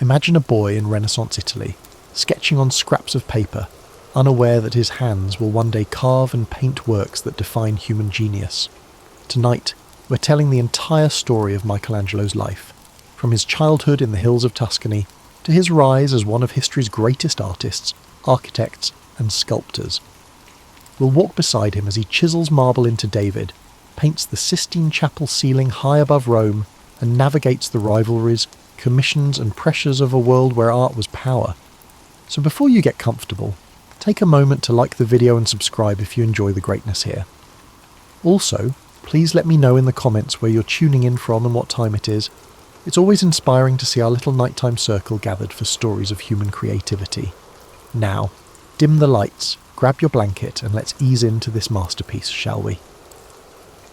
Imagine a boy in Renaissance Italy, sketching on scraps of paper, unaware that his hands will one day carve and paint works that define human genius. Tonight, we're telling the entire story of Michelangelo's life, from his childhood in the hills of Tuscany to his rise as one of history's greatest artists, architects, and sculptors. We'll walk beside him as he chisels marble into David, paints the Sistine Chapel ceiling high above Rome, and navigates the rivalries, commissions, and pressures of a world where art was power. So before you get comfortable, take a moment to like the video and subscribe if you enjoy the greatness here. Also, please let me know in the comments where you're tuning in from and what time it is. It's always inspiring to see our little nighttime circle gathered for stories of human creativity. Now, dim the lights, grab your blanket, and let's ease into this masterpiece, shall we?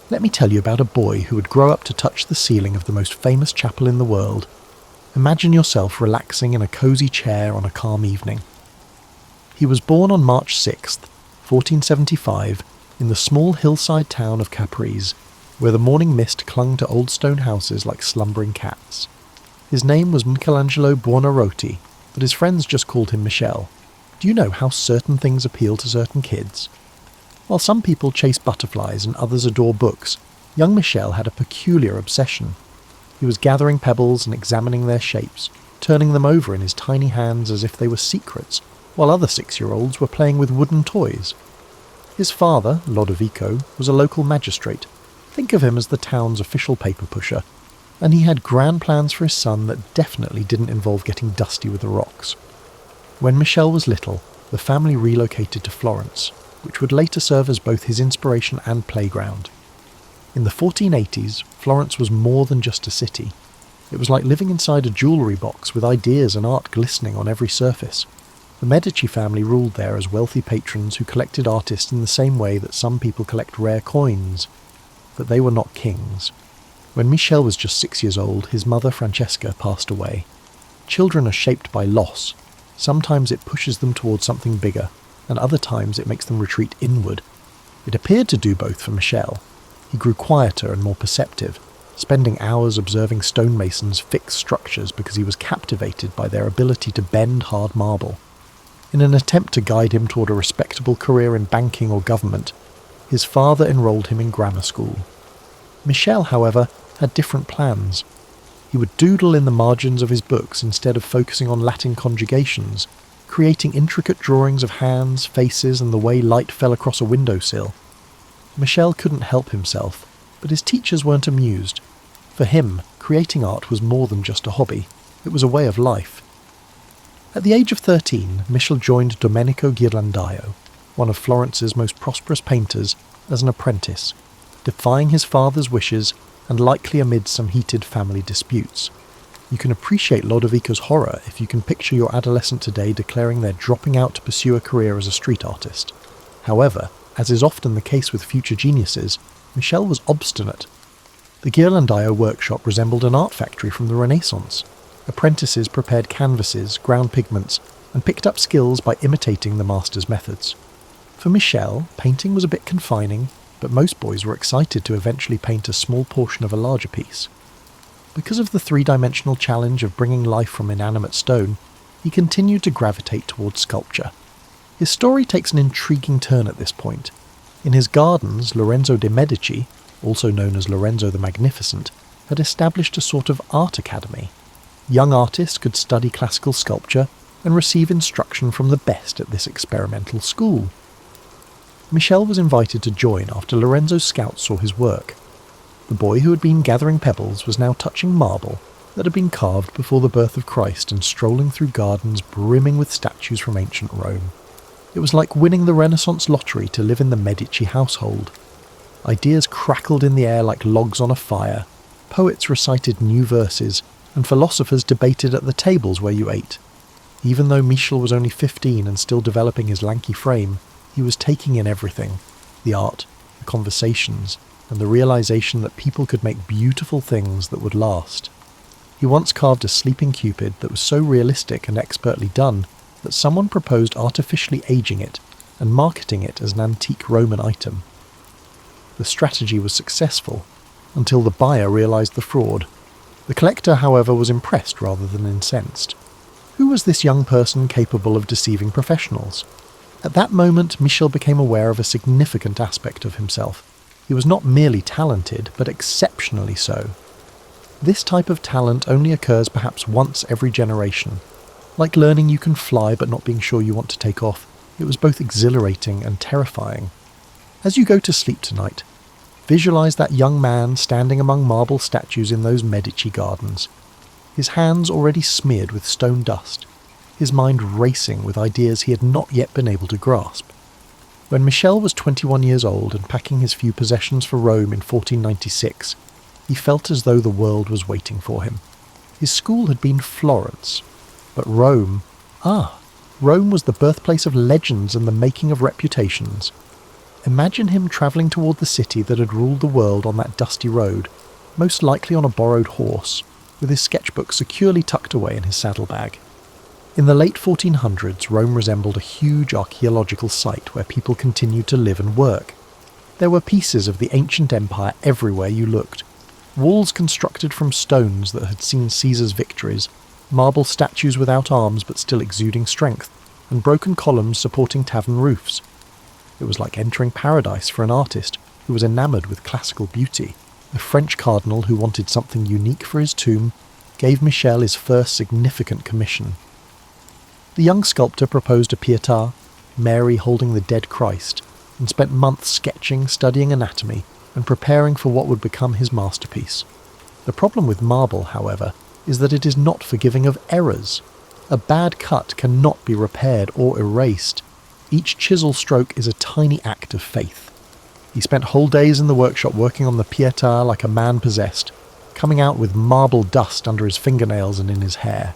Let me tell you about a boy who would grow up to touch the ceiling of the most famous chapel in the world. Imagine yourself relaxing in a cosy chair on a calm evening. He was born on March 6th, 1475, in the small hillside town of Caprese, where the morning mist clung to old stone houses like slumbering cats. His name was Michelangelo Buonarroti, but his friends just called him Michel. Do you know how certain things appeal to certain kids? While some people chase butterflies and others adore books, young Michel had a peculiar obsession. He was gathering pebbles and examining their shapes, turning them over in his tiny hands as if they were secrets, while other 6-year-olds were playing with wooden toys. His father, Lodovico, was a local magistrate. Think of him as the town's official paper pusher, and he had grand plans for his son that definitely didn't involve getting dusty with the rocks. When Michel was little, the family relocated to Florence, which would later serve as both his inspiration and playground. In the 1480s, Florence was more than just a city. It was like living inside a jewellery box with ideas and art glistening on every surface. The Medici family ruled there as wealthy patrons who collected artists in the same way that some people collect rare coins. But they were not kings. When Michel was just 6 years old, his mother Francesca passed away. Children are shaped by loss. Sometimes it pushes them towards something bigger, and other times it makes them retreat inward. It appeared to do both for Michel. He grew quieter and more perceptive, spending hours observing stonemasons fix structures because he was captivated by their ability to bend hard marble. In an attempt to guide him toward a respectable career in banking or government, his father enrolled him in grammar school. Michel, however, had different plans. He would doodle in the margins of his books instead of focusing on Latin conjugations, creating intricate drawings of hands, faces, and the way light fell across a windowsill. Michel couldn't help himself, but his teachers weren't amused. For him, creating art was more than just a hobby. It was a way of life. At the age of 13, Michel joined Domenico Ghirlandaio, one of Florence's most prosperous painters, as an apprentice, defying his father's wishes and likely amid some heated family disputes. You can appreciate Lodovico's horror if you can picture your adolescent today declaring they're dropping out to pursue a career as a street artist. However, as is often the case with future geniuses, Michel was obstinate. The Ghirlandaio workshop resembled an art factory from the Renaissance. Apprentices prepared canvases, ground pigments, and picked up skills by imitating the master's methods. For Michel, painting was a bit confining, but most boys were excited to eventually paint a small portion of a larger piece. Because of the three-dimensional challenge of bringing life from inanimate stone, he continued to gravitate towards sculpture. His story takes an intriguing turn at this point. In his gardens, Lorenzo de' Medici, also known as Lorenzo the Magnificent, had established a sort of art academy. Young artists could study classical sculpture and receive instruction from the best at this experimental school. Michel was invited to join after Lorenzo's scouts saw his work. The boy who had been gathering pebbles was now touching marble that had been carved before the birth of Christ and strolling through gardens brimming with statues from ancient Rome. It was like winning the Renaissance lottery to live in the Medici household. Ideas crackled in the air like logs on a fire, poets recited new verses, and philosophers debated at the tables where you ate. Even though Michel was only 15 and still developing his lanky frame, he was taking in everything: the art, the conversations, and the realization that people could make beautiful things that would last. He once carved a sleeping Cupid that was so realistic and expertly done that someone proposed artificially aging it and marketing it as an antique Roman item. The strategy was successful, until the buyer realized the fraud. The collector, however, was impressed rather than incensed. Who was this young person capable of deceiving professionals? At that moment, Michel became aware of a significant aspect of himself. He was not merely talented, but exceptionally so. This type of talent only occurs perhaps once every generation. Like learning you can fly but not being sure you want to take off, it was both exhilarating and terrifying. As you go to sleep tonight, visualize that young man standing among marble statues in those Medici gardens, his hands already smeared with stone dust, his mind racing with ideas he had not yet been able to grasp. When Michel was 21 years old and packing his few possessions for Rome in 1496, he felt as though the world was waiting for him. His school had been Florence, but Rome, Rome was the birthplace of legends and the making of reputations. Imagine him travelling toward the city that had ruled the world on that dusty road, most likely on a borrowed horse, with his sketchbook securely tucked away in his saddlebag. In the late 1400s, Rome resembled a huge archaeological site where people continued to live and work. There were pieces of the ancient empire everywhere you looked. Walls constructed from stones that had seen Caesar's victories, marble statues without arms but still exuding strength, and broken columns supporting tavern roofs. It was like entering paradise for an artist who was enamoured with classical beauty. The French cardinal who wanted something unique for his tomb gave Michel his first significant commission. The young sculptor proposed a Pietà, Mary holding the dead Christ, and spent months sketching, studying anatomy, and preparing for what would become his masterpiece. The problem with marble, however, is that it is not forgiving of errors. A bad cut cannot be repaired or erased. Each chisel stroke is a tiny act of faith. He spent whole days in the workshop working on the Pietà like a man possessed, coming out with marble dust under his fingernails and in his hair.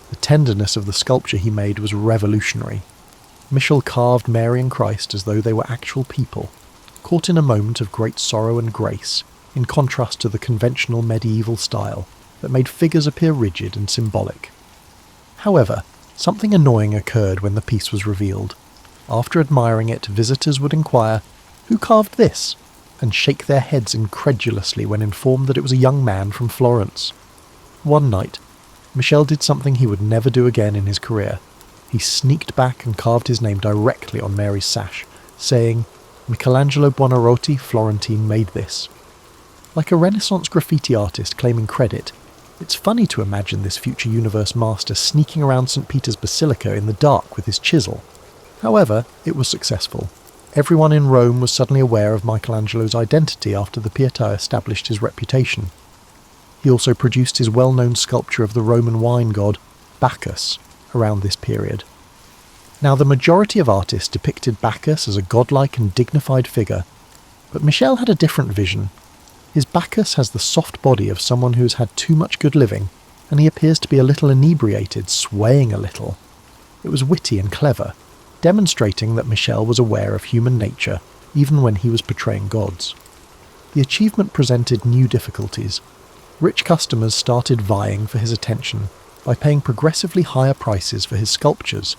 The tenderness of the sculpture he made was revolutionary. Michel carved Mary and Christ as though they were actual people, caught in a moment of great sorrow and grace, in contrast to the conventional medieval style that made figures appear rigid and symbolic. However, something annoying occurred when the piece was revealed. After admiring it, visitors would inquire, "Who carved this?" and shake their heads incredulously when informed that it was a young man from Florence. One night, Michel did something he would never do again in his career. He sneaked back and carved his name directly on Mary's sash, saying, "Michelangelo Buonarroti, Florentine, made this." Like a Renaissance graffiti artist claiming credit, it's funny to imagine this future universe master sneaking around St. Peter's Basilica in the dark with his chisel. However, it was successful. Everyone in Rome was suddenly aware of Michelangelo's identity after the Pietà established his reputation. He also produced his well-known sculpture of the Roman wine god, Bacchus, around this period. Now, the majority of artists depicted Bacchus as a godlike and dignified figure, but Michel had a different vision. His Bacchus has the soft body of someone who has had too much good living, and he appears to be a little inebriated, swaying a little. It was witty and clever, demonstrating that Michel was aware of human nature, even when he was portraying gods. The achievement presented new difficulties. Rich customers started vying for his attention by paying progressively higher prices for his sculptures.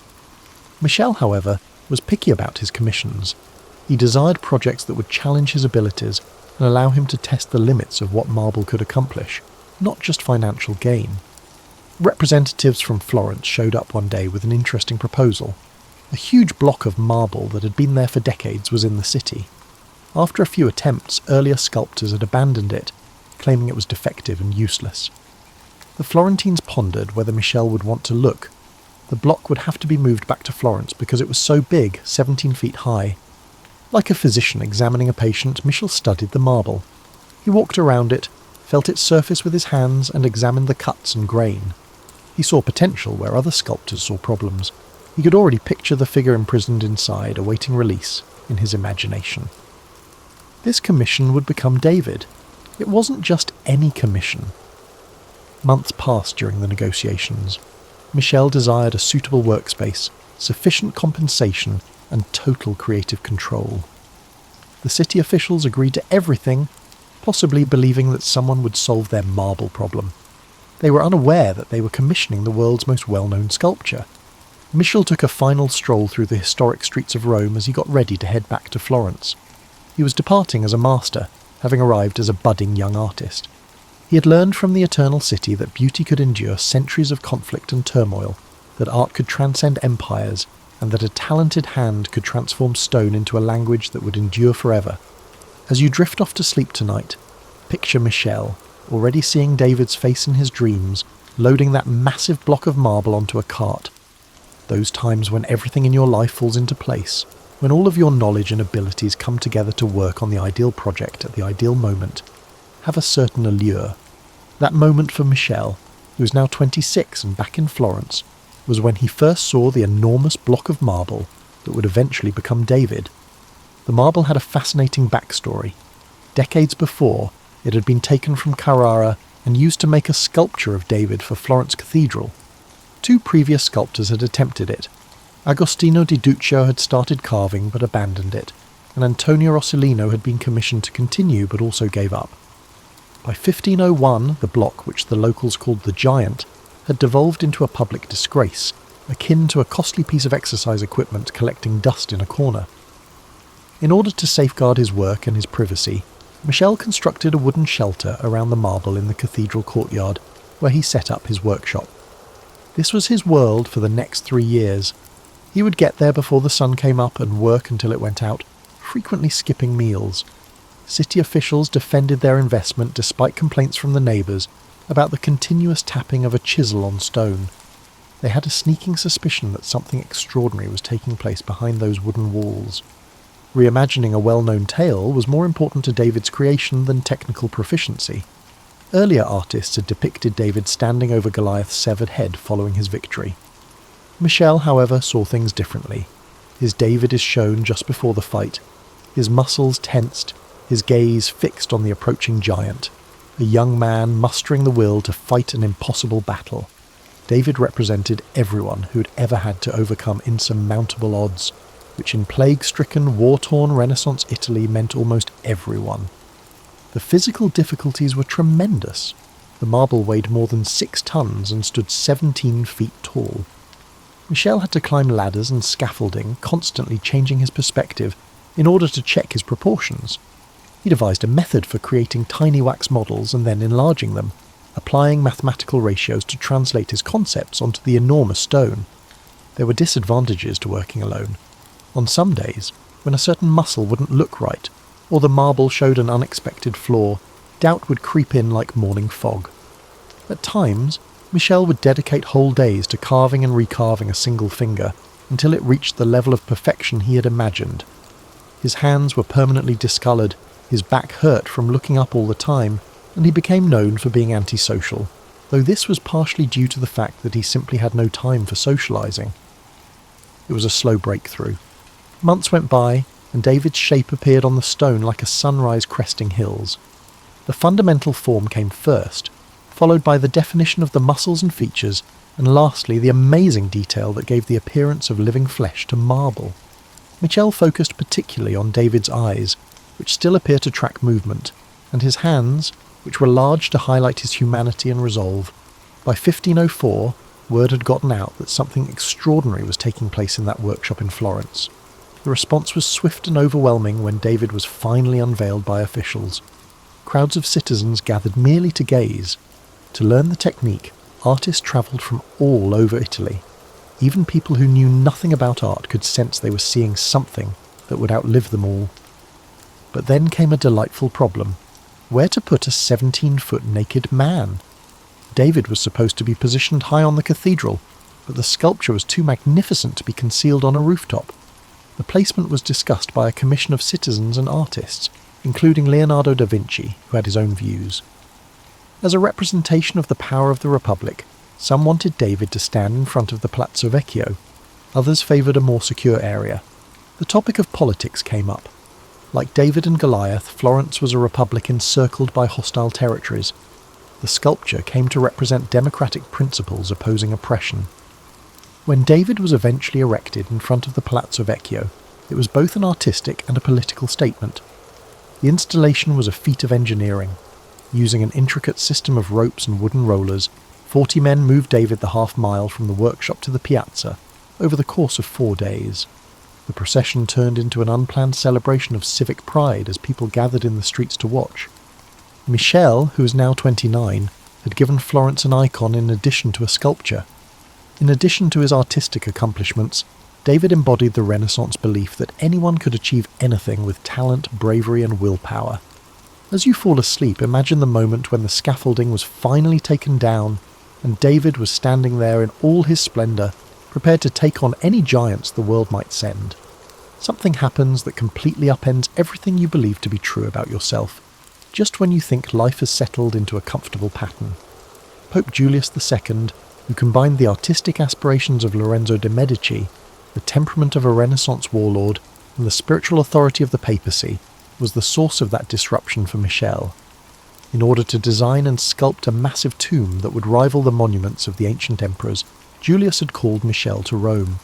Michel, however, was picky about his commissions. He desired projects that would challenge his abilities and allow him to test the limits of what marble could accomplish, not just financial gain. Representatives from Florence showed up one day with an interesting proposal. A huge block of marble that had been there for decades was in the city. After a few attempts, earlier sculptors had abandoned it, claiming it was defective and useless. The Florentines pondered whether Michel would want to look. The block would have to be moved back to Florence because it was so big, 17 feet high. Like a physician examining a patient, Michel studied the marble. He walked around it, felt its surface with his hands, and examined the cuts and grain. He saw potential where other sculptors saw problems. He could already picture the figure imprisoned inside, awaiting release, in his imagination. This commission would become David. It wasn't just any commission. Months passed during the negotiations. Michel desired a suitable workspace, sufficient compensation, and total creative control. The city officials agreed to everything, possibly believing that someone would solve their marble problem. They were unaware that they were commissioning the world's most well-known sculpture. Michel took a final stroll through the historic streets of Rome as he got ready to head back to Florence. He was departing as a master, having arrived as a budding young artist. He had learned from the Eternal City that beauty could endure centuries of conflict and turmoil, that art could transcend empires, and that a talented hand could transform stone into a language that would endure forever. As you drift off to sleep tonight, picture Michel, already seeing David's face in his dreams, loading that massive block of marble onto a cart. Those times when everything in your life falls into place, when all of your knowledge and abilities come together to work on the ideal project at the ideal moment, have a certain allure. That moment for Michel, who is now 26 and back in Florence, was when he first saw the enormous block of marble that would eventually become David. The marble had a fascinating backstory. Decades before, it had been taken from Carrara and used to make a sculpture of David for Florence Cathedral. 2 previous sculptors had attempted it. Agostino di Duccio had started carving but abandoned it, and Antonio Rossellino had been commissioned to continue but also gave up. By 1501, the block, which the locals called the Giant, had devolved into a public disgrace, akin to a costly piece of exercise equipment collecting dust in a corner. In order to safeguard his work and his privacy, Michel constructed a wooden shelter around the marble in the cathedral courtyard, where he set up his workshop. This was his world for the next 3 years. He would get there before the sun came up and work until it went out, frequently skipping meals. City officials defended their investment despite complaints from the neighbours about the continuous tapping of a chisel on stone. They had a sneaking suspicion that something extraordinary was taking place behind those wooden walls. Reimagining a well-known tale was more important to David's creation than technical proficiency. Earlier artists had depicted David standing over Goliath's severed head following his victory. Michel, however, saw things differently. His David is shown just before the fight, his muscles tensed, his gaze fixed on the approaching giant, a young man mustering the will to fight an impossible battle. David represented everyone who had ever had to overcome insurmountable odds, which in plague-stricken, war-torn Renaissance Italy meant almost everyone. The physical difficulties were tremendous. The marble weighed more than 6 tons and stood 17 feet tall. Michel had to climb ladders and scaffolding, constantly changing his perspective in order to check his proportions. He devised a method for creating tiny wax models and then enlarging them, applying mathematical ratios to translate his concepts onto the enormous stone. There were disadvantages to working alone. On some days, when a certain muscle wouldn't look right, or the marble showed an unexpected flaw, doubt would creep in like morning fog. At times, Michel would dedicate whole days to carving and recarving a single finger until it reached the level of perfection he had imagined. His hands were permanently discoloured, his back hurt from looking up all the time, and he became known for being antisocial, though this was partially due to the fact that he simply had no time for socialising. It was a slow breakthrough. Months went by, and David's shape appeared on the stone like a sunrise cresting hills. The fundamental form came first, followed by the definition of the muscles and features, and lastly the amazing detail that gave the appearance of living flesh to marble. Michel focused particularly on David's eyes, which still appear to track movement, and his hands, which were large to highlight his humanity and resolve. By 1504, word had gotten out that something extraordinary was taking place in that workshop in Florence. The response was swift and overwhelming when David was finally unveiled by officials. Crowds of citizens gathered merely to gaze. To learn the technique, artists travelled from all over Italy. Even people who knew nothing about art could sense they were seeing something that would outlive them all. But then came a delightful problem. Where to put a 17-foot naked man? David was supposed to be positioned high on the cathedral, but the sculpture was too magnificent to be concealed on a rooftop. The placement was discussed by a commission of citizens and artists, including Leonardo da Vinci, who had his own views. As a representation of the power of the Republic, some wanted David to stand in front of the Palazzo Vecchio. Others favoured a more secure area. The topic of politics came up. Like David and Goliath, Florence was a republic encircled by hostile territories. The sculpture came to represent democratic principles opposing oppression. When David was eventually erected in front of the Palazzo Vecchio, it was both an artistic and a political statement. The installation was a feat of engineering. Using an intricate system of ropes and wooden rollers, 40 men moved David the half-mile from the workshop to the piazza over the course of 4 days. The procession turned into an unplanned celebration of civic pride as people gathered in the streets to watch. Michel, who was now 29, had given Florence an icon in addition to a sculpture. In addition to his artistic accomplishments, David embodied the Renaissance belief that anyone could achieve anything with talent, bravery and willpower. As you fall asleep, imagine the moment when the scaffolding was finally taken down and David was standing there in all his splendour, prepared to take on any giants the world might send. Something happens that completely upends everything you believe to be true about yourself, just when you think life has settled into a comfortable pattern. Pope Julius II, who combined the artistic aspirations of Lorenzo de' Medici, the temperament of a Renaissance warlord, and the spiritual authority of the papacy, was the source of that disruption for Michel. In order to design and sculpt a massive tomb that would rival the monuments of the ancient emperors, Julius had called Michel to Rome.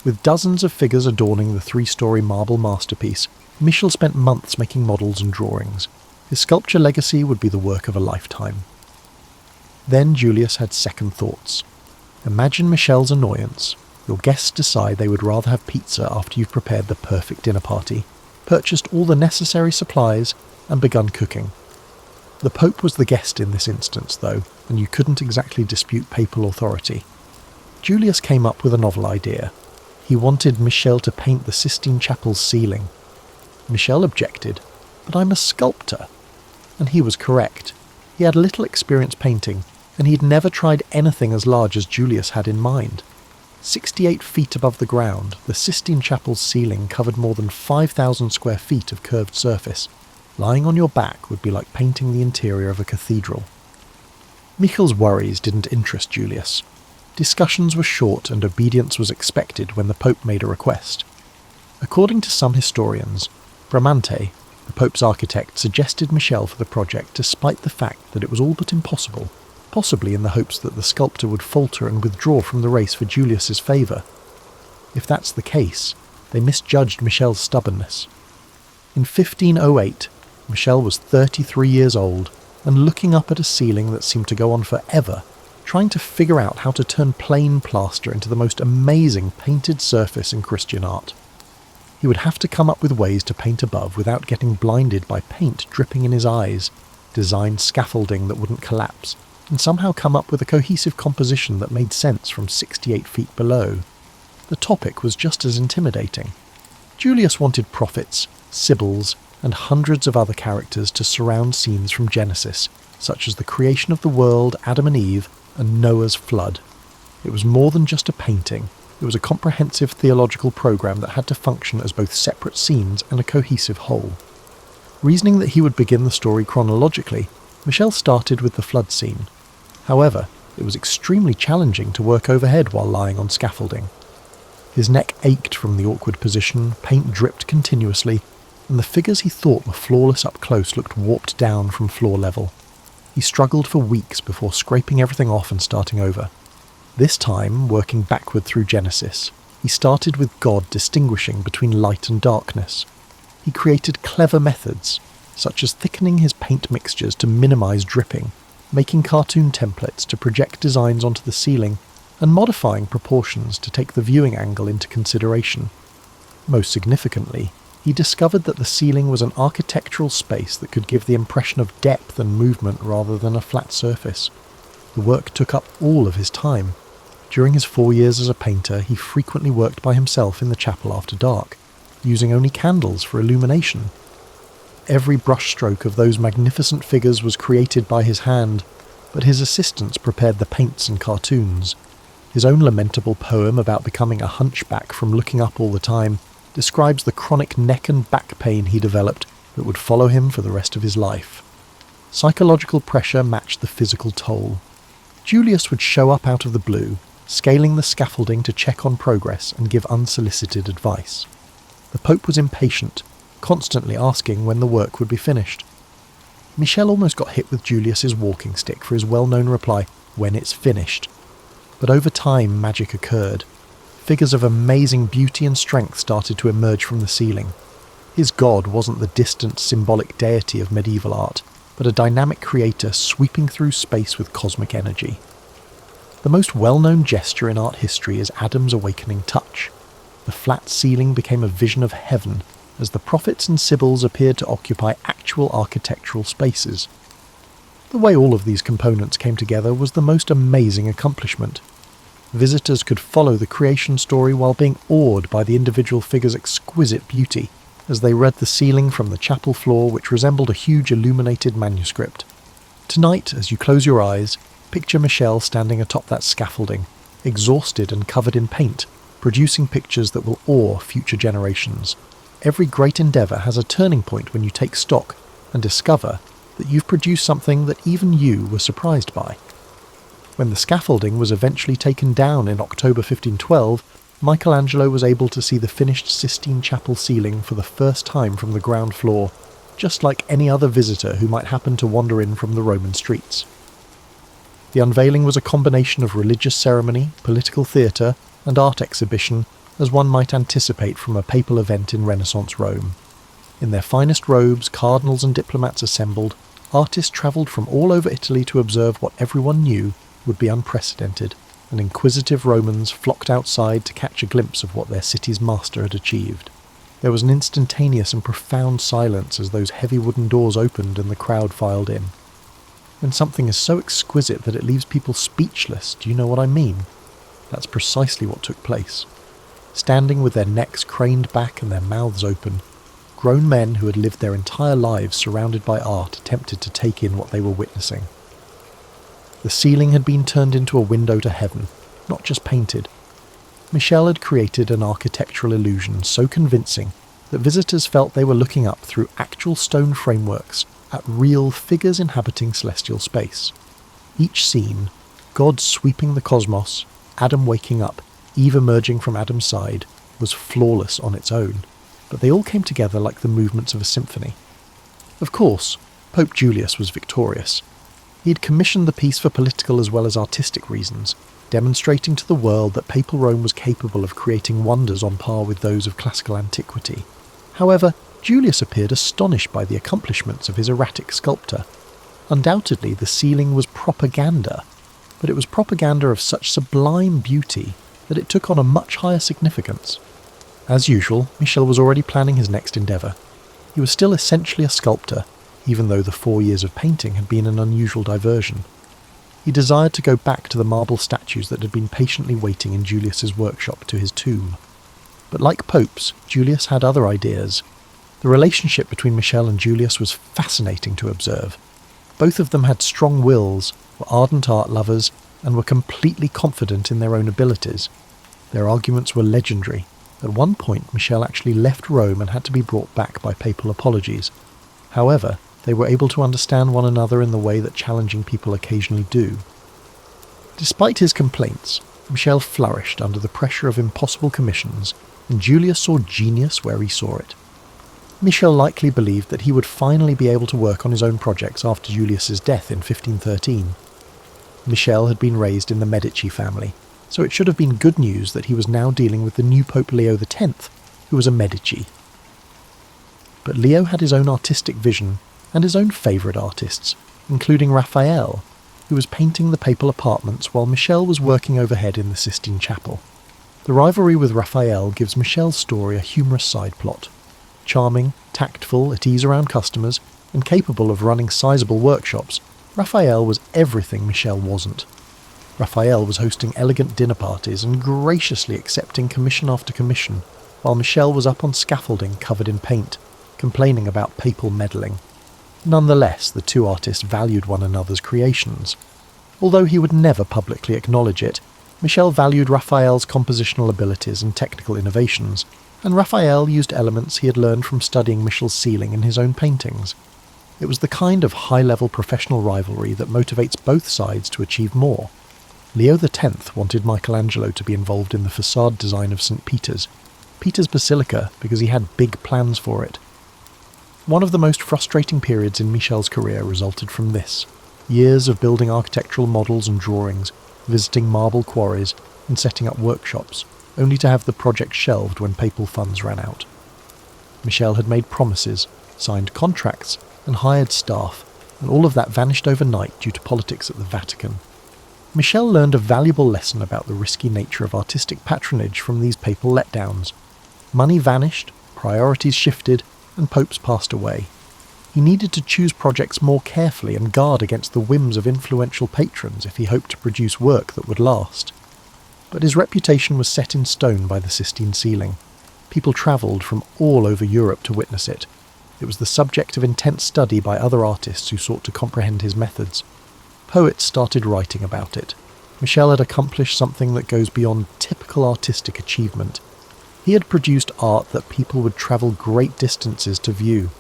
With dozens of figures adorning the 3-story marble masterpiece, Michel spent months making models and drawings. His sculpture legacy would be the work of a lifetime. Then Julius had second thoughts. Imagine Michel's annoyance. Your guests decide they would rather have pizza after you've prepared the perfect dinner party, purchased all the necessary supplies, and begun cooking. The Pope was the guest in this instance, though, and you couldn't exactly dispute papal authority. Julius came up with a novel idea. He wanted Michel to paint the Sistine Chapel's ceiling. Michel objected, "But I'm a sculptor." And he was correct. He had little experience painting, and he'd never tried anything as large as Julius had in mind. 68 feet above the ground, the Sistine Chapel's ceiling covered more than 5,000 square feet of curved surface. Lying on your back would be like painting the interior of a cathedral. Michel's worries didn't interest Julius. Discussions were short and obedience was expected when the Pope made a request. According to some historians, Bramante, the Pope's architect, suggested Michel for the project despite the fact that it was all but impossible, possibly in the hopes that the sculptor would falter and withdraw from the race for Julius's favour. If that's the case, they misjudged Michel's stubbornness. In 1508, Michel was 33 years old and looking up at a ceiling that seemed to go on forever, trying to figure out how to turn plain plaster into the most amazing painted surface in Christian art. He would have to come up with ways to paint above without getting blinded by paint dripping in his eyes, design scaffolding that wouldn't collapse, and somehow come up with a cohesive composition that made sense from 68 feet below. The topic was just as intimidating. Julius wanted prophets, sibyls, and hundreds of other characters to surround scenes from Genesis, such as the creation of the world, Adam and Eve, and Noah's flood. It was more than just a painting. It was a comprehensive theological program that had to function as both separate scenes and a cohesive whole. Reasoning that he would begin the story chronologically, Michel started with the flood scene. However, it was extremely challenging to work overhead while lying on scaffolding. His neck ached from the awkward position, paint dripped continuously, and the figures he thought were flawless up close looked warped down from floor level. He struggled for weeks before scraping everything off and starting over. This time, working backward through Genesis, he started with God distinguishing between light and darkness. He created clever methods, such as thickening his paint mixtures to minimise dripping, making cartoon templates to project designs onto the ceiling, and modifying proportions to take the viewing angle into consideration. Most significantly, he discovered that the ceiling was an architectural space that could give the impression of depth and movement rather than a flat surface. The work took up all of his time. During his 4 years as a painter, he frequently worked by himself in the chapel after dark, using only candles for illumination. Every brushstroke of those magnificent figures was created by his hand, but his assistants prepared the paints and cartoons. His own lamentable poem about becoming a hunchback from looking up all the time describes the chronic neck and back pain he developed that would follow him for the rest of his life. Psychological pressure matched the physical toll. Julius would show up out of the blue, scaling the scaffolding to check on progress and give unsolicited advice. The Pope was impatient, constantly asking when the work would be finished. Michel almost got hit with Julius's walking stick for his well-known reply, "When it's finished." But over time, magic occurred. Figures of amazing beauty and strength started to emerge from the ceiling. His god wasn't the distant, symbolic deity of medieval art, but a dynamic creator sweeping through space with cosmic energy. The most well-known gesture in art history is Adam's awakening touch. The flat ceiling became a vision of heaven, as the prophets and sibyls appeared to occupy actual architectural spaces. The way all of these components came together was the most amazing accomplishment. Visitors could follow the creation story while being awed by the individual figures' exquisite beauty as they read the ceiling from the chapel floor, which resembled a huge illuminated manuscript. Tonight, as you close your eyes, picture Michel standing atop that scaffolding, exhausted and covered in paint, producing pictures that will awe future generations. Every great endeavour has a turning point when you take stock and discover that you've produced something that even you were surprised by. When the scaffolding was eventually taken down in October 1512, Michelangelo was able to see the finished Sistine Chapel ceiling for the first time from the ground floor, just like any other visitor who might happen to wander in from the Roman streets. The unveiling was a combination of religious ceremony, political theatre, and art exhibition, as one might anticipate from a papal event in Renaissance Rome. In their finest robes, cardinals and diplomats assembled, artists travelled from all over Italy to observe what everyone knew would be unprecedented, and inquisitive Romans flocked outside to catch a glimpse of what their city's master had achieved. There was an instantaneous and profound silence as those heavy wooden doors opened and the crowd filed in. When something is so exquisite that it leaves people speechless, do you know what I mean? That's precisely what took place. Standing with their necks craned back and their mouths open, grown men who had lived their entire lives surrounded by art attempted to take in what they were witnessing. The ceiling had been turned into a window to heaven, not just painted. Michel had created an architectural illusion so convincing that visitors felt they were looking up through actual stone frameworks at real figures inhabiting celestial space. Each scene, God sweeping the cosmos, Adam waking up, Eve emerging from Adam's side, was flawless on its own, but they all came together like the movements of a symphony. Of course, Pope Julius was victorious. He had commissioned the piece for political as well as artistic reasons, demonstrating to the world that Papal Rome was capable of creating wonders on par with those of classical antiquity. However, Julius appeared astonished by the accomplishments of his erratic sculptor. Undoubtedly, the ceiling was propaganda, but it was propaganda of such sublime beauty that it took on a much higher significance. As usual, Michel was already planning his next endeavour. He was still essentially a sculptor, even though the 4 years of painting had been an unusual diversion. He desired to go back to the marble statues that had been patiently waiting in Julius's workshop to his tomb. But like popes, Julius had other ideas. The relationship between Michel and Julius was fascinating to observe. Both of them had strong wills, were ardent art lovers, and were completely confident in their own abilities. Their arguments were legendary. At one point, Michel actually left Rome and had to be brought back by papal apologies. However, they were able to understand one another in the way that challenging people occasionally do. Despite his complaints, Michel flourished under the pressure of impossible commissions, and Julius saw genius where he saw it. Michel likely believed that he would finally be able to work on his own projects after Julius's death in 1513. Michel had been raised in the Medici family, so it should have been good news that he was now dealing with the new Pope Leo X, who was a Medici. But Leo had his own artistic vision and his own favourite artists, including Raphael, who was painting the papal apartments while Michel was working overhead in the Sistine Chapel. The rivalry with Raphael gives Michel's story a humorous side plot. Charming, tactful, at ease around customers, and capable of running sizable workshops, Raphael was everything Michel wasn't. Raphael was hosting elegant dinner parties and graciously accepting commission after commission, while Michel was up on scaffolding covered in paint, complaining about papal meddling. Nonetheless, the two artists valued one another's creations. Although he would never publicly acknowledge it, Michel valued Raphael's compositional abilities and technical innovations, and Raphael used elements he had learned from studying Michel's ceiling in his own paintings. It was the kind of high-level professional rivalry that motivates both sides to achieve more. Leo X wanted Michelangelo to be involved in the facade design of St. Peter's Basilica, because he had big plans for it. One of the most frustrating periods in Michel's career resulted from this. Years of building architectural models and drawings, visiting marble quarries, and setting up workshops, only to have the project shelved when papal funds ran out. Michel had made promises, signed contracts, and hired staff, and all of that vanished overnight due to politics at the Vatican. Michel learned a valuable lesson about the risky nature of artistic patronage from these papal letdowns. Money vanished, priorities shifted, and popes passed away. He needed to choose projects more carefully and guard against the whims of influential patrons if he hoped to produce work that would last. But his reputation was set in stone by the Sistine ceiling. People travelled from all over Europe to witness it. It was the subject of intense study by other artists who sought to comprehend his methods. Poets started writing about it. Michel had accomplished something that goes beyond typical artistic achievement. He had produced art that people would travel great distances to view.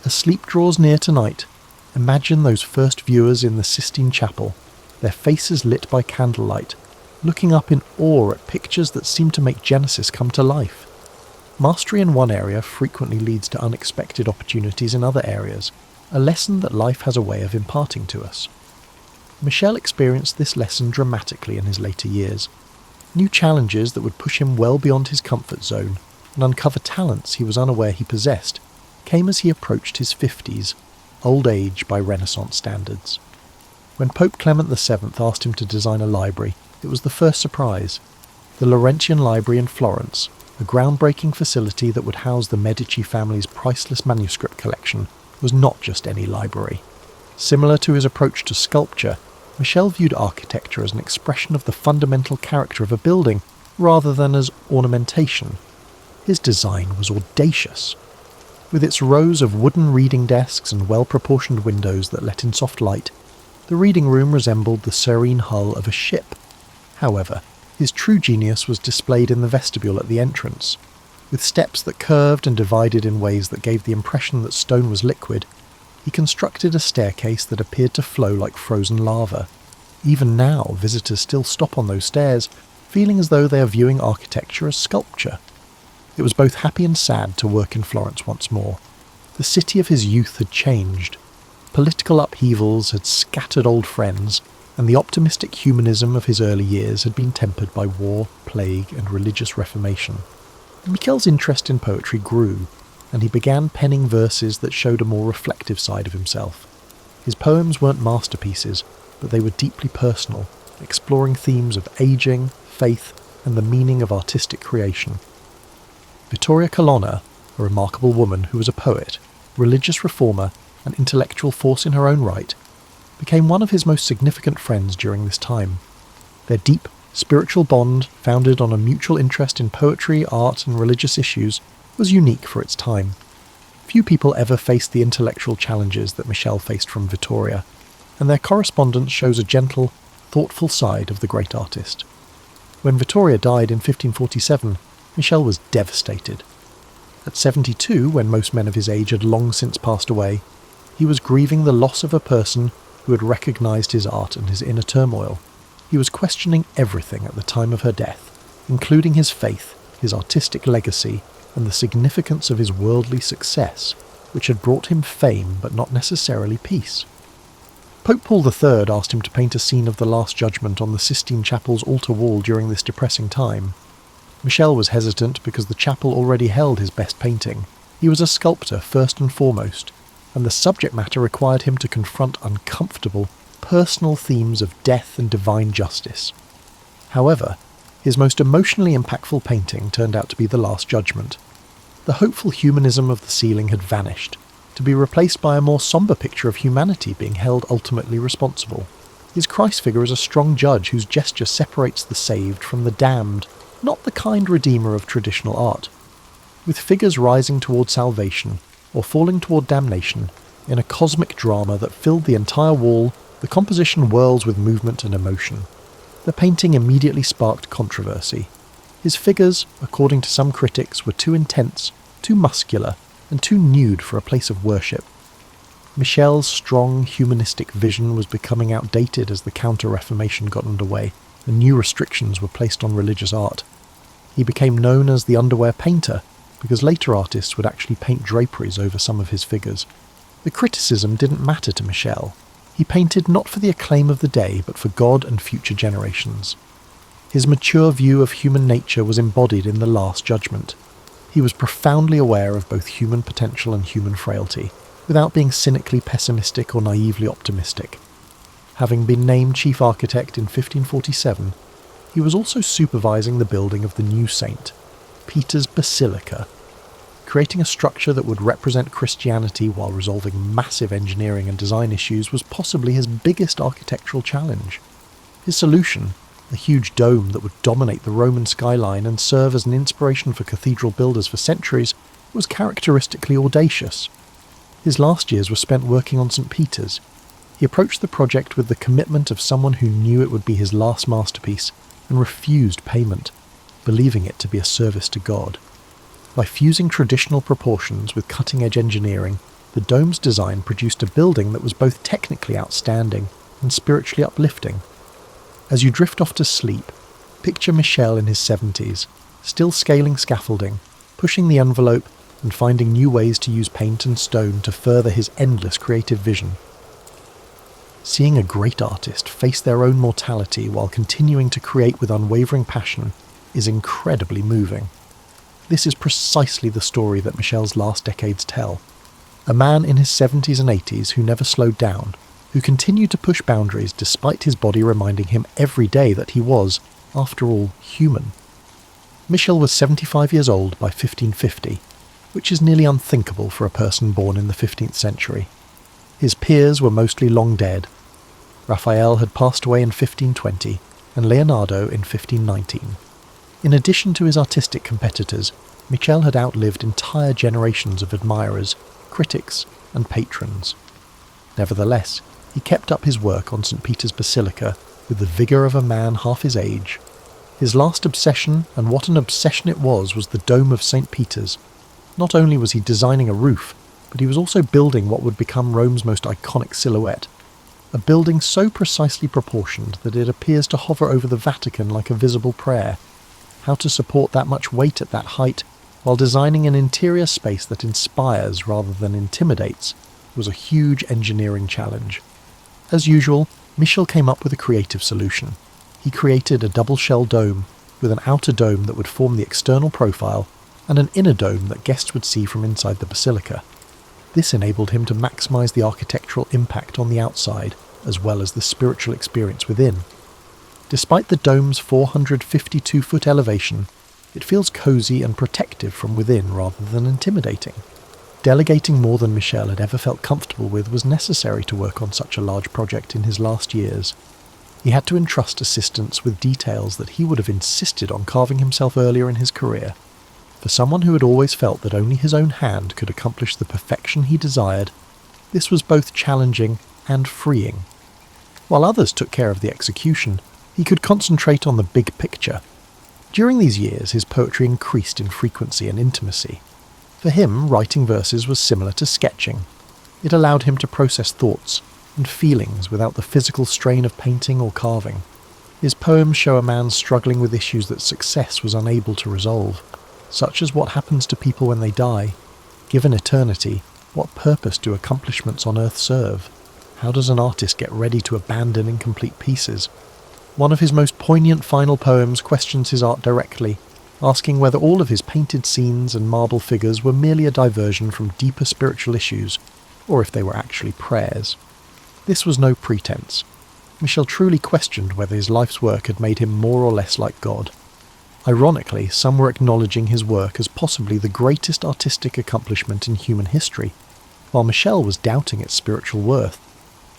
As sleep draws near tonight, imagine those first viewers in the Sistine Chapel, their faces lit by candlelight, looking up in awe at pictures that seem to make Genesis come to life. Mastery in one area frequently leads to unexpected opportunities in other areas, a lesson that life has a way of imparting to us. Michel experienced this lesson dramatically in his later years. New challenges that would push him well beyond his comfort zone and uncover talents he was unaware he possessed came as he approached his 50s, old age by Renaissance standards. When Pope Clement VII asked him to design a library, it was the first surprise. The Laurentian Library in Florence, a groundbreaking facility that would house the Medici family's priceless manuscript collection, was not just any library. Similar to his approach to sculpture, Michel viewed architecture as an expression of the fundamental character of a building rather than as ornamentation. His design was audacious. With its rows of wooden reading desks and well-proportioned windows that let in soft light, the reading room resembled the serene hull of a ship. However, his true genius was displayed in the vestibule at the entrance. With steps that curved and divided in ways that gave the impression that stone was liquid, he constructed a staircase that appeared to flow like frozen lava. Even now, visitors still stop on those stairs, feeling as though they are viewing architecture as sculpture. It was both happy and sad to work in Florence once more. The city of his youth had changed. Political upheavals had scattered old friends, and the optimistic humanism of his early years had been tempered by war, plague, and religious reformation. Michel's interest in poetry grew, and he began penning verses that showed a more reflective side of himself. His poems weren't masterpieces, but they were deeply personal, exploring themes of aging, faith, and the meaning of artistic creation. Vittoria Colonna, a remarkable woman who was a poet, religious reformer, and intellectual force in her own right, became one of his most significant friends during this time. Their deep, spiritual bond, founded on a mutual interest in poetry, art, and religious issues, was unique for its time. Few people ever faced the intellectual challenges that Michel faced from Vittoria, and their correspondence shows a gentle, thoughtful side of the great artist. When Vittoria died in 1547, Michel was devastated. At 72, when most men of his age had long since passed away, he was grieving the loss of a person who had recognised his art and his inner turmoil. He was questioning everything at the time of her death, including his faith, his artistic legacy, and the significance of his worldly success, which had brought him fame but not necessarily peace. Pope Paul III asked him to paint a scene of the Last Judgment on the Sistine Chapel's altar wall during this depressing time. Michel was hesitant because the chapel already held his best painting. He was a sculptor first and foremost, and the subject matter required him to confront uncomfortable, personal themes of death and divine justice. However, his most emotionally impactful painting turned out to be The Last Judgment. The hopeful humanism of the ceiling had vanished, to be replaced by a more sombre picture of humanity being held ultimately responsible. His Christ figure is a strong judge whose gesture separates the saved from the damned, not the kind redeemer of traditional art. With figures rising toward salvation, or falling toward damnation, in a cosmic drama that filled the entire wall, the composition whirls with movement and emotion. The painting immediately sparked controversy. His figures, according to some critics, were too intense, too muscular, and too nude for a place of worship. Michel's strong humanistic vision was becoming outdated as the Counter-Reformation got underway, and new restrictions were placed on religious art. He became known as the underwear painter, because later artists would actually paint draperies over some of his figures. The criticism didn't matter to Michel. He painted not for the acclaim of the day, but for God and future generations. His mature view of human nature was embodied in The Last Judgment. He was profoundly aware of both human potential and human frailty, without being cynically pessimistic or naively optimistic. Having been named chief architect in 1547, he was also supervising the building of the new saint, Peter's Basilica. creating a structure that would represent Christianity while resolving massive engineering and design issues was possibly his biggest architectural challenge. His solution, a huge dome that would dominate the Roman skyline and serve as an inspiration for cathedral builders for centuries, was characteristically audacious. His last years were spent working on St. Peter's. He approached the project with the commitment of someone who knew it would be his last masterpiece and refused payment, believing it to be a service to God. By fusing traditional proportions with cutting-edge engineering, the dome's design produced a building that was both technically outstanding and spiritually uplifting. As you drift off to sleep, picture Michel in his 70s, still scaling scaffolding, pushing the envelope, and finding new ways to use paint and stone to further his endless creative vision. Seeing a great artist face their own mortality while continuing to create with unwavering passion is incredibly moving. This is precisely the story that Michel's last decades tell. A man in his 70s and 80s who never slowed down, who continued to push boundaries despite his body reminding him every day that he was, after all, human. Michel was 75 years old by 1550, which is nearly unthinkable for a person born in the 15th century. His peers were mostly long dead. Raphael had passed away in 1520, and Leonardo in 1519. In addition to his artistic competitors, Michel had outlived entire generations of admirers, critics, and patrons. Nevertheless, he kept up his work on St. Peter's Basilica with the vigour of a man half his age. His last obsession, and what an obsession it was the dome of St. Peter's. Not only was he designing a roof, but he was also building what would become Rome's most iconic silhouette. A building so precisely proportioned that it appears to hover over the Vatican like a visible prayer. How to support that much weight at that height, while designing an interior space that inspires rather than intimidates, was a huge engineering challenge. As usual, Michel came up with a creative solution. He created a double-shell dome, with an outer dome that would form the external profile, and an inner dome that guests would see from inside the basilica. This enabled him to maximise the architectural impact on the outside, as well as the spiritual experience within. Despite the dome's 452-foot elevation, it feels cosy and protective from within rather than intimidating. Delegating more than Michel had ever felt comfortable with was necessary to work on such a large project in his last years. He had to entrust assistants with details that he would have insisted on carving himself earlier in his career. For someone who had always felt that only his own hand could accomplish the perfection he desired, this was both challenging and freeing. While others took care of the execution, he could concentrate on the big picture. During these years, his poetry increased in frequency and intimacy. For him, writing verses was similar to sketching. It allowed him to process thoughts and feelings without the physical strain of painting or carving. His poems show a man struggling with issues that success was unable to resolve, such as what happens to people when they die. Given eternity, what purpose do accomplishments on earth serve? How does an artist get ready to abandon incomplete pieces? One of his most poignant final poems questions his art directly, asking whether all of his painted scenes and marble figures were merely a diversion from deeper spiritual issues, or if they were actually prayers. This was no pretense. Michel truly questioned whether his life's work had made him more or less like God. Ironically, some were acknowledging his work as possibly the greatest artistic accomplishment in human history, while Michel was doubting its spiritual worth.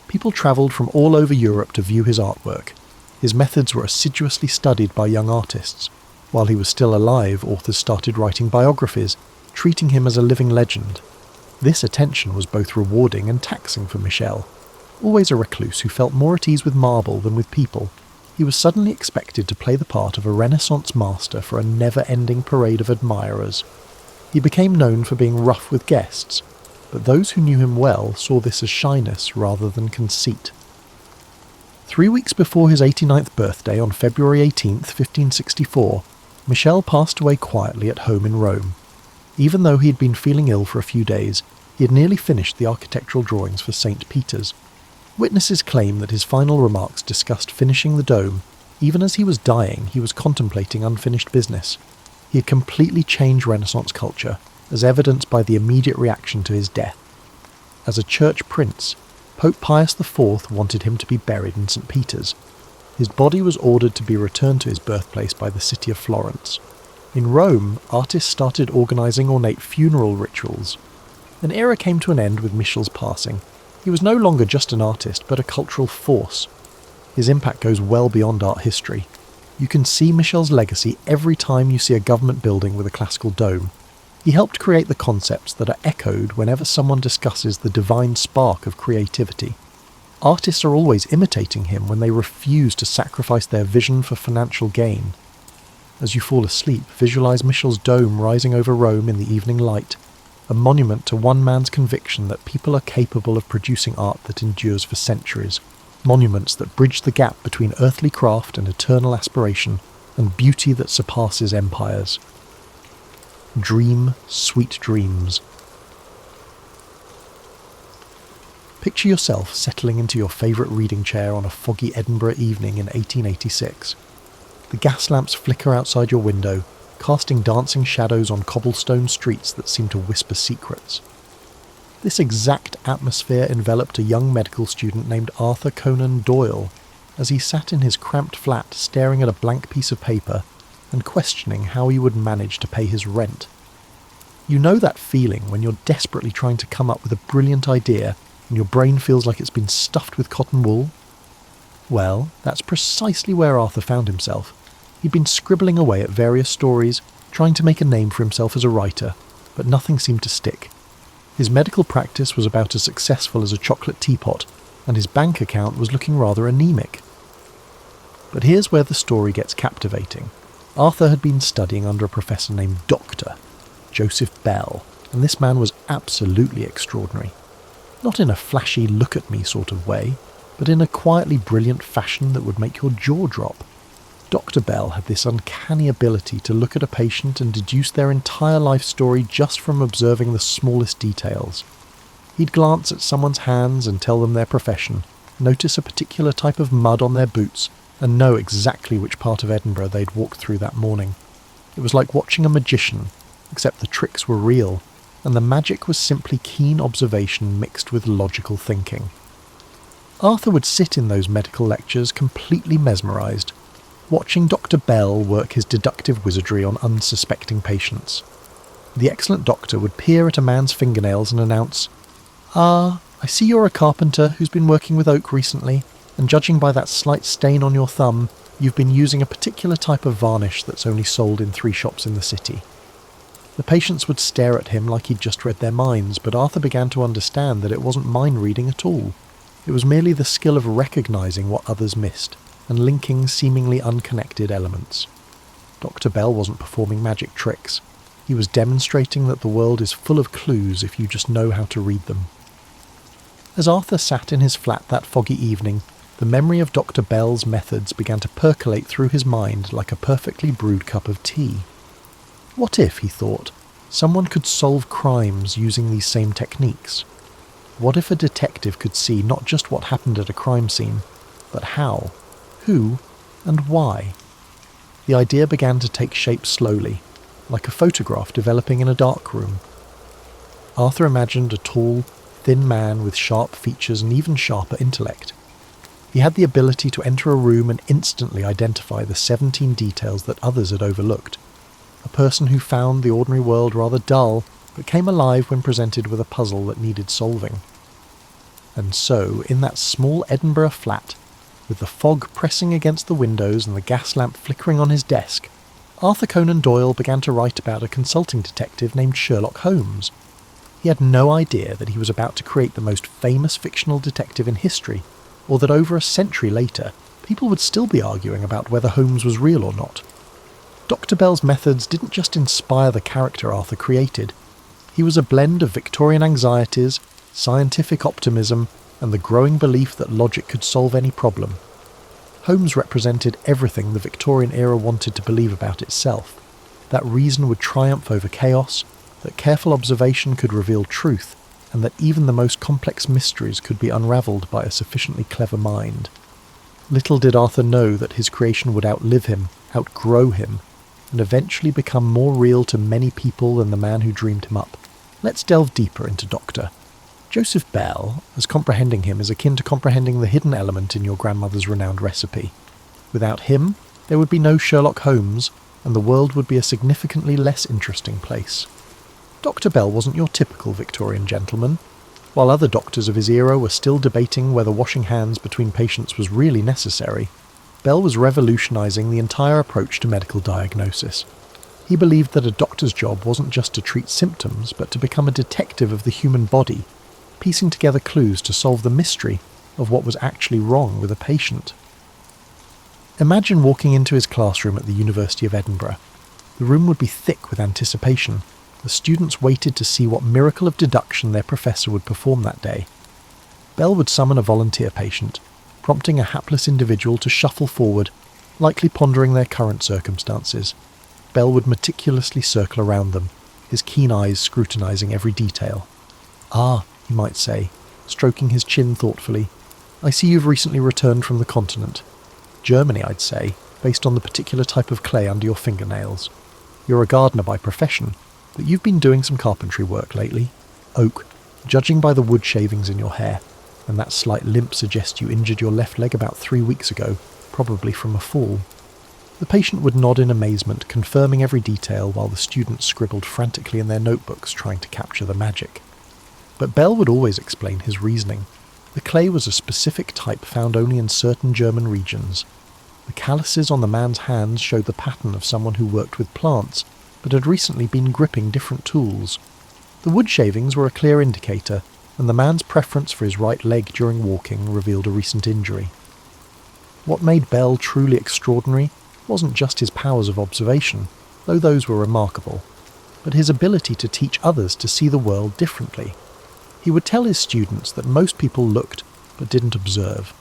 People travelled from all over Europe to view his artwork. His methods were assiduously studied by young artists. While he was still alive, authors started writing biographies, treating him as a living legend. This attention was both rewarding and taxing for Michel. Always a recluse who felt more at ease with marble than with people, he was suddenly expected to play the part of a Renaissance master for a never-ending parade of admirers. He became known for being rough with guests, but those who knew him well saw this as shyness rather than conceit. 3 weeks before his 89th birthday on February 18th, 1564, Michel passed away quietly at home in Rome. Even though he had been feeling ill for a few days, he had nearly finished the architectural drawings for St. Peter's. Witnesses claim that his final remarks discussed finishing the dome. Even as he was dying, he was contemplating unfinished business. He had completely changed Renaissance culture, as evidenced by the immediate reaction to his death. As a church prince, Pope Pius IV wanted him to be buried in St. Peter's. His body was ordered to be returned to his birthplace by the city of Florence. In Rome, artists started organising ornate funeral rituals. An era came to an end with Michel's passing. He was no longer just an artist, but a cultural force. His impact goes well beyond art history. You can see Michel's legacy every time you see a government building with a classical dome. He helped create the concepts that are echoed whenever someone discusses the divine spark of creativity. Artists are always imitating him when they refuse to sacrifice their vision for financial gain. As you fall asleep, visualise Michel's dome rising over Rome in the evening light, a monument to one man's conviction that people are capable of producing art that endures for centuries, monuments that bridge the gap between earthly craft and eternal aspiration, and beauty that surpasses empires. Dream sweet dreams. Picture yourself settling into your favourite reading chair on a foggy Edinburgh evening in 1886. The gas lamps flicker outside your window, casting dancing shadows on cobblestone streets that seem to whisper secrets. This exact atmosphere enveloped a young medical student named Arthur Conan Doyle as he sat in his cramped flat staring at a blank piece of paper and questioning how he would manage to pay his rent. You know that feeling when you're desperately trying to come up with a brilliant idea and your brain feels like it's been stuffed with cotton wool? Well, that's precisely where Arthur found himself. He'd been scribbling away at various stories, trying to make a name for himself as a writer, but nothing seemed to stick. His medical practice was about as successful as a chocolate teapot, and his bank account was looking rather anemic. But here's where the story gets captivating. Arthur had been studying under a professor named Dr. Joseph Bell, and this man was absolutely extraordinary. Not in a flashy look-at-me sort of way, but in a quietly brilliant fashion that would make your jaw drop. Dr. Bell had this uncanny ability to look at a patient and deduce their entire life story just from observing the smallest details. He'd glance at someone's hands and tell them their profession, notice a particular type of mud on their boots, and know exactly which part of Edinburgh they'd walked through that morning. It was like watching a magician, except the tricks were real, and the magic was simply keen observation mixed with logical thinking. Arthur would sit in those medical lectures completely mesmerised, watching Dr. Bell work his deductive wizardry on unsuspecting patients. The excellent doctor would peer at a man's fingernails and announce, "Ah, I see you're a carpenter who's been working with oak recently, and judging by that slight stain on your thumb, you've been using a particular type of varnish that's only sold in 3 shops in the city." The patients would stare at him like he'd just read their minds, but Arthur began to understand that it wasn't mind reading at all. It was merely the skill of recognising what others missed, and linking seemingly unconnected elements. Dr. Bell wasn't performing magic tricks. He was demonstrating that the world is full of clues if you just know how to read them. As Arthur sat in his flat that foggy evening, the memory of Dr. Bell's methods began to percolate through his mind like a perfectly brewed cup of tea. What if, he thought, someone could solve crimes using these same techniques? What if a detective could see not just what happened at a crime scene, but how, who, and why? The idea began to take shape slowly, like a photograph developing in a dark room. Arthur imagined a tall, thin man with sharp features and even sharper intellect. He had the ability to enter a room and instantly identify the 17 details that others had overlooked. A person who found the ordinary world rather dull, but came alive when presented with a puzzle that needed solving. And so, in that small Edinburgh flat, with the fog pressing against the windows and the gas lamp flickering on his desk, Arthur Conan Doyle began to write about a consulting detective named Sherlock Holmes. He had no idea that he was about to create the most famous fictional detective in history, or that over a century later, people would still be arguing about whether Holmes was real or not. Dr. Bell's methods didn't just inspire the character Arthur created. He was a blend of Victorian anxieties, scientific optimism, and the growing belief that logic could solve any problem. Holmes represented everything the Victorian era wanted to believe about itself, that reason would triumph over chaos, that careful observation could reveal truth, and that even the most complex mysteries could be unravelled by a sufficiently clever mind. Little did Arthur know that his creation would outlive him, outgrow him, and eventually become more real to many people than the man who dreamed him up. Let's delve deeper into Dr. Joseph Bell, as comprehending him is akin to comprehending the hidden element in your grandmother's renowned recipe. Without him, there would be no Sherlock Holmes, and the world would be a significantly less interesting place. Dr. Bell wasn't your typical Victorian gentleman. While other doctors of his era were still debating whether washing hands between patients was really necessary, Bell was revolutionising the entire approach to medical diagnosis. He believed that a doctor's job wasn't just to treat symptoms, but to become a detective of the human body, piecing together clues to solve the mystery of what was actually wrong with a patient. Imagine walking into his classroom at the University of Edinburgh. The room would be thick with anticipation. The students waited to see what miracle of deduction their professor would perform that day. Bell would summon a volunteer patient, prompting a hapless individual to shuffle forward, likely pondering their current circumstances. Bell would meticulously circle around them, his keen eyes scrutinising every detail. "Ah," he might say, stroking his chin thoughtfully, "I see you've recently returned from the continent. Germany, I'd say, based on the particular type of clay under your fingernails. You're a gardener by profession, but you've been doing some carpentry work lately. Oak, judging by the wood shavings in your hair, and that slight limp suggests you injured your left leg about 3 weeks ago, probably from a fall." The patient would nod in amazement, confirming every detail while the students scribbled frantically in their notebooks trying to capture the magic. But Bell would always explain his reasoning. The clay was a specific type found only in certain German regions. The calluses on the man's hands showed the pattern of someone who worked with plants, but had recently been gripping different tools. The wood shavings were a clear indicator, and the man's preference for his right leg during walking revealed a recent injury. What made Bell truly extraordinary wasn't just his powers of observation, though those were remarkable, but his ability to teach others to see the world differently. He would tell his students that most people looked but didn't observe.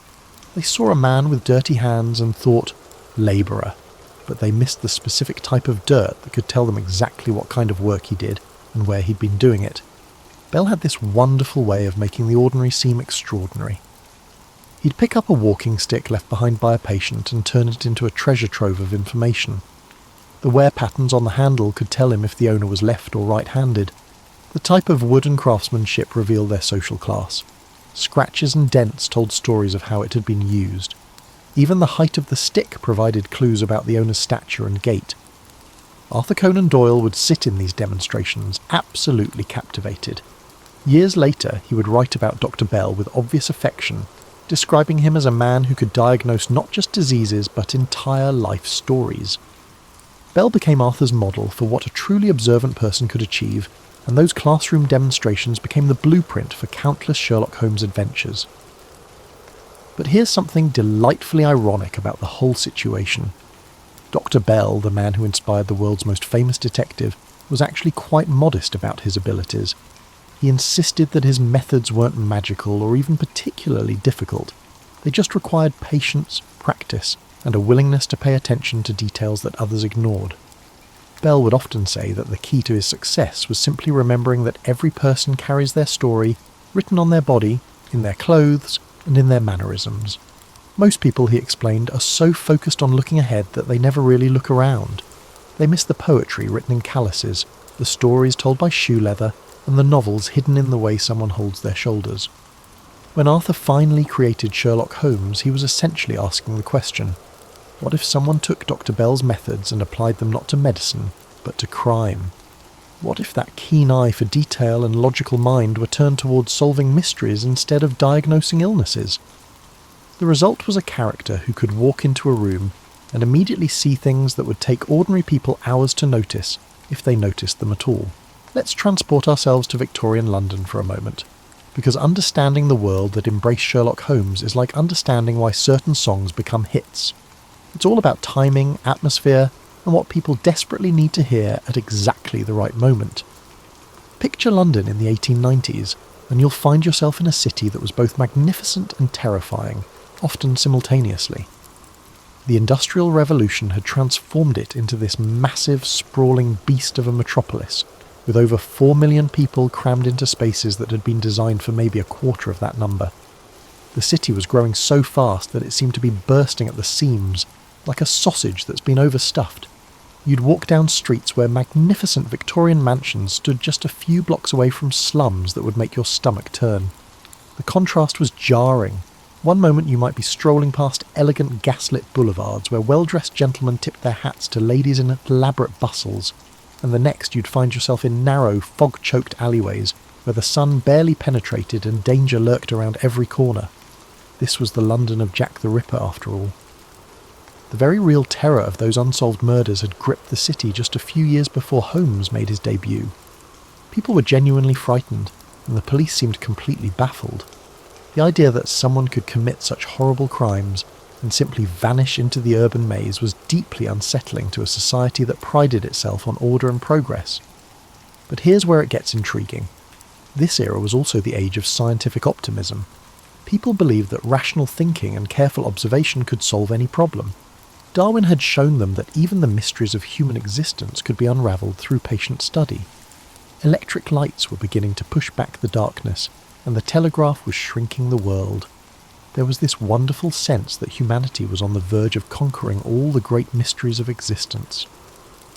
They saw a man with dirty hands and thought, labourer, but they missed the specific type of dirt that could tell them exactly what kind of work he did and where he'd been doing it. Bell had this wonderful way of making the ordinary seem extraordinary. He'd pick up a walking stick left behind by a patient and turn it into a treasure trove of information. The wear patterns on the handle could tell him if the owner was left or right-handed. The type of wood and craftsmanship revealed their social class. Scratches and dents told stories of how it had been used. Even the height of the stick provided clues about the owner's stature and gait. Arthur Conan Doyle would sit in these demonstrations, absolutely captivated. Years later, he would write about Dr. Bell with obvious affection, describing him as a man who could diagnose not just diseases but entire life stories. Bell became Arthur's model for what a truly observant person could achieve, and those classroom demonstrations became the blueprint for countless Sherlock Holmes adventures. But here's something delightfully ironic about the whole situation. Dr. Bell, the man who inspired the world's most famous detective, was actually quite modest about his abilities. He insisted that his methods weren't magical or even particularly difficult. They just required patience, practice, and a willingness to pay attention to details that others ignored. Bell would often say that the key to his success was simply remembering that every person carries their story, written on their body, in their clothes, and in their mannerisms. Most people, he explained, are so focused on looking ahead that they never really look around. They miss the poetry written in calluses, the stories told by shoe leather, and the novels hidden in the way someone holds their shoulders. When Arthur finally created Sherlock Holmes, he was essentially asking the question, what if someone took Dr. Bell's methods and applied them not to medicine, but to crime? What if that keen eye for detail and logical mind were turned towards solving mysteries instead of diagnosing illnesses? The result was a character who could walk into a room and immediately see things that would take ordinary people hours to notice, if they noticed them at all. Let's transport ourselves to Victorian London for a moment, because understanding the world that embraced Sherlock Holmes is like understanding why certain songs become hits. It's all about timing, atmosphere, and what people desperately need to hear at exactly the right moment. Picture London in the 1890s, and you'll find yourself in a city that was both magnificent and terrifying, often simultaneously. The Industrial Revolution had transformed it into this massive, sprawling beast of a metropolis, with over 4 million people crammed into spaces that had been designed for maybe a quarter of that number. The city was growing so fast that it seemed to be bursting at the seams, like a sausage that's been overstuffed. You'd walk down streets where magnificent Victorian mansions stood just a few blocks away from slums that would make your stomach turn. The contrast was jarring. One moment you might be strolling past elegant gaslit boulevards where well-dressed gentlemen tip their hats to ladies in elaborate bustles, and the next you'd find yourself in narrow, fog-choked alleyways where the sun barely penetrated and danger lurked around every corner. This was the London of Jack the Ripper, after all. The very real terror of those unsolved murders had gripped the city just a few years before Holmes made his debut. People were genuinely frightened, and the police seemed completely baffled. The idea that someone could commit such horrible crimes and simply vanish into the urban maze was deeply unsettling to a society that prided itself on order and progress. But here's where it gets intriguing. This era was also the age of scientific optimism. People believed that rational thinking and careful observation could solve any problem. Darwin had shown them that even the mysteries of human existence could be unravelled through patient study. Electric lights were beginning to push back the darkness, and the telegraph was shrinking the world. There was this wonderful sense that humanity was on the verge of conquering all the great mysteries of existence.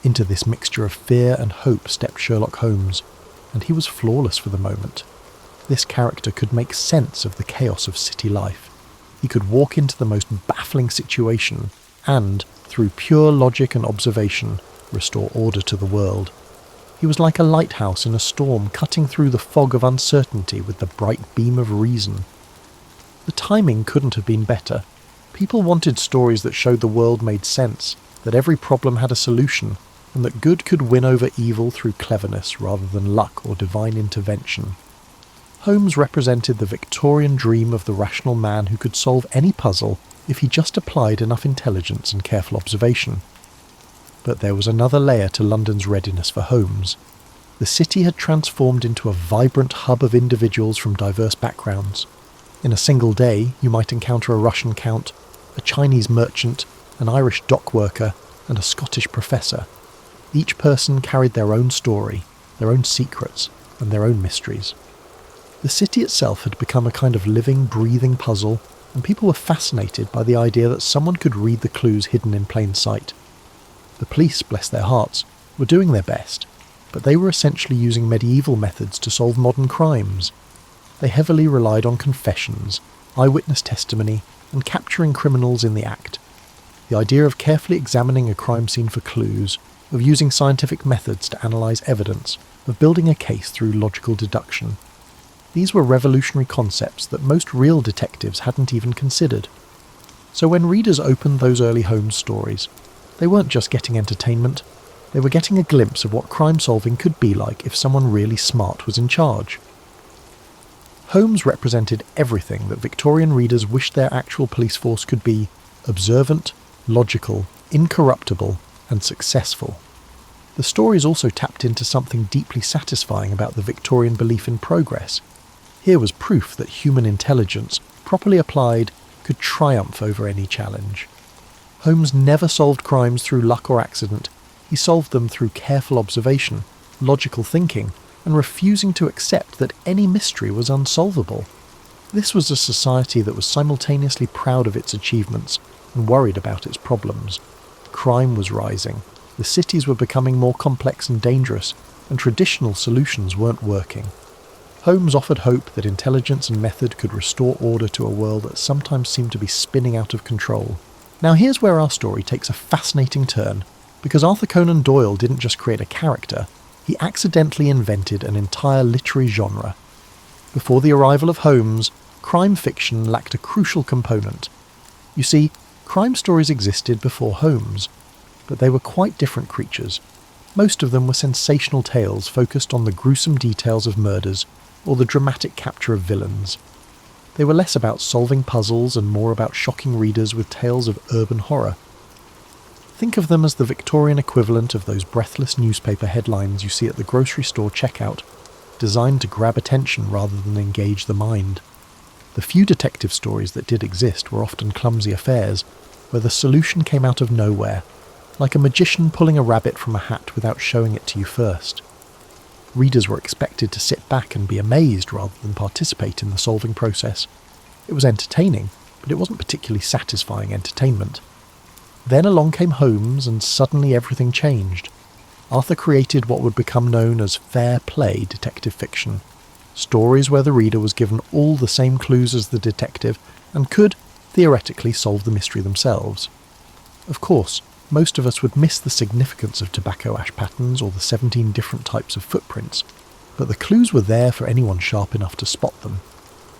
Into this mixture of fear and hope stepped Sherlock Holmes, and he was flawless for the moment. This character could make sense of the chaos of city life. He could walk into the most baffling situation and, through pure logic and observation, restore order to the world. He was like a lighthouse in a storm, cutting through the fog of uncertainty with the bright beam of reason. The timing couldn't have been better. People wanted stories that showed the world made sense, that every problem had a solution, and that good could win over evil through cleverness rather than luck or divine intervention. Holmes represented the Victorian dream of the rational man who could solve any puzzle if he just applied enough intelligence and careful observation. But there was another layer to London's readiness for Holmes. The city had transformed into a vibrant hub of individuals from diverse backgrounds. In a single day, you might encounter a Russian count, a Chinese merchant, an Irish dock worker, and a Scottish professor. Each person carried their own story, their own secrets, and their own mysteries. The city itself had become a kind of living, breathing puzzle, and people were fascinated by the idea that someone could read the clues hidden in plain sight. The police, bless their hearts, were doing their best, but they were essentially using medieval methods to solve modern crimes. They heavily relied on confessions, eyewitness testimony, and capturing criminals in the act. The idea of carefully examining a crime scene for clues, of using scientific methods to analyse evidence, of building a case through logical deduction. These were revolutionary concepts that most real detectives hadn't even considered. So when readers opened those early Holmes stories, they weren't just getting entertainment, they were getting a glimpse of what crime solving could be like if someone really smart was in charge. Holmes represented everything that Victorian readers wished their actual police force could be: observant, logical, incorruptible, and successful. The stories also tapped into something deeply satisfying about the Victorian belief in progress. Here was proof that human intelligence, properly applied, could triumph over any challenge. Holmes never solved crimes through luck or accident. He solved them through careful observation, logical thinking, and refusing to accept that any mystery was unsolvable. This was a society that was simultaneously proud of its achievements and worried about its problems. Crime was rising, the cities were becoming more complex and dangerous, and traditional solutions weren't working. Holmes offered hope that intelligence and method could restore order to a world that sometimes seemed to be spinning out of control. Now here's where our story takes a fascinating turn, because Arthur Conan Doyle didn't just create a character, he accidentally invented an entire literary genre. Before the arrival of Holmes, crime fiction lacked a crucial component. You see, crime stories existed before Holmes, but they were quite different creatures. Most of them were sensational tales focused on the gruesome details of murders or the dramatic capture of villains. They were less about solving puzzles and more about shocking readers with tales of urban horror. Think of them as the Victorian equivalent of those breathless newspaper headlines you see at the grocery store checkout, designed to grab attention rather than engage the mind. The few detective stories that did exist were often clumsy affairs, where the solution came out of nowhere, like a magician pulling a rabbit from a hat without showing it to you first. Readers were expected to sit back and be amazed rather than participate in the solving process. It was entertaining, but it wasn't particularly satisfying entertainment. Then along came Holmes, and suddenly everything changed. Arthur created what would become known as fair play detective fiction. Stories where the reader was given all the same clues as the detective, and could, theoretically, solve the mystery themselves. Of course, most of us would miss the significance of tobacco ash patterns or the 17 different types of footprints, but the clues were there for anyone sharp enough to spot them.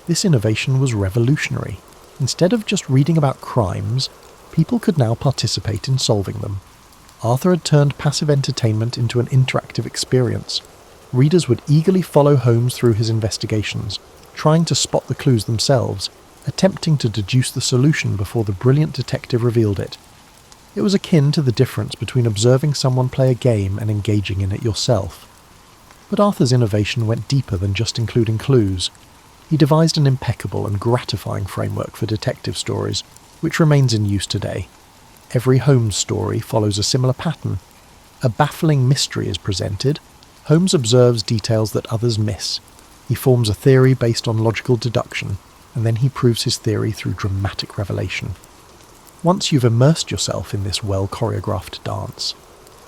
This innovation was revolutionary. Instead of just reading about crimes, people could now participate in solving them. Arthur had turned passive entertainment into an interactive experience. Readers would eagerly follow Holmes through his investigations, trying to spot the clues themselves, attempting to deduce the solution before the brilliant detective revealed it. It was akin to the difference between observing someone play a game and engaging in it yourself. But Arthur's innovation went deeper than just including clues. He devised an impeccable and gratifying framework for detective stories, which remains in use today. Every Holmes story follows a similar pattern. A baffling mystery is presented. Holmes observes details that others miss. He forms a theory based on logical deduction, and then he proves his theory through dramatic revelation. Once you've immersed yourself in this well-choreographed dance,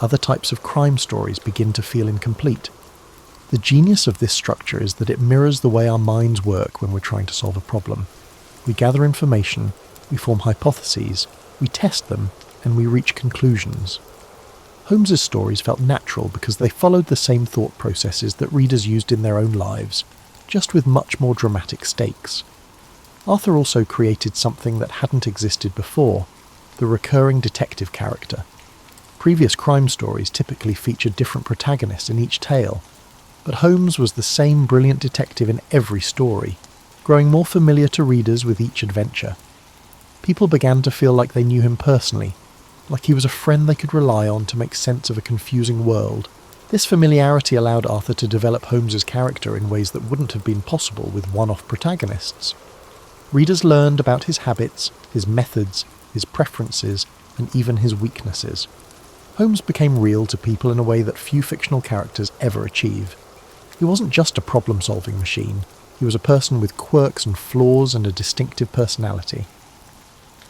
other types of crime stories begin to feel incomplete. The genius of this structure is that it mirrors the way our minds work when we're trying to solve a problem. We gather information, we form hypotheses, we test them, and we reach conclusions. Holmes's stories felt natural because they followed the same thought processes that readers used in their own lives, just with much more dramatic stakes. Arthur also created something that hadn't existed before, the recurring detective character. Previous crime stories typically featured different protagonists in each tale, but Holmes was the same brilliant detective in every story, growing more familiar to readers with each adventure. People began to feel like they knew him personally, like he was a friend they could rely on to make sense of a confusing world. This familiarity allowed Arthur to develop Holmes's character in ways that wouldn't have been possible with one-off protagonists. Readers learned about his habits, his methods, his preferences, and even his weaknesses. Holmes became real to people in a way that few fictional characters ever achieve. He wasn't just a problem-solving machine, he was a person with quirks and flaws and a distinctive personality.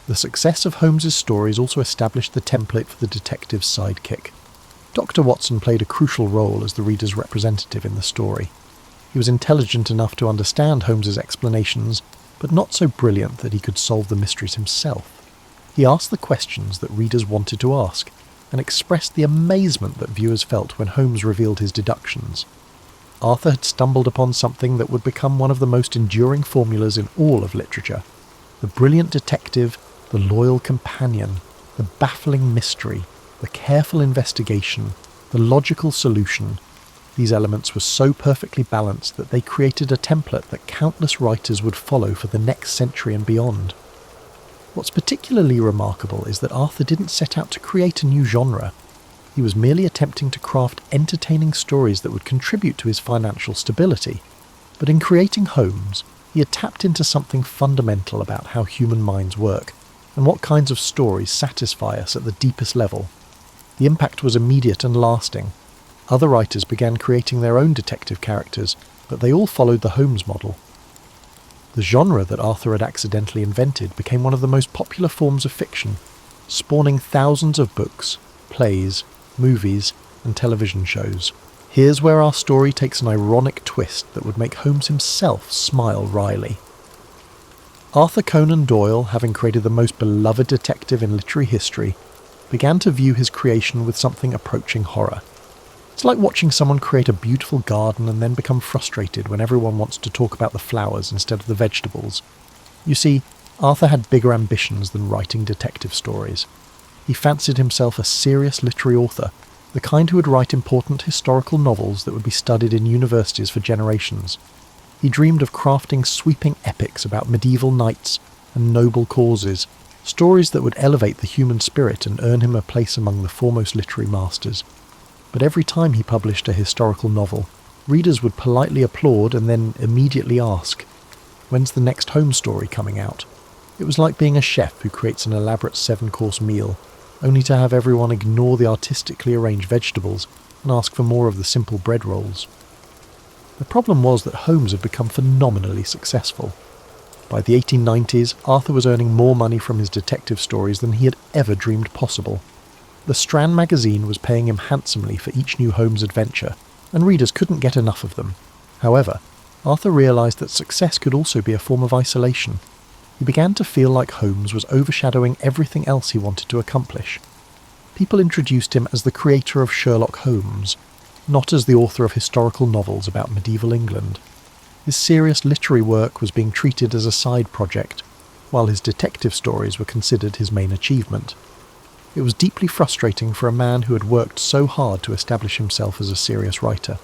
The success of Holmes's stories also established the template for the detective's sidekick. Dr. Watson played a crucial role as the reader's representative in the story. He was intelligent enough to understand Holmes's explanations, but not so brilliant that he could solve the mysteries himself. He asked the questions that readers wanted to ask, and expressed the amazement that viewers felt when Holmes revealed his deductions. Arthur had stumbled upon something that would become one of the most enduring formulas in all of literature. The brilliant detective, the loyal companion, the baffling mystery, the careful investigation, the logical solution. These elements were so perfectly balanced that they created a template that countless writers would follow for the next century and beyond. What's particularly remarkable is that Arthur didn't set out to create a new genre. He was merely attempting to craft entertaining stories that would contribute to his financial stability. But in creating Holmes, he had tapped into something fundamental about how human minds work, and what kinds of stories satisfy us at the deepest level. The impact was immediate and lasting. Other writers began creating their own detective characters, but they all followed the Holmes model. The genre that Arthur had accidentally invented became one of the most popular forms of fiction, spawning thousands of books, plays, movies, and television shows. Here's where our story takes an ironic twist that would make Holmes himself smile wryly. Arthur Conan Doyle, having created the most beloved detective in literary history, began to view his creation with something approaching horror. It's like watching someone create a beautiful garden and then become frustrated when everyone wants to talk about the flowers instead of the vegetables. You see, Arthur had bigger ambitions than writing detective stories. He fancied himself a serious literary author, the kind who would write important historical novels that would be studied in universities for generations. He dreamed of crafting sweeping epics about medieval knights and noble causes, stories that would elevate the human spirit and earn him a place among the foremost literary masters. But every time he published a historical novel, readers would politely applaud and then immediately ask, "When's the next Holmes story coming out?" It was like being a chef who creates an elaborate 7-course meal, only to have everyone ignore the artistically arranged vegetables and ask for more of the simple bread rolls. The problem was that Holmes had become phenomenally successful. By the 1890s, Arthur was earning more money from his detective stories than he had ever dreamed possible. The Strand magazine was paying him handsomely for each new Holmes adventure, and readers couldn't get enough of them. However, Arthur realised that success could also be a form of isolation. he began to feel like Holmes was overshadowing everything else he wanted to accomplish. People introduced him as the creator of Sherlock Holmes, not as the author of historical novels about medieval England. His serious literary work was being treated as a side project, while his detective stories were considered his main achievement. It was deeply frustrating for a man who had worked so hard to establish himself as a serious writer.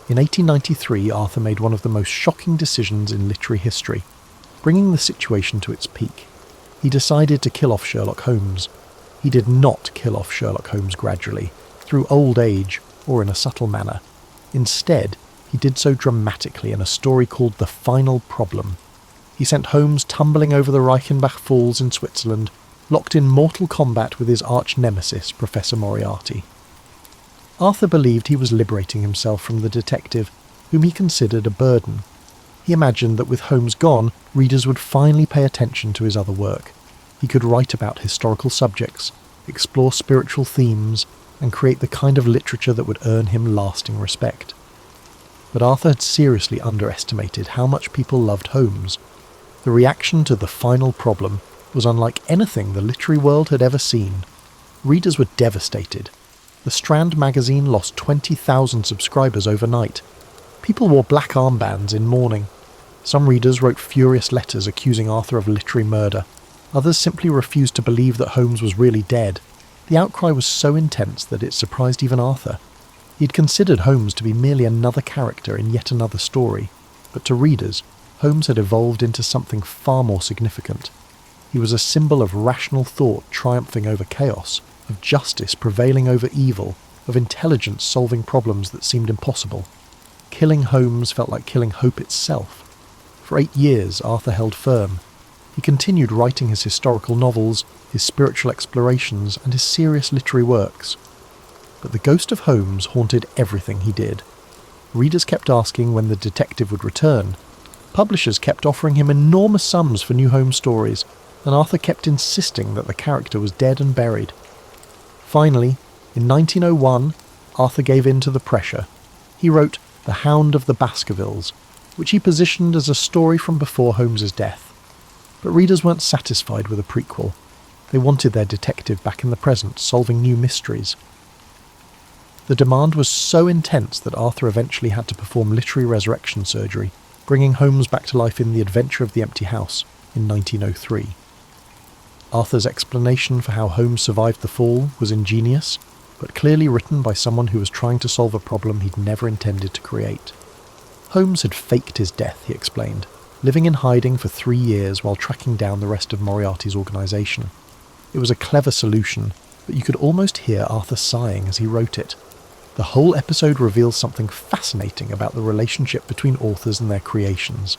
In 1893, Arthur made one of the most shocking decisions in literary history, bringing the situation to its peak. He decided to kill off Sherlock Holmes. He did not kill off Sherlock Holmes gradually, through old age, or in a subtle manner. Instead, he did so dramatically in a story called The Final Problem. He sent Holmes tumbling over the Reichenbach Falls in Switzerland, locked in mortal combat with his arch-nemesis, Professor Moriarty. Arthur believed he was liberating himself from the detective, whom he considered a burden. He imagined that with Holmes gone, readers would finally pay attention to his other work. He could write about historical subjects, explore spiritual themes, and create the kind of literature that would earn him lasting respect. But Arthur had seriously underestimated how much people loved Holmes. The reaction to The Final Problem was unlike anything the literary world had ever seen. Readers were devastated. The Strand magazine lost 20,000 subscribers overnight. People wore black armbands in mourning. Some readers wrote furious letters accusing Arthur of literary murder. Others simply refused to believe that Holmes was really dead. The outcry was so intense that it surprised even Arthur. He'd considered Holmes to be merely another character in yet another story, but to readers, Holmes had evolved into something far more significant. He was a symbol of rational thought triumphing over chaos, of justice prevailing over evil, of intelligence solving problems that seemed impossible. Killing Holmes felt like killing hope itself. For 8 years, Arthur held firm. He continued writing his historical novels, his spiritual explorations, and his serious literary works. But the ghost of Holmes haunted everything he did. Readers kept asking when the detective would return. Publishers kept offering him enormous sums for new Holmes stories, and Arthur kept insisting that the character was dead and buried. Finally, in 1901, Arthur gave in to the pressure. He wrote The Hound of the Baskervilles, which he positioned as a story from before Holmes's death. But readers weren't satisfied with a prequel. They wanted their detective back in the present, solving new mysteries. The demand was so intense that Arthur eventually had to perform literary resurrection surgery, bringing Holmes back to life in The Adventure of the Empty House in 1903. Arthur's explanation for how Holmes survived the fall was ingenious, but clearly written by someone who was trying to solve a problem he'd never intended to create. Holmes had faked his death, he explained, living in hiding for 3 years while tracking down the rest of Moriarty's organisation. It was a clever solution, but you could almost hear Arthur sighing as he wrote it. The whole episode reveals something fascinating about the relationship between authors and their creations.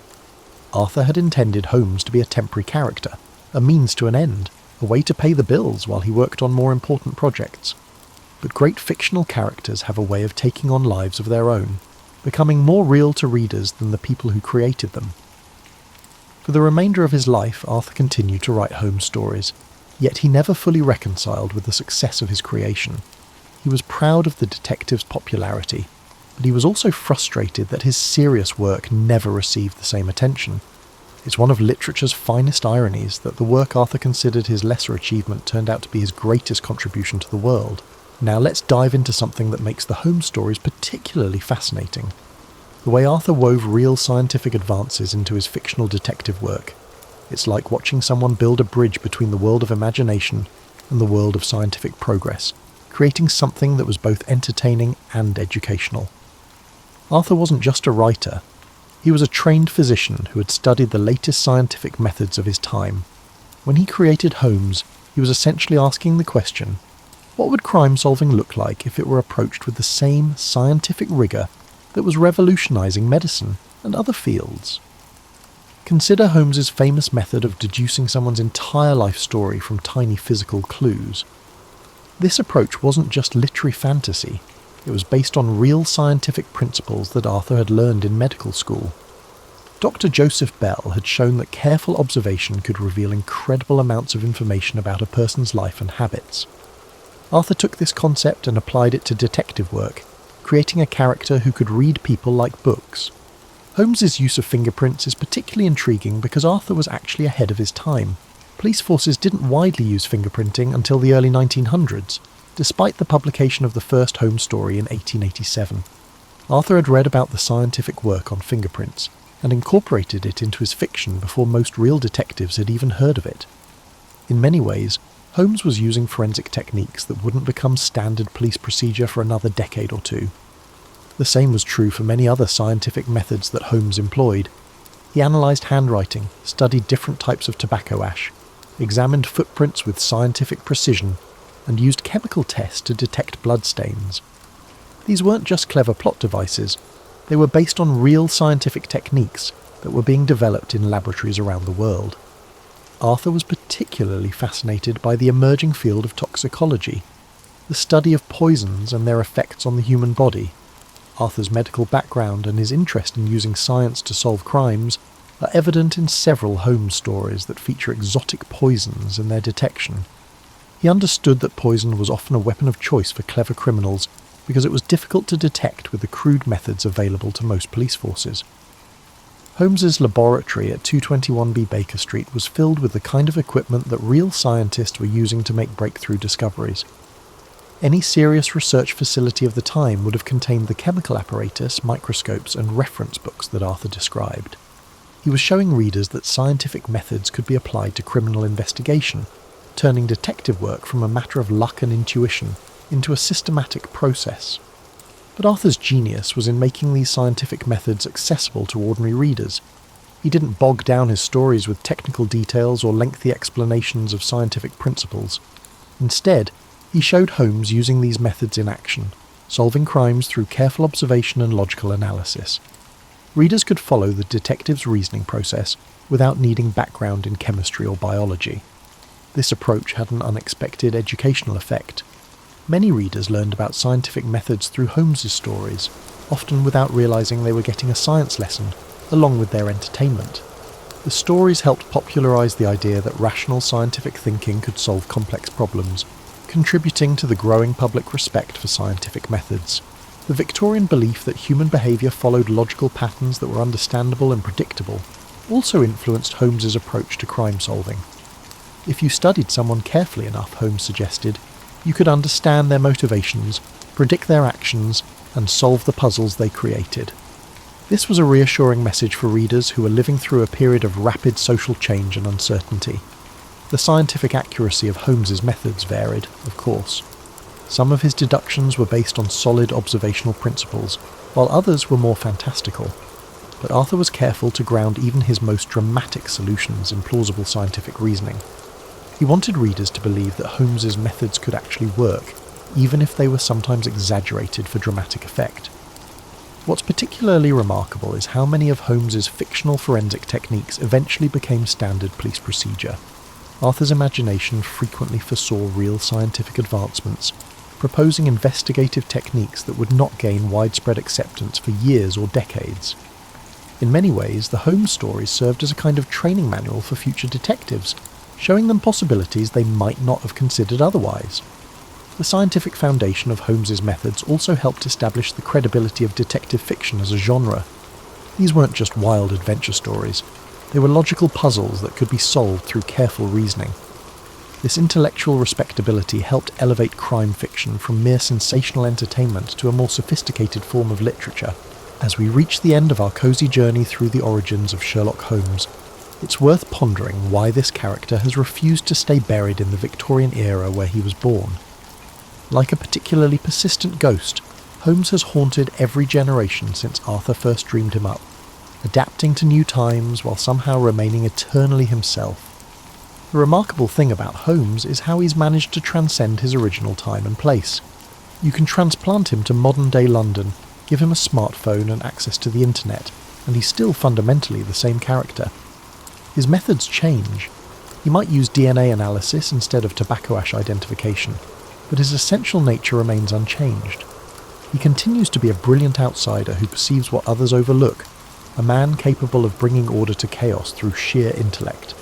Arthur had intended Holmes to be a temporary character, a means to an end, a way to pay the bills while he worked on more important projects. But great fictional characters have a way of taking on lives of their own, becoming more real to readers than the people who created them. For the remainder of his life, Arthur continued to write Holmes stories, yet he never fully reconciled with the success of his creation. He was proud of the detective's popularity, but he was also frustrated that his serious work never received the same attention. It's one of literature's finest ironies that the work Arthur considered his lesser achievement turned out to be his greatest contribution to the world. Now let's dive into something that makes the Holmes stories particularly fascinating. The way Arthur wove real scientific advances into his fictional detective work. It's like watching someone build a bridge between the world of imagination and the world of scientific progress, creating something that was both entertaining and educational. Arthur wasn't just a writer. He was a trained physician who had studied the latest scientific methods of his time. When he created Holmes, he was essentially asking the question, what would crime-solving look like if it were approached with the same scientific rigour that was revolutionising medicine and other fields? Consider Holmes's famous method of deducing someone's entire life story from tiny physical clues. This approach wasn't just literary fantasy. It was based on real scientific principles that Arthur had learned in medical school. Dr. Joseph Bell had shown that careful observation could reveal incredible amounts of information about a person's life and habits. Arthur took this concept and applied it to detective work, creating a character who could read people like books. Holmes's use of fingerprints is particularly intriguing because Arthur was actually ahead of his time. Police forces didn't widely use fingerprinting until the early 1900s, despite the publication of the first Holmes story in 1887. Arthur had read about the scientific work on fingerprints, and incorporated it into his fiction before most real detectives had even heard of it. In many ways, Holmes was using forensic techniques that wouldn't become standard police procedure for another decade or two. The same was true for many other scientific methods that Holmes employed. He analysed handwriting, studied different types of tobacco ash, examined footprints with scientific precision, and used chemical tests to detect bloodstains. These weren't just clever plot devices, they were based on real scientific techniques that were being developed in laboratories around the world. Arthur was particularly fascinated by the emerging field of toxicology, the study of poisons and their effects on the human body. Arthur's medical background and his interest in using science to solve crimes are evident in several Holmes stories that feature exotic poisons and their detection. He understood that poison was often a weapon of choice for clever criminals because it was difficult to detect with the crude methods available to most police forces. Holmes's laboratory at 221B Baker Street was filled with the kind of equipment that real scientists were using to make breakthrough discoveries. Any serious research facility of the time would have contained the chemical apparatus, microscopes, and reference books that Arthur described. He was showing readers that scientific methods could be applied to criminal investigation, turning detective work from a matter of luck and intuition into a systematic process. But Arthur's genius was in making these scientific methods accessible to ordinary readers. He didn't bog down his stories with technical details or lengthy explanations of scientific principles. Instead, he showed Holmes using these methods in action, solving crimes through careful observation and logical analysis. Readers could follow the detective's reasoning process without needing background in chemistry or biology. This approach had an unexpected educational effect. Many readers learned about scientific methods through Holmes's stories, often without realising they were getting a science lesson, along with their entertainment. The stories helped popularise the idea that rational scientific thinking could solve complex problems, contributing to the growing public respect for scientific methods. The Victorian belief that human behaviour followed logical patterns that were understandable and predictable also influenced Holmes's approach to crime solving. If you studied someone carefully enough, Holmes suggested, you could understand their motivations, predict their actions, and solve the puzzles they created. This was a reassuring message for readers who were living through a period of rapid social change and uncertainty. The scientific accuracy of Holmes's methods varied, of course. Some of his deductions were based on solid observational principles, while others were more fantastical. But Arthur was careful to ground even his most dramatic solutions in plausible scientific reasoning. He wanted readers to believe that Holmes's methods could actually work, even if they were sometimes exaggerated for dramatic effect. What's particularly remarkable is how many of Holmes's fictional forensic techniques eventually became standard police procedure. Arthur's imagination frequently foresaw real scientific advancements, proposing investigative techniques that would not gain widespread acceptance for years or decades. In many ways, the Holmes stories served as a kind of training manual for future detectives, showing them possibilities they might not have considered otherwise. The scientific foundation of Holmes's methods also helped establish the credibility of detective fiction as a genre. These weren't just wild adventure stories. They were logical puzzles that could be solved through careful reasoning. This intellectual respectability helped elevate crime fiction from mere sensational entertainment to a more sophisticated form of literature. As we reach the end of our cosy journey through the origins of Sherlock Holmes, it's worth pondering why this character has refused to stay buried in the Victorian era where he was born. Like a particularly persistent ghost, Holmes has haunted every generation since Arthur first dreamed him up, adapting to new times while somehow remaining eternally himself. The remarkable thing about Holmes is how he's managed to transcend his original time and place. You can transplant him to modern-day London, give him a smartphone and access to the internet, and he's still fundamentally the same character. His methods change. He might use DNA analysis instead of tobacco ash identification, but his essential nature remains unchanged. He continues to be a brilliant outsider who perceives what others overlook, a man capable of bringing order to chaos through sheer intellect.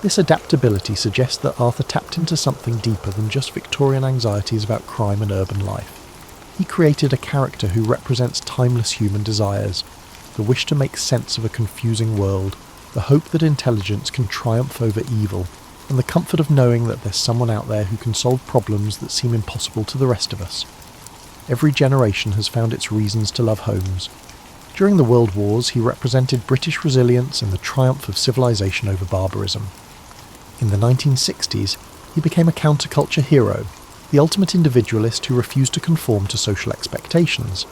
This adaptability suggests that Arthur tapped into something deeper than just Victorian anxieties about crime and urban life. He created a character who represents timeless human desires, the wish to make sense of a confusing world, the hope that intelligence can triumph over evil, and the comfort of knowing that there's someone out there who can solve problems that seem impossible to the rest of us. Every generation has found its reasons to love Holmes. During the World Wars, he represented British resilience and the triumph of civilization over barbarism. In the 1960s, he became a counterculture hero, the ultimate individualist who refused to conform to social expectations.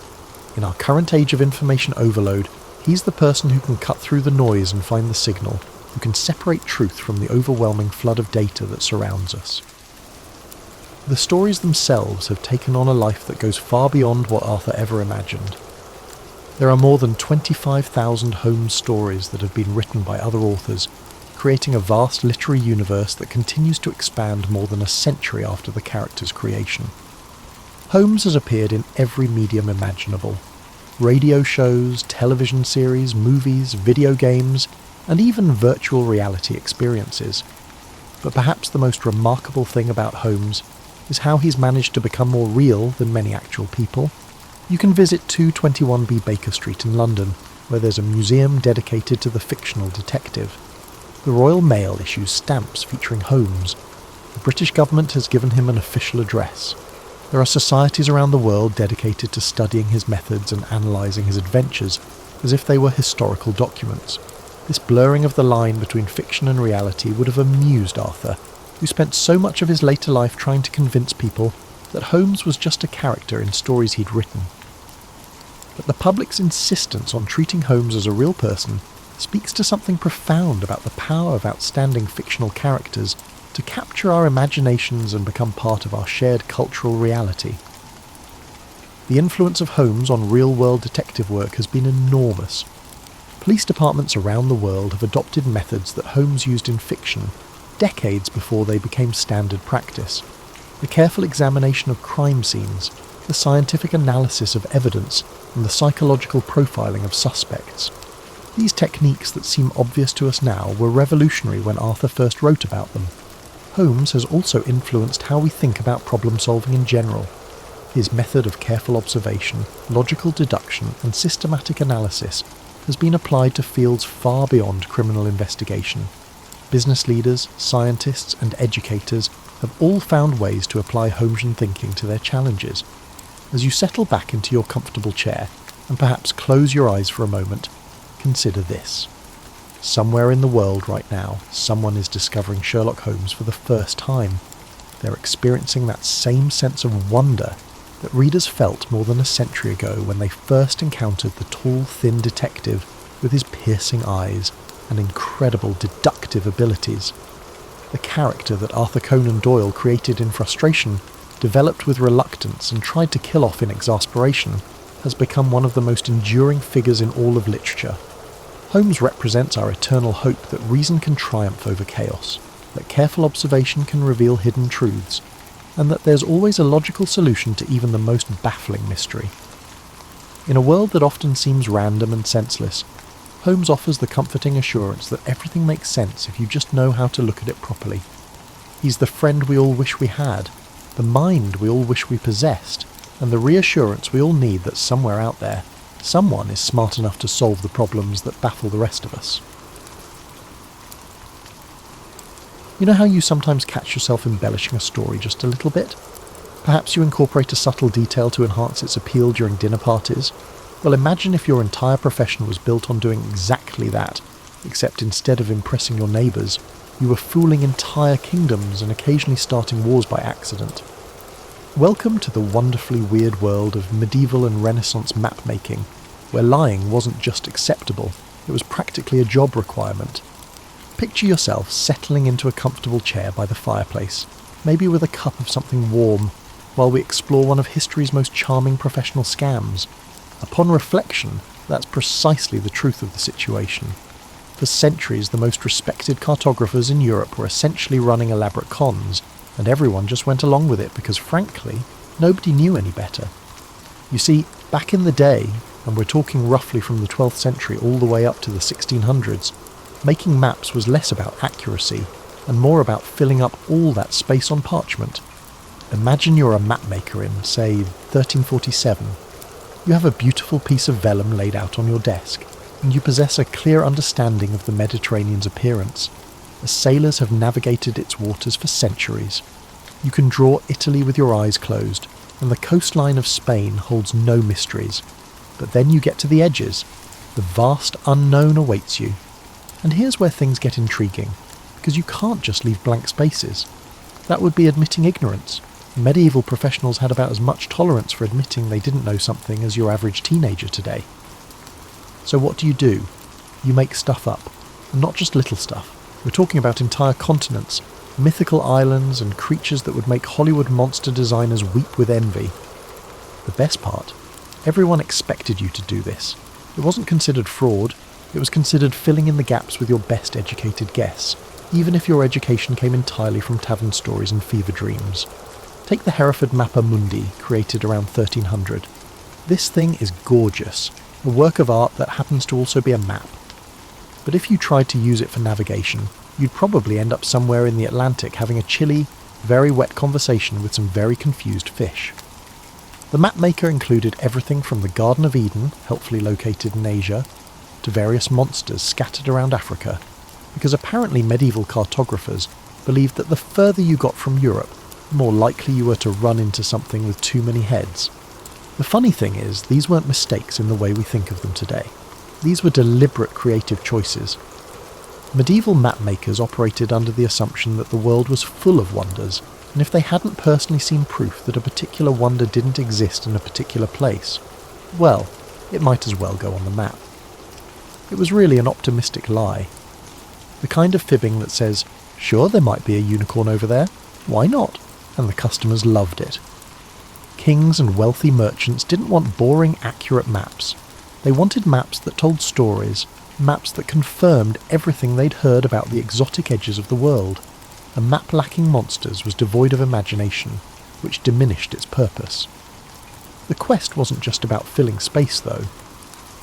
In our current age of information overload, he's the person who can cut through the noise and find the signal, who can separate truth from the overwhelming flood of data that surrounds us. The stories themselves have taken on a life that goes far beyond what Arthur ever imagined. There are more than 25,000 Holmes stories that have been written by other authors, creating a vast literary universe that continues to expand more than a century after the character's creation. Holmes has appeared in every medium imaginable. Radio shows, television series, movies, video games, and even virtual reality experiences. But perhaps the most remarkable thing about Holmes is how he's managed to become more real than many actual people. You can visit 221B Baker Street in London, where there's a museum dedicated to the fictional detective. The Royal Mail issues stamps featuring Holmes. The British government has given him an official address. There are societies around the world dedicated to studying his methods and analysing his adventures, as if they were historical documents. This blurring of the line between fiction and reality would have amused Arthur, who spent so much of his later life trying to convince people that Holmes was just a character in stories he'd written. But the public's insistence on treating Holmes as a real person speaks to something profound about the power of outstanding fictional characters to capture our imaginations and become part of our shared cultural reality. The influence of Holmes on real-world detective work has been enormous. Police departments around the world have adopted methods that Holmes used in fiction decades before they became standard practice. The careful examination of crime scenes, the scientific analysis of evidence, and the psychological profiling of suspects. These techniques that seem obvious to us now were revolutionary when Arthur first wrote about them. Holmes has also influenced how we think about problem-solving in general. His method of careful observation, logical deduction, and systematic analysis has been applied to fields far beyond criminal investigation. Business leaders, scientists, and educators have all found ways to apply Holmesian thinking to their challenges. As you settle back into your comfortable chair, and perhaps close your eyes for a moment, consider this. Somewhere in the world right now, someone is discovering Sherlock Holmes for the first time. They're experiencing that same sense of wonder that readers felt more than a century ago when they first encountered the tall, thin detective with his piercing eyes and incredible deductive abilities. The character that Arthur Conan Doyle created in frustration, developed with reluctance and tried to kill off in exasperation, has become one of the most enduring figures in all of literature. Holmes represents our eternal hope that reason can triumph over chaos, that careful observation can reveal hidden truths, and that there's always a logical solution to even the most baffling mystery. In a world that often seems random and senseless, Holmes offers the comforting assurance that everything makes sense if you just know how to look at it properly. He's the friend we all wish we had, the mind we all wish we possessed, and the reassurance we all need that somewhere out there, someone is smart enough to solve the problems that baffle the rest of us. You know how you sometimes catch yourself embellishing a story just a little bit? Perhaps you incorporate a subtle detail to enhance its appeal during dinner parties. Well, imagine if your entire profession was built on doing exactly that, except instead of impressing your neighbours, you were fooling entire kingdoms and occasionally starting wars by accident. Welcome to the wonderfully weird world of medieval and Renaissance mapmaking, where lying wasn't just acceptable, it was practically a job requirement. Picture yourself settling into a comfortable chair by the fireplace, maybe with a cup of something warm, while we explore one of history's most charming professional scams. Upon reflection, that's precisely the truth of the situation. For centuries, the most respected cartographers in Europe were essentially running elaborate cons, and everyone just went along with it because, frankly, nobody knew any better. You see, back in the day, and we're talking roughly from the 12th century all the way up to the 1600s, making maps was less about accuracy and more about filling up all that space on parchment. Imagine you're a mapmaker in, say, 1347. You have a beautiful piece of vellum laid out on your desk, and you possess a clear understanding of the Mediterranean's appearance, as sailors have navigated its waters for centuries. You can draw Italy with your eyes closed, and the coastline of Spain holds no mysteries. But then you get to the edges. The vast unknown awaits you. And here's where things get intriguing, because you can't just leave blank spaces. That would be admitting ignorance. Medieval professionals had about as much tolerance for admitting they didn't know something as your average teenager today. So what do? You make stuff up, and not just little stuff. We're talking about entire continents, mythical islands, and creatures that would make Hollywood monster designers weep with envy. The best part, everyone expected you to do this. It wasn't considered fraud, it was considered filling in the gaps with your best educated guess, even if your education came entirely from tavern stories and fever dreams. Take the Hereford Mappa Mundi, created around 1300. This thing is gorgeous, a work of art that happens to also be a map. But if you tried to use it for navigation, you'd probably end up somewhere in the Atlantic having a chilly, very wet conversation with some very confused fish. The mapmaker included everything from the Garden of Eden, helpfully located in Asia, to various monsters scattered around Africa, because apparently medieval cartographers believed that the further you got from Europe, the more likely you were to run into something with too many heads. The funny thing is, these weren't mistakes in the way we think of them today. These were deliberate creative choices. Medieval mapmakers operated under the assumption that the world was full of wonders, and if they hadn't personally seen proof that a particular wonder didn't exist in a particular place, well, it might as well go on the map. It was really an optimistic lie. The kind of fibbing that says, sure, there might be a unicorn over there, why not? And the customers loved it. Kings and wealthy merchants didn't want boring, accurate maps. They wanted maps that told stories, maps that confirmed everything they'd heard about the exotic edges of the world. A map lacking monsters was devoid of imagination, which diminished its purpose. The quest wasn't just about filling space, though.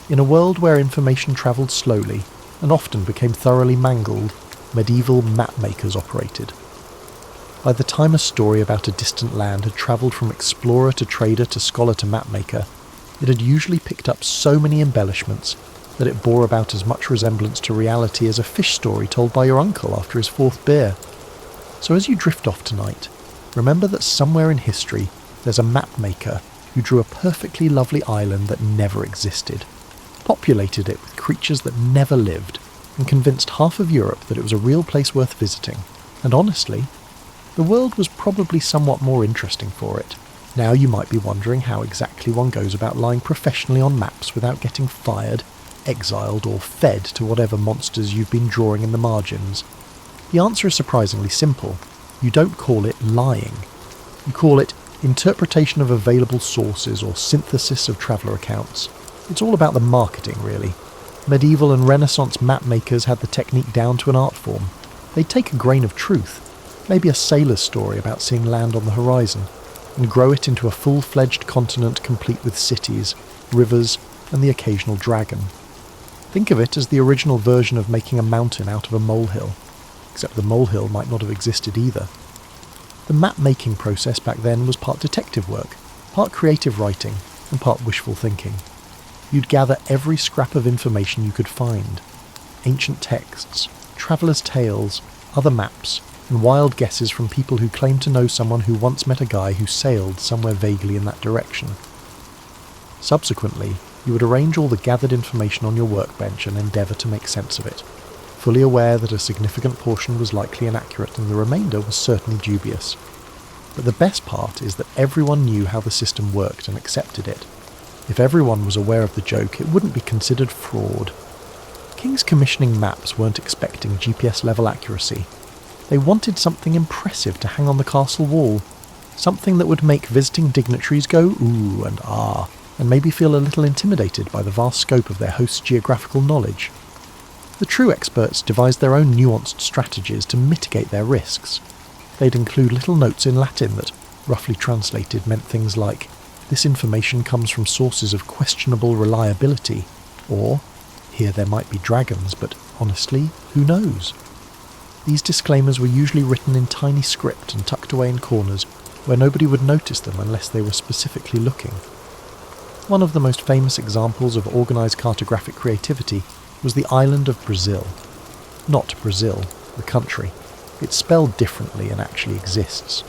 In a world where information travelled slowly, and often became thoroughly mangled, medieval mapmakers operated. By the time a story about a distant land had travelled from explorer to trader to scholar to mapmaker, it had usually picked up so many embellishments that it bore about as much resemblance to reality as a fish story told by your uncle after his fourth beer. So as you drift off tonight, remember that somewhere in history there's a mapmaker who drew a perfectly lovely island that never existed, populated it with creatures that never lived, and convinced half of Europe that it was a real place worth visiting. And honestly, the world was probably somewhat more interesting for it. Now you might be wondering how exactly one goes about lying professionally on maps without getting fired, exiled, or fed to whatever monsters you've been drawing in the margins. The answer is surprisingly simple. You don't call it lying. You call it interpretation of available sources or synthesis of traveller accounts. It's all about the marketing, really. Medieval and Renaissance mapmakers had the technique down to an art form. They'd take a grain of truth, maybe a sailor's story about seeing land on the horizon, and grow it into a full-fledged continent complete with cities, rivers, and the occasional dragon. Think of it as the original version of making a mountain out of a molehill, except the molehill might not have existed either. The map-making process back then was part detective work, part creative writing, and part wishful thinking. You'd gather every scrap of information you could find. Ancient texts, travellers' tales, other maps, and wild guesses from people who claimed to know someone who once met a guy who sailed somewhere vaguely in that direction. Subsequently, you would arrange all the gathered information on your workbench and endeavour to make sense of it, fully aware that a significant portion was likely inaccurate and the remainder was certainly dubious. But the best part is that everyone knew how the system worked and accepted it. If everyone was aware of the joke, it wouldn't be considered fraud. Kings commissioning maps weren't expecting GPS-level accuracy. They wanted something impressive to hang on the castle wall, something that would make visiting dignitaries go ooh and ah, and maybe feel a little intimidated by the vast scope of their host's geographical knowledge. The true experts devised their own nuanced strategies to mitigate their risks. They'd include little notes in Latin that, roughly translated, meant things like, "This information comes from sources of questionable reliability," or, "Here there might be dragons, but honestly, who knows?" These disclaimers were usually written in tiny script and tucked away in corners where nobody would notice them unless they were specifically looking. One of the most famous examples of organised cartographic creativity was the island of Brazil. Not Brazil, the country. It's spelled differently and actually exists.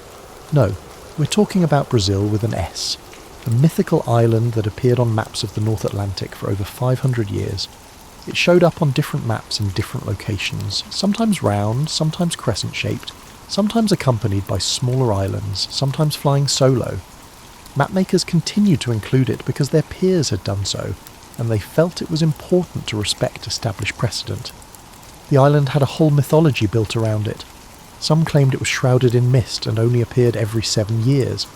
No, we're talking about Brazil with an S, a mythical island that appeared on maps of the North Atlantic for over 500 years. It showed up on different maps in different locations, sometimes round, sometimes crescent-shaped, sometimes accompanied by smaller islands, sometimes flying solo. Mapmakers continued to include it because their peers had done so, and they felt it was important to respect established precedent. The island had a whole mythology built around it. Some claimed it was shrouded in mist and only appeared every 7 years.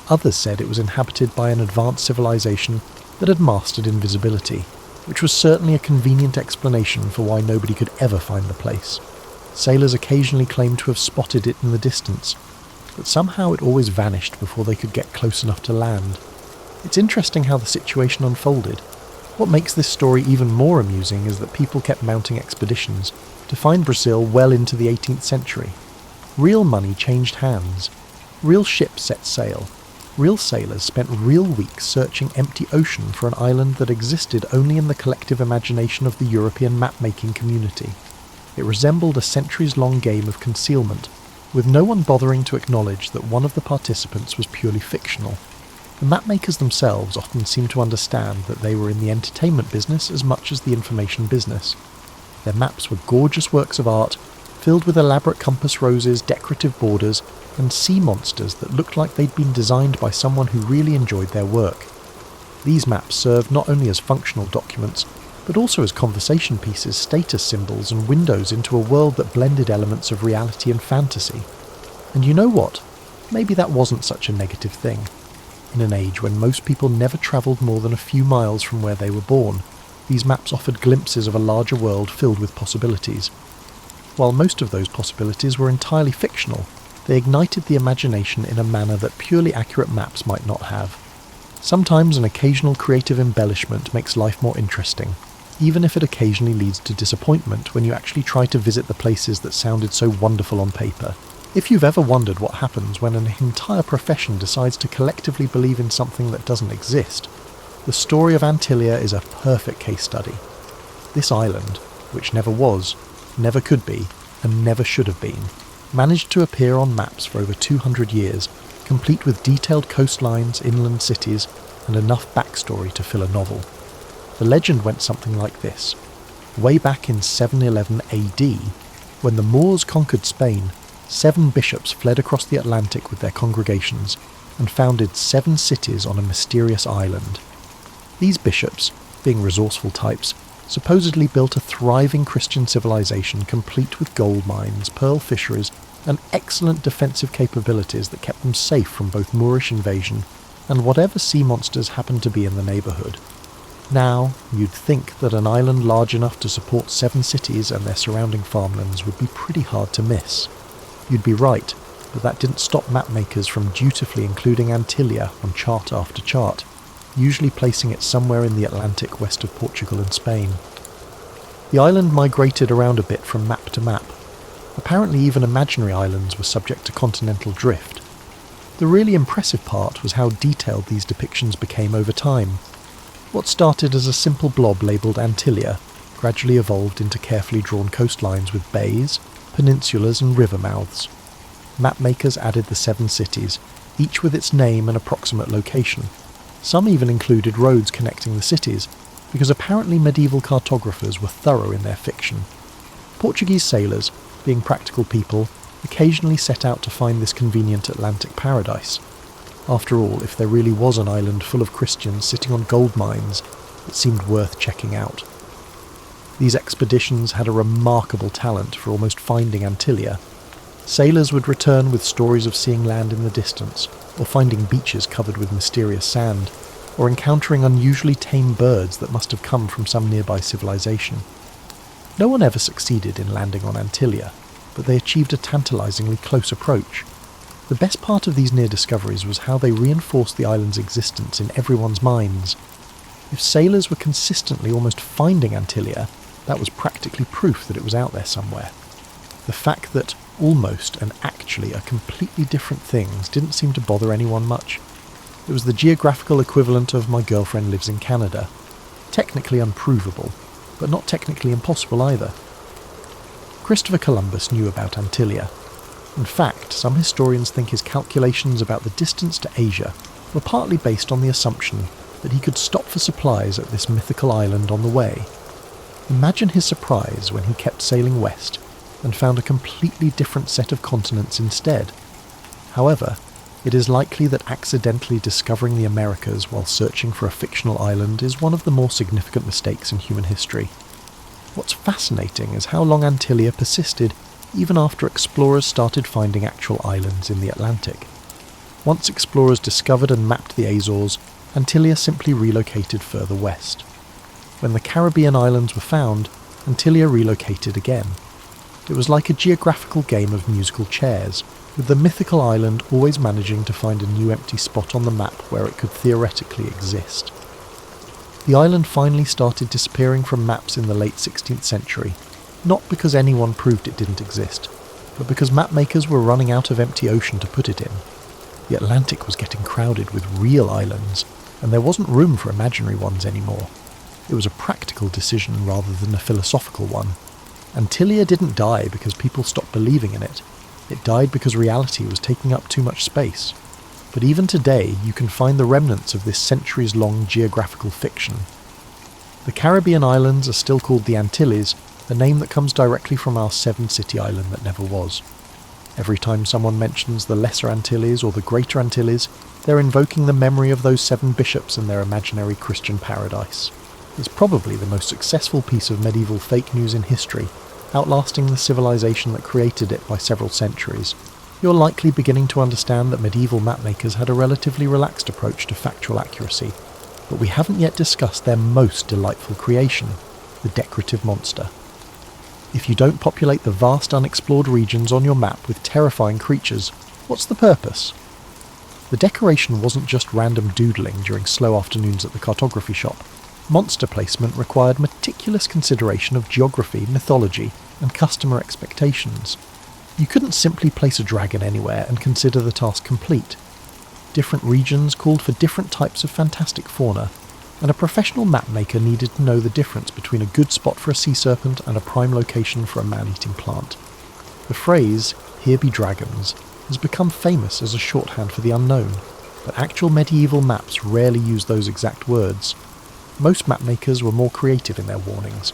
Others said it was inhabited by an advanced civilization that had mastered invisibility, which was certainly a convenient explanation for why nobody could ever find the place. Sailors occasionally claimed to have spotted it in the distance, but somehow it always vanished before they could get close enough to land. It's interesting how the situation unfolded. What makes this story even more amusing is that people kept mounting expeditions to find Brazil well into the 18th century. Real money changed hands. Real ships set sail. Real sailors spent real weeks searching empty ocean for an island that existed only in the collective imagination of the European map-making community. It resembled a centuries-long game of concealment, with no one bothering to acknowledge that one of the participants was purely fictional. The mapmakers themselves often seemed to understand that they were in the entertainment business as much as the information business. Their maps were gorgeous works of art, filled with elaborate compass roses, decorative borders, and sea monsters that looked like they'd been designed by someone who really enjoyed their work. These maps served not only as functional documents, but also as conversation pieces, status symbols, and windows into a world that blended elements of reality and fantasy. And you know what? Maybe that wasn't such a negative thing. In an age when most people never travelled more than a few miles from where they were born, these maps offered glimpses of a larger world filled with possibilities. While most of those possibilities were entirely fictional, they ignited the imagination in a manner that purely accurate maps might not have. Sometimes an occasional creative embellishment makes life more interesting, even if it occasionally leads to disappointment when you actually try to visit the places that sounded so wonderful on paper. If you've ever wondered what happens when an entire profession decides to collectively believe in something that doesn't exist, the story of Antilia is a perfect case study. This island, which never was, never could be, and never should have been, managed to appear on maps for over 200 years, complete with detailed coastlines, inland cities, and enough backstory to fill a novel. The legend went something like this. Way back in 711 AD, when the Moors conquered Spain, 7 bishops fled across the Atlantic with their congregations and founded 7 cities on a mysterious island. These bishops, being resourceful types, supposedly built a thriving Christian civilization complete with gold mines, pearl fisheries, and excellent defensive capabilities that kept them safe from both Moorish invasion and whatever sea monsters happened to be in the neighbourhood. Now, you'd think that an island large enough to support 7 cities and their surrounding farmlands would be pretty hard to miss. You'd be right, but that didn't stop mapmakers from dutifully including Antilia on chart after chart, usually placing it somewhere in the Atlantic west of Portugal and Spain. The island migrated around a bit from map to map. Apparently even imaginary islands were subject to continental drift. The really impressive part was how detailed these depictions became over time. What started as a simple blob labelled Antilia gradually evolved into carefully drawn coastlines with bays, peninsulas and river mouths. Mapmakers added the 7 cities, each with its name and approximate location. Some even included roads connecting the cities, because apparently medieval cartographers were thorough in their fiction. Portuguese sailors, being practical people, occasionally set out to find this convenient Atlantic paradise. After all, if there really was an island full of Christians sitting on gold mines, it seemed worth checking out. These expeditions had a remarkable talent for almost finding Antilia. Sailors would return with stories of seeing land in the distance, or finding beaches covered with mysterious sand, or encountering unusually tame birds that must have come from some nearby civilization. No one ever succeeded in landing on Antilia, but they achieved a tantalizingly close approach. The best part of these near discoveries was how they reinforced the island's existence in everyone's minds. If sailors were consistently almost finding Antilia, that was practically proof that it was out there somewhere. The fact that almost and actually are completely different things didn't seem to bother anyone much. It was the geographical equivalent of my girlfriend lives in Canada. Technically unprovable, but not technically impossible either. Christopher Columbus knew about Antilia. In fact, some historians think his calculations about the distance to Asia were partly based on the assumption that he could stop for supplies at this mythical island on the way. Imagine his surprise when he kept sailing west and found a completely different set of continents instead. However, it is likely that accidentally discovering the Americas while searching for a fictional island is one of the more significant mistakes in human history. What's fascinating is how long Antilia persisted even after explorers started finding actual islands in the Atlantic. Once explorers discovered and mapped the Azores, Antilia simply relocated further west. When the Caribbean islands were found, Antilia relocated again. It was like a geographical game of musical chairs, with the mythical island always managing to find a new empty spot on the map where it could theoretically exist. The island finally started disappearing from maps in the late 16th century, not because anyone proved it didn't exist, but because mapmakers were running out of empty ocean to put it in. The Atlantic was getting crowded with real islands, and there wasn't room for imaginary ones anymore. It was a practical decision rather than a philosophical one. Antilia didn't die because people stopped believing in it. It died because reality was taking up too much space. But even today, you can find the remnants of this centuries-long geographical fiction. The Caribbean islands are still called the Antilles, a name that comes directly from our seven-city island that never was. Every time someone mentions the Lesser Antilles or the Greater Antilles, they're invoking the memory of those 7 bishops and their imaginary Christian paradise. It's probably the most successful piece of medieval fake news in history, outlasting the civilization that created it by several centuries. You're likely beginning to understand that medieval mapmakers had a relatively relaxed approach to factual accuracy, but we haven't yet discussed their most delightful creation, the decorative monster. If you don't populate the vast unexplored regions on your map with terrifying creatures, what's the purpose? The decoration wasn't just random doodling during slow afternoons at the cartography shop. Monster placement required meticulous consideration of geography, mythology, and customer expectations. You couldn't simply place a dragon anywhere and consider the task complete. Different regions called for different types of fantastic fauna, and a professional mapmaker needed to know the difference between a good spot for a sea serpent and a prime location for a man-eating plant. The phrase, "here be dragons," has become famous as a shorthand for the unknown, but actual medieval maps rarely use those exact words. Most mapmakers were more creative in their warnings.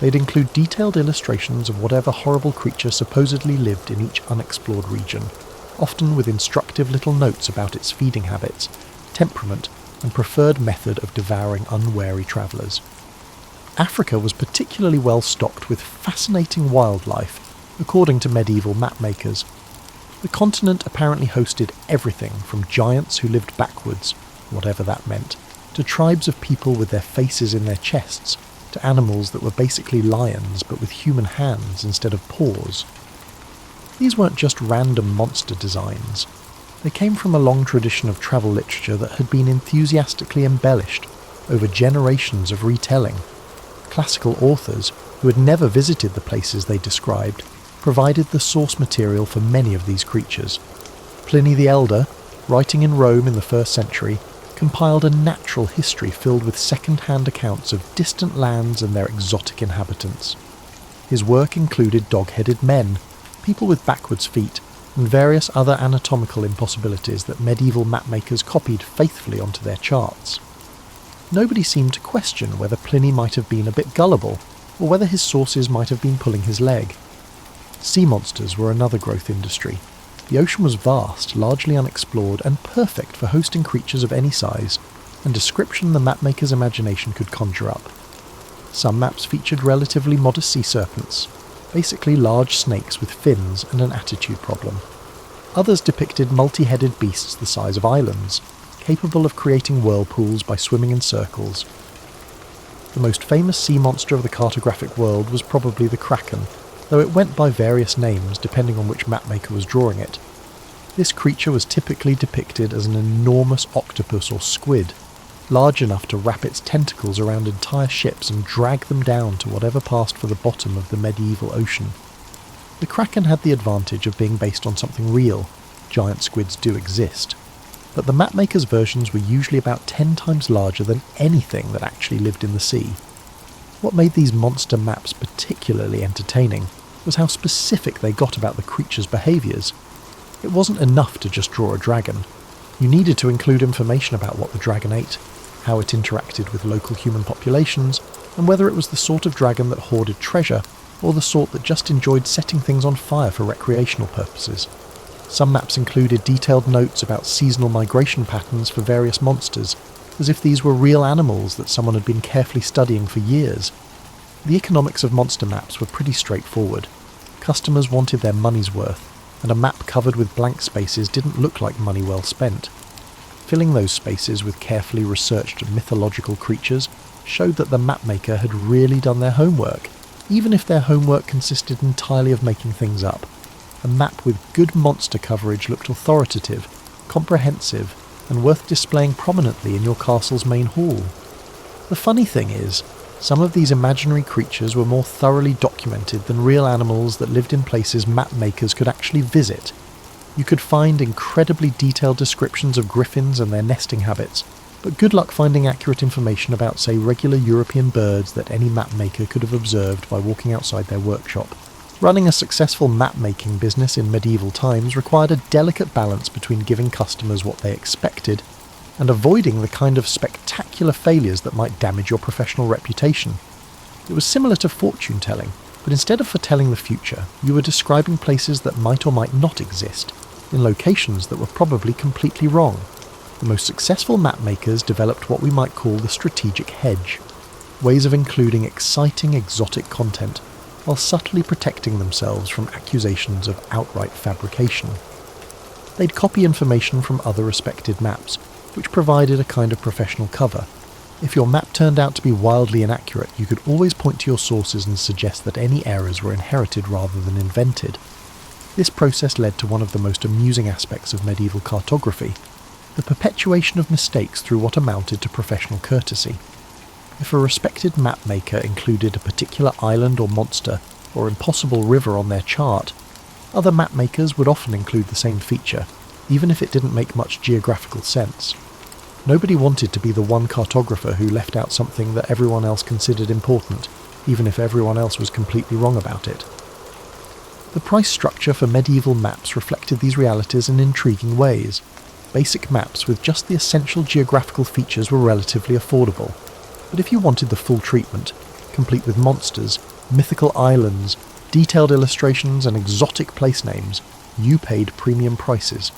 They'd include detailed illustrations of whatever horrible creature supposedly lived in each unexplored region, often with instructive little notes about its feeding habits, temperament, and preferred method of devouring unwary travellers. Africa was particularly well stocked with fascinating wildlife, according to medieval mapmakers. The continent apparently hosted everything from giants who lived backwards, whatever that meant, to tribes of people with their faces in their chests, to animals that were basically lions but with human hands instead of paws. These weren't just random monster designs. They came from a long tradition of travel literature that had been enthusiastically embellished over generations of retelling. Classical authors, who had never visited the places they described, provided the source material for many of these creatures. Pliny the Elder, writing in Rome in the 1st century, compiled a natural history filled with second-hand accounts of distant lands and their exotic inhabitants. His work included dog-headed men, people with backwards feet, and various other anatomical impossibilities that medieval mapmakers copied faithfully onto their charts. Nobody seemed to question whether Pliny might have been a bit gullible, or whether his sources might have been pulling his leg. Sea monsters were another growth industry. The ocean was vast, largely unexplored, and perfect for hosting creatures of any size, and description the mapmaker's imagination could conjure up. Some maps featured relatively modest sea serpents, basically large snakes with fins and an attitude problem. Others depicted multi-headed beasts the size of islands, capable of creating whirlpools by swimming in circles. The most famous sea monster of the cartographic world was probably the kraken, though it went by various names depending on which mapmaker was drawing it. This creature was typically depicted as an enormous octopus or squid, large enough to wrap its tentacles around entire ships and drag them down to whatever passed for the bottom of the medieval ocean. The kraken had the advantage of being based on something real. Giant squids do exist. but the mapmakers' versions were usually about 10 times larger than anything that actually lived in the sea. What made these monster maps particularly entertaining was how specific they got about the creature's behaviours. It wasn't enough to just draw a dragon. You needed to include information about what the dragon ate, how it interacted with local human populations, and whether it was the sort of dragon that hoarded treasure, or the sort that just enjoyed setting things on fire for recreational purposes. Some maps included detailed notes about seasonal migration patterns for various monsters, as if these were real animals that someone had been carefully studying for years. The economics of monster maps were pretty straightforward. Customers wanted their money's worth, and a map covered with blank spaces didn't look like money well spent. Filling those spaces with carefully researched mythological creatures showed that the mapmaker had really done their homework, even if their homework consisted entirely of making things up. A map with good monster coverage looked authoritative, comprehensive, and worth displaying prominently in your castle's main hall. The funny thing is, some of these imaginary creatures were more thoroughly documented than real animals that lived in places mapmakers could actually visit. You could find incredibly detailed descriptions of griffins and their nesting habits, but good luck finding accurate information about, say, regular European birds that any mapmaker could have observed by walking outside their workshop. Running a successful map-making business in medieval times required a delicate balance between giving customers what they expected and avoiding the kind of spectacular failures that might damage your professional reputation. It was similar to fortune-telling, but instead of foretelling the future, you were describing places that might or might not exist, in locations that were probably completely wrong. The most successful mapmakers developed what we might call the strategic hedge, ways of including exciting exotic content, while subtly protecting themselves from accusations of outright fabrication. They'd copy information from other respected maps, which provided a kind of professional cover. If your map turned out to be wildly inaccurate, you could always point to your sources and suggest that any errors were inherited rather than invented. This process led to one of the most amusing aspects of medieval cartography, the perpetuation of mistakes through what amounted to professional courtesy. If a respected mapmaker included a particular island or monster or impossible river on their chart, other mapmakers would often include the same feature, even if it didn't make much geographical sense. Nobody wanted to be the one cartographer who left out something that everyone else considered important, even if everyone else was completely wrong about it. The price structure for medieval maps reflected these realities in intriguing ways. Basic maps with just the essential geographical features were relatively affordable. But if you wanted the full treatment, complete with monsters, mythical islands, detailed illustrations and exotic place names, you paid premium prices.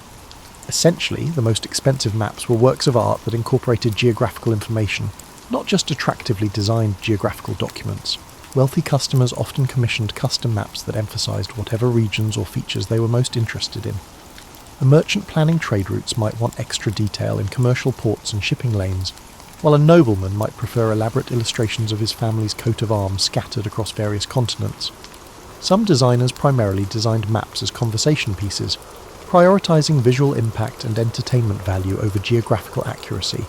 Essentially, the most expensive maps were works of art that incorporated geographical information, not just attractively designed geographical documents. Wealthy customers often commissioned custom maps that emphasized whatever regions or features they were most interested in. A merchant planning trade routes might want extra detail in commercial ports and shipping lanes, while a nobleman might prefer elaborate illustrations of his family's coat of arms scattered across various continents. Some designers primarily designed maps as conversation pieces, prioritizing visual impact and entertainment value over geographical accuracy.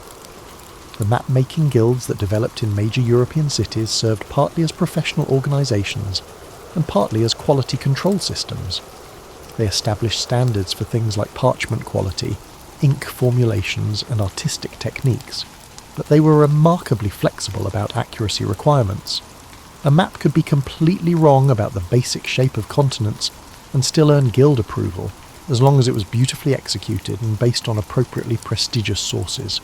The map-making guilds that developed in major European cities served partly as professional organizations and partly as quality control systems. They established standards for things like parchment quality, ink formulations, and artistic techniques, but they were remarkably flexible about accuracy requirements. A map could be completely wrong about the basic shape of continents and still earn guild approval, as long as it was beautifully executed and based on appropriately prestigious sources.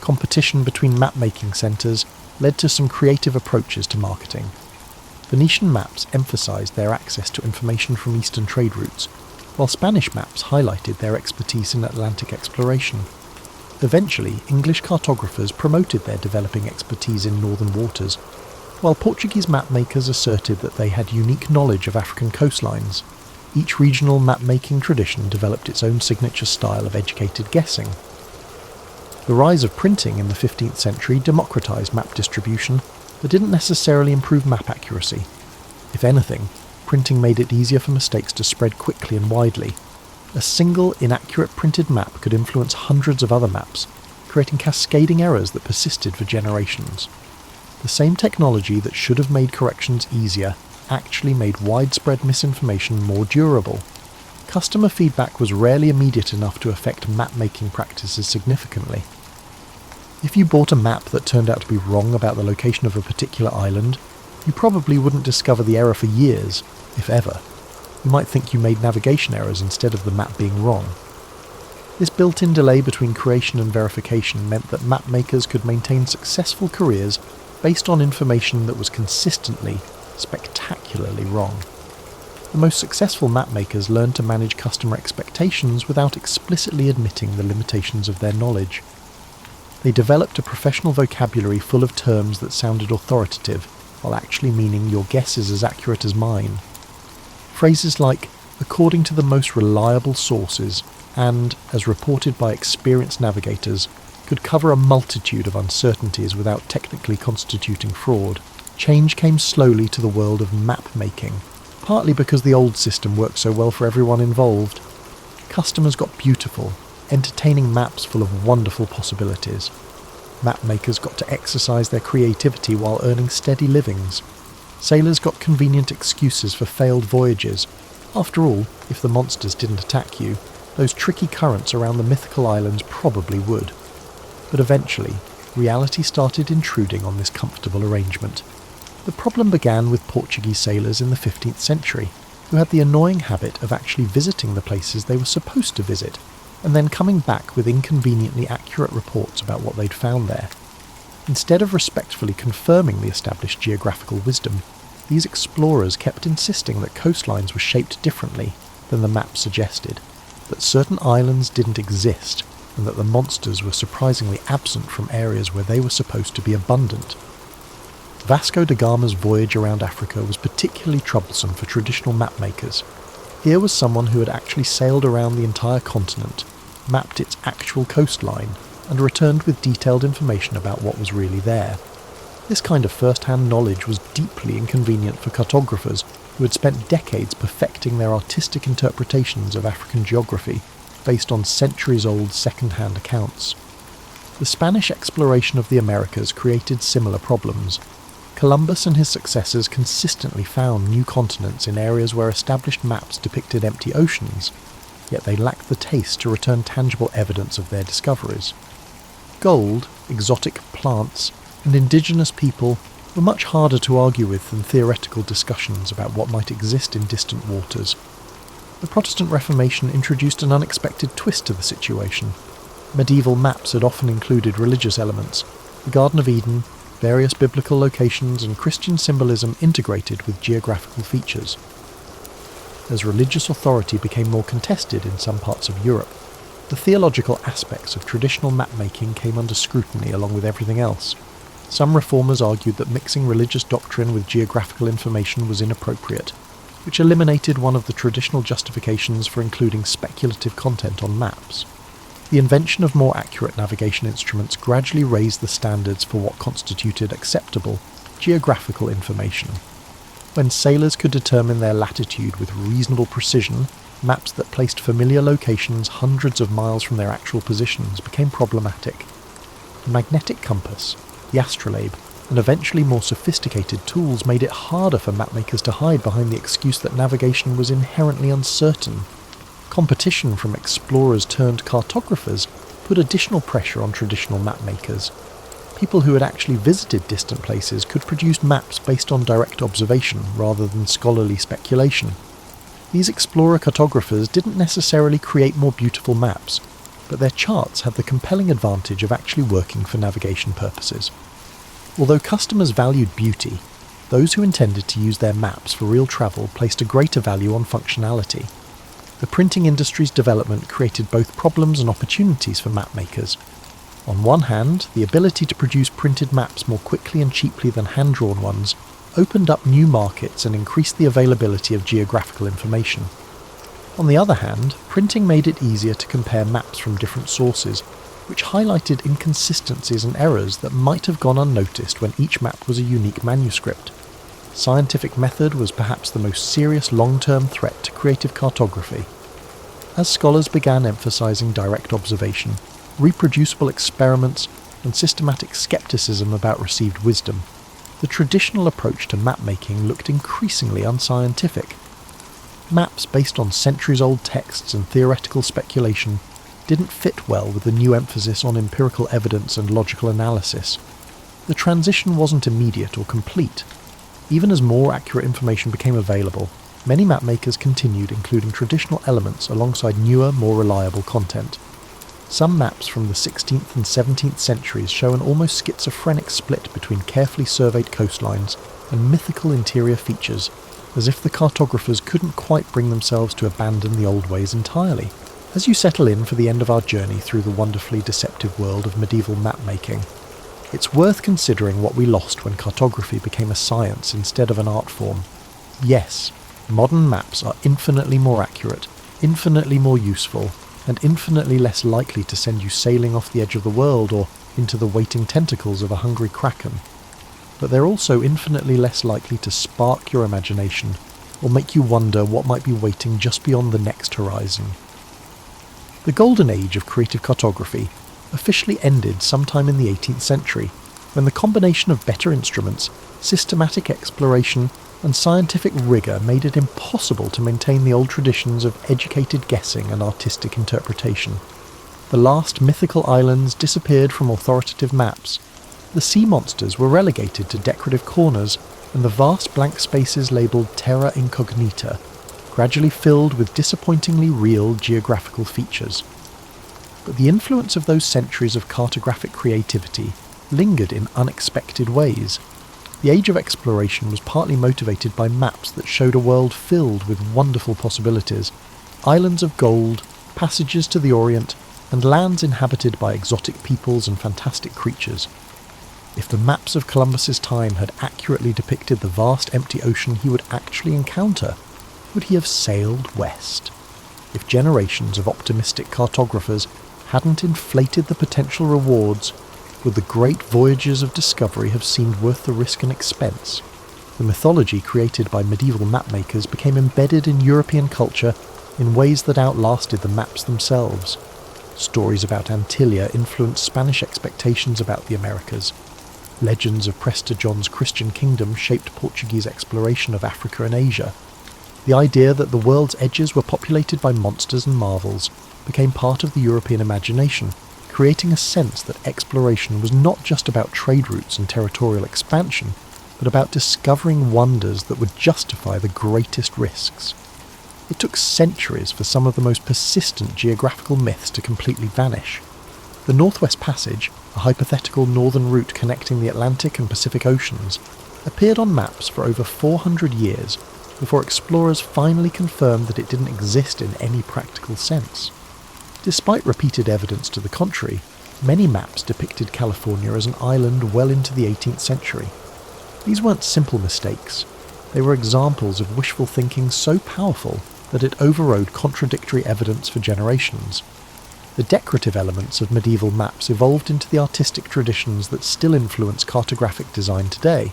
Competition between map-making centres led to some creative approaches to marketing. Venetian maps emphasised their access to information from eastern trade routes, while Spanish maps highlighted their expertise in Atlantic exploration. Eventually, English cartographers promoted their developing expertise in northern waters, while Portuguese mapmakers asserted that they had unique knowledge of African coastlines. Each regional map-making tradition developed its own signature style of educated guessing. The rise of printing in the 15th century democratized map distribution, but didn't necessarily improve map accuracy. If anything, printing made it easier for mistakes to spread quickly and widely. A single inaccurate printed map could influence hundreds of other maps, creating cascading errors that persisted for generations. The same technology that should have made corrections easier actually made widespread misinformation more durable. customer feedback was rarely immediate enough to affect map-making practices significantly. If you bought a map that turned out to be wrong about the location of a particular island, you probably wouldn't discover the error for years, if ever. You might think you made navigation errors instead of the map being wrong. This built-in delay between creation and verification meant that mapmakers could maintain successful careers based on information that was consistently, spectacularly wrong. The most successful mapmakers learned to manage customer expectations without explicitly admitting the limitations of their knowledge. They developed a professional vocabulary full of terms that sounded authoritative, while actually meaning your guess is as accurate as mine. Phrases like, according to the most reliable sources, and, as reported by experienced navigators, could cover a multitude of uncertainties without technically constituting fraud. Change came slowly to the world of map-making, partly because the old system worked so well for everyone involved. Customers got beautiful, entertaining maps full of wonderful possibilities. Mapmakers got to exercise their creativity while earning steady livings. Sailors got convenient excuses for failed voyages. After all, if the monsters didn't attack you, those tricky currents around the mythical islands probably would. But eventually, reality started intruding on this comfortable arrangement. The problem began with Portuguese sailors in the 15th century, who had the annoying habit of actually visiting the places they were supposed to visit, and then coming back with inconveniently accurate reports about what they'd found there. Instead of respectfully confirming the established geographical wisdom, these explorers kept insisting that coastlines were shaped differently than the map suggested, that certain islands didn't exist, and that the monsters were surprisingly absent from areas where they were supposed to be abundant. Vasco da Gama's voyage around Africa was particularly troublesome for traditional mapmakers. Here was someone who had actually sailed around the entire continent, mapped its actual coastline, and returned with detailed information about what was really there. This kind of first-hand knowledge was deeply inconvenient for cartographers who had spent decades perfecting their artistic interpretations of African geography based on centuries-old second-hand accounts. The Spanish exploration of the Americas created similar problems. Columbus and his successors consistently found new continents in areas where established maps depicted empty oceans, yet they lacked the taste to return tangible evidence of their discoveries. Gold, exotic plants, and indigenous people were much harder to argue with than theoretical discussions about what might exist in distant waters. The Protestant Reformation introduced an unexpected twist to the situation. Medieval maps had often included religious elements, the Garden of Eden, various biblical locations, and Christian symbolism integrated with geographical features. As religious authority became more contested in some parts of Europe, the theological aspects of traditional mapmaking came under scrutiny along with everything else. Some reformers argued that mixing religious doctrine with geographical information was inappropriate, which eliminated one of the traditional justifications for including speculative content on maps. The invention of more accurate navigation instruments gradually raised the standards for what constituted acceptable, geographical information. When sailors could determine their latitude with reasonable precision, maps that placed familiar locations hundreds of miles from their actual positions became problematic. The magnetic compass, the astrolabe, and eventually more sophisticated tools made it harder for mapmakers to hide behind the excuse that navigation was inherently uncertain. Competition from explorers turned cartographers put additional pressure on traditional mapmakers. People who had actually visited distant places could produce maps based on direct observation rather than scholarly speculation. These explorer cartographers didn't necessarily create more beautiful maps, but their charts had the compelling advantage of actually working for navigation purposes. Although customers valued beauty, those who intended to use their maps for real travel placed a greater value on functionality. The printing industry's development created both problems and opportunities for mapmakers. On one hand, the ability to produce printed maps more quickly and cheaply than hand-drawn ones opened up new markets and increased the availability of geographical information. On the other hand, printing made it easier to compare maps from different sources, which highlighted inconsistencies and errors that might have gone unnoticed when each map was a unique manuscript. Scientific method was perhaps the most serious long-term threat to creative cartography. As scholars began emphasizing direct observation, reproducible experiments, and systematic skepticism about received wisdom, the traditional approach to mapmaking looked increasingly unscientific. Maps based on centuries-old texts and theoretical speculation didn't fit well with the new emphasis on empirical evidence and logical analysis. The transition wasn't immediate or complete. Even as more accurate information became available, many mapmakers continued including traditional elements alongside newer, more reliable content. Some maps from the 16th and 17th centuries show an almost schizophrenic split between carefully surveyed coastlines and mythical interior features, as if the cartographers couldn't quite bring themselves to abandon the old ways entirely. As you settle in for the end of our journey through the wonderfully deceptive world of medieval mapmaking, it's worth considering what we lost when cartography became a science instead of an art form. Yes, modern maps are infinitely more accurate, infinitely more useful, and infinitely less likely to send you sailing off the edge of the world or into the waiting tentacles of a hungry kraken. But they're also infinitely less likely to spark your imagination or make you wonder what might be waiting just beyond the next horizon. The golden age of creative cartography officially ended sometime in the 18th century, when the combination of better instruments, systematic exploration, and scientific rigour made it impossible to maintain the old traditions of educated guessing and artistic interpretation. The last mythical islands disappeared from authoritative maps. The sea monsters were relegated to decorative corners, and the vast blank spaces labelled terra incognita gradually filled with disappointingly real geographical features. But the influence of those centuries of cartographic creativity lingered in unexpected ways. The age of exploration was partly motivated by maps that showed a world filled with wonderful possibilities, islands of gold, passages to the Orient, and lands inhabited by exotic peoples and fantastic creatures. If the maps of Columbus's time had accurately depicted the vast empty ocean he would actually encounter, would he have sailed west? If generations of optimistic cartographers hadn't inflated the potential rewards, would the great voyages of discovery have seemed worth the risk and expense? The mythology created by medieval mapmakers became embedded in European culture in ways that outlasted the maps themselves. Stories about Antilia influenced Spanish expectations about the Americas. Legends of Prester John's Christian kingdom shaped Portuguese exploration of Africa and Asia. The idea that the world's edges were populated by monsters and marvels became part of the European imagination, creating a sense that exploration was not just about trade routes and territorial expansion, but about discovering wonders that would justify the greatest risks. It took centuries for some of the most persistent geographical myths to completely vanish. The Northwest Passage, a hypothetical northern route connecting the Atlantic and Pacific Oceans, appeared on maps for over 400 years before explorers finally confirmed that it didn't exist in any practical sense. Despite repeated evidence to the contrary, many maps depicted California as an island well into the 18th century. These weren't simple mistakes. They were examples of wishful thinking so powerful that it overrode contradictory evidence for generations. The decorative elements of medieval maps evolved into the artistic traditions that still influence cartographic design today.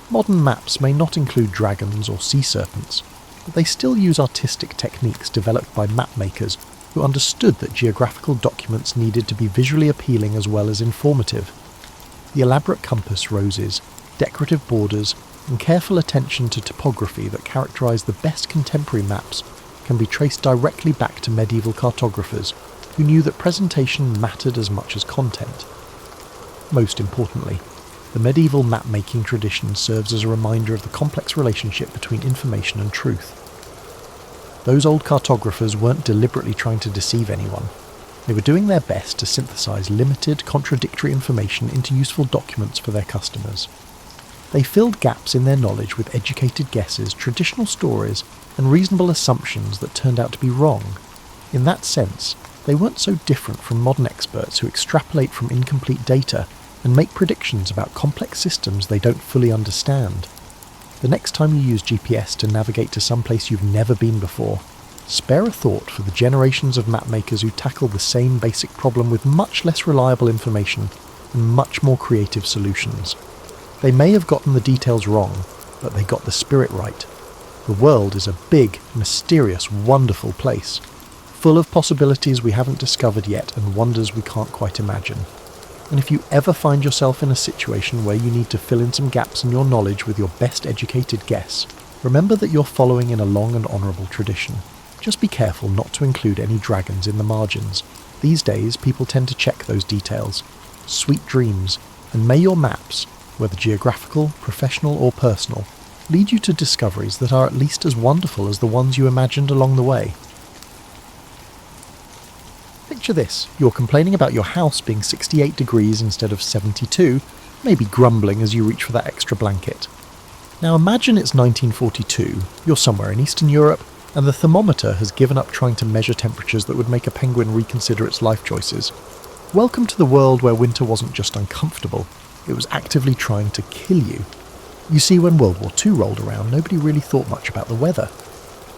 Modern maps may not include dragons or sea serpents, but they still use artistic techniques developed by mapmakers who understood that geographical documents needed to be visually appealing as well as informative. The elaborate compass roses, decorative borders, and careful attention to topography that characterise the best contemporary maps can be traced directly back to medieval cartographers who knew that presentation mattered as much as content. Most importantly, the medieval map-making tradition serves as a reminder of the complex relationship between information and truth. Those old cartographers weren't deliberately trying to deceive anyone. They were doing their best to synthesize limited, contradictory information into useful documents for their customers. They filled gaps in their knowledge with educated guesses, traditional stories, and reasonable assumptions that turned out to be wrong. In that sense, they weren't so different from modern experts who extrapolate from incomplete data and make predictions about complex systems they don't fully understand. The next time you use GPS to navigate to some place you've never been before, spare a thought for the generations of mapmakers who tackle the same basic problem with much less reliable information and much more creative solutions. They may have gotten the details wrong, but they got the spirit right. The world is a big, mysterious, wonderful place, full of possibilities we haven't discovered yet and wonders we can't quite imagine. And if you ever find yourself in a situation where you need to fill in some gaps in your knowledge with your best educated guess, Remember that you're following in a long and honourable tradition. Just be careful not to include any dragons in the margins. These days, people tend to check those details. Sweet dreams, and may your maps, whether geographical, professional or personal, lead you to discoveries that are at least as wonderful as the ones you imagined along the way. Picture this, you're complaining about your house being 68 degrees instead of 72, maybe grumbling as you reach for that extra blanket. Now imagine it's 1942, you're somewhere in Eastern Europe, and the thermometer has given up trying to measure temperatures that would make a penguin reconsider its life choices. Welcome to the world where winter wasn't just uncomfortable, it was actively trying to kill you. You see, when World War II rolled around, nobody really thought much about the weather.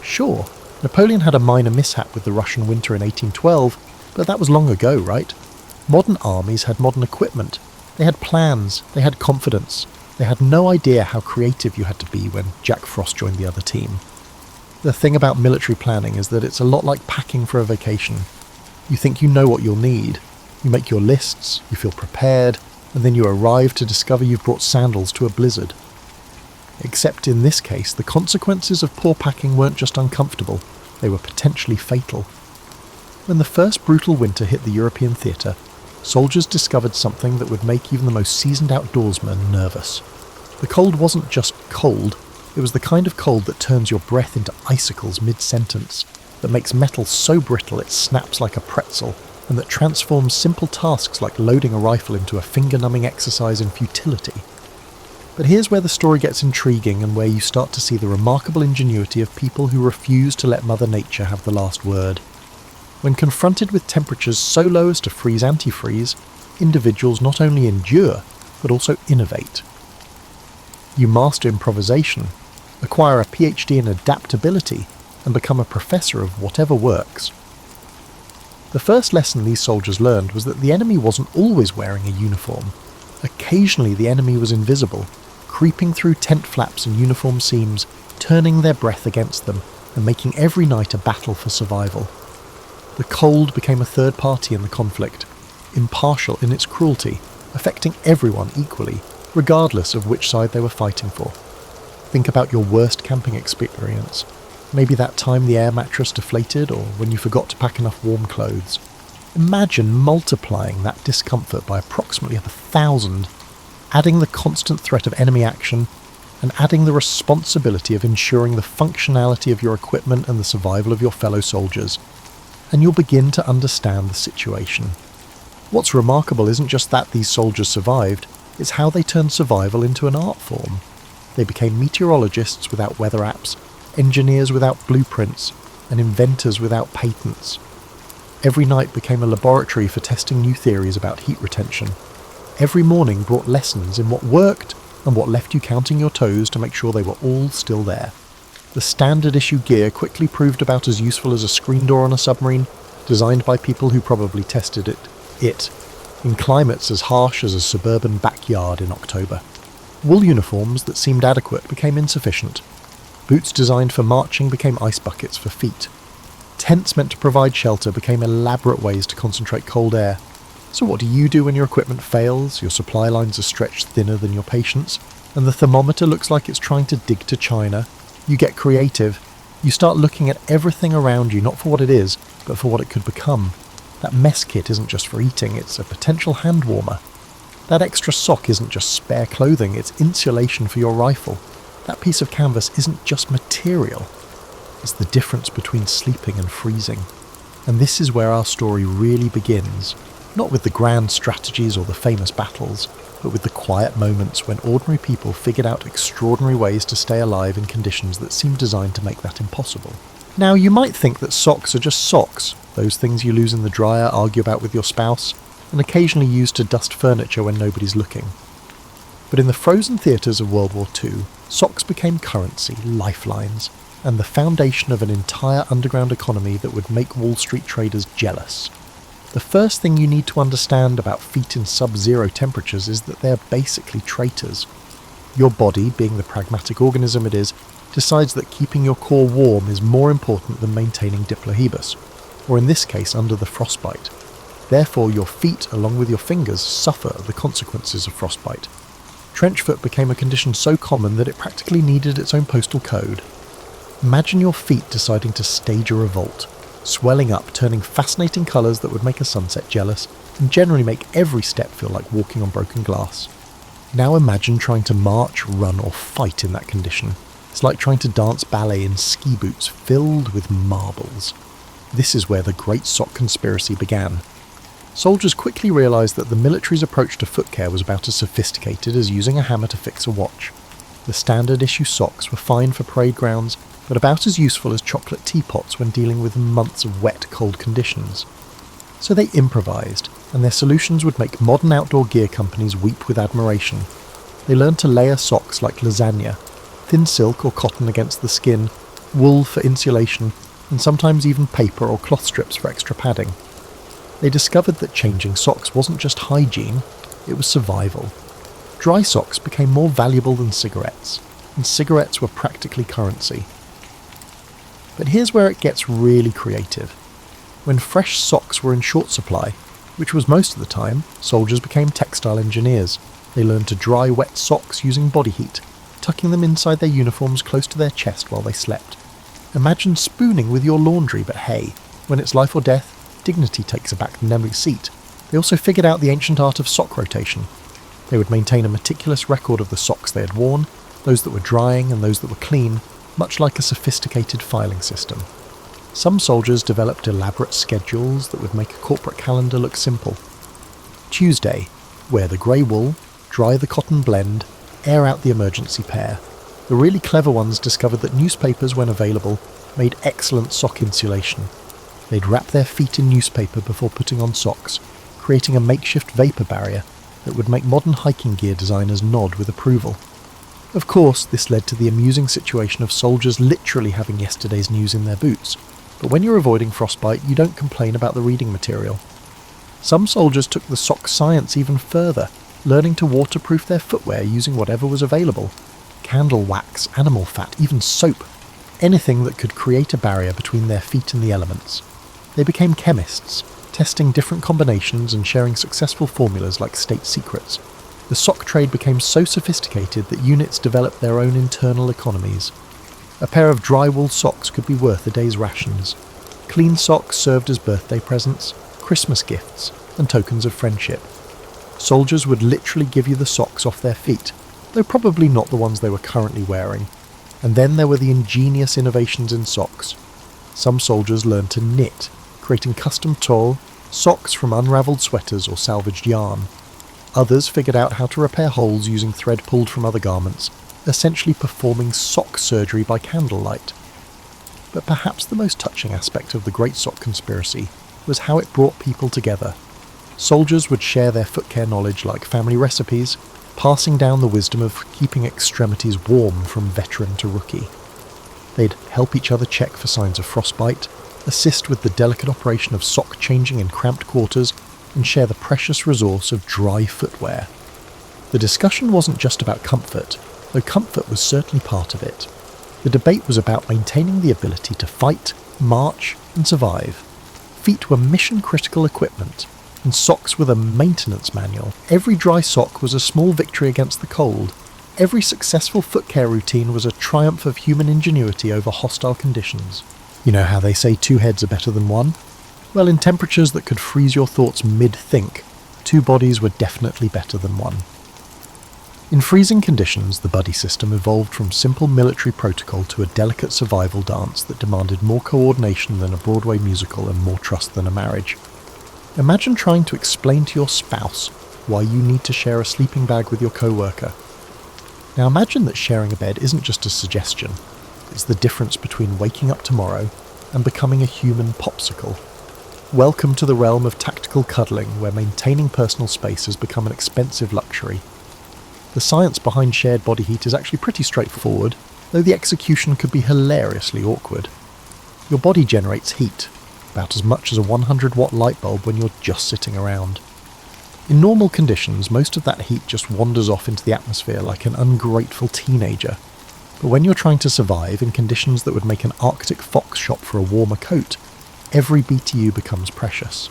Sure, Napoleon had a minor mishap with the Russian winter in 1812, but that was long ago, right? Modern armies had modern equipment. They had plans, they had confidence. They had no idea how creative you had to be when Jack Frost joined the other team. The thing about military planning is that it's a lot like packing for a vacation. You think you know what you'll need. You make your lists, you feel prepared, and then you arrive to discover you've brought sandals to a blizzard. Except in this case, the consequences of poor packing weren't just uncomfortable, they were potentially fatal. When the first brutal winter hit the European theatre, soldiers discovered something that would make even the most seasoned outdoorsman nervous. The cold wasn't just cold, it was the kind of cold that turns your breath into icicles mid-sentence, that makes metal so brittle it snaps like a pretzel, and that transforms simple tasks like loading a rifle into a finger-numbing exercise in futility. But here's where the story gets intriguing and where you start to see the remarkable ingenuity of people who refuse to let Mother Nature have the last word. When confronted with temperatures so low as to freeze antifreeze, individuals not only endure, but also innovate. You master improvisation, acquire a PhD in adaptability, and become a professor of whatever works. The first lesson these soldiers learned was that the enemy wasn't always wearing a uniform. Occasionally the enemy was invisible, creeping through tent flaps and uniform seams, turning their breath against them, and making every night a battle for survival. The cold became a third party in the conflict, impartial in its cruelty, affecting everyone equally, regardless of which side they were fighting for. Think about your worst camping experience. Maybe that time the air mattress deflated, or when you forgot to pack enough warm clothes. Imagine multiplying that discomfort by approximately 1,000, adding the constant threat of enemy action, and adding the responsibility of ensuring the functionality of your equipment and the survival of your fellow soldiers. And you'll begin to understand the situation. What's remarkable isn't just that these soldiers survived, it's how they turned survival into an art form. They became meteorologists without weather apps, engineers without blueprints, and inventors without patents. Every night became a laboratory for testing new theories about heat retention. Every morning brought lessons in what worked and what left you counting your toes to make sure they were all still there. The standard issue gear quickly proved about as useful as a screen door on a submarine, designed by people who probably tested it in climates as harsh as a suburban backyard in October. Wool uniforms that seemed adequate became insufficient. Boots designed for marching became ice buckets for feet. Tents meant to provide shelter became elaborate ways to concentrate cold air. So what do you do when your equipment fails, your supply lines are stretched thinner than your patience, and the thermometer looks like it's trying to dig to China? You get creative. You start looking at everything around you, not for what it is, but for what it could become. That mess kit isn't just for eating, it's a potential hand warmer. That extra sock isn't just spare clothing, it's insulation for your rifle. That piece of canvas isn't just material. It's the difference between sleeping and freezing. And this is where our story really begins. Not with the grand strategies or the famous battles, but with the quiet moments when ordinary people figured out extraordinary ways to stay alive in conditions that seemed designed to make that impossible. Now, you might think that socks are just socks, those things you lose in the dryer, argue about with your spouse, and occasionally use to dust furniture when nobody's looking. But in the frozen theatres of World War II, socks became currency, lifelines, and the foundation of an entire underground economy that would make Wall Street traders jealous. The first thing you need to understand about feet in sub-zero temperatures is that they are basically traitors. Your body, being the pragmatic organism it is, decides that keeping your core warm is more important than maintaining diplahebus, or in this case under the frostbite. Therefore your feet, along with your fingers, suffer the consequences of frostbite. Trench foot became a condition so common that it practically needed its own postal code. Imagine your feet deciding to stage a revolt, swelling up, turning fascinating colours that would make a sunset jealous, and generally make every step feel like walking on broken glass. Now imagine trying to march, run or fight in that condition. It's like trying to dance ballet in ski boots filled with marbles. This is where the Great Sock Conspiracy began. Soldiers quickly realised that the military's approach to foot care was about as sophisticated as using a hammer to fix a watch. The standard issue socks were fine for parade grounds, but about as useful as chocolate teapots when dealing with months of wet, cold conditions. So they improvised, and their solutions would make modern outdoor gear companies weep with admiration. They learned to layer socks like lasagna, thin silk or cotton against the skin, wool for insulation, and sometimes even paper or cloth strips for extra padding. They discovered that changing socks wasn't just hygiene, it was survival. Dry socks became more valuable than cigarettes, and cigarettes were practically currency. But here's where it gets really creative. When fresh socks were in short supply, which was most of the time, soldiers became textile engineers. They learned to dry wet socks using body heat, tucking them inside their uniforms close to their chest while they slept. Imagine spooning with your laundry, but hey, when it's life or death, dignity takes a back-to-memory seat. They also figured out the ancient art of sock rotation. They would maintain a meticulous record of the socks they had worn, those that were drying and those that were clean, much like a sophisticated filing system. Some soldiers developed elaborate schedules that would make a corporate calendar look simple. Tuesday, wear the grey wool, dry the cotton blend, air out the emergency pair. The really clever ones discovered that newspapers, when available, made excellent sock insulation. They'd wrap their feet in newspaper before putting on socks, creating a makeshift vapour barrier that would make modern hiking gear designers nod with approval. Of course, this led to the amusing situation of soldiers literally having yesterday's news in their boots, but when you're avoiding frostbite, you don't complain about the reading material. Some soldiers took the sock science even further, learning to waterproof their footwear using whatever was available. Candle wax, animal fat, even soap. Anything that could create a barrier between their feet and the elements. They became chemists, testing different combinations and sharing successful formulas like state secrets. The sock trade became so sophisticated that units developed their own internal economies. A pair of dry wool socks could be worth a day's rations. Clean socks served as birthday presents, Christmas gifts, and tokens of friendship. Soldiers would literally give you the socks off their feet, though probably not the ones they were currently wearing. And then there were the ingenious innovations in socks. Some soldiers learned to knit, creating custom toile, socks from unravelled sweaters or salvaged yarn. Others figured out how to repair holes using thread pulled from other garments, essentially performing sock surgery by candlelight. But perhaps the most touching aspect of the Great Sock Conspiracy was how it brought people together. Soldiers would share their foot care knowledge like family recipes, passing down the wisdom of keeping extremities warm from veteran to rookie. They'd help each other check for signs of frostbite, assist with the delicate operation of sock changing in cramped quarters, and share the precious resource of dry footwear. The discussion wasn't just about comfort, though comfort was certainly part of it. The debate was about maintaining the ability to fight, march, and survive. Feet were mission-critical equipment, and socks were the maintenance manual. Every dry sock was a small victory against the cold. Every successful foot care routine was a triumph of human ingenuity over hostile conditions. You know how they say 2 heads are better than 1? Well, in temperatures that could freeze your thoughts mid-think, 2 bodies were definitely better than 1. In freezing conditions, the buddy system evolved from simple military protocol to a delicate survival dance that demanded more coordination than a Broadway musical and more trust than a marriage. Imagine trying to explain to your spouse why you need to share a sleeping bag with your co-worker. Now imagine that sharing a bed isn't just a suggestion, it's the difference between waking up tomorrow and becoming a human popsicle. Welcome to the realm of tactical cuddling, where maintaining personal space has become an expensive luxury. The science behind shared body heat is actually pretty straightforward, though the execution could be hilariously awkward. Your body generates heat, about as much as a 100-watt light bulb when you're just sitting around. In normal conditions, most of that heat just wanders off into the atmosphere like an ungrateful teenager. But when you're trying to survive in conditions that would make an Arctic fox shop for a warmer coat, every BTU becomes precious.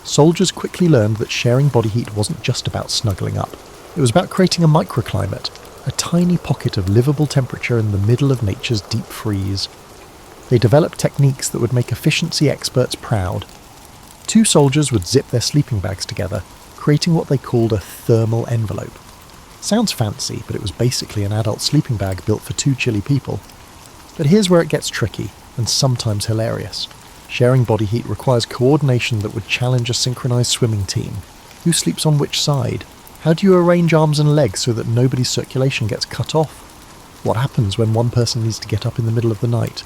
Soldiers quickly learned that sharing body heat wasn't just about snuggling up. It was about creating a microclimate, a tiny pocket of livable temperature in the middle of nature's deep freeze. They developed techniques that would make efficiency experts proud. 2 soldiers would zip their sleeping bags together, creating what they called a thermal envelope. Sounds fancy, but it was basically an adult sleeping bag built for 2 chilly people. But here's where it gets tricky, and sometimes hilarious. Sharing body heat requires coordination that would challenge a synchronized swimming team. Who sleeps on which side? How do you arrange arms and legs so that nobody's circulation gets cut off? What happens when one person needs to get up in the middle of the night?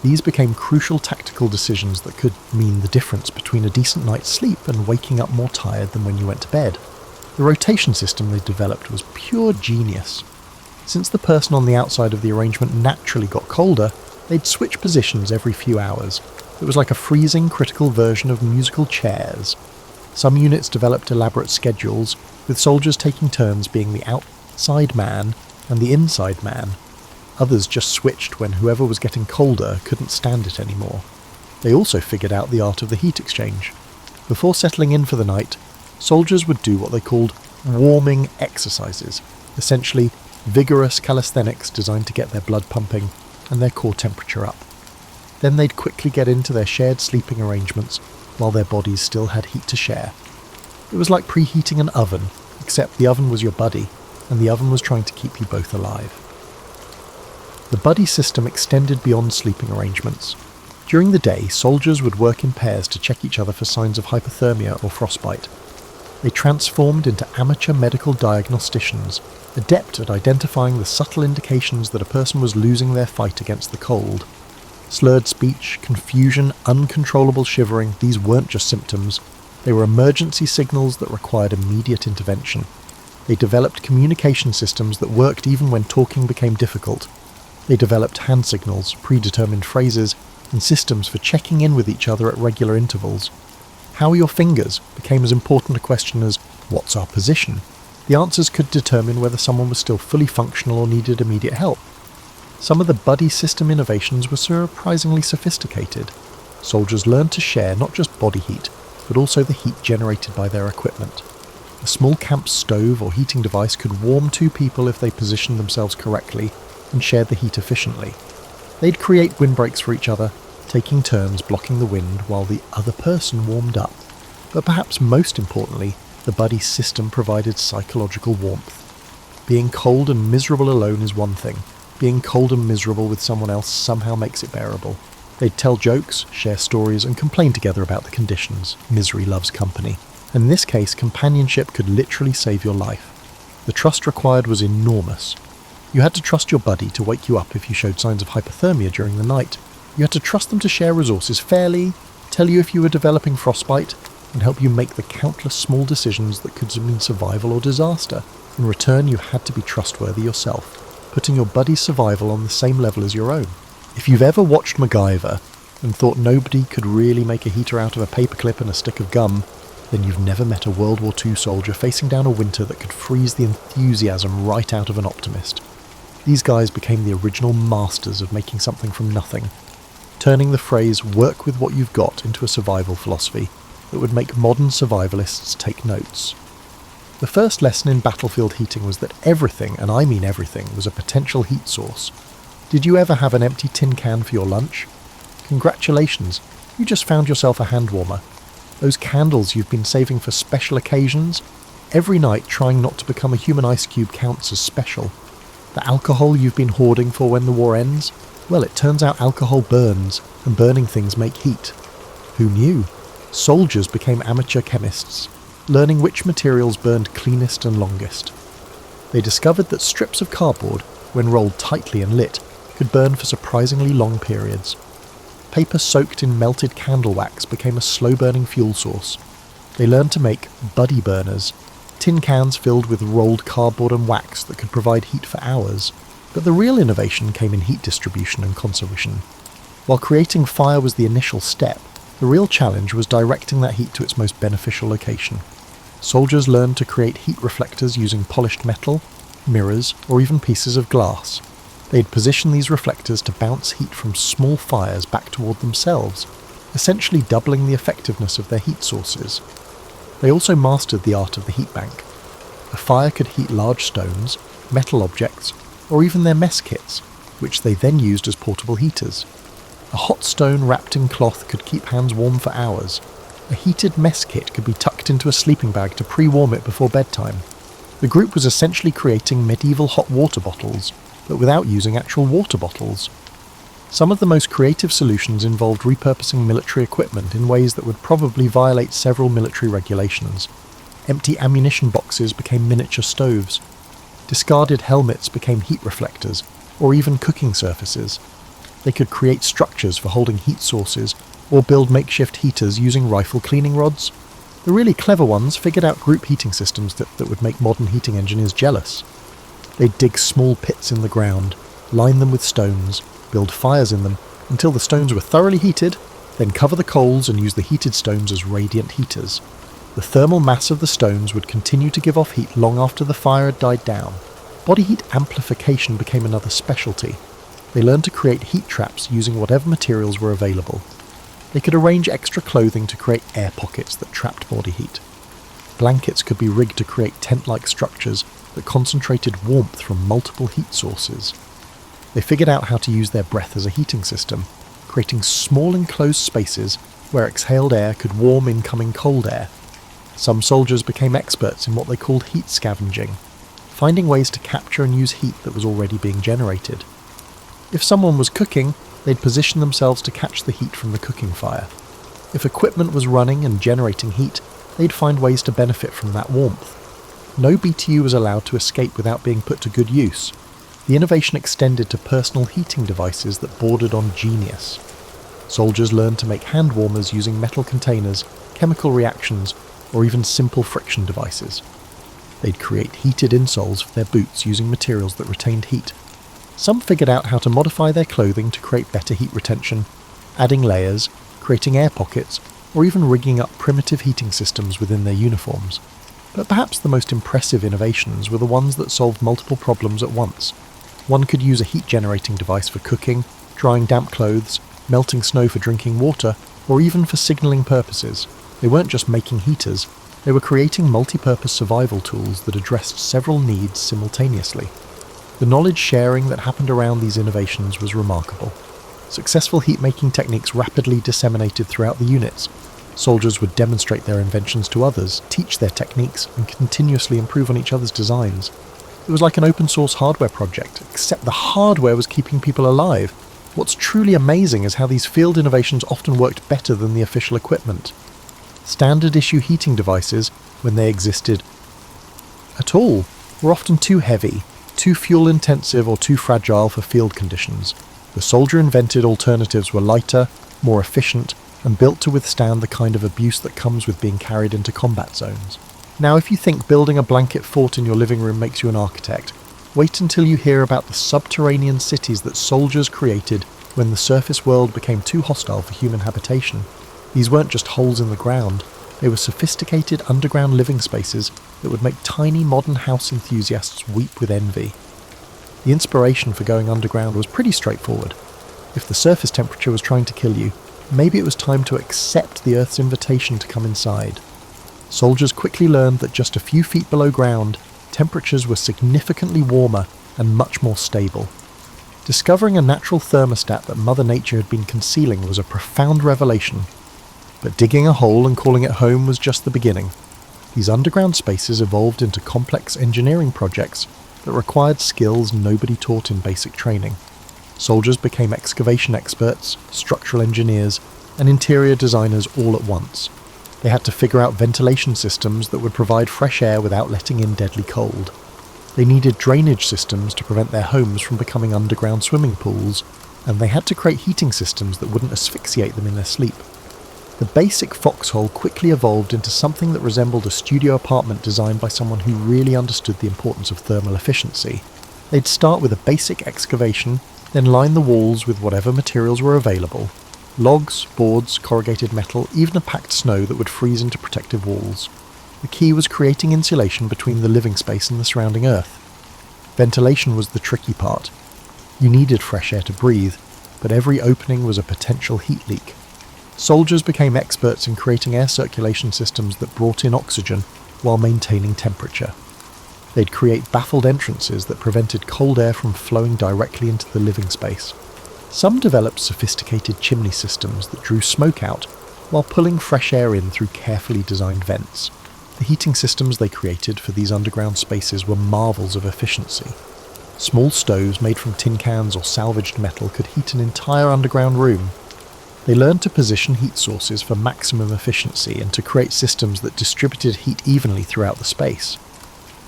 These became crucial tactical decisions that could mean the difference between a decent night's sleep and waking up more tired than when you went to bed. The rotation system they developed was pure genius. Since the person on the outside of the arrangement naturally got colder, they'd switch positions every few hours. It was like a freezing critical version of musical chairs. Some units developed elaborate schedules, with soldiers taking turns being the outside man and the inside man. Others just switched when whoever was getting colder couldn't stand it anymore. They also figured out the art of the heat exchange. Before settling in for the night, soldiers would do what they called warming exercises, essentially vigorous calisthenics designed to get their blood pumping and their core temperature up. Then they'd quickly get into their shared sleeping arrangements while their bodies still had heat to share. It was like preheating an oven, except the oven was your buddy, and the oven was trying to keep you both alive. The buddy system extended beyond sleeping arrangements. During the day, soldiers would work in pairs to check each other for signs of hypothermia or frostbite. They transformed into amateur medical diagnosticians, adept at identifying the subtle indications that a person was losing their fight against the cold. Slurred speech, confusion, uncontrollable shivering, these weren't just symptoms. They were emergency signals that required immediate intervention. They developed communication systems that worked even when talking became difficult. They developed hand signals, predetermined phrases, and systems for checking in with each other at regular intervals. How are your fingers became as important a question as, what's our position? The answers could determine whether someone was still fully functional or needed immediate help. Some of the buddy system innovations were surprisingly sophisticated. Soldiers learned to share not just body heat, but also the heat generated by their equipment. A small camp stove or heating device could warm 2 people if they positioned themselves correctly and shared the heat efficiently. They'd create windbreaks for each other, taking turns blocking the wind while the other person warmed up. But perhaps most importantly, the buddy system provided psychological warmth. Being cold and miserable alone is one thing. Being cold and miserable with someone else somehow makes it bearable. They'd tell jokes, share stories, and complain together about the conditions. Misery loves company. In this case, companionship could literally save your life. The trust required was enormous. You had to trust your buddy to wake you up if you showed signs of hypothermia during the night. You had to trust them to share resources fairly, tell you if you were developing frostbite, and help you make the countless small decisions that could mean survival or disaster. In return, you had to be trustworthy yourself, putting your buddy's survival on the same level as your own. If you've ever watched MacGyver and thought nobody could really make a heater out of a paperclip and a stick of gum, then you've never met a World War II soldier facing down a winter that could freeze the enthusiasm right out of an optimist. These guys became the original masters of making something from nothing, turning the phrase "work with what you've got" into a survival philosophy that would make modern survivalists take notes. The first lesson in battlefield heating was that everything, and I mean everything, was a potential heat source. Did you ever have an empty tin can for your lunch? Congratulations, you just found yourself a hand warmer. Those candles you've been saving for special occasions? Every night trying not to become a human ice cube counts as special. The alcohol you've been hoarding for when the war ends? Well, it turns out alcohol burns, and burning things make heat. Who knew? Soldiers became amateur chemists, learning which materials burned cleanest and longest. They discovered that strips of cardboard, when rolled tightly and lit, could burn for surprisingly long periods. Paper soaked in melted candle wax became a slow-burning fuel source. They learned to make buddy burners, tin cans filled with rolled cardboard and wax that could provide heat for hours. But the real innovation came in heat distribution and conservation. While creating fire was the initial step, the real challenge was directing that heat to its most beneficial location. Soldiers learned to create heat reflectors using polished metal, mirrors, or even pieces of glass. They'd position these reflectors to bounce heat from small fires back toward themselves, essentially doubling the effectiveness of their heat sources. They also mastered the art of the heat bank. A fire could heat large stones, metal objects, or even their mess kits, which they then used as portable heaters. A hot stone wrapped in cloth could keep hands warm for hours. A heated mess kit could be tucked into a sleeping bag to pre-warm it before bedtime. The group was essentially creating medieval hot water bottles, but without using actual water bottles. Some of the most creative solutions involved repurposing military equipment in ways that would probably violate several military regulations. Empty ammunition boxes became miniature stoves. Discarded helmets became heat reflectors, or even cooking surfaces. They could create structures for holding heat sources, or build makeshift heaters using rifle cleaning rods. The really clever ones figured out group heating systems that would make modern heating engineers jealous. They'd dig small pits in the ground, line them with stones, build fires in them until the stones were thoroughly heated, then cover the coals and use the heated stones as radiant heaters. The thermal mass of the stones would continue to give off heat long after the fire had died down. Body heat amplification became another specialty. They learned to create heat traps using whatever materials were available. They could arrange extra clothing to create air pockets that trapped body heat. Blankets could be rigged to create tent-like structures that concentrated warmth from multiple heat sources. They figured out how to use their breath as a heating system, creating small enclosed spaces where exhaled air could warm incoming cold air. Some soldiers became experts in what they called heat scavenging, finding ways to capture and use heat that was already being generated. If someone was cooking, they'd position themselves to catch the heat from the cooking fire. If equipment was running and generating heat, they'd find ways to benefit from that warmth. No BTU was allowed to escape without being put to good use. The innovation extended to personal heating devices that bordered on genius. Soldiers learned to make hand warmers using metal containers, chemical reactions, or even simple friction devices. They'd create heated insoles for their boots using materials that retained heat. Some figured out how to modify their clothing to create better heat retention, adding layers, creating air pockets, or even rigging up primitive heating systems within their uniforms. But perhaps the most impressive innovations were the ones that solved multiple problems at once. One could use a heat-generating device for cooking, drying damp clothes, melting snow for drinking water, or even for signalling purposes. They weren't just making heaters, they were creating multi-purpose survival tools that addressed several needs simultaneously. The knowledge sharing that happened around these innovations was remarkable. Successful heat-making techniques rapidly disseminated throughout the units. Soldiers would demonstrate their inventions to others, teach their techniques, and continuously improve on each other's designs. It was like an open-source hardware project, except the hardware was keeping people alive. What's truly amazing is how these field innovations often worked better than the official equipment. Standard-issue heating devices, when they existed at all, were often too heavy, too fuel-intensive or too fragile for field conditions. The soldier-invented alternatives were lighter, more efficient, and built to withstand the kind of abuse that comes with being carried into combat zones. Now, if you think building a blanket fort in your living room makes you an architect, wait until you hear about the subterranean cities that soldiers created when the surface world became too hostile for human habitation. These weren't just holes in the ground, they were sophisticated underground living spaces that would make tiny modern house enthusiasts weep with envy. The inspiration for going underground was pretty straightforward. If the surface temperature was trying to kill you, maybe it was time to accept the Earth's invitation to come inside. Soldiers quickly learned that just a few feet below ground, temperatures were significantly warmer and much more stable. Discovering a natural thermostat that Mother Nature had been concealing was a profound revelation. But digging a hole and calling it home was just the beginning. These underground spaces evolved into complex engineering projects that required skills nobody taught in basic training. Soldiers became excavation experts, structural engineers, and interior designers all at once. They had to figure out ventilation systems that would provide fresh air without letting in deadly cold. They needed drainage systems to prevent their homes from becoming underground swimming pools, and they had to create heating systems that wouldn't asphyxiate them in their sleep. The basic foxhole quickly evolved into something that resembled a studio apartment designed by someone who really understood the importance of thermal efficiency. They'd start with a basic excavation, then line the walls with whatever materials were available: logs, boards, corrugated metal, even a packed snow that would freeze into protective walls. The key was creating insulation between the living space and the surrounding earth. Ventilation was the tricky part. You needed fresh air to breathe, but every opening was a potential heat leak. Soldiers became experts in creating air circulation systems that brought in oxygen while maintaining temperature. They'd create baffled entrances that prevented cold air from flowing directly into the living space. Some developed sophisticated chimney systems that drew smoke out while pulling fresh air in through carefully designed vents. The heating systems they created for these underground spaces were marvels of efficiency. Small stoves made from tin cans or salvaged metal could heat an entire underground room. They learned to position heat sources for maximum efficiency and to create systems that distributed heat evenly throughout the space.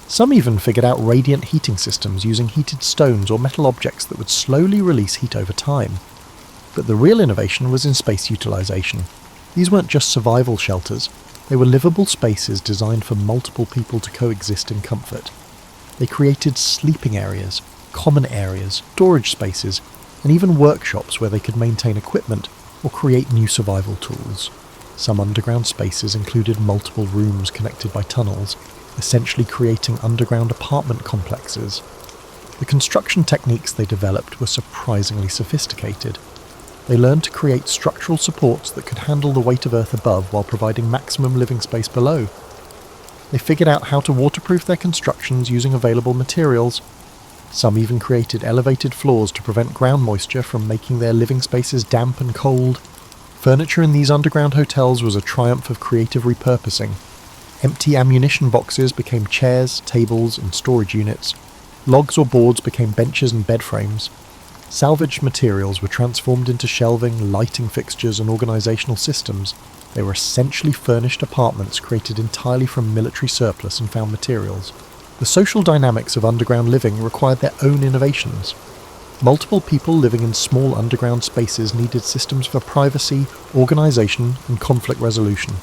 Some even figured out radiant heating systems using heated stones or metal objects that would slowly release heat over time. But the real innovation was in space utilization. These weren't just survival shelters, they were livable spaces designed for multiple people to coexist in comfort. They created sleeping areas, common areas, storage spaces, and even workshops where they could maintain equipment or create new survival tools. Some underground spaces included multiple rooms connected by tunnels, essentially creating underground apartment complexes. The construction techniques they developed were surprisingly sophisticated. They learned to create structural supports that could handle the weight of Earth above while providing maximum living space below. They figured out how to waterproof their constructions using available materials. Some even created elevated floors to prevent ground moisture from making their living spaces damp and cold. Furniture in these underground hotels was a triumph of creative repurposing. Empty ammunition boxes became chairs, tables, and storage units. Logs or boards became benches and bed frames. Salvaged materials were transformed into shelving, lighting fixtures, and organisational systems. They were essentially furnished apartments created entirely from military surplus and found materials. The social dynamics of underground living required their own innovations. Multiple people living in small underground spaces needed systems for privacy, organisation, and conflict resolution.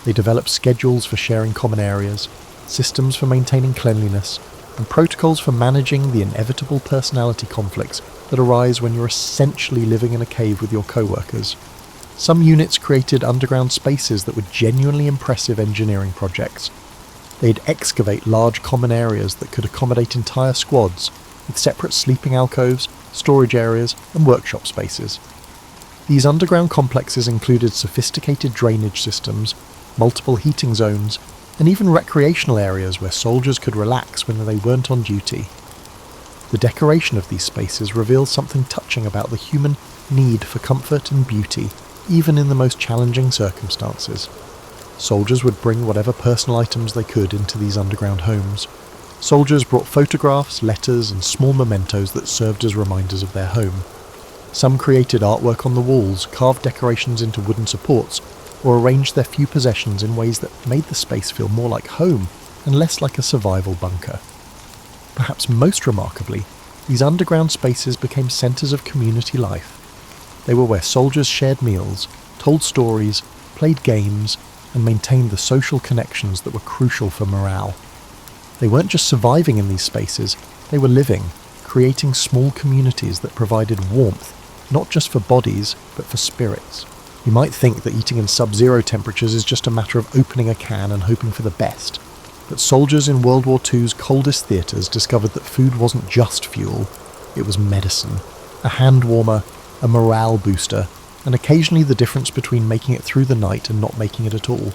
They developed schedules for sharing common areas, systems for maintaining cleanliness, and protocols for managing the inevitable personality conflicts that arise when you're essentially living in a cave with your co-workers. Some units created underground spaces that were genuinely impressive engineering projects. They'd excavate large common areas that could accommodate entire squads, with separate sleeping alcoves, storage areas, and workshop spaces. These underground complexes included sophisticated drainage systems, multiple heating zones, and even recreational areas where soldiers could relax when they weren't on duty. The decoration of these spaces reveals something touching about the human need for comfort and beauty, even in the most challenging circumstances. Soldiers would bring whatever personal items they could into these underground homes. Soldiers brought photographs, letters, and small mementos that served as reminders of their home. Some created artwork on the walls, carved decorations into wooden supports, or arranged their few possessions in ways that made the space feel more like home and less like a survival bunker. Perhaps most remarkably, these underground spaces became centres of community life. They were where soldiers shared meals, told stories, played games, and maintained the social connections that were crucial for morale. They weren't just surviving in these spaces, they were living, creating small communities that provided warmth, not just for bodies, but for spirits. You might think that eating in sub-zero temperatures is just a matter of opening a can and hoping for the best. But soldiers in World War II's coldest theatres discovered that food wasn't just fuel, it was medicine, a hand warmer, a morale booster, and occasionally the difference between making it through the night and not making it at all.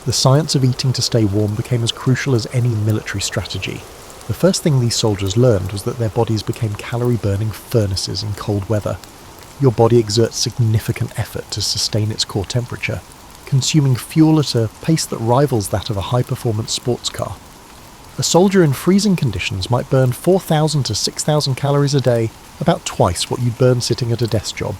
The science of eating to stay warm became as crucial as any military strategy. The first thing these soldiers learned was that their bodies became calorie-burning furnaces in cold weather. Your body exerts significant effort to sustain its core temperature, consuming fuel at a pace that rivals that of a high-performance sports car. A soldier in freezing conditions might burn 4,000 to 6,000 calories a day, about twice what you'd burn sitting at a desk job.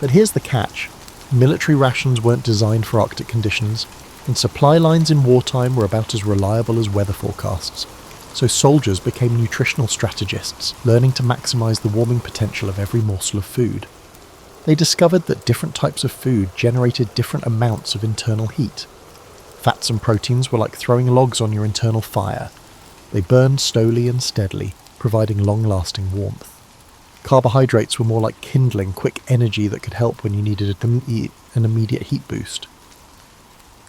But here's the catch. Military rations weren't designed for Arctic conditions, and supply lines in wartime were about as reliable as weather forecasts. So soldiers became nutritional strategists, learning to maximise the warming potential of every morsel of food. They discovered that different types of food generated different amounts of internal heat. Fats and proteins were like throwing logs on your internal fire. They burned slowly and steadily, providing long-lasting warmth. Carbohydrates were more like kindling quick energy that could help when you needed an immediate heat boost.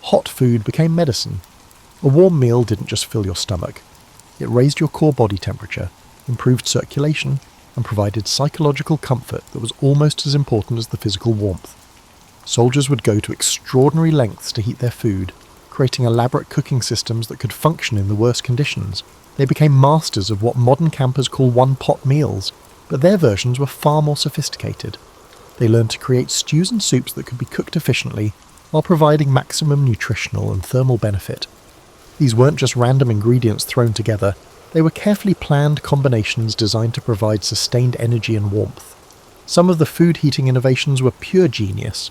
Hot food became medicine. A warm meal didn't just fill your stomach. It raised your core body temperature, improved circulation, and provided psychological comfort that was almost as important as the physical warmth. Soldiers would go to extraordinary lengths to heat their food, creating elaborate cooking systems that could function in the worst conditions. They became masters of what modern campers call one-pot meals, but their versions were far more sophisticated. They learned to create stews and soups that could be cooked efficiently while providing maximum nutritional and thermal benefit. These weren't just random ingredients thrown together, they were carefully planned combinations designed to provide sustained energy and warmth. Some of the food heating innovations were pure genius.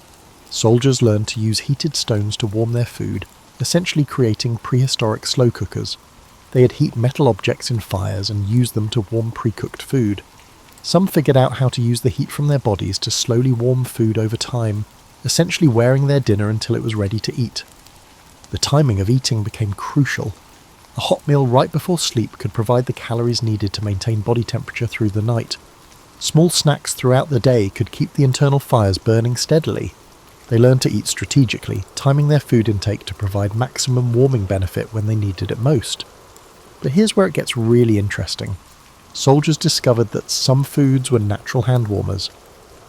Soldiers learned to use heated stones to warm their food, essentially creating prehistoric slow cookers. They'd heat metal objects in fires and use them to warm pre-cooked food. Some figured out how to use the heat from their bodies to slowly warm food over time, essentially wearing their dinner until it was ready to eat. The timing of eating became crucial. A hot meal right before sleep could provide the calories needed to maintain body temperature through the night. Small snacks throughout the day could keep the internal fires burning steadily. They learned to eat strategically, timing their food intake to provide maximum warming benefit when they needed it most. But here's where it gets really interesting. Soldiers discovered that some foods were natural hand warmers.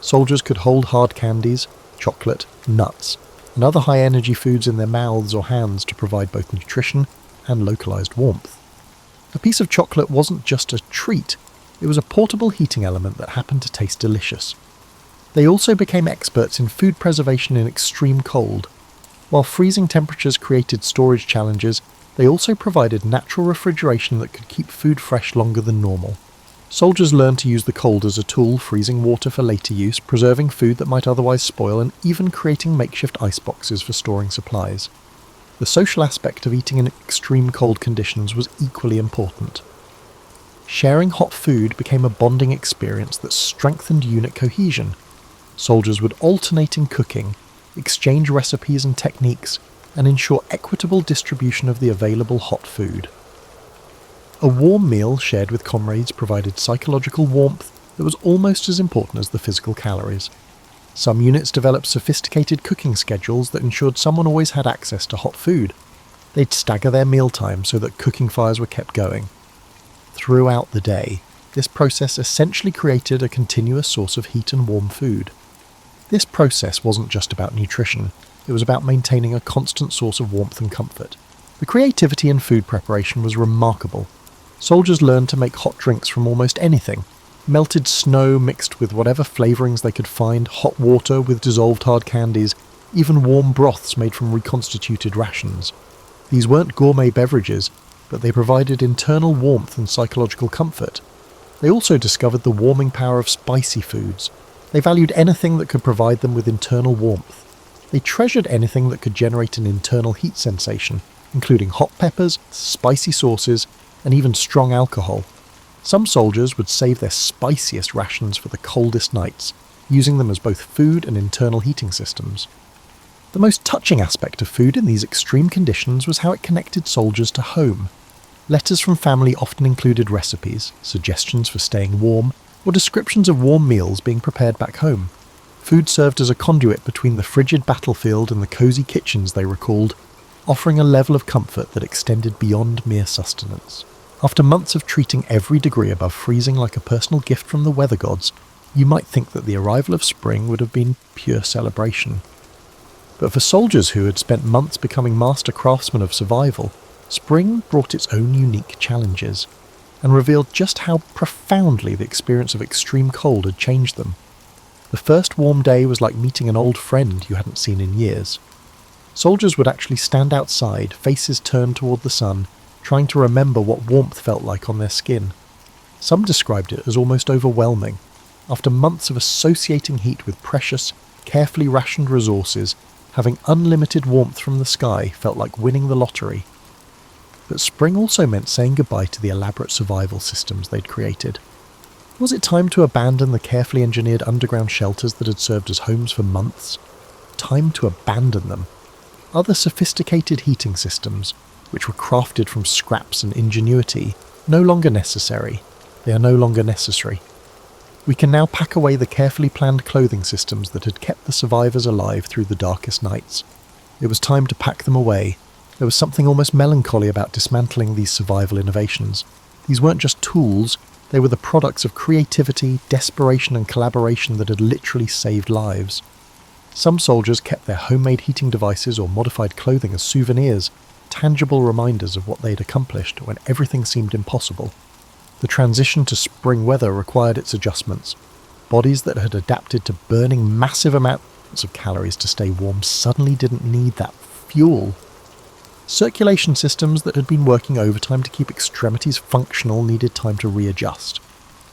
Soldiers could hold hard candies, chocolate, nuts, and other high-energy foods in their mouths or hands to provide both nutrition and localized warmth. A piece of chocolate wasn't just a treat, it was a portable heating element that happened to taste delicious. They also became experts in food preservation in extreme cold. While freezing temperatures created storage challenges, they also provided natural refrigeration that could keep food fresh longer than normal. Soldiers learned to use the cold as a tool, freezing water for later use, preserving food that might otherwise spoil, and even creating makeshift iceboxes for storing supplies. The social aspect of eating in extreme cold conditions was equally important. Sharing hot food became a bonding experience that strengthened unit cohesion. Soldiers would alternate in cooking, exchange recipes and techniques, and ensure equitable distribution of the available hot food. A warm meal shared with comrades provided psychological warmth that was almost as important as the physical calories. Some units developed sophisticated cooking schedules that ensured someone always had access to hot food. They'd stagger their mealtime so that cooking fires were kept going. Throughout the day, this process essentially created a continuous source of heat and warm food. This process wasn't just about nutrition, it was about maintaining a constant source of warmth and comfort. The creativity in food preparation was remarkable. Soldiers learned to make hot drinks from almost anything. Melted snow mixed with whatever flavourings they could find, hot water with dissolved hard candies, even warm broths made from reconstituted rations. These weren't gourmet beverages, but they provided internal warmth and psychological comfort. They also discovered the warming power of spicy foods. They valued anything that could provide them with internal warmth. They treasured anything that could generate an internal heat sensation, including hot peppers, spicy sauces, and even strong alcohol. Some soldiers would save their spiciest rations for the coldest nights, using them as both food and internal heating systems. The most touching aspect of food in these extreme conditions was how it connected soldiers to home. Letters from family often included recipes, suggestions for staying warm, or descriptions of warm meals being prepared back home. Food served as a conduit between the frigid battlefield and the cosy kitchens they recalled, offering a level of comfort that extended beyond mere sustenance. After months of treating every degree above freezing like a personal gift from the weather gods, you might think that the arrival of spring would have been pure celebration. But for soldiers who had spent months becoming master craftsmen of survival, spring brought its own unique challenges, and revealed just how profoundly the experience of extreme cold had changed them. The first warm day was like meeting an old friend you hadn't seen in years. Soldiers would actually stand outside, faces turned toward the sun, trying to remember what warmth felt like on their skin. Some described it as almost overwhelming. After months of associating heat with precious, carefully rationed resources, having unlimited warmth from the sky felt like winning the lottery. But spring also meant saying goodbye to the elaborate survival systems they'd created. Was it time to abandon the carefully engineered underground shelters that had served as homes for months? Time to abandon them. Other sophisticated heating systems, which were crafted from scraps and ingenuity, no longer necessary. They are no longer necessary. We can now pack away the carefully planned clothing systems that had kept the survivors alive through the darkest nights. It was time to pack them away. There was something almost melancholy about dismantling these survival innovations. These weren't just tools, they were the products of creativity, desperation and collaboration that had literally saved lives. Some soldiers kept their homemade heating devices or modified clothing as souvenirs, tangible reminders of what they'd accomplished when everything seemed impossible. The transition to spring weather required its adjustments. Bodies that had adapted to burning massive amounts of calories to stay warm suddenly didn't need that fuel. Circulation systems that had been working overtime to keep extremities functional needed time to readjust.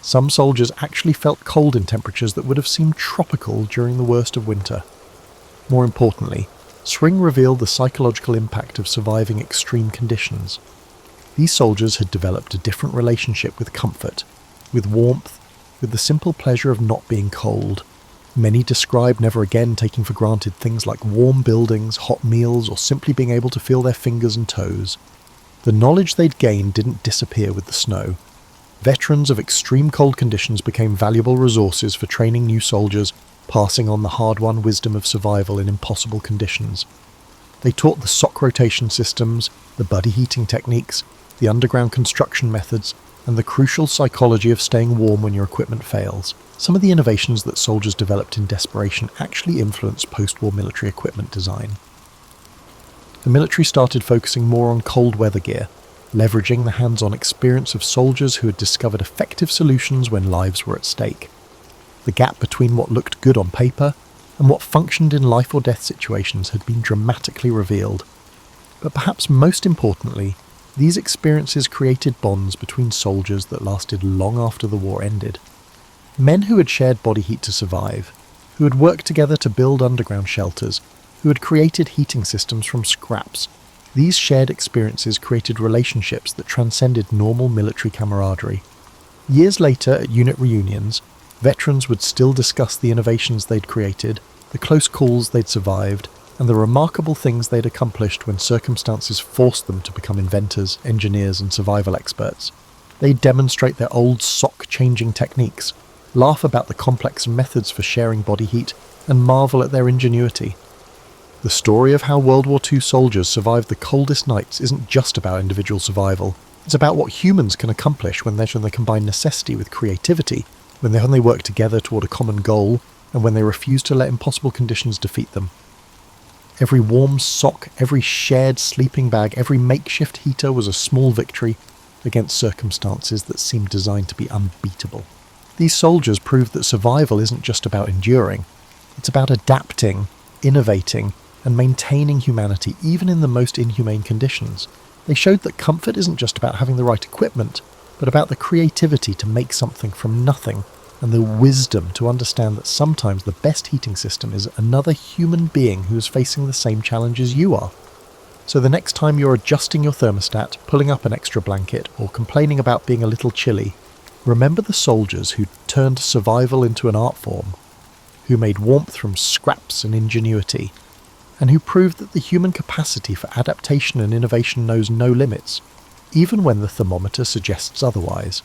Some soldiers actually felt cold in temperatures that would have seemed tropical during the worst of winter. More importantly, spring revealed the psychological impact of surviving extreme conditions. These soldiers had developed a different relationship with comfort, with warmth, with the simple pleasure of not being cold. Many described never again taking for granted things like warm buildings, hot meals, or simply being able to feel their fingers and toes. The knowledge they'd gained didn't disappear with the snow. Veterans of extreme cold conditions became valuable resources for training new soldiers, passing on the hard-won wisdom of survival in impossible conditions. They taught the sock rotation systems, the buddy heating techniques, the underground construction methods, and the crucial psychology of staying warm when your equipment fails. Some of the innovations that soldiers developed in desperation actually influenced post-war military equipment design. The military started focusing more on cold weather gear, leveraging the hands-on experience of soldiers who had discovered effective solutions when lives were at stake. The gap between what looked good on paper and what functioned in life or death situations had been dramatically revealed. But perhaps most importantly, these experiences created bonds between soldiers that lasted long after the war ended. Men who had shared body heat to survive, who had worked together to build underground shelters, who had created heating systems from scraps. These shared experiences created relationships that transcended normal military camaraderie. Years later, at unit reunions, veterans would still discuss the innovations they'd created, the close calls they'd survived, and the remarkable things they'd accomplished when circumstances forced them to become inventors, engineers, and survival experts. They'd demonstrate their old sock-changing techniques, laugh about the complex methods for sharing body heat, and marvel at their ingenuity. The story of how World War II soldiers survived the coldest nights isn't just about individual survival. It's about what humans can accomplish when they combine necessity with creativity, when they work together toward a common goal, and when they refuse to let impossible conditions defeat them. Every warm sock, every shared sleeping bag, every makeshift heater was a small victory against circumstances that seemed designed to be unbeatable. These soldiers proved that survival isn't just about enduring. It's about adapting, innovating, and maintaining humanity even in the most inhumane conditions. They showed that comfort isn't just about having the right equipment, but about the creativity to make something from nothing, and the wisdom to understand that sometimes the best heating system is another human being who is facing the same challenges you are. So the next time you're adjusting your thermostat, pulling up an extra blanket, or complaining about being a little chilly, remember the soldiers who turned survival into an art form, who made warmth from scraps and ingenuity, and who proved that the human capacity for adaptation and innovation knows no limits, even when the thermometer suggests otherwise.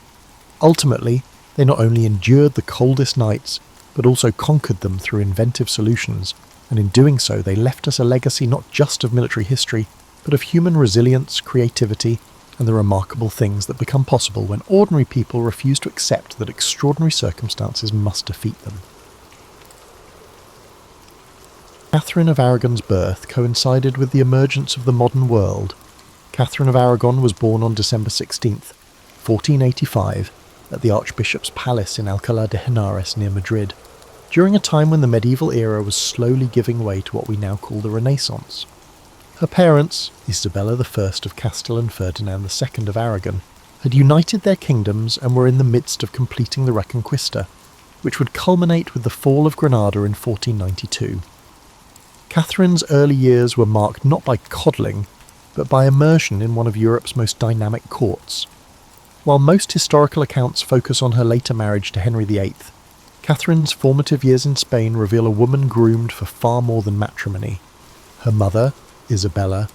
Ultimately, they not only endured the coldest nights, but also conquered them through inventive solutions, and in doing so they left us a legacy not just of military history, but of human resilience, creativity, and the remarkable things that become possible when ordinary people refuse to accept that extraordinary circumstances must defeat them. Catherine of Aragon's birth coincided with the emergence of the modern world. Catherine of Aragon was born on December 16th, 1485, at the Archbishop's Palace in Alcalá de Henares near Madrid, during a time when the medieval era was slowly giving way to what we now call the Renaissance. Her parents, Isabella I of Castile and Ferdinand II of Aragon, had united their kingdoms and were in the midst of completing the Reconquista, which would culminate with the fall of Granada in 1492. Catherine's early years were marked not by coddling, but by immersion in one of Europe's most dynamic courts. While most historical accounts focus on her later marriage to Henry VIII, Catherine's formative years in Spain reveal a woman groomed for far more than matrimony. Her mother, Isabella,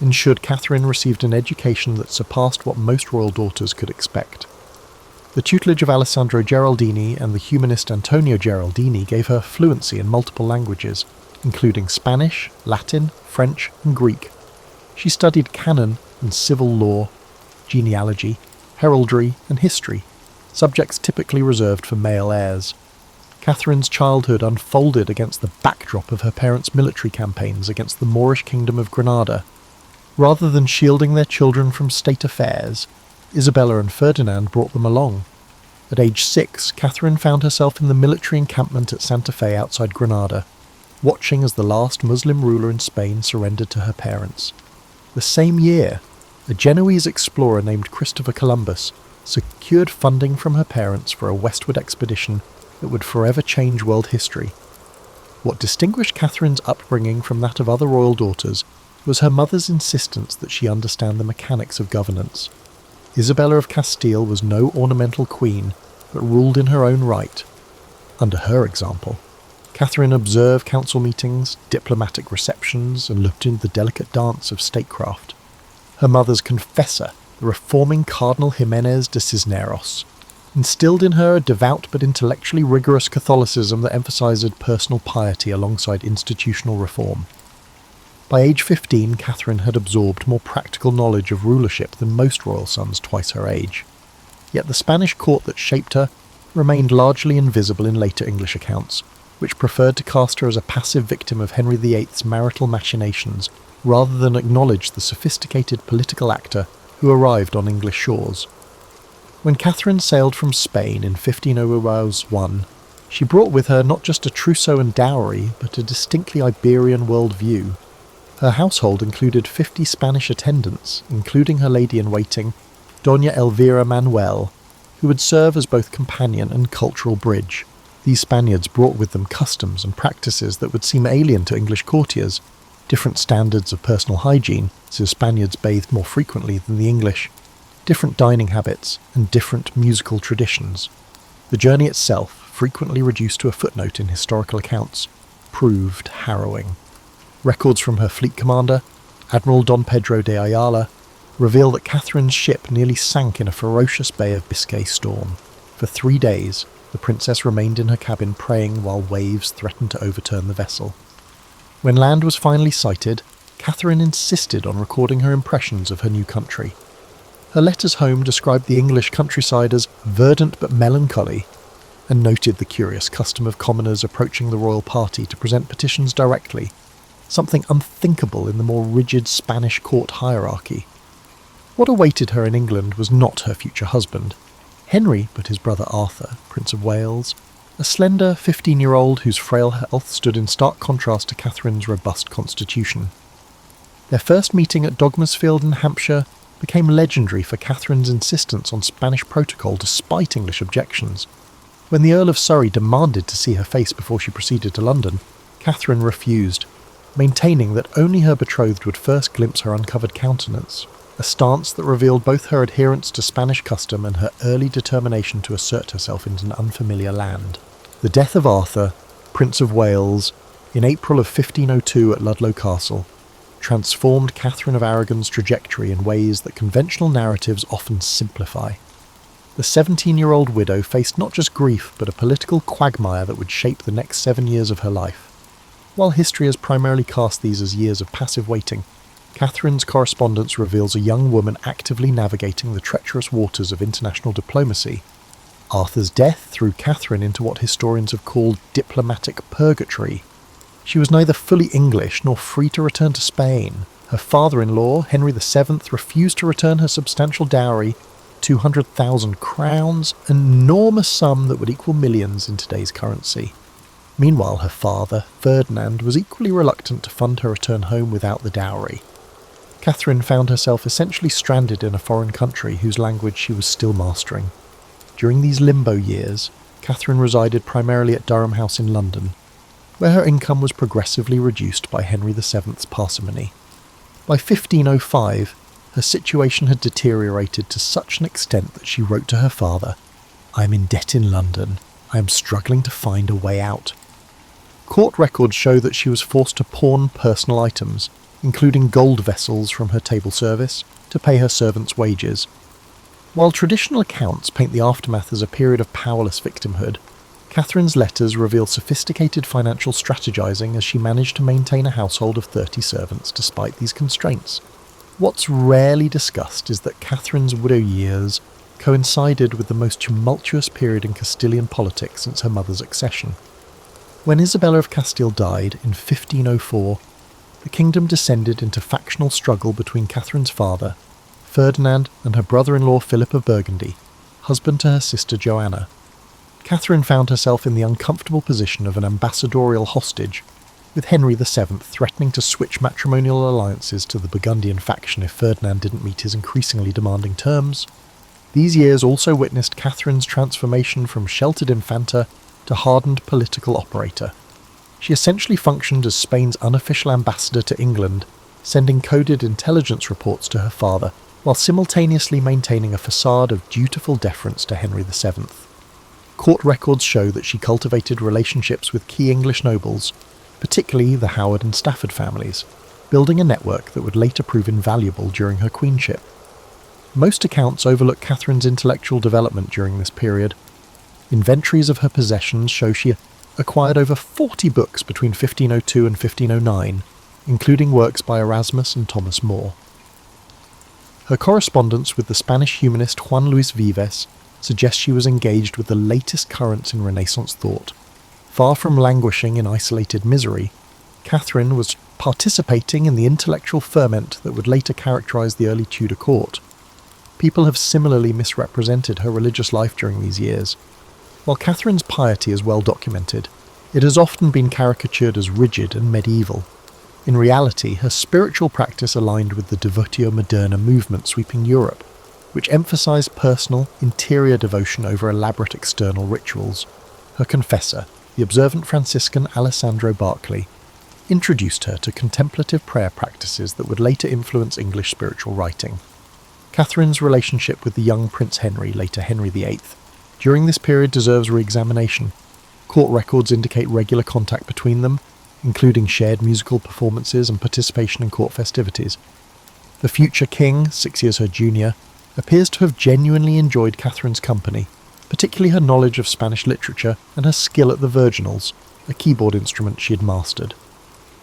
ensured Catherine received an education that surpassed what most royal daughters could expect. The tutelage of Alessandro Geraldini and the humanist Antonio Geraldini gave her fluency in multiple languages, including Spanish, Latin, French, and Greek. She studied canon and civil law, genealogy, heraldry, and history, subjects typically reserved for male heirs. Catherine's childhood unfolded against the backdrop of her parents' military campaigns against the Moorish kingdom of Granada. Rather than shielding their children from state affairs, Isabella and Ferdinand brought them along. At age 6, Catherine found herself in the military encampment at Santa Fe outside Granada, watching as the last Muslim ruler in Spain surrendered to her parents. The same year, a Genoese explorer named Christopher Columbus secured funding from her parents for a westward expedition that would forever change world history. What distinguished Catherine's upbringing from that of other royal daughters was her mother's insistence that she understand the mechanics of governance. Isabella of Castile was no ornamental queen, but ruled in her own right. Under her example, Catherine observed council meetings, diplomatic receptions, and looked into the delicate dance of statecraft. Her mother's confessor, the reforming Cardinal Jimenez de Cisneros, instilled in her a devout but intellectually rigorous Catholicism that emphasised personal piety alongside institutional reform. By age 15, Catherine had absorbed more practical knowledge of rulership than most royal sons twice her age. Yet the Spanish court that shaped her remained largely invisible in later English accounts, which preferred to cast her as a passive victim of Henry VIII's marital machinations rather than acknowledge the sophisticated political actor who arrived on English shores. When Catherine sailed from Spain in 1501, she brought with her not just a trousseau and dowry, but a distinctly Iberian worldview. Her household included 50 Spanish attendants, including her lady-in-waiting, Doña Elvira Manuel, who would serve as both companion and cultural bridge. These Spaniards brought with them customs and practices that would seem alien to English courtiers, different standards of personal hygiene, since Spaniards bathed more frequently than the English, different dining habits, and different musical traditions. The journey itself, frequently reduced to a footnote in historical accounts, proved harrowing. Records from her fleet commander, Admiral Don Pedro de Ayala, reveal that Catherine's ship nearly sank in a ferocious Bay of Biscay storm. For 3 days, the princess remained in her cabin praying while waves threatened to overturn the vessel. When land was finally sighted, Catherine insisted on recording her impressions of her new country. Her letters home described the English countryside as verdant but melancholy, and noted the curious custom of commoners approaching the royal party to present petitions directly, something unthinkable in the more rigid Spanish court hierarchy. What awaited her in England was not her future husband, Henry, but his brother Arthur, Prince of Wales, a slender 15-year-old whose frail health stood in stark contrast to Catherine's robust constitution. Their first meeting at Dogmersfield in Hampshire became legendary for Catherine's insistence on Spanish protocol despite English objections. When the Earl of Surrey demanded to see her face before she proceeded to London, Catherine refused, maintaining that only her betrothed would first glimpse her uncovered countenance, a stance that revealed both her adherence to Spanish custom and her early determination to assert herself into an unfamiliar land. The death of Arthur, Prince of Wales, in April of 1502 at Ludlow Castle, transformed Catherine of Aragon's trajectory in ways that conventional narratives often simplify. The 17-year-old widow faced not just grief but a political quagmire that would shape the next 7 years of her life. While history has primarily cast these as years of passive waiting, Catherine's correspondence reveals a young woman actively navigating the treacherous waters of international diplomacy. Arthur's death threw Catherine into what historians have called diplomatic purgatory. She was neither fully English nor free to return to Spain. Her father-in-law, Henry VII, refused to return her substantial dowry, 200,000 crowns, an enormous sum that would equal millions in today's currency. Meanwhile, her father, Ferdinand, was equally reluctant to fund her return home without the dowry. Catherine found herself essentially stranded in a foreign country whose language she was still mastering. During these limbo years, Catherine resided primarily at Durham House in London, where her income was progressively reduced by Henry VII's parsimony. By 1505, her situation had deteriorated to such an extent that she wrote to her father, "I am in debt in London. I am struggling to find a way out." Court records show that she was forced to pawn personal items, including gold vessels from her table service, to pay her servants' wages. While traditional accounts paint the aftermath as a period of powerless victimhood, Catherine's letters reveal sophisticated financial strategizing as she managed to maintain a household of 30 servants despite these constraints. What's rarely discussed is that Catherine's widow years coincided with the most tumultuous period in Castilian politics since her mother's accession. When Isabella of Castile died in 1504, the kingdom descended into factional struggle between Catherine's father, Ferdinand, and her brother-in-law Philip of Burgundy, husband to her sister Joanna. Catherine found herself in the uncomfortable position of an ambassadorial hostage, with Henry VII threatening to switch matrimonial alliances to the Burgundian faction if Ferdinand didn't meet his increasingly demanding terms. These years also witnessed Catherine's transformation from sheltered infanta to hardened political operator. She essentially functioned as Spain's unofficial ambassador to England, sending coded intelligence reports to her father, while simultaneously maintaining a facade of dutiful deference to Henry VII. Court records show that she cultivated relationships with key English nobles, particularly the Howard and Stafford families, building a network that would later prove invaluable during her queenship. Most accounts overlook Catherine's intellectual development during this period. Inventories of her possessions show she acquired over 40 books between 1502 and 1509, including works by Erasmus and Thomas More. Her correspondence with the Spanish humanist Juan Luis Vives suggests she was engaged with the latest currents in Renaissance thought. Far from languishing in isolated misery, Catherine was participating in the intellectual ferment that would later characterise the early Tudor court. People have similarly misrepresented her religious life during these years. While Catherine's piety is well documented, it has often been caricatured as rigid and medieval. In reality, her spiritual practice aligned with the Devotio Moderna movement sweeping Europe, which emphasised personal, interior devotion over elaborate external rituals. Her confessor, the observant Franciscan Alessandro Barclay, introduced her to contemplative prayer practices that would later influence English spiritual writing. Catherine's relationship with the young Prince Henry, later Henry VIII, during this period deserves re-examination. Court records indicate regular contact between them, including shared musical performances and participation in court festivities. The future king, 6 years her junior, appears to have genuinely enjoyed Catherine's company, particularly her knowledge of Spanish literature and her skill at the virginals, a keyboard instrument she had mastered.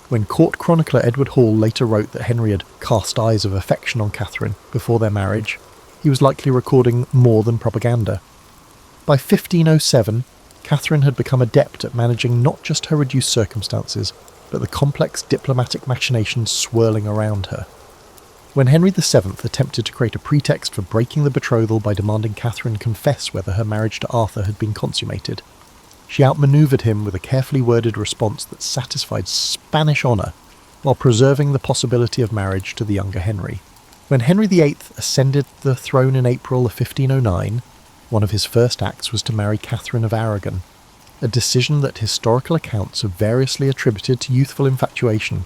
When court chronicler Edward Hall later wrote that Henry had cast eyes of affection on Catherine before their marriage, he was likely recording more than propaganda. By 1507, Catherine had become adept at managing not just her reduced circumstances, but the complex diplomatic machinations swirling around her. When Henry VII attempted to create a pretext for breaking the betrothal by demanding Catherine confess whether her marriage to Arthur had been consummated, she outmanoeuvred him with a carefully worded response that satisfied Spanish honour, while preserving the possibility of marriage to the younger Henry. When Henry VIII ascended the throne in April of 1509, one of his first acts was to marry Catherine of Aragon, a decision that historical accounts have variously attributed to youthful infatuation,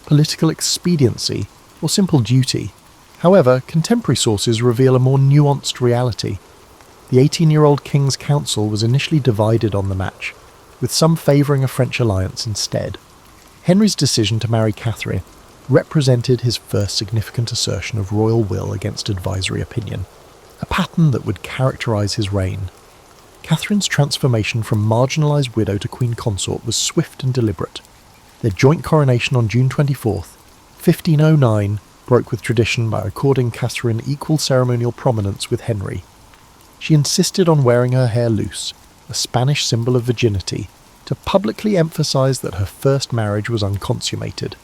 political expediency, or simple duty. However, contemporary sources reveal a more nuanced reality. The 18-year-old King's Council was initially divided on the match, with some favouring a French alliance instead. Henry's decision to marry Catherine represented his first significant assertion of royal will against advisory opinion, a pattern that would characterise his reign. Catherine's transformation from marginalised widow to queen consort was swift and deliberate. Their joint coronation on June 24th, 1509, broke with tradition by according Catherine equal ceremonial prominence with Henry. She insisted on wearing her hair loose, a Spanish symbol of virginity, to publicly emphasise that her first marriage was unconsummated.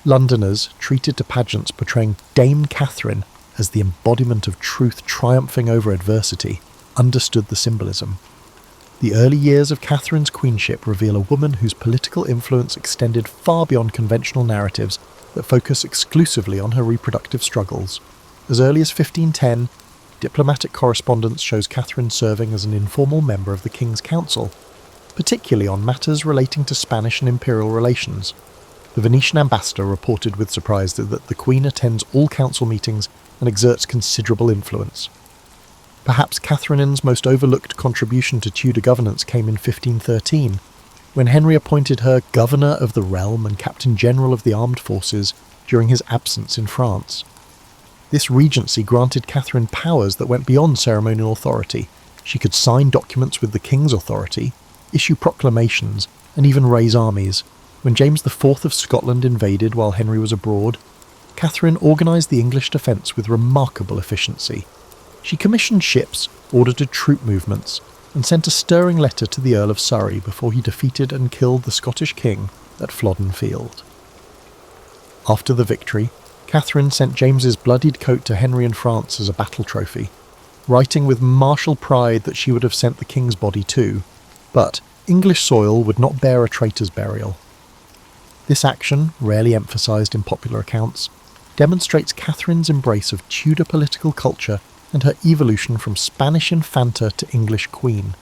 Londoners, treated to pageants portraying Dame Catherine as the embodiment of truth triumphing over adversity, understood the symbolism. The early years of Catherine's queenship reveal a woman whose political influence extended far beyond conventional narratives that focus exclusively on her reproductive struggles. As early as 1510, diplomatic correspondence shows Catherine serving as an informal member of the King's Council, particularly on matters relating to Spanish and imperial relations. The Venetian ambassador reported with surprise that the Queen attends all council meetings and exerts considerable influence. Perhaps Catherine's most overlooked contribution to Tudor governance came in 1513, when Henry appointed her Governor of the Realm and Captain General of the Armed Forces during his absence in France. This regency granted Catherine powers that went beyond ceremonial authority. She could sign documents with the king's authority, issue proclamations, and even raise armies. When James IV of Scotland invaded while Henry was abroad, Catherine organised the English defence with remarkable efficiency. She commissioned ships, ordered troop movements, and sent a stirring letter to the Earl of Surrey before he defeated and killed the Scottish king at Flodden Field. After the victory, Catherine sent James's bloodied coat to Henry in France as a battle trophy, writing with martial pride that she would have sent the king's body too, but English soil would not bear a traitor's burial. This action, rarely emphasised in popular accounts, demonstrates Catherine's embrace of Tudor political culture and her evolution from Spanish infanta to English queen.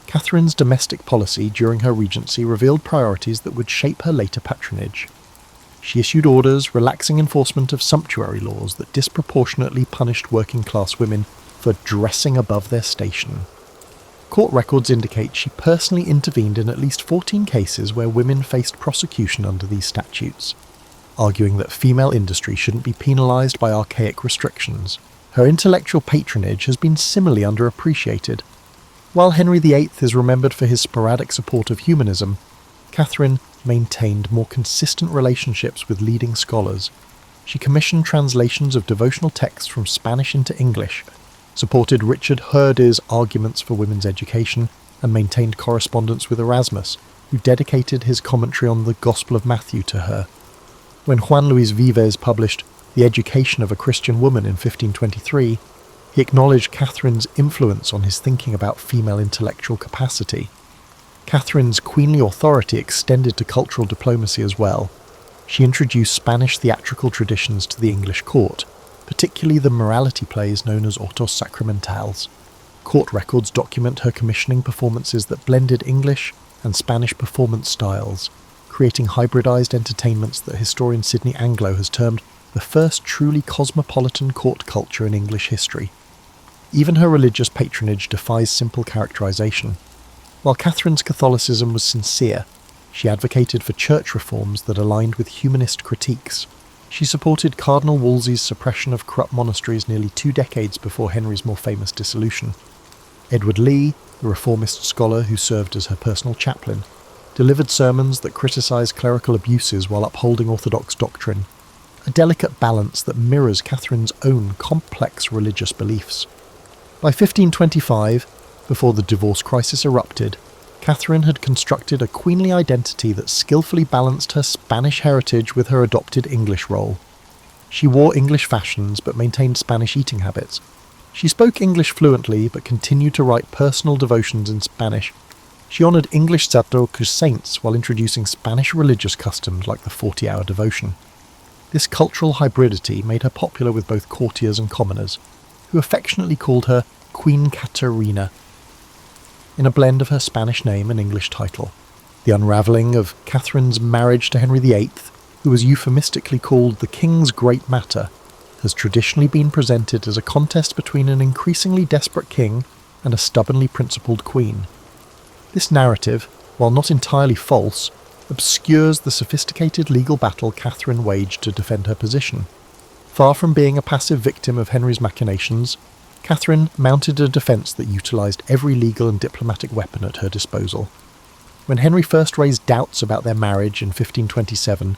Catherine's domestic policy during her regency revealed priorities that would shape her later patronage. She issued orders relaxing enforcement of sumptuary laws that disproportionately punished working-class women for dressing above their station. Court records indicate she personally intervened in at least 14 cases where women faced prosecution under these statutes, arguing that female industry shouldn't be penalised by archaic restrictions. Her intellectual patronage has been similarly underappreciated. While Henry VIII is remembered for his sporadic support of humanism, Catherine maintained more consistent relationships with leading scholars. She commissioned translations of devotional texts from Spanish into English, supported Richard Hurdy's arguments for women's education, and maintained correspondence with Erasmus, who dedicated his commentary on the Gospel of Matthew to her. When Juan Luis Vives published The Education of a Christian Woman in 1523, he acknowledged Catherine's influence on his thinking about female intellectual capacity. Catherine's queenly authority extended to cultural diplomacy as well. She introduced Spanish theatrical traditions to the English court, particularly the morality plays known as autos sacramentals. Court records document her commissioning performances that blended English and Spanish performance styles, creating hybridized entertainments that historian Sidney Anglo has termed the first truly cosmopolitan court culture in English history. Even her religious patronage defies simple characterization. While Catherine's Catholicism was sincere, she advocated for church reforms that aligned with humanist critiques. She supported Cardinal Wolsey's suppression of corrupt monasteries nearly 2 decades before Henry's more famous dissolution. Edward Lee, the reformist scholar who served as her personal chaplain, delivered sermons that criticised clerical abuses while upholding orthodox doctrine, a delicate balance that mirrors Catherine's own complex religious beliefs. By 1525, before the divorce crisis erupted, Catherine had constructed a queenly identity that skillfully balanced her Spanish heritage with her adopted English role. She wore English fashions but maintained Spanish eating habits. She spoke English fluently but continued to write personal devotions in Spanish. She honoured English Sacerdotes saints while introducing Spanish religious customs like the 40-hour devotion. This cultural hybridity made her popular with both courtiers and commoners, who affectionately called her Queen Caterina, in a blend of her Spanish name and English title. The unravelling of Catherine's marriage to Henry VIII, who was euphemistically called the King's Great Matter, has traditionally been presented as a contest between an increasingly desperate king and a stubbornly principled queen. This narrative, while not entirely false, obscures the sophisticated legal battle Catherine waged to defend her position. Far from being a passive victim of Henry's machinations, Catherine mounted a defence that utilised every legal and diplomatic weapon at her disposal. When Henry first raised doubts about their marriage in 1527,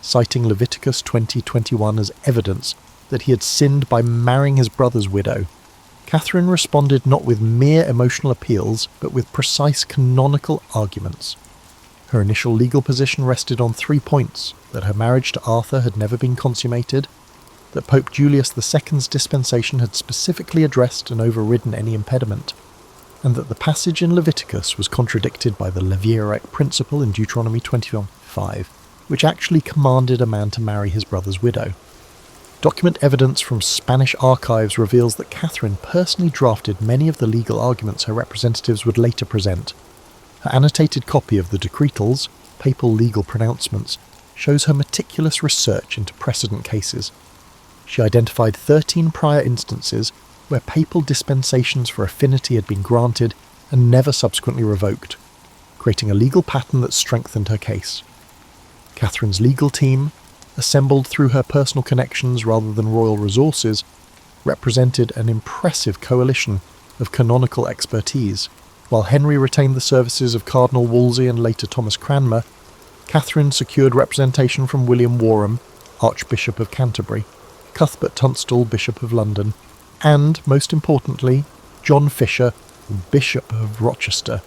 citing Leviticus 20:21 as evidence that he had sinned by marrying his brother's widow, Catherine responded not with mere emotional appeals, but with precise canonical arguments. Her initial legal position rested on 3 points: that her marriage to Arthur had never been consummated, that Pope Julius II's dispensation had specifically addressed and overridden any impediment, and that the passage in Leviticus was contradicted by the levirate principle in Deuteronomy 21:5, which actually commanded a man to marry his brother's widow. Document evidence from Spanish archives reveals that Catherine personally drafted many of the legal arguments her representatives would later present. Her annotated copy of the Decretals, papal legal pronouncements, shows her meticulous research into precedent cases. She identified 13 prior instances where papal dispensations for affinity had been granted and never subsequently revoked, creating a legal pattern that strengthened her case. Catherine's legal team, assembled through her personal connections rather than royal resources, represented an impressive coalition of canonical expertise. While Henry retained the services of Cardinal Wolsey and later Thomas Cranmer, Catherine secured representation from William Warham, Archbishop of Canterbury, Cuthbert Tunstall, Bishop of London, and, most importantly, John Fisher, Bishop of Rochester,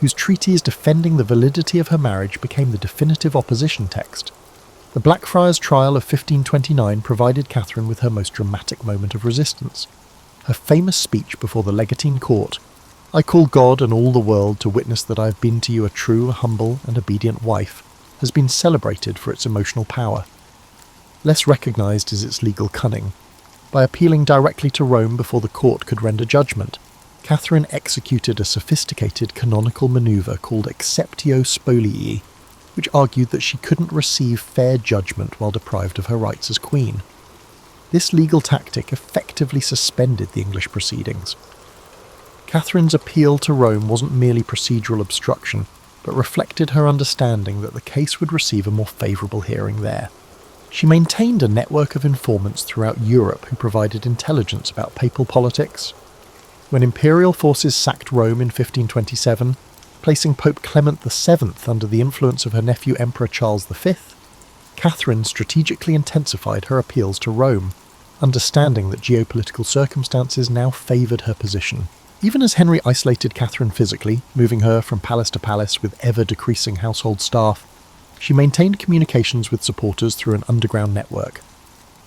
whose treatise defending the validity of her marriage became the definitive opposition text. The Blackfriars trial of 1529 provided Catherine with her most dramatic moment of resistance. Her famous speech before the legatine court, "I call God and all the world to witness that I have been to you a true, humble and obedient wife," has been celebrated for its emotional power. Less recognised is its legal cunning. By appealing directly to Rome before the court could render judgment, Catherine executed a sophisticated canonical manoeuvre called exceptio spolii, which argued that she couldn't receive fair judgment while deprived of her rights as queen. This legal tactic effectively suspended the English proceedings. Catherine's appeal to Rome wasn't merely procedural obstruction, but reflected her understanding that the case would receive a more favourable hearing there. She maintained a network of informants throughout Europe who provided intelligence about papal politics. When imperial forces sacked Rome in 1527, placing Pope Clement VII under the influence of her nephew Emperor Charles V, Catherine strategically intensified her appeals to Rome, understanding that geopolitical circumstances now favoured her position. Even as Henry isolated Catherine physically, moving her from palace to palace with ever-decreasing household staff, she maintained communications with supporters through an underground network.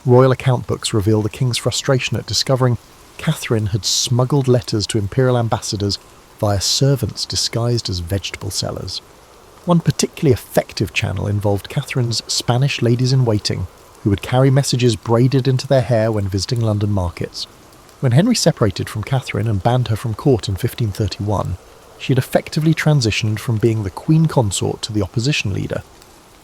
Royal account books reveal the king's frustration at discovering Catherine had smuggled letters to imperial ambassadors via servants disguised as vegetable sellers. One particularly effective channel involved Catherine's Spanish ladies-in-waiting, who would carry messages braided into their hair when visiting London markets. When Henry separated from Catherine and banned her from court in 1531, she had effectively transitioned from being the queen consort to the opposition leader.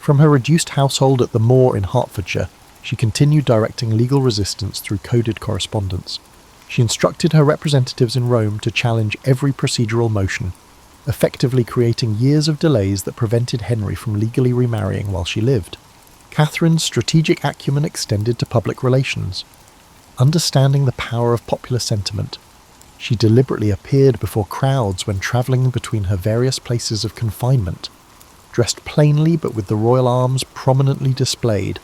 From her reduced household at the Moor in Hertfordshire, she continued directing legal resistance through coded correspondence. She instructed her representatives in Rome to challenge every procedural motion, effectively creating years of delays that prevented Henry from legally remarrying while she lived. Catherine's strategic acumen extended to public relations. Understanding the power of popular sentiment, she deliberately appeared before crowds when travelling between her various places of confinement, dressed plainly but with the royal arms prominently displayed.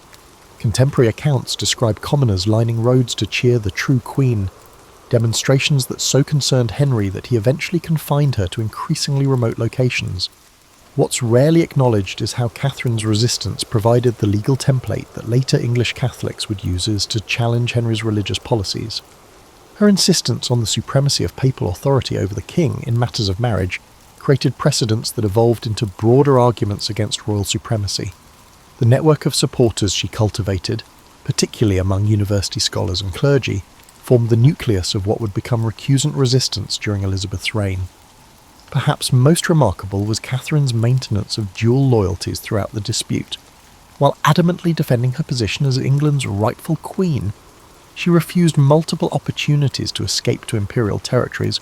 Contemporary accounts describe commoners lining roads to cheer the true queen, demonstrations that so concerned Henry that he eventually confined her to increasingly remote locations. What's rarely acknowledged is how Catherine's resistance provided the legal template that later English Catholics would use to challenge Henry's religious policies. Her insistence on the supremacy of papal authority over the king in matters of marriage created precedents that evolved into broader arguments against royal supremacy. The network of supporters she cultivated, particularly among university scholars and clergy, formed the nucleus of what would become recusant resistance during Elizabeth's reign. Perhaps most remarkable was Catherine's maintenance of dual loyalties throughout the dispute. While adamantly defending her position as England's rightful queen, she refused multiple opportunities to escape to imperial territories,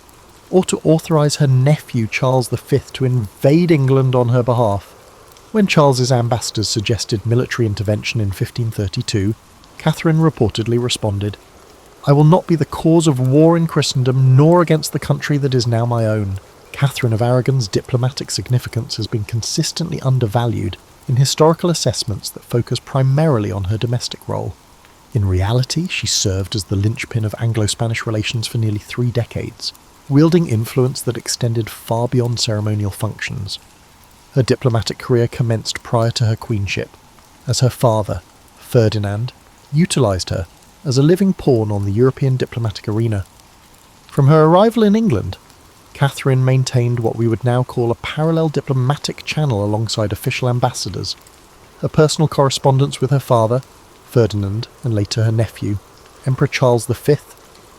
or to authorise her nephew Charles V to invade England on her behalf. When Charles's ambassadors suggested military intervention in 1532, Catherine reportedly responded, "I will not be the cause of war in Christendom, nor against the country that is now my own." Catherine of Aragon's diplomatic significance has been consistently undervalued in historical assessments that focus primarily on her domestic role. In reality, she served as the linchpin of Anglo-Spanish relations for nearly 3 decades, wielding influence that extended far beyond ceremonial functions. Her diplomatic career commenced prior to her queenship, as her father, Ferdinand, utilised her as a living pawn on the European diplomatic arena. From her arrival in England, Catherine maintained what we would now call a parallel diplomatic channel alongside official ambassadors. Her personal correspondence with her father, Ferdinand, and later her nephew, Emperor Charles V,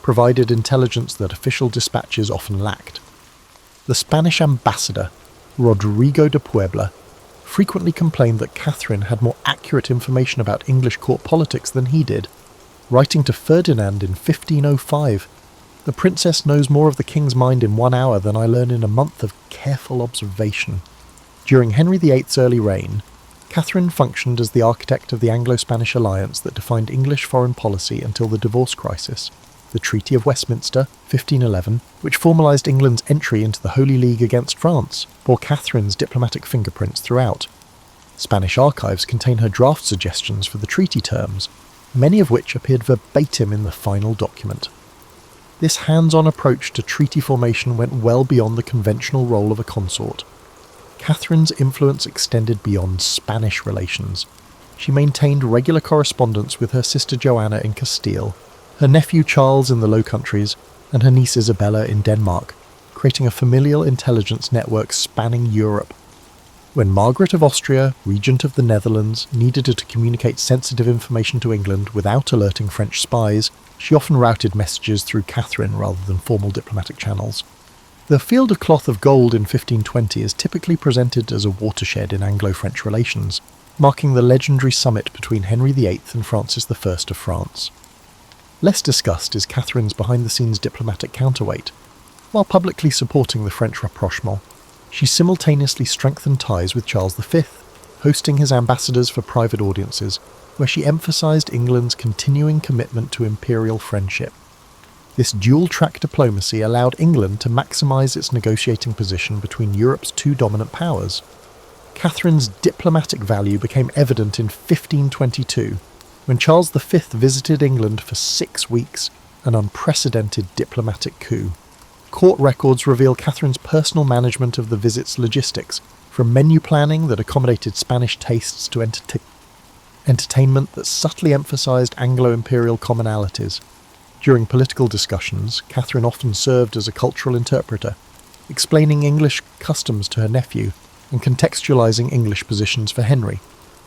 provided intelligence that official dispatches often lacked. The Spanish ambassador, Rodrigo de Puebla, frequently complained that Catherine had more accurate information about English court politics than he did. Writing to Ferdinand in 1505, "The princess knows more of the king's mind in 1 hour than I learn in a month of careful observation." During Henry VIII's early reign, Catherine functioned as the architect of the Anglo-Spanish alliance that defined English foreign policy until the divorce crisis. The Treaty of Westminster, 1511, which formalised England's entry into the Holy League against France, bore Catherine's diplomatic fingerprints throughout. Spanish archives contain her draft suggestions for the treaty terms, many of which appeared verbatim in the final document. This hands-on approach to treaty formation went well beyond the conventional role of a consort. Catherine's influence extended beyond Spanish relations. she maintained regular correspondence with her sister Joanna in Castile, her nephew Charles in the Low Countries, and her niece Isabella in Denmark, creating a familial intelligence network spanning Europe. When Margaret of Austria, regent of the Netherlands, needed her to communicate sensitive information to England without alerting French spies, she often routed messages through Catherine rather than formal diplomatic channels. The Field of Cloth of Gold in 1520 is typically presented as a watershed in Anglo-French relations, marking the legendary summit between Henry VIII and Francis I of France. Less discussed is Catherine's behind-the-scenes diplomatic counterweight. While publicly supporting the French rapprochement, she simultaneously strengthened ties with Charles V, hosting his ambassadors for private audiences, where she emphasised England's continuing commitment to imperial friendship. This dual-track diplomacy allowed England to maximise its negotiating position between Europe's two dominant powers. Catherine's diplomatic value became evident in 1522, when Charles V visited England for 6 weeks, an unprecedented diplomatic coup. Court records reveal Catherine's personal management of the visit's logistics, from menu planning that accommodated Spanish tastes to entertainment that subtly emphasised Anglo-imperial commonalities. During political discussions, Catherine often served as a cultural interpreter, explaining English customs to her nephew and contextualising English positions for Henry.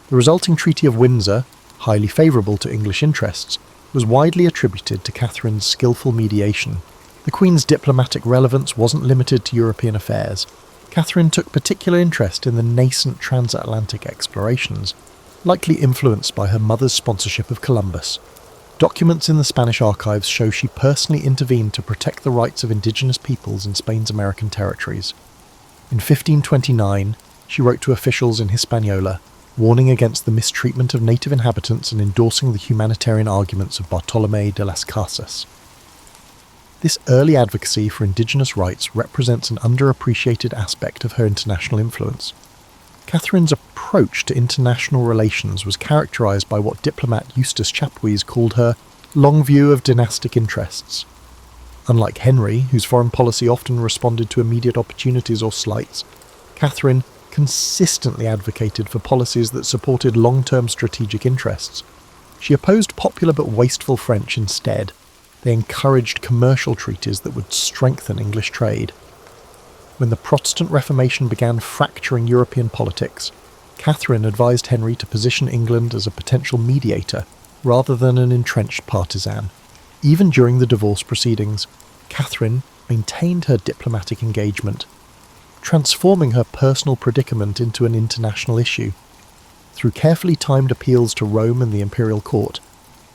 The resulting Treaty of Windsor, highly favourable to English interests, was widely attributed to Catherine's skillful mediation. The Queen's diplomatic relevance wasn't limited to European affairs. Catherine took particular interest in the nascent transatlantic explorations, likely influenced by her mother's sponsorship of Columbus. Documents in the Spanish archives show she personally intervened to protect the rights of indigenous peoples in Spain's American territories. In 1529, she wrote to officials in Hispaniola, warning against the mistreatment of native inhabitants and endorsing the humanitarian arguments of Bartolomé de las Casas. This early advocacy for indigenous rights represents an underappreciated aspect of her international influence. Catherine's approach to international relations was characterised by what diplomat Eustace Chapuys called her long view of dynastic interests. Unlike Henry, whose foreign policy often responded to immediate opportunities or slights, Catherine consistently advocated for policies that supported long-term strategic interests. She opposed popular but wasteful French instead. They encouraged commercial treaties that would strengthen English trade. When the Protestant Reformation began fracturing European politics, Catherine advised Henry to position England as a potential mediator rather than an entrenched partisan. Even during the divorce proceedings, Catherine maintained her diplomatic engagement, transforming her personal predicament into an international issue. Through carefully timed appeals to Rome and the imperial court,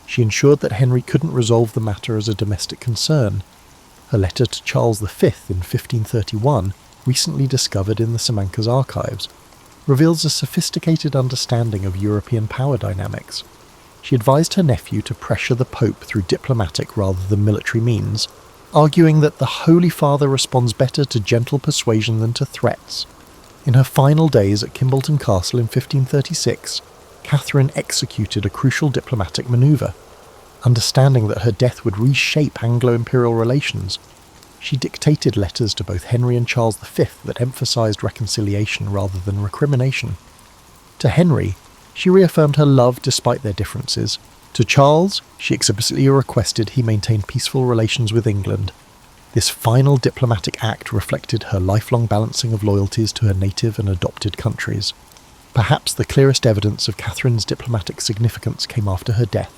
she ensured that Henry couldn't resolve the matter as a domestic concern. Her letter to Charles V in 1531, recently discovered in the Simancas archives, reveals a sophisticated understanding of European power dynamics. She advised her nephew to pressure the Pope through diplomatic rather than military means, arguing that the Holy Father responds better to gentle persuasion than to threats. In her final days at Kimbolton Castle in 1536, Catherine executed a crucial diplomatic manoeuvre. Understanding that her death would reshape Anglo-imperial relations, she dictated letters to both Henry and Charles V that emphasised reconciliation rather than recrimination. To Henry, she reaffirmed her love despite their differences. To Charles, she explicitly requested he maintain peaceful relations with England. This final diplomatic act reflected her lifelong balancing of loyalties to her native and adopted countries. Perhaps the clearest evidence of Catherine's diplomatic significance came after her death,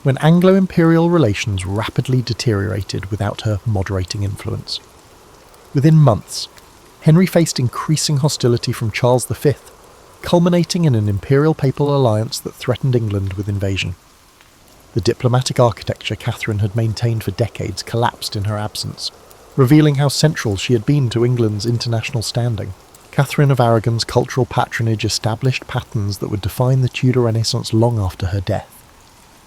when Anglo-imperial relations rapidly deteriorated without her moderating influence. Within months, Henry faced increasing hostility from Charles V, culminating in an imperial-papal alliance that threatened England with invasion. The diplomatic architecture Catherine had maintained for decades collapsed in her absence, revealing how central she had been to England's international standing. Catherine of Aragon's cultural patronage established patterns that would define the Tudor Renaissance long after her death.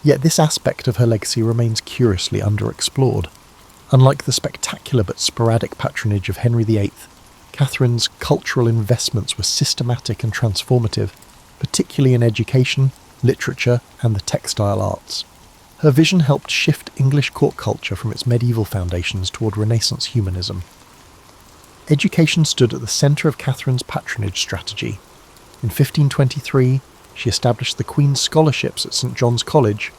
Yet this aspect of her legacy remains curiously underexplored. Unlike the spectacular but sporadic patronage of Henry VIII, Catherine's cultural investments were systematic and transformative, particularly in education, literature, and the textile arts. Her vision helped shift English court culture from its medieval foundations toward Renaissance humanism. Education stood at the centre of Catherine's patronage strategy. In 1523, She established the Queen's Scholarships at St John's College,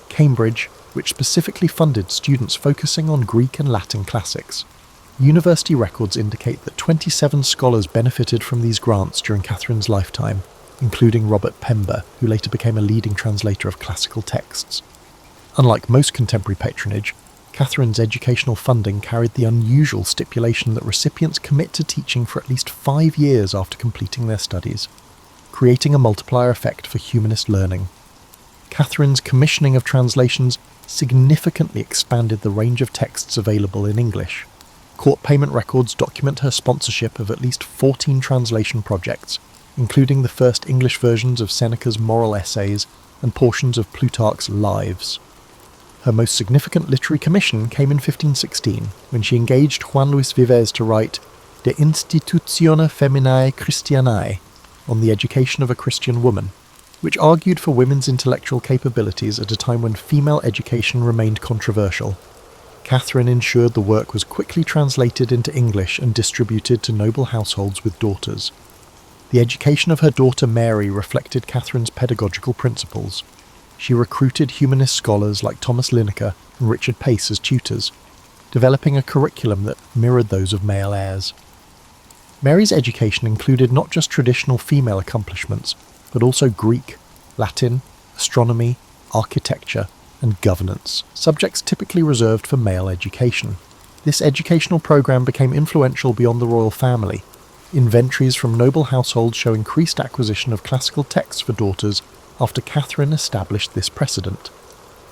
Cambridge, which specifically funded students focusing on Greek and Latin classics. University records indicate that 27 scholars benefited from these grants during Catherine's lifetime, including Robert Pember, who later became a leading translator of classical texts. Unlike most contemporary patronage, Catherine's educational funding carried the unusual stipulation that recipients commit to teaching for at least 5 years after completing their studies, creating a multiplier effect for humanist learning. Catherine's commissioning of translations significantly expanded the range of texts available in English. Court payment records document her sponsorship of at least 14 translation projects, including the first English versions of Seneca's moral essays and portions of Plutarch's Lives. Her most significant literary commission came in 1516, when she engaged Juan Luis Vives to write De Institutione Feminae Christianae, on the education of a Christian woman, which argued for women's intellectual capabilities at a time when female education remained controversial. Catherine ensured the work was quickly translated into English and distributed to noble households with daughters. The education of her daughter Mary reflected Catherine's pedagogical principles. She recruited humanist scholars like Thomas Linacre and Richard Pace as tutors, developing a curriculum that mirrored those of male heirs. Mary's education included not just traditional female accomplishments, but also Greek, Latin, astronomy, architecture, and governance, subjects typically reserved for male education. This educational program became influential beyond the royal family. Inventories from noble households show increased acquisition of classical texts for daughters after Catherine established this precedent.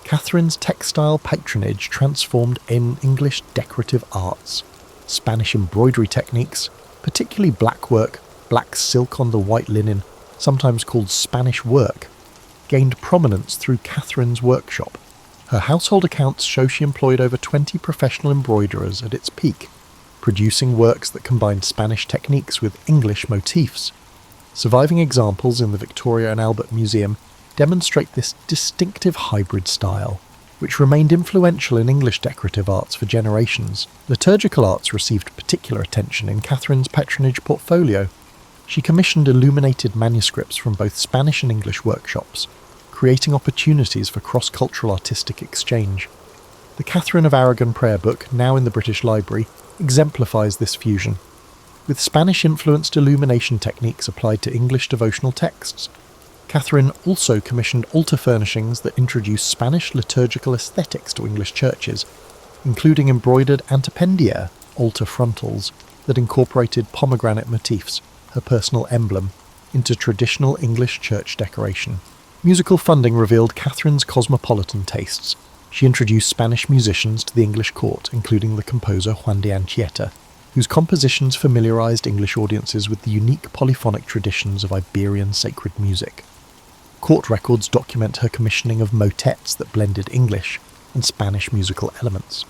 Catherine's textile patronage transformed in English decorative arts. Spanish embroidery techniques, particularly blackwork, black silk on the white linen, sometimes called Spanish work, gained prominence through Catherine's workshop. Her household accounts show she employed over 20 professional embroiderers at its peak, producing works that combined Spanish techniques with English motifs. Surviving examples in the Victoria and Albert Museum demonstrate this distinctive hybrid style, which remained influential in English decorative arts for generations. Liturgical arts received particular attention in Catherine's patronage portfolio. She commissioned illuminated manuscripts from both Spanish and English workshops, creating opportunities for cross-cultural artistic exchange. The Catherine of Aragon prayer book, now in the British Library, exemplifies this fusion, with Spanish-influenced illumination techniques applied to English devotional texts. Catherine also commissioned altar furnishings that introduced Spanish liturgical aesthetics to English churches, including embroidered antipendiere altar frontals that incorporated pomegranate motifs, her personal emblem, into traditional English church decoration. Musical funding revealed Catherine's cosmopolitan tastes. She introduced Spanish musicians to the English court, including the composer Juan de Anchieta, whose compositions familiarised English audiences with the unique polyphonic traditions of Iberian sacred music. Court records document her commissioning of motets that blended English and Spanish musical elements.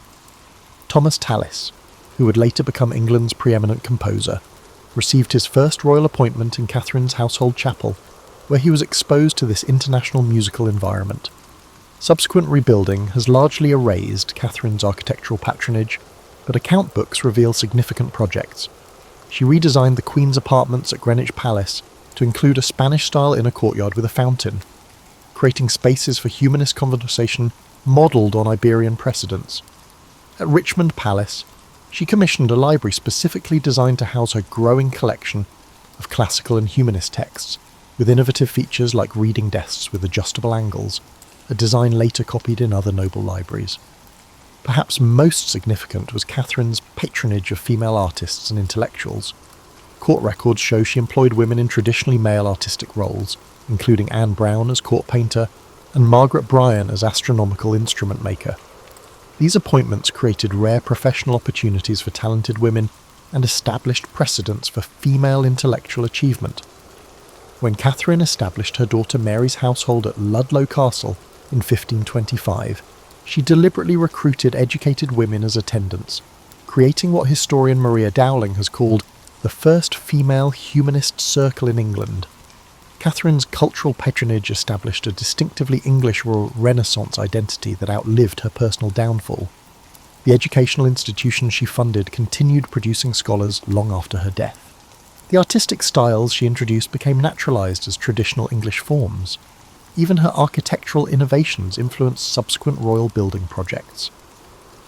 Thomas Tallis, who would later become England's preeminent composer, received his first royal appointment in Catherine's household chapel, where he was exposed to this international musical environment. Subsequent rebuilding has largely erased Catherine's architectural patronage, but account books reveal significant projects. She redesigned the Queen's apartments at Greenwich Palace to include a Spanish-style inner courtyard with a fountain, creating spaces for humanist conversation modelled on Iberian precedents. At Richmond Palace, she commissioned a library specifically designed to house her growing collection of classical and humanist texts, with innovative features like reading desks with adjustable angles, a design later copied in other noble libraries. Perhaps most significant was Catherine's patronage of female artists and intellectuals. Court records show she employed women in traditionally male artistic roles, including Anne Brown as court painter and Margaret Bryan as astronomical instrument maker. These appointments created rare professional opportunities for talented women and established precedents for female intellectual achievement. When Catherine established her daughter Mary's household at Ludlow Castle in 1525, she deliberately recruited educated women as attendants, creating what historian Maria Dowling has called the first female humanist circle in England. Catherine's cultural patronage established a distinctively English Renaissance identity that outlived her personal downfall. The educational institutions she funded continued producing scholars long after her death. The artistic styles she introduced became naturalised as traditional English forms. Even her architectural innovations influenced subsequent royal building projects.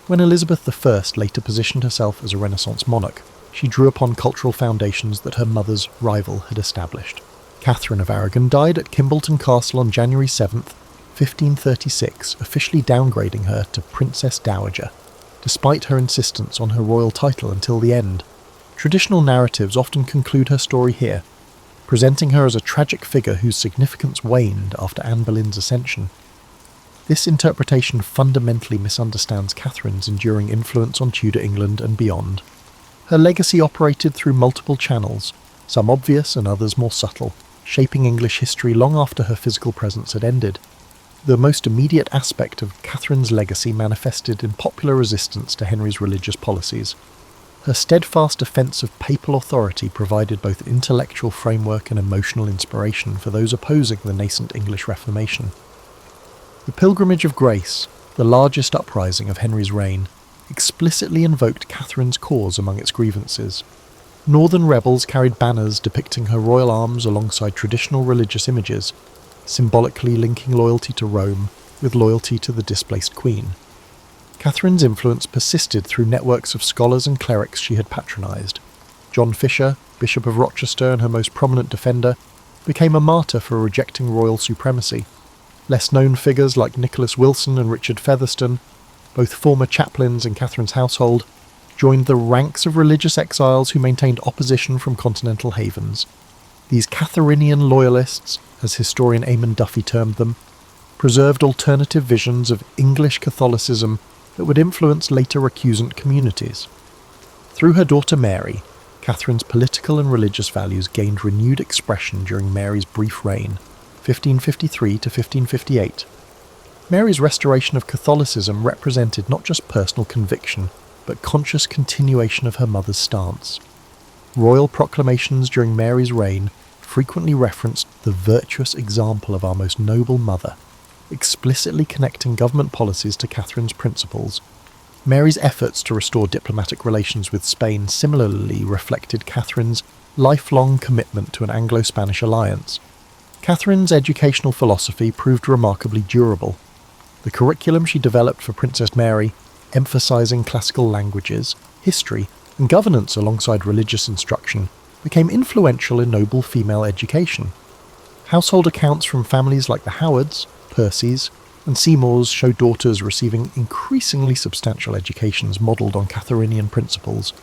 When Elizabeth I later positioned herself as a Renaissance monarch, she drew upon cultural foundations that her mother's rival had established. Catherine of Aragon died at Kimbolton Castle on January 7th, 1536, officially downgrading her to Princess Dowager, despite her insistence on her royal title until the end. Traditional narratives often conclude her story here, presenting her as a tragic figure whose significance waned after Anne Boleyn's ascension. This interpretation fundamentally misunderstands Catherine's enduring influence on Tudor England and beyond. Her legacy operated through multiple channels, some obvious and others more subtle, shaping English history long after her physical presence had ended. The most immediate aspect of Catherine's legacy manifested in popular resistance to Henry's religious policies. Her steadfast defence of papal authority provided both intellectual framework and emotional inspiration for those opposing the nascent English Reformation. The Pilgrimage of Grace, the largest uprising of Henry's reign, explicitly invoked Catherine's cause among its grievances. Northern rebels carried banners depicting her royal arms alongside traditional religious images, symbolically linking loyalty to Rome with loyalty to the displaced queen. Catherine's influence persisted through networks of scholars and clerics she had patronised. John Fisher, Bishop of Rochester and her most prominent defender, became a martyr for rejecting royal supremacy. Less-known figures like Nicholas Wilson and Richard Featherstone, both former chaplains in Catherine's household, joined the ranks of religious exiles who maintained opposition from continental havens. These Catherinian loyalists, as historian Eamon Duffy termed them, preserved alternative visions of English Catholicism that would influence later recusant communities. Through her daughter Mary, Catherine's political and religious values gained renewed expression during Mary's brief reign, 1553 to 1558. Mary's restoration of Catholicism represented not just personal conviction, but conscious continuation of her mother's stance. Royal proclamations during Mary's reign frequently referenced the virtuous example of our most noble mother, explicitly connecting government policies to Catherine's principles. Mary's efforts to restore diplomatic relations with Spain similarly reflected Catherine's lifelong commitment to an Anglo-Spanish alliance. Catherine's educational philosophy proved remarkably durable. The curriculum she developed for Princess Mary, emphasising classical languages, history, and governance alongside religious instruction, became influential in noble female education. Household accounts from families like the Howards, Percys, and Seymours show daughters receiving increasingly substantial educations modelled on Catherinian principles.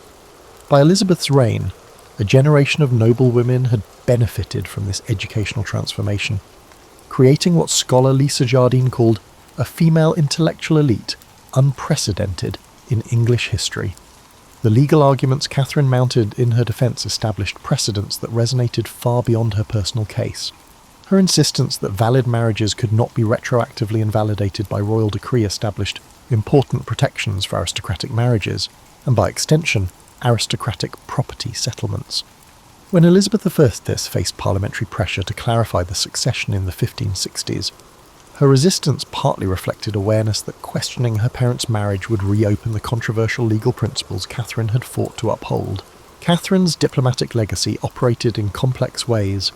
By Elizabeth's reign, a generation of noble women had benefited from this educational transformation, creating what scholar Lisa Jardine called a female intellectual elite unprecedented in English history. The legal arguments Catherine mounted in her defence established precedents that resonated far beyond her personal case. Her insistence that valid marriages could not be retroactively invalidated by royal decree established important protections for aristocratic marriages, and by extension, aristocratic property settlements. When Elizabeth I faced parliamentary pressure to clarify the succession in the 1560s, her resistance partly reflected awareness that questioning her parents' marriage would reopen the controversial legal principles Catherine had fought to uphold. Catherine's diplomatic legacy operated in complex ways.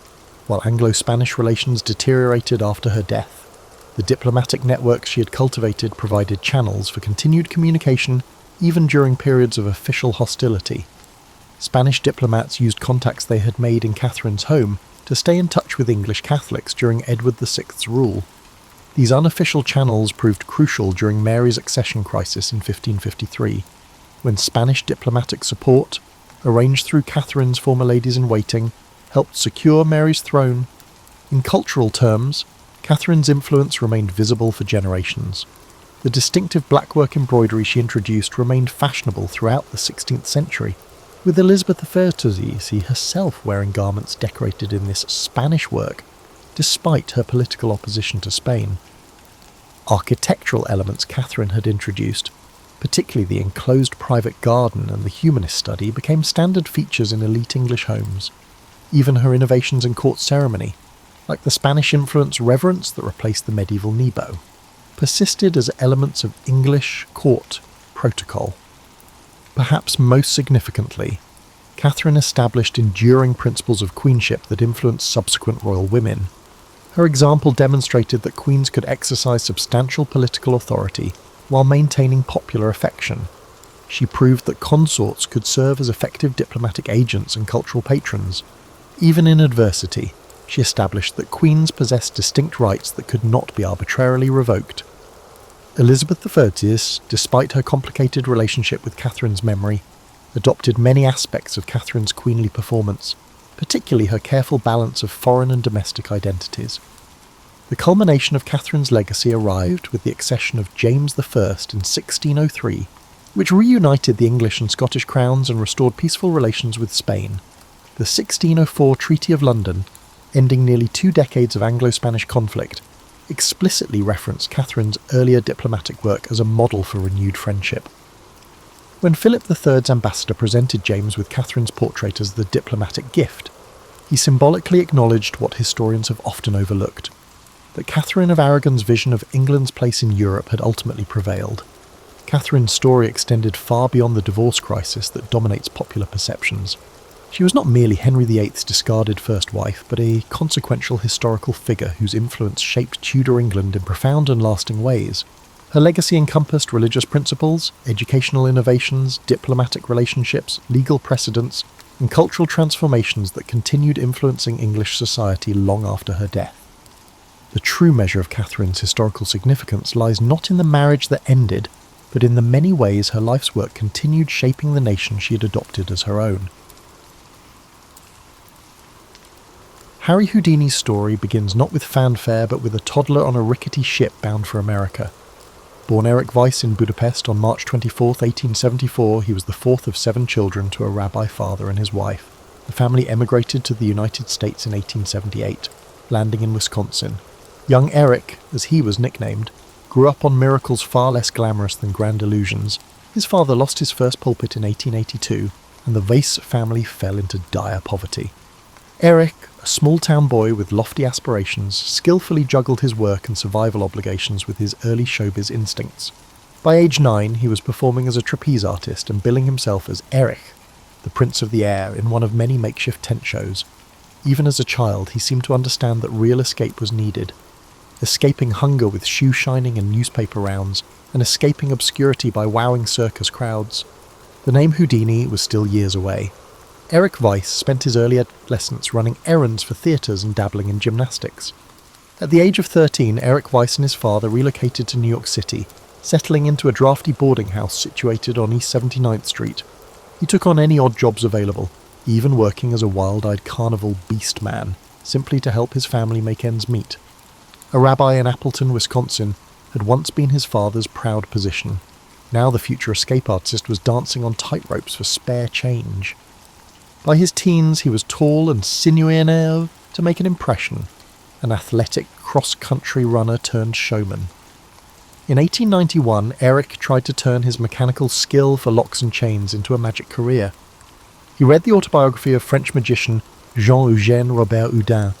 While Anglo-Spanish relations deteriorated after her death, the diplomatic networks she had cultivated provided channels for continued communication even during periods of official hostility. Spanish diplomats used contacts they had made in Catherine's home to stay in touch with English Catholics during Edward VI's rule. These unofficial channels proved crucial during Mary's accession crisis in 1553, when Spanish diplomatic support, arranged through Catherine's former ladies-in-waiting, helped secure Mary's throne. In cultural terms, Catherine's influence remained visible for generations. The distinctive blackwork embroidery she introduced remained fashionable throughout the 16th century, with Elizabeth I herself wearing garments decorated in this Spanish work, despite her political opposition to Spain. Architectural elements Catherine had introduced, particularly the enclosed private garden and the humanist study, became standard features in elite English homes. Even her innovations in court ceremony, like the Spanish-influenced reverence that replaced the medieval nebo, persisted as elements of English court protocol. Perhaps most significantly, Catherine established enduring principles of queenship that influenced subsequent royal women. Her example demonstrated that queens could exercise substantial political authority while maintaining popular affection. She proved that consorts could serve as effective diplomatic agents and cultural patrons. Even in adversity, she established that queens possessed distinct rights that could not be arbitrarily revoked. Elizabeth I, despite her complicated relationship with Catherine's memory, adopted many aspects of Catherine's queenly performance, particularly her careful balance of foreign and domestic identities. The culmination of Catherine's legacy arrived with the accession of James I in 1603, which reunited the English and Scottish crowns and restored peaceful relations with Spain. The 1604 Treaty of London, ending nearly 2 decades of Anglo-Spanish conflict, explicitly referenced Catherine's earlier diplomatic work as a model for renewed friendship. When Philip III's ambassador presented James with Catherine's portrait as the diplomatic gift, he symbolically acknowledged what historians have often overlooked, that Catherine of Aragon's vision of England's place in Europe had ultimately prevailed. Catherine's story extended far beyond the divorce crisis that dominates popular perceptions. She was not merely Henry VIII's discarded first wife, but a consequential historical figure whose influence shaped Tudor England in profound and lasting ways. Her legacy encompassed religious principles, educational innovations, diplomatic relationships, legal precedents, and cultural transformations that continued influencing English society long after her death. The true measure of Catherine's historical significance lies not in the marriage that ended, but in the many ways her life's work continued shaping the nation she had adopted as her own. Harry Houdini's story begins not with fanfare but with a toddler on a rickety ship bound for America. Born Erich Weiss in Budapest on March 24, 1874, he was the fourth of 7 children to a rabbi father and his wife. The family emigrated to the United States in 1878, landing in Wisconsin. Young Erich, as he was nicknamed, grew up on miracles far less glamorous than grand illusions. His father lost his first pulpit in 1882, and the Weiss family fell into dire poverty. Erich, a small-town boy with lofty aspirations, skillfully juggled his work and survival obligations with his early showbiz instincts. By age 9, he was performing as a trapeze artist and billing himself as Erich, the Prince of the Air, in one of many makeshift tent shows. Even as a child, he seemed to understand that real escape was needed. Escaping hunger with shoe shining and newspaper rounds, and escaping obscurity by wowing circus crowds. The name Houdini was still years away. Erich Weiss spent his early adolescence running errands for theatres and dabbling in gymnastics. At the age of 13, Erich Weiss and his father relocated to New York City, settling into a drafty boarding house situated on East 79th Street. He took on any odd jobs available, even working as a wild-eyed carnival beast man, simply to help his family make ends meet. A rabbi in Appleton, Wisconsin, had once been his father's proud position. Now the future escape artist was dancing on tightropes for spare change. By his teens, he was tall and sinewy enough to make an impression, an athletic cross-country runner turned showman. In 1891, Erich tried to turn his mechanical skill for locks and chains into a magic career. He read the autobiography of French magician Jean-Eugène Robert Houdin,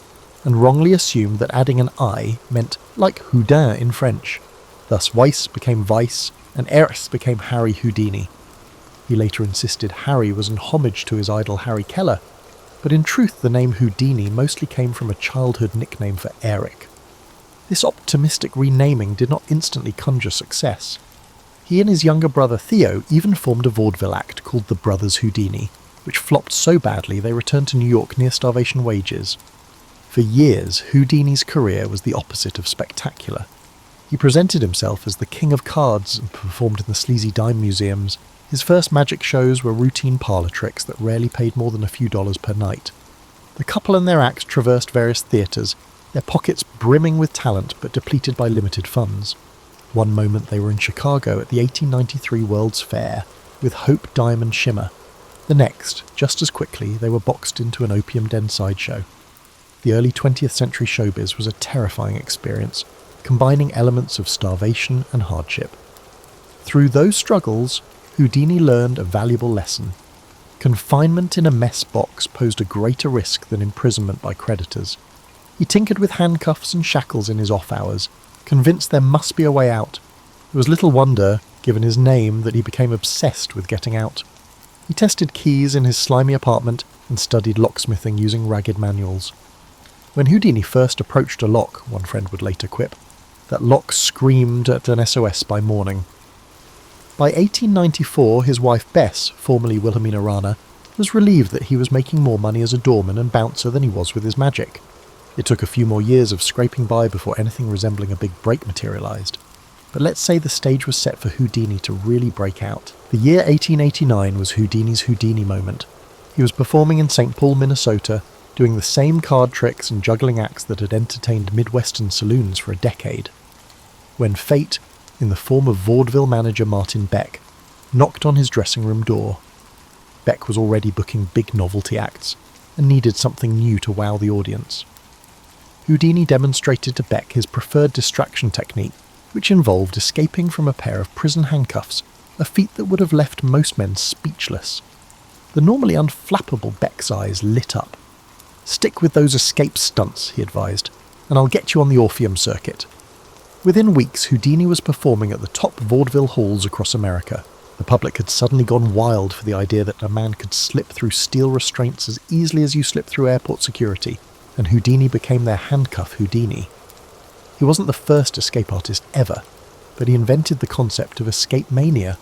and wrongly assumed that adding an I meant like Houdin in French. Thus Weiss became Weiss, and Erich became Harry Houdini. He later insisted Harry was an homage to his idol Harry Keller, but in truth the name Houdini mostly came from a childhood nickname for Erich. This optimistic renaming did not instantly conjure success. He and his younger brother Theo even formed a vaudeville act called The Brothers Houdini, which flopped so badly they returned to New York near starvation wages. For years, Houdini's career was the opposite of spectacular. He presented himself as the king of cards and performed in the sleazy dime museums. His first magic shows were routine parlour tricks that rarely paid more than a few dollars per night. The couple and their act traversed various theatres, their pockets brimming with talent but depleted by limited funds. One moment they were in Chicago at the 1893 World's Fair, with Hope Diamond Shimmer. The next, just as quickly, they were boxed into an opium den sideshow. The early 20th century showbiz was a terrifying experience, combining elements of starvation and hardship. Through those struggles, Houdini learned a valuable lesson. Confinement in a mess box posed a greater risk than imprisonment by creditors. He tinkered with handcuffs and shackles in his off hours, convinced there must be a way out. It was little wonder, given his name, that he became obsessed with getting out. He tested keys in his slimy apartment and studied locksmithing using ragged manuals. When Houdini first approached a lock, one friend would later quip, that lock screamed at an SOS by morning. By 1894, his wife Bess, formerly Wilhelmina Rana, was relieved that he was making more money as a doorman and bouncer than he was with his magic. It took a few more years of scraping by before anything resembling a big break materialised. But let's say the stage was set for Houdini to really break out. The year 1889 was Houdini's Houdini moment. He was performing in St. Paul, Minnesota, doing the same card tricks and juggling acts that had entertained Midwestern saloons for a decade, when fate, in the form of vaudeville manager Martin Beck, knocked on his dressing room door. Beck was already booking big novelty acts and needed something new to wow the audience. Houdini demonstrated to Beck his preferred distraction technique, which involved escaping from a pair of prison handcuffs, a feat that would have left most men speechless. The normally unflappable Beck's eyes lit up. "Stick with those escape stunts," he advised, "and I'll get you on the Orpheum circuit." Within weeks, Houdini was performing at the top vaudeville halls across America. The public had suddenly gone wild for the idea that a man could slip through steel restraints as easily as you slip through airport security, and Houdini became their handcuff Houdini. He wasn't the first escape artist ever, but he invented the concept of escape mania.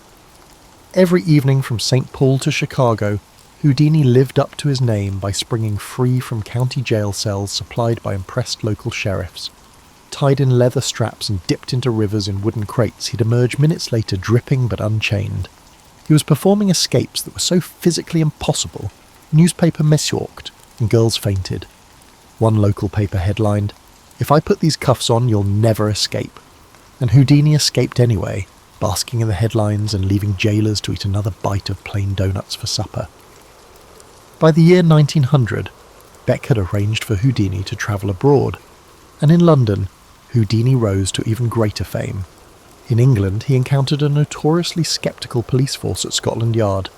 Every evening from St. Paul to Chicago, Houdini lived up to his name by springing free from county jail cells supplied by impressed local sheriffs. Tied in leather straps and dipped into rivers in wooden crates, he'd emerge minutes later dripping but unchained. He was performing escapes that were so physically impossible, newspaper mistalked and girls fainted. One local paper headlined, "If I put these cuffs on, you'll never escape." And Houdini escaped anyway, basking in the headlines and leaving jailers to eat another bite of plain donuts for supper. By the year 1900, Beck had arranged for Houdini to travel abroad, and in London, Houdini rose to even greater fame. In England, he encountered a notoriously sceptical police force at Scotland Yard.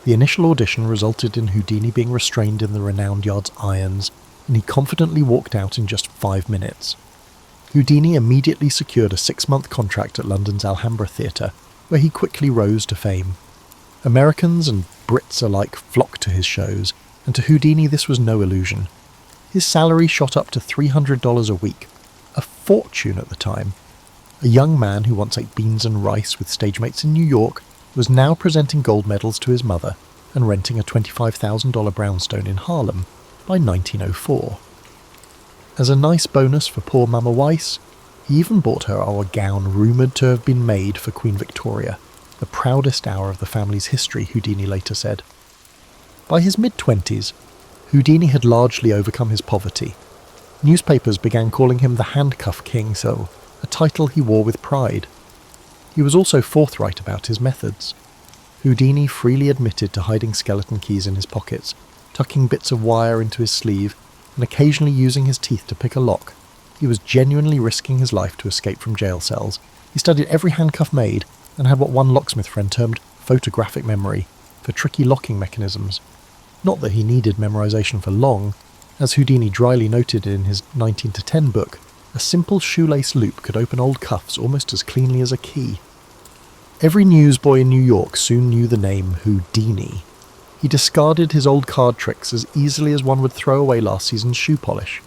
The initial audition resulted in Houdini being restrained in the renowned yard's irons, and he confidently walked out in just 5 minutes. Houdini immediately secured a 6-month contract at London's Alhambra Theatre, where he quickly rose to fame. Americans and Brits alike flocked to his shows, and to Houdini this was no illusion. His salary shot up to $300 a week, a fortune at the time. A young man who once ate beans and rice with stagemates in New York was now presenting gold medals to his mother and renting a $25,000 brownstone in Harlem by 1904. As a nice bonus for poor Mama Weiss, he even bought her a gown rumoured to have been made for Queen Victoria, the proudest hour of the family's history, Houdini later said. By his mid-20s, Houdini had largely overcome his poverty. Newspapers began calling him the Handcuff King, so a title he wore with pride. He was also forthright about his methods. Houdini freely admitted to hiding skeleton keys in his pockets, tucking bits of wire into his sleeve, and occasionally using his teeth to pick a lock. He was genuinely risking his life to escape from jail cells. He studied every handcuff made, and had what one locksmith friend termed photographic memory for tricky locking mechanisms. Not that he needed memorization for long. As Houdini dryly noted in his 19 to 10 book, a simple shoelace loop could open old cuffs almost as cleanly as a key. Every newsboy in New York soon knew the name Houdini. He discarded his old card tricks as easily as one would throw away last season's shoe polish.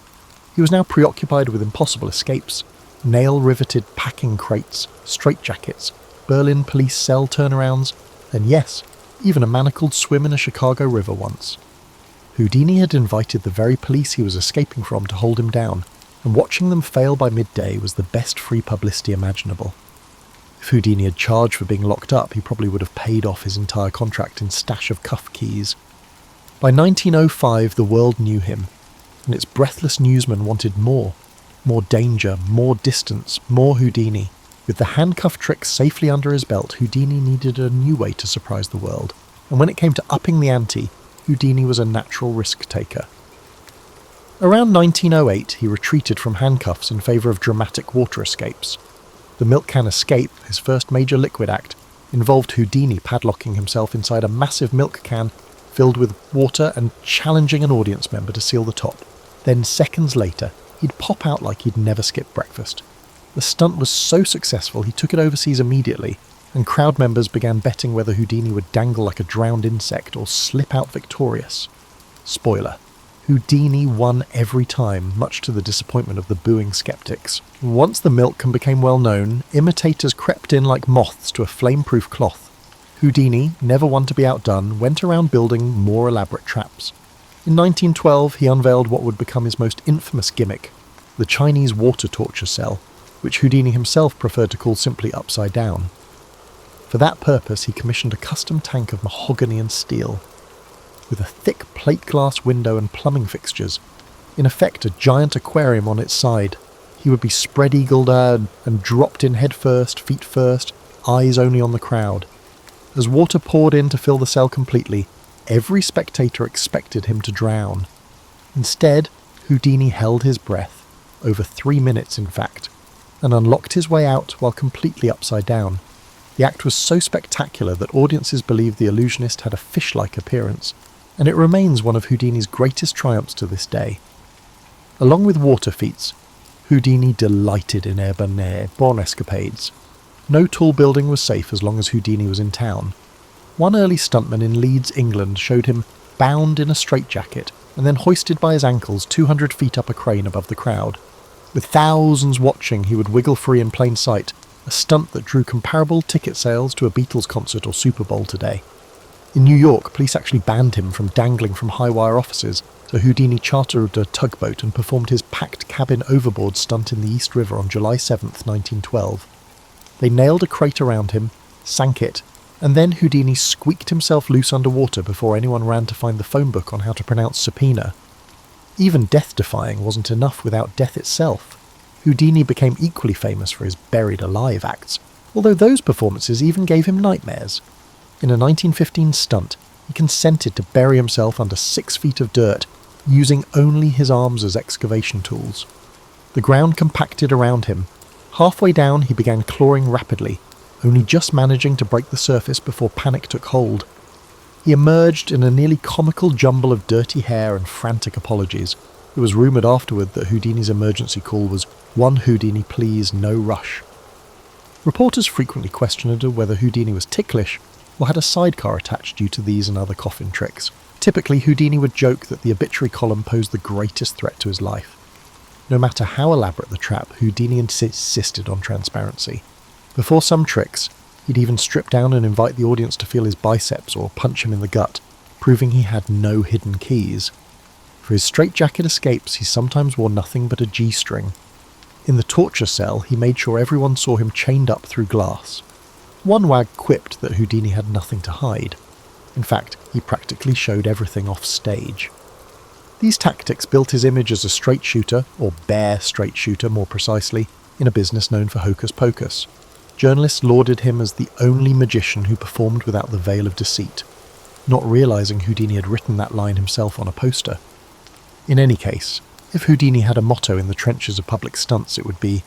He was now preoccupied with impossible escapes, nail-riveted packing crates, straitjackets, Berlin police cell turnarounds, and yes, even a manacled swim in a Chicago river once. Houdini had invited the very police he was escaping from to hold him down, and watching them fail by midday was the best free publicity imaginable. If Houdini had charged for being locked up, he probably would have paid off his entire contract in stash of cuff keys. By 1905, the world knew him, and its breathless newsmen wanted more danger, more distance, more Houdini. With the handcuff trick safely under his belt, Houdini needed a new way to surprise the world, and when it came to upping the ante, Houdini was a natural risk-taker. Around 1908, he retreated from handcuffs in favour of dramatic water escapes. The milk can escape, his first major liquid act, involved Houdini padlocking himself inside a massive milk can filled with water and challenging an audience member to seal the top. Then seconds later, he'd pop out like he'd never skipped breakfast. The stunt was so successful he took it overseas immediately, and crowd members began betting whether Houdini would dangle like a drowned insect or slip out victorious. Spoiler: Houdini won every time, much to the disappointment of the booing skeptics. Once the milk became well known, imitators crept in like moths to a flame-proof cloth. Houdini, never one to be outdone, went around building more elaborate traps. In 1912, he unveiled what would become his most infamous gimmick, the Chinese water torture cell, which Houdini himself preferred to call simply upside down. For that purpose, he commissioned a custom tank of mahogany and steel, with a thick plate glass window and plumbing fixtures, in effect a giant aquarium on its side. He would be spread-eagled and dropped in head first, feet first, eyes only on the crowd. As water poured in to fill the cell completely, every spectator expected him to drown. Instead, Houdini held his breath, over 3 minutes in fact, and unlocked his way out while completely upside down. The act was so spectacular that audiences believed the illusionist had a fish-like appearance, and it remains one of Houdini's greatest triumphs to this day. Along with water feats, Houdini delighted in airborne escapades. No tall building was safe as long as Houdini was in town. One early stuntman in Leeds, England, showed him bound in a straitjacket and then hoisted by his ankles 200 feet up a crane above the crowd. With thousands watching, he would wiggle free in plain sight, a stunt that drew comparable ticket sales to a Beatles concert or Super Bowl today. In New York, police actually banned him from dangling from high-wire offices, so Houdini chartered a tugboat and performed his packed cabin overboard stunt in the East River on July 7th, 1912. They nailed a crate around him, sank it, and then Houdini squeaked himself loose underwater before anyone ran to find the phone book on how to pronounce subpoena. Even death-defying wasn't enough without death itself. Houdini became equally famous for his buried alive acts, although those performances even gave him nightmares. In a 1915 stunt, he consented to bury himself under 6 feet of dirt, using only his arms as excavation tools. The ground compacted around him. Halfway down, he began clawing rapidly, only just managing to break the surface before panic took hold. He emerged in a nearly comical jumble of dirty hair and frantic apologies. It was rumoured afterward that Houdini's emergency call was "One Houdini please, no rush." Reporters frequently questioned whether Houdini was ticklish or had a sidecar attached due to these and other coffin tricks. Typically, Houdini would joke that the obituary column posed the greatest threat to his life. No matter how elaborate the trap, Houdini insisted on transparency. Before some tricks, he'd even strip down and invite the audience to feel his biceps or punch him in the gut, proving he had no hidden keys. For his straitjacket escapes, he sometimes wore nothing but a G-string. In the torture cell, he made sure everyone saw him chained up through glass. One wag quipped that Houdini had nothing to hide. In fact, he practically showed everything off stage. These tactics built his image as a straight shooter, or bare straight shooter more precisely, in a business known for hocus pocus. Journalists lauded him as the only magician who performed without the veil of deceit, not realising Houdini had written that line himself on a poster. In any case, if Houdini had a motto in the trenches of public stunts, it would be,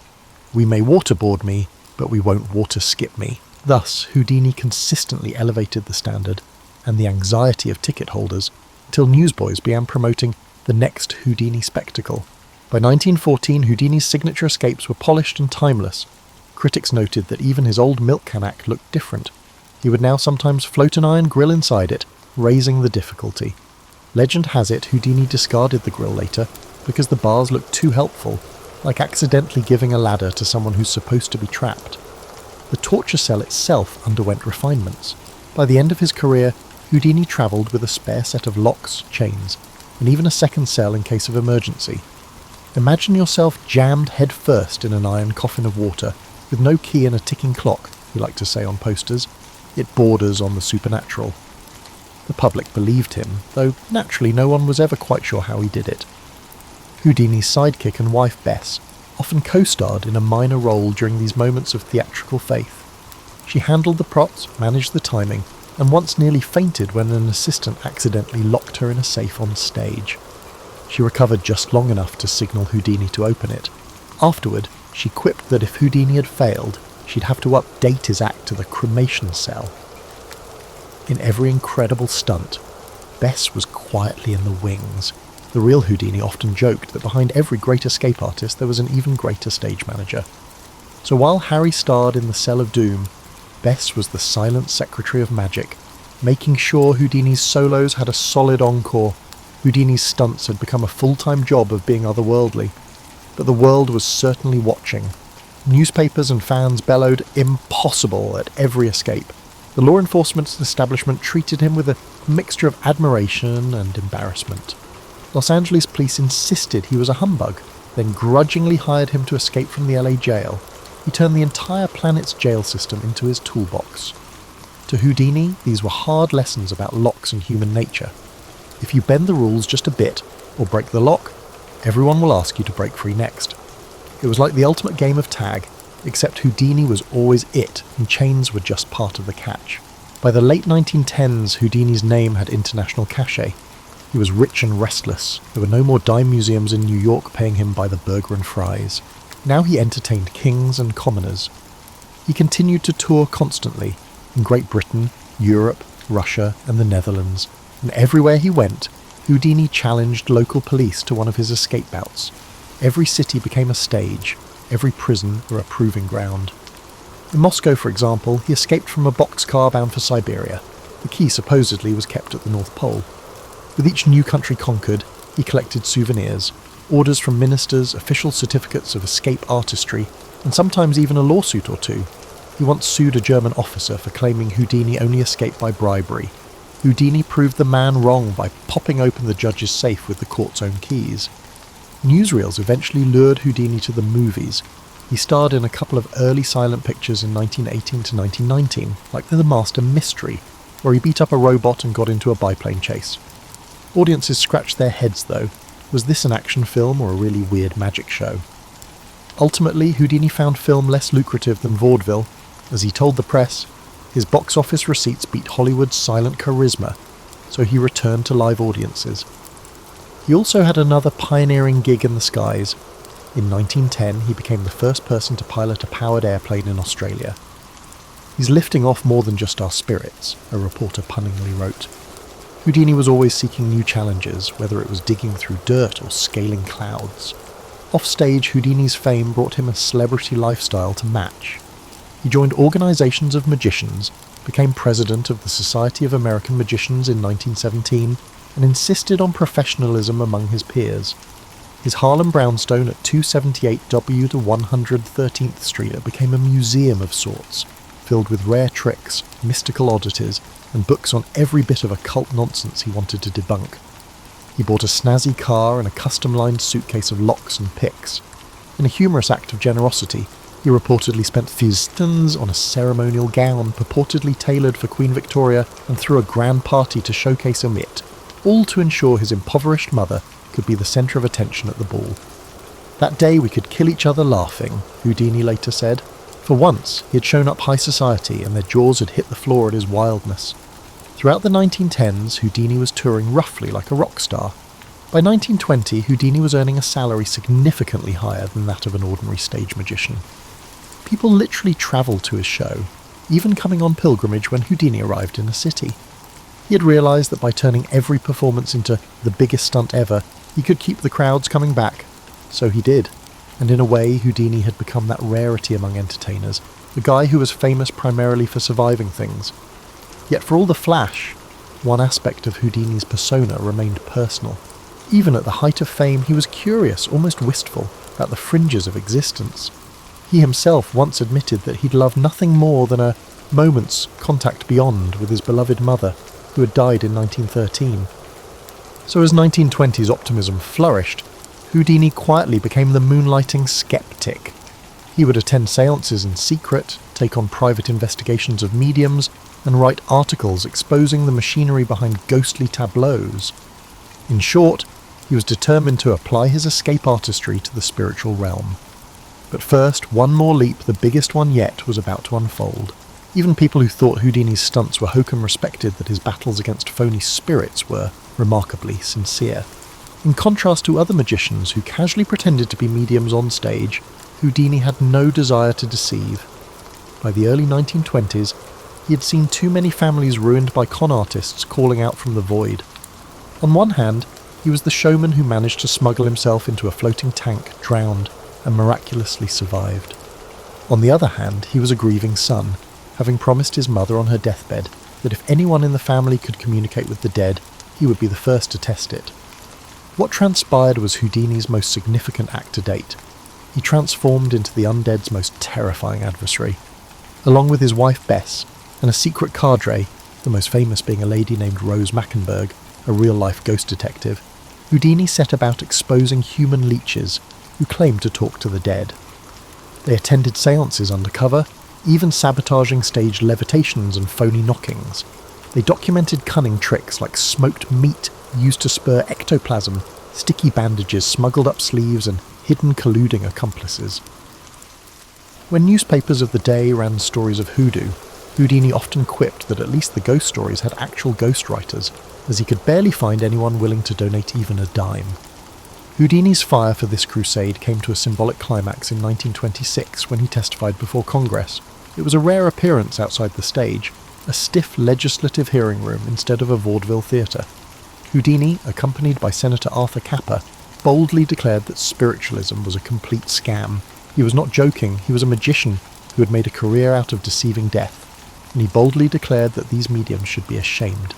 "We may waterboard me, but we won't water skip me." Thus, Houdini consistently elevated the standard and the anxiety of ticket holders until newsboys began promoting the next Houdini spectacle. By 1914, Houdini's signature escapes were polished and timeless. Critics noted that even his old milk can act looked different. He would now sometimes float an iron grill inside it, raising the difficulty. Legend has it Houdini discarded the grill later because the bars looked too helpful, like accidentally giving a ladder to someone who's supposed to be trapped. The torture cell itself underwent refinements. By the end of his career, Houdini travelled with a spare set of locks, chains, and even a second cell in case of emergency. Imagine yourself jammed head first in an iron coffin of water, with no key and a ticking clock, we like to say on posters. It borders on the supernatural. The public believed him, though naturally no one was ever quite sure how he did it. Houdini's sidekick and wife Bess often co-starred in a minor role during these moments of theatrical faith. She handled the props, managed the timing, and once nearly fainted when an assistant accidentally locked her in a safe on stage. She recovered just long enough to signal Houdini to open it. Afterward, she quipped that if Houdini had failed, she'd have to update his act to the cremation cell. In every incredible stunt, Bess was quietly in the wings. The real Houdini often joked that behind every great escape artist there was an even greater stage manager. So while Harry starred in The Cell of Doom, Bess was the silent secretary of magic, making sure Houdini's solos had a solid encore. Houdini's stunts had become a full-time job of being otherworldly. But the world was certainly watching. Newspapers and fans bellowed impossible at every escape. The law enforcement establishment treated him with a mixture of admiration and embarrassment. Los Angeles police insisted he was a humbug, then grudgingly hired him to escape from the LA jail. He turned the entire planet's jail system into his toolbox. To Houdini, these were hard lessons about locks and human nature. If you bend the rules just a bit, or break the lock, everyone will ask you to break free next. It was like the ultimate game of tag, except Houdini was always it, and chains were just part of the catch. By the late 1910s, Houdini's name had international cachet. He was rich and restless. There were no more dime museums in New York paying him by the burger and fries. Now he entertained kings and commoners. He continued to tour constantly, in Great Britain, Europe, Russia, and the Netherlands, and everywhere he went, Houdini challenged local police to one of his escape bouts. Every city became a stage, every prison a proving ground. In Moscow, for example, he escaped from a boxcar bound for Siberia. The key supposedly was kept at the North Pole. With each new country conquered, he collected souvenirs, orders from ministers, official certificates of escape artistry, and sometimes even a lawsuit or two. He once sued a German officer for claiming Houdini only escaped by bribery. Houdini proved the man wrong by popping open the judge's safe with the court's own keys. Newsreels eventually lured Houdini to the movies. He starred in a couple of early silent pictures in 1918 to 1919, like The Master Mystery, where he beat up a robot and got into a biplane chase. Audiences scratched their heads though. Was this an action film or a really weird magic show? Ultimately, Houdini found film less lucrative than vaudeville. As he told the press, his box office receipts beat Hollywood's silent charisma, so he returned to live audiences. He also had another pioneering gig in the skies. In 1910, he became the first person to pilot a powered airplane in Australia. "He's lifting off more than just our spirits," a reporter punningly wrote. Houdini was always seeking new challenges, whether it was digging through dirt or scaling clouds. Offstage, Houdini's fame brought him a celebrity lifestyle to match. He joined organizations of magicians, became president of the Society of American Magicians in 1917, and insisted on professionalism among his peers. His Harlem brownstone at 278 W to 113th Street became a museum of sorts, filled with rare tricks, mystical oddities, and books on every bit of occult nonsense he wanted to debunk. He bought a snazzy car and a custom-lined suitcase of locks and picks. In a humorous act of generosity, he reportedly spent fistons on a ceremonial gown purportedly tailored for Queen Victoria and threw a grand party to showcase a mitt, all to ensure his impoverished mother could be the centre of attention at the ball. "That day we could kill each other laughing," Houdini later said. For once, he had shown up high society and their jaws had hit the floor at his wildness. Throughout the 1910s, Houdini was touring roughly like a rock star. By 1920, Houdini was earning a salary significantly higher than that of an ordinary stage magician. People literally travelled to his show, even coming on pilgrimage when Houdini arrived in a city. He had realised that by turning every performance into the biggest stunt ever, he could keep the crowds coming back. So he did, and in a way Houdini had become that rarity among entertainers, the guy who was famous primarily for surviving things. Yet for all the flash, one aspect of Houdini's persona remained personal. Even at the height of fame, he was curious, almost wistful, about the fringes of existence. He himself once admitted that he'd love nothing more than a moment's contact beyond with his beloved mother, who had died in 1913. So as 1920s optimism flourished, Houdini quietly became the moonlighting skeptic. He would attend seances in secret, take on private investigations of mediums, and write articles exposing the machinery behind ghostly tableaus. In short, he was determined to apply his escape artistry to the spiritual realm. But first, one more leap, the biggest one yet, was about to unfold. Even people who thought Houdini's stunts were hokum respected that his battles against phony spirits were remarkably sincere. In contrast to other magicians who casually pretended to be mediums on stage, Houdini had no desire to deceive. By the early 1920s, he had seen too many families ruined by con artists calling out from the void. On one hand, he was the showman who managed to smuggle himself into a floating tank, drowned, and miraculously survived. On the other hand, he was a grieving son, having promised his mother on her deathbed that if anyone in the family could communicate with the dead, he would be the first to test it. What transpired was Houdini's most significant act to date. He transformed into the undead's most terrifying adversary. Along with his wife Bess and a secret cadre, the most famous being a lady named Rose Mackenberg, a real-life ghost detective, Houdini set about exposing human leeches who claimed to talk to the dead. They attended seances undercover, even sabotaging staged levitations and phony knockings. They documented cunning tricks like smoked meat used to spur ectoplasm, sticky bandages smuggled up sleeves, and hidden colluding accomplices. When newspapers of the day ran stories of hoodoo, Houdini often quipped that at least the ghost stories had actual ghostwriters, as he could barely find anyone willing to donate even a dime. Houdini's fire for this crusade came to a symbolic climax in 1926 when he testified before Congress. It was a rare appearance outside the stage, a stiff legislative hearing room instead of a vaudeville theatre. Houdini, accompanied by Senator Arthur Capper, boldly declared that spiritualism was a complete scam. He was not joking, he was a magician who had made a career out of deceiving death, and he boldly declared that these mediums should be ashamed.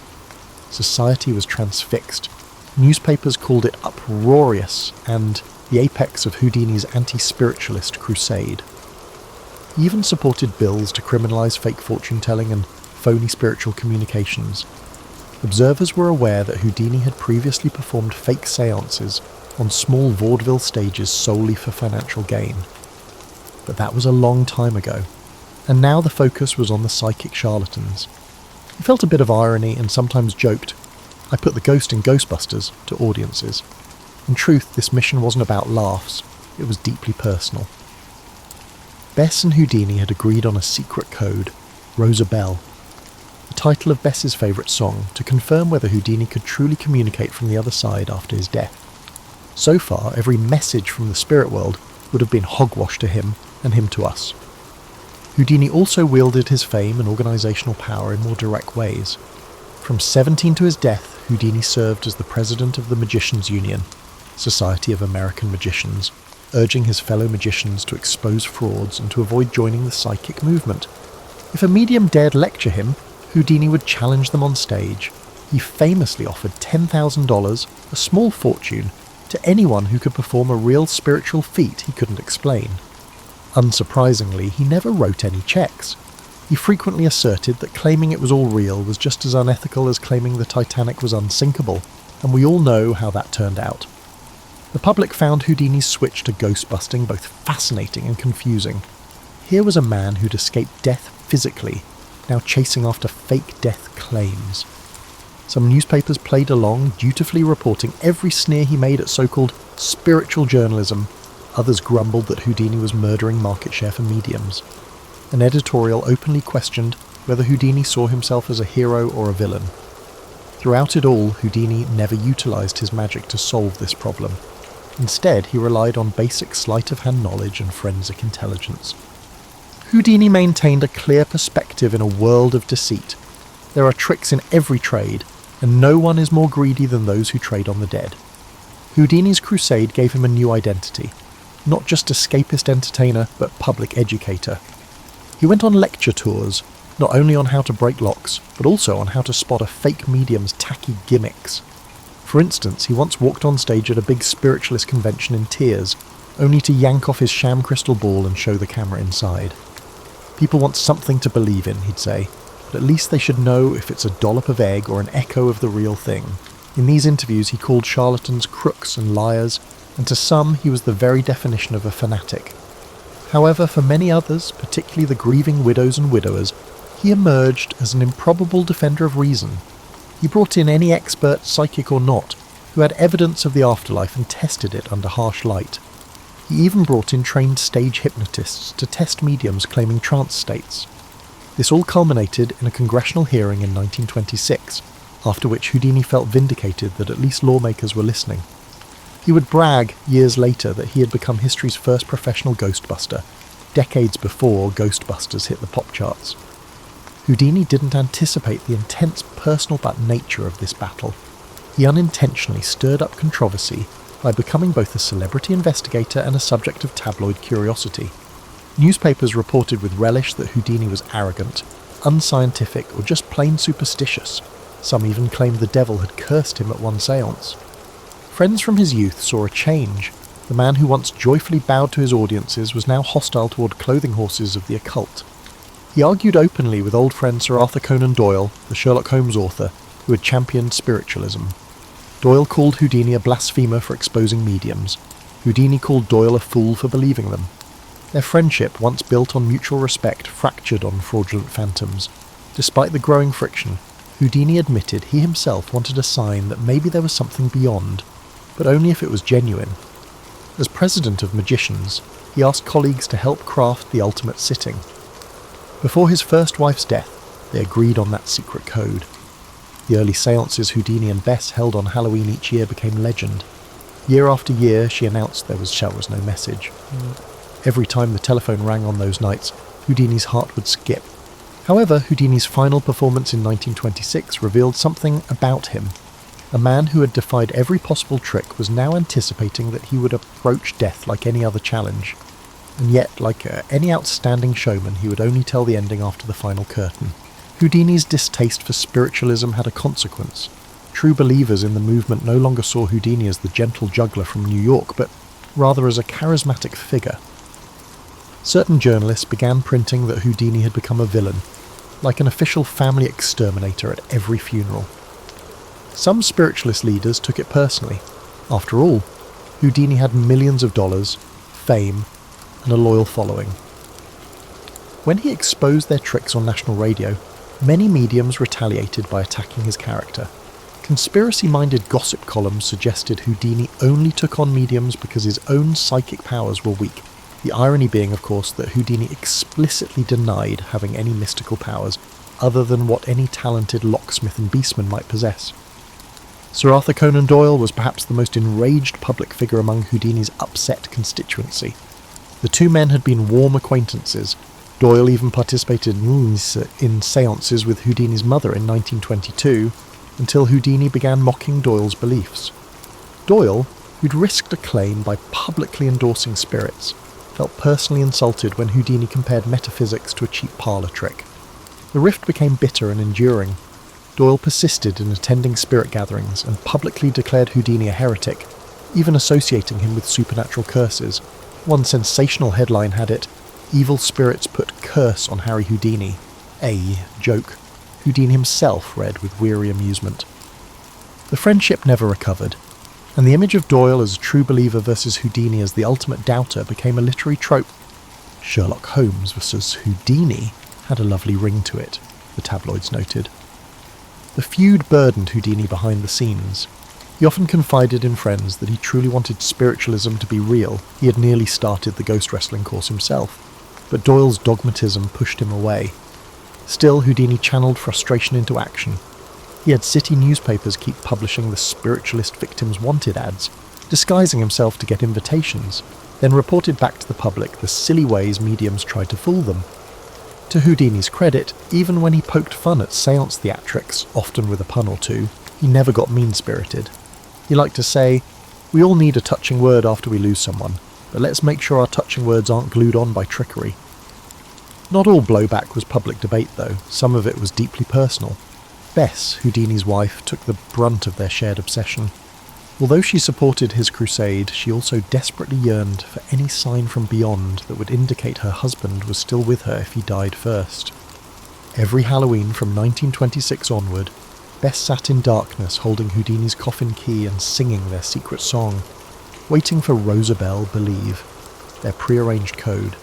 Society was transfixed. Newspapers called it uproarious and the apex of Houdini's anti-spiritualist crusade. He even supported bills to criminalise fake fortune-telling and phony spiritual communications. Observers were aware that Houdini had previously performed fake seances on small vaudeville stages solely for financial gain. But that was a long time ago, and now the focus was on the psychic charlatans. He felt a bit of irony and sometimes joked, "I put the ghost in Ghostbusters," to audiences. In truth, this mission wasn't about laughs, it was deeply personal. Bess and Houdini had agreed on a secret code, Rosabelle, the title of Bess's favourite song, to confirm whether Houdini could truly communicate from the other side after his death. So far, every message from the spirit world would have been hogwash to him and him to us. Houdini also wielded his fame and organisational power in more direct ways. From 17 to his death, Houdini served as the president of the Magicians' Union, Society of American Magicians, urging his fellow magicians to expose frauds and to avoid joining the psychic movement. If a medium dared lecture him, Houdini would challenge them on stage. He famously offered $10,000, a small fortune, to anyone who could perform a real spiritual feat he couldn't explain. Unsurprisingly, he never wrote any checks. He frequently asserted that claiming it was all real was just as unethical as claiming the Titanic was unsinkable, and we all know how that turned out. The public found Houdini's switch to ghost-busting both fascinating and confusing. Here was a man who'd escaped death physically, now chasing after fake death claims. Some newspapers played along, dutifully reporting every sneer he made at so-called spiritual journalism. Others grumbled that Houdini was murdering market share for mediums. An editorial openly questioned whether Houdini saw himself as a hero or a villain. Throughout it all, Houdini never utilised his magic to solve this problem. Instead, he relied on basic sleight-of-hand knowledge and forensic intelligence. Houdini maintained a clear perspective in a world of deceit. There are tricks in every trade, and no one is more greedy than those who trade on the dead. Houdini's crusade gave him a new identity. Not just escapist entertainer, but public educator. He went on lecture tours, not only on how to break locks, but also on how to spot a fake medium's tacky gimmicks. For instance, he once walked on stage at a big spiritualist convention in tears, only to yank off his sham crystal ball and show the camera inside. People want something to believe in, he'd say, but at least they should know if it's a dollop of egg or an echo of the real thing. In these interviews he called charlatans crooks and liars, and to some he was the very definition of a fanatic. However, for many others, particularly the grieving widows and widowers, he emerged as an improbable defender of reason. He brought in any expert, psychic or not, who had evidence of the afterlife and tested it under harsh light. He even brought in trained stage hypnotists to test mediums claiming trance states. This all culminated in a congressional hearing in 1926, after which Houdini felt vindicated that at least lawmakers were listening. He would brag years later that he had become history's first professional ghostbuster, decades before Ghostbusters hit the pop charts. Houdini didn't anticipate the intense personal nature of this battle. He unintentionally stirred up controversy by becoming both a celebrity investigator and a subject of tabloid curiosity. Newspapers reported with relish that Houdini was arrogant, unscientific, or just plain superstitious. Some even claimed the devil had cursed him at one séance. Friends from his youth saw a change. The man who once joyfully bowed to his audiences was now hostile toward clothing horses of the occult. He argued openly with old friend Sir Arthur Conan Doyle, the Sherlock Holmes author, who had championed spiritualism. Doyle called Houdini a blasphemer for exposing mediums. Houdini called Doyle a fool for believing them. Their friendship, once built on mutual respect, fractured on fraudulent phantoms. Despite the growing friction, Houdini admitted he himself wanted a sign that maybe there was something beyond, but only if it was genuine. As president of magicians, he asked colleagues to help craft the ultimate sitting. Before his first wife's death, they agreed on that secret code. The early séances Houdini and Bess held on Halloween each year became legend. Year after year, she announced there was no message. Every time the telephone rang on those nights, Houdini's heart would skip. However, Houdini's final performance in 1926 revealed something about him. A man who had defied every possible trick was now anticipating that he would approach death like any other challenge. And yet, like any outstanding showman, he would only tell the ending after the final curtain. Houdini's distaste for spiritualism had a consequence. True believers in the movement no longer saw Houdini as the gentle juggler from New York, but rather as a charismatic figure. Certain journalists began printing that Houdini had become a villain, like an official family exterminator at every funeral. Some spiritualist leaders took it personally. After all, Houdini had millions of dollars, fame, and a loyal following. When he exposed their tricks on national radio, many mediums retaliated by attacking his character. Conspiracy-minded gossip columns suggested Houdini only took on mediums because his own psychic powers were weak. The irony being, of course, that Houdini explicitly denied having any mystical powers other than what any talented locksmith and beastman might possess. Sir Arthur Conan Doyle was perhaps the most enraged public figure among Houdini's upset constituency. The two men had been warm acquaintances. Doyle even participated in séances with Houdini's mother in 1922, until Houdini began mocking Doyle's beliefs. Doyle, who'd risked a claim by publicly endorsing spirits, felt personally insulted when Houdini compared metaphysics to a cheap parlour trick. The rift became bitter and enduring. Doyle persisted in attending spirit gatherings and publicly declared Houdini a heretic, even associating him with supernatural curses. One sensational headline had it, "Evil spirits put curse on Harry Houdini." A joke Houdini himself read with weary amusement. The friendship never recovered, and the image of Doyle as a true believer versus Houdini as the ultimate doubter became a literary trope. Sherlock Holmes versus Houdini had a lovely ring to it, the tabloids noted. The feud burdened Houdini behind the scenes. He often confided in friends that he truly wanted spiritualism to be real. He had nearly started the ghost wrestling course himself, but Doyle's dogmatism pushed him away. Still, Houdini channeled frustration into action. He had city newspapers keep publishing the spiritualist victims wanted ads, disguising himself to get invitations, then reported back to the public the silly ways mediums tried to fool them. To Houdini's credit, even when he poked fun at séance theatrics, often with a pun or two, he never got mean-spirited. He liked to say, "We all need a touching word after we lose someone, but let's make sure our touching words aren't glued on by trickery." Not all blowback was public debate, though. Some of it was deeply personal. Bess, Houdini's wife, took the brunt of their shared obsession. Although she supported his crusade, she also desperately yearned for any sign from beyond that would indicate her husband was still with her if he died first. Every Halloween from 1926 onward, Bess sat in darkness holding Houdini's coffin key and singing their secret song, waiting for Rosabelle Believe, their prearranged code.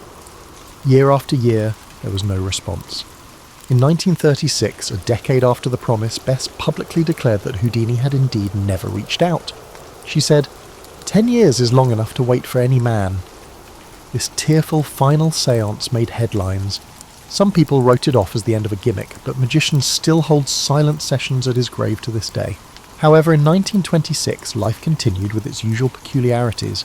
Year after year, there was no response. In 1936, a decade after the promise, Bess publicly declared that Houdini had indeed never reached out. She said, 10 years is long enough to wait for any man." This tearful final séance made headlines. Some people wrote it off as the end of a gimmick, but magicians still hold silent sessions at his grave to this day. However, in 1926, life continued with its usual peculiarities.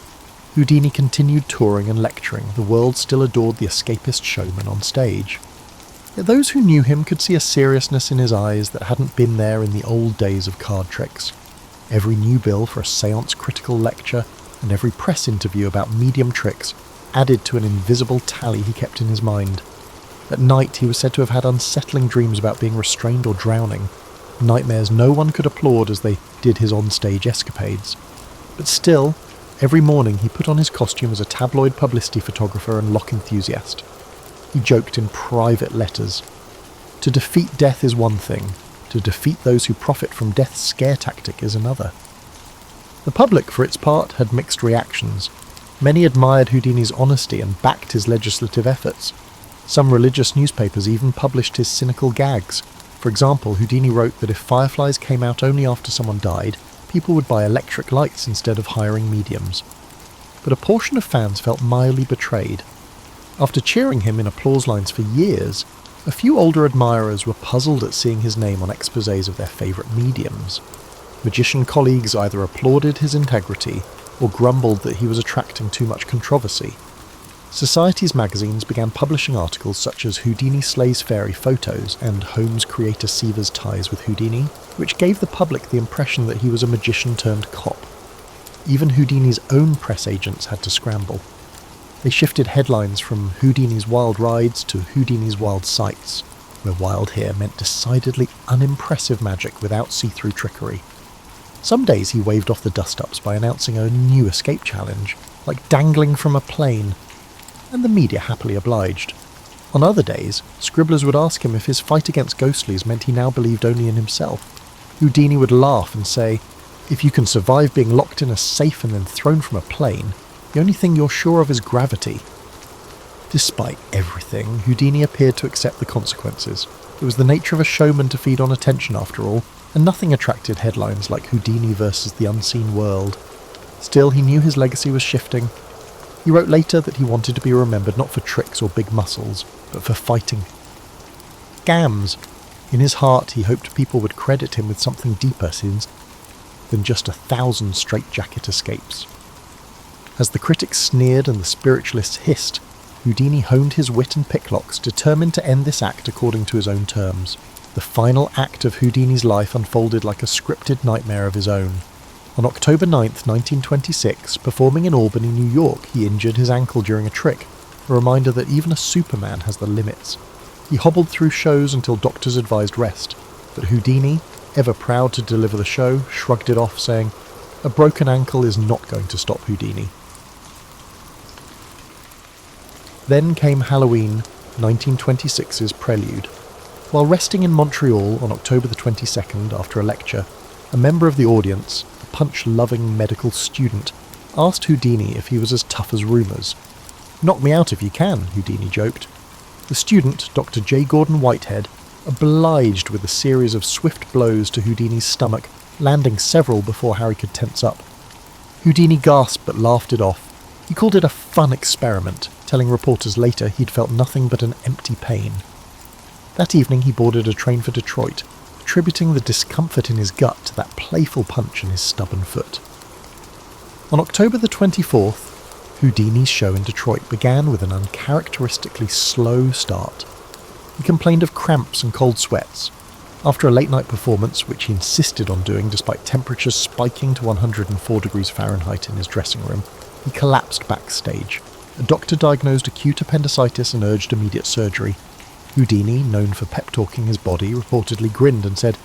Houdini continued touring and lecturing. The world still adored the escapist showman on stage. Yet those who knew him could see a seriousness in his eyes that hadn't been there in the old days of card tricks. Every new bill for a séance critical lecture and every press interview about medium tricks added to an invisible tally he kept in his mind. At night, he was said to have had unsettling dreams about being restrained or drowning, nightmares no one could applaud as they did his on-stage escapades. But still, every morning he put on his costume as a tabloid publicity photographer and lock enthusiast. He joked in private letters. To defeat death is one thing, to defeat those who profit from death's scare tactic is another. The public, for its part, had mixed reactions. Many admired Houdini's honesty and backed his legislative efforts. Some religious newspapers even published his cynical gags. For example, Houdini wrote that if fireflies came out only after someone died, people would buy electric lights instead of hiring mediums. But a portion of fans felt mildly betrayed. After cheering him in applause lines for years, a few older admirers were puzzled at seeing his name on exposés of their favourite mediums. Magician colleagues either applauded his integrity or grumbled that he was attracting too much controversy. Society's magazines began publishing articles such as Houdini Slays Fairy Photos and Holmes Creator Seaver's Ties with Houdini, which gave the public the impression that he was a magician turned cop. Even Houdini's own press agents had to scramble. They shifted headlines from Houdini's Wild Rides to Houdini's Wild Sights, where wild here meant decidedly unimpressive magic without see-through trickery. Some days he waved off the dust-ups by announcing a new escape challenge, like dangling from a plane, and the media happily obliged. On other days, scribblers would ask him if his fight against ghostlies meant he now believed only in himself. Houdini would laugh and say, "If you can survive being locked in a safe and then thrown from a plane, the only thing you're sure of is gravity." Despite everything, Houdini appeared to accept the consequences. It was the nature of a showman to feed on attention after all, and nothing attracted headlines like Houdini versus the unseen world. Still, he knew his legacy was shifting. He wrote later that he wanted to be remembered not for tricks or big muscles, but for fighting. Gams! In his heart, he hoped people would credit him with something deeper than just 1,000 straitjacket escapes. As the critics sneered and the spiritualists hissed, Houdini honed his wit and picklocks, determined to end this act according to his own terms. The final act of Houdini's life unfolded like a scripted nightmare of his own. On October 9th, 1926, performing in Albany, New York, he injured his ankle during a trick, a reminder that even a Superman has the limits. He hobbled through shows until doctors advised rest, but Houdini, ever proud to deliver the show, shrugged it off, saying, "A broken ankle is not going to stop Houdini." Then came Halloween, 1926's prelude. While resting in Montreal on October the 22nd after a lecture, a member of the audience, a punch-loving medical student, asked Houdini if he was as tough as rumours. "Knock me out if you can," Houdini joked. The student, Dr. J. Gordon Whitehead, obliged with a series of swift blows to Houdini's stomach, landing several before Harry could tense up. Houdini gasped but laughed it off. He called it a fun experiment, telling reporters later he'd felt nothing but an empty pain. That evening he boarded a train for Detroit, attributing the discomfort in his gut to that playful punch in his stubborn foot. On October the 24th, Houdini's show in Detroit began with an uncharacteristically slow start. He complained of cramps and cold sweats. After a late-night performance, which he insisted on doing despite temperatures spiking to 104 degrees Fahrenheit in his dressing room, he collapsed backstage. A doctor diagnosed acute appendicitis and urged immediate surgery. Houdini, known for pep-talking his body, reportedly grinned and said,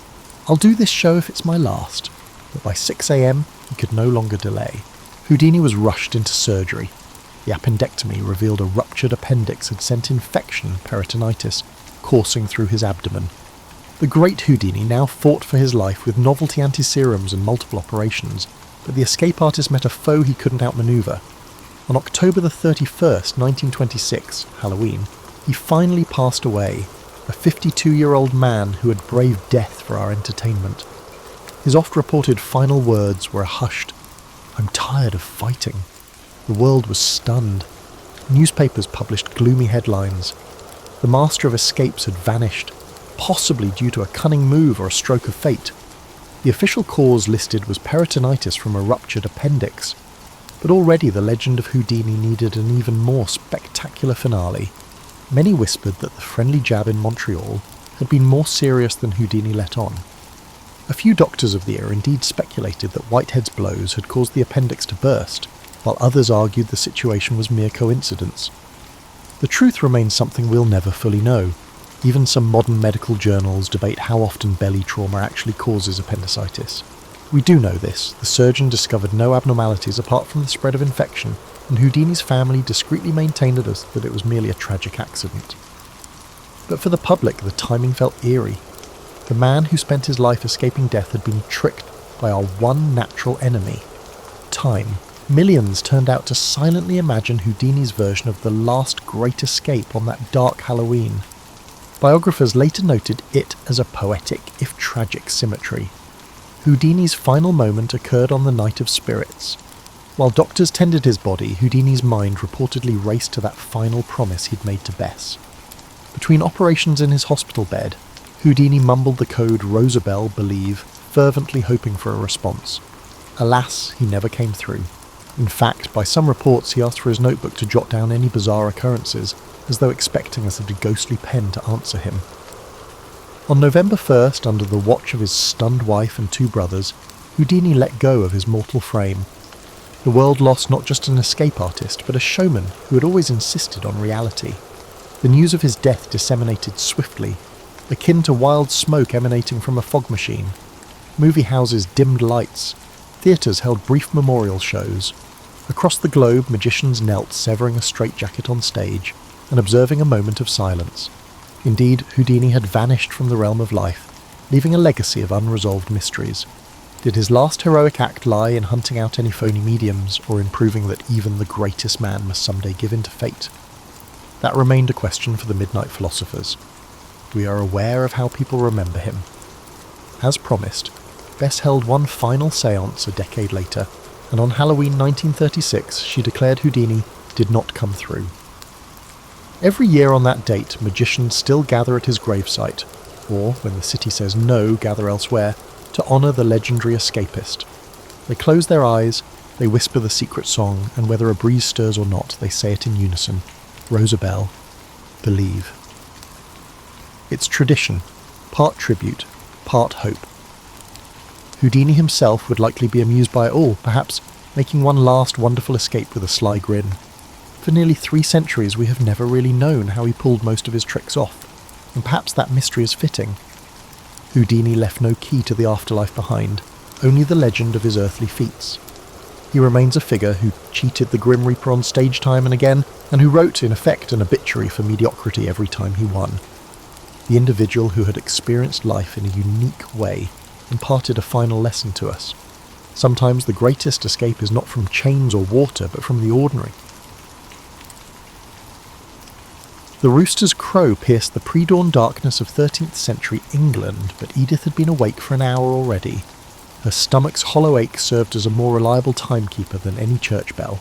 "I'll do this show if it's my last." But by 6 a.m, he could no longer delay. Houdini was rushed into surgery. The appendectomy revealed a ruptured appendix had sent infection, peritonitis, coursing through his abdomen. The great Houdini now fought for his life with novelty anti-serums and multiple operations, but the escape artist met a foe he couldn't outmaneuver. On October the 31st, 1926, Halloween, he finally passed away, a 52-year-old man who had braved death for our entertainment. His oft-reported final words were a hushed, "I'm tired of fighting." The world was stunned. Newspapers published gloomy headlines. The master of escapes had vanished, possibly due to a cunning move or a stroke of fate. The official cause listed was peritonitis from a ruptured appendix, but already the legend of Houdini needed an even more spectacular finale. Many whispered that the friendly jab in Montreal had been more serious than Houdini let on. A few doctors of the era indeed speculated that Whitehead's blows had caused the appendix to burst, while others argued the situation was mere coincidence. The truth remains something we'll never fully know. Even some modern medical journals debate how often belly trauma actually causes appendicitis. We do know this: the surgeon discovered no abnormalities apart from the spread of infection, and Houdini's family discreetly maintained to us that it was merely a tragic accident. But for the public, the timing felt eerie. The man who spent his life escaping death had been tricked by our one natural enemy, time. Millions turned out to silently imagine Houdini's version of the last great escape on that dark Halloween. Biographers later noted it as a poetic, if tragic, symmetry. Houdini's final moment occurred on the Night of Spirits. While doctors tended his body, Houdini's mind reportedly raced to that final promise he'd made to Bess. Between operations in his hospital bed, Houdini mumbled the code Rosabelle, believe, fervently hoping for a response. Alas, he never came through. In fact, by some reports he asked for his notebook to jot down any bizarre occurrences, as though expecting us at a ghostly pen to answer him. On November 1st, under the watch of his stunned wife and 2 brothers, Houdini let go of his mortal frame. The world lost not just an escape artist, but a showman who had always insisted on reality. The news of his death disseminated swiftly, akin to wild smoke emanating from a fog machine. Movie houses dimmed lights. Theatres held brief memorial shows. Across the globe, magicians knelt, severing a straitjacket on stage and observing a moment of silence. Indeed, Houdini had vanished from the realm of life, leaving a legacy of unresolved mysteries. Did his last heroic act lie in hunting out any phony mediums, or in proving that even the greatest man must someday give in to fate? That remained a question for the midnight philosophers. We are aware of how people remember him. As promised, Bess held one final séance a decade later, and on Halloween 1936 she declared Houdini did not come through. Every year on that date, magicians still gather at his gravesite, or, when the city says no, gather elsewhere, to honour the legendary escapist. They close their eyes, they whisper the secret song, and whether a breeze stirs or not, they say it in unison. Rosabelle, believe. It's tradition, part tribute, part hope. Houdini himself would likely be amused by it all, perhaps making one last wonderful escape with a sly grin. For nearly 3 centuries we have never really known how he pulled most of his tricks off, and perhaps that mystery is fitting. Houdini left no key to the afterlife behind, only the legend of his earthly feats. He remains a figure who cheated the Grim Reaper on stage time and again, and who wrote, in effect, an obituary for mediocrity every time he won. The individual who had experienced life in a unique way imparted a final lesson to us. Sometimes the greatest escape is not from chains or water, but from the ordinary. The rooster's crow pierced the pre-dawn darkness of 13th century England, but Edith had been awake for an hour already. Her stomach's hollow ache served as a more reliable timekeeper than any church bell.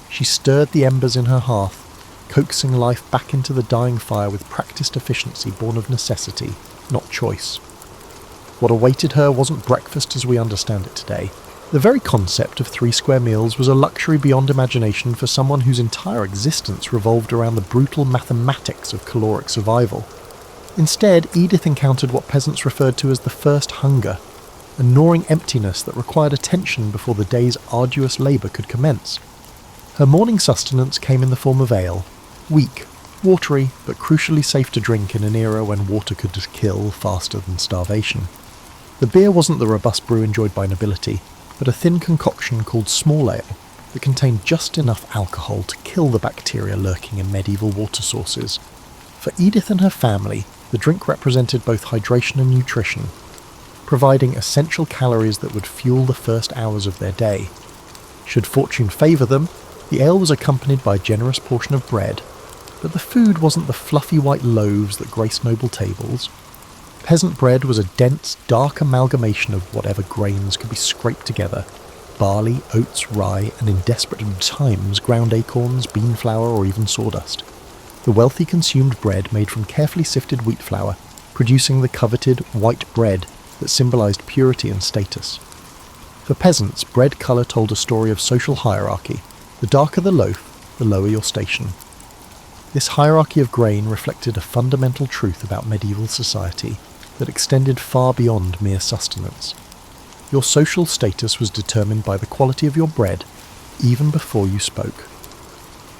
She stirred the embers in her hearth, coaxing life back into the dying fire with practiced efficiency born of necessity, not choice. What awaited her wasn't breakfast as we understand it today. The very concept of 3 square meals was a luxury beyond imagination for someone whose entire existence revolved around the brutal mathematics of caloric survival. Instead, Edith encountered what peasants referred to as the first hunger, a gnawing emptiness that required attention before the day's arduous labour could commence. Her morning sustenance came in the form of ale, weak, watery, but crucially safe to drink in an era when water could kill faster than starvation. The beer wasn't the robust brew enjoyed by nobility, but a thin concoction called small ale that contained just enough alcohol to kill the bacteria lurking in medieval water sources. For Edith and her family, the drink represented both hydration and nutrition, providing essential calories that would fuel the first hours of their day. Should fortune favour them, the ale was accompanied by a generous portion of bread, but the food wasn't the fluffy white loaves that graced noble tables. Peasant bread was a dense, dark amalgamation of whatever grains could be scraped together: barley, oats, rye, and in desperate times ground acorns, bean flour, or even sawdust. The wealthy consumed bread made from carefully sifted wheat flour, producing the coveted white bread that symbolised purity and status. For peasants, bread colour told a story of social hierarchy. The darker the loaf, the lower your station. This hierarchy of grain reflected a fundamental truth about medieval society that extended far beyond mere sustenance. Your social status was determined by the quality of your bread, even before you spoke.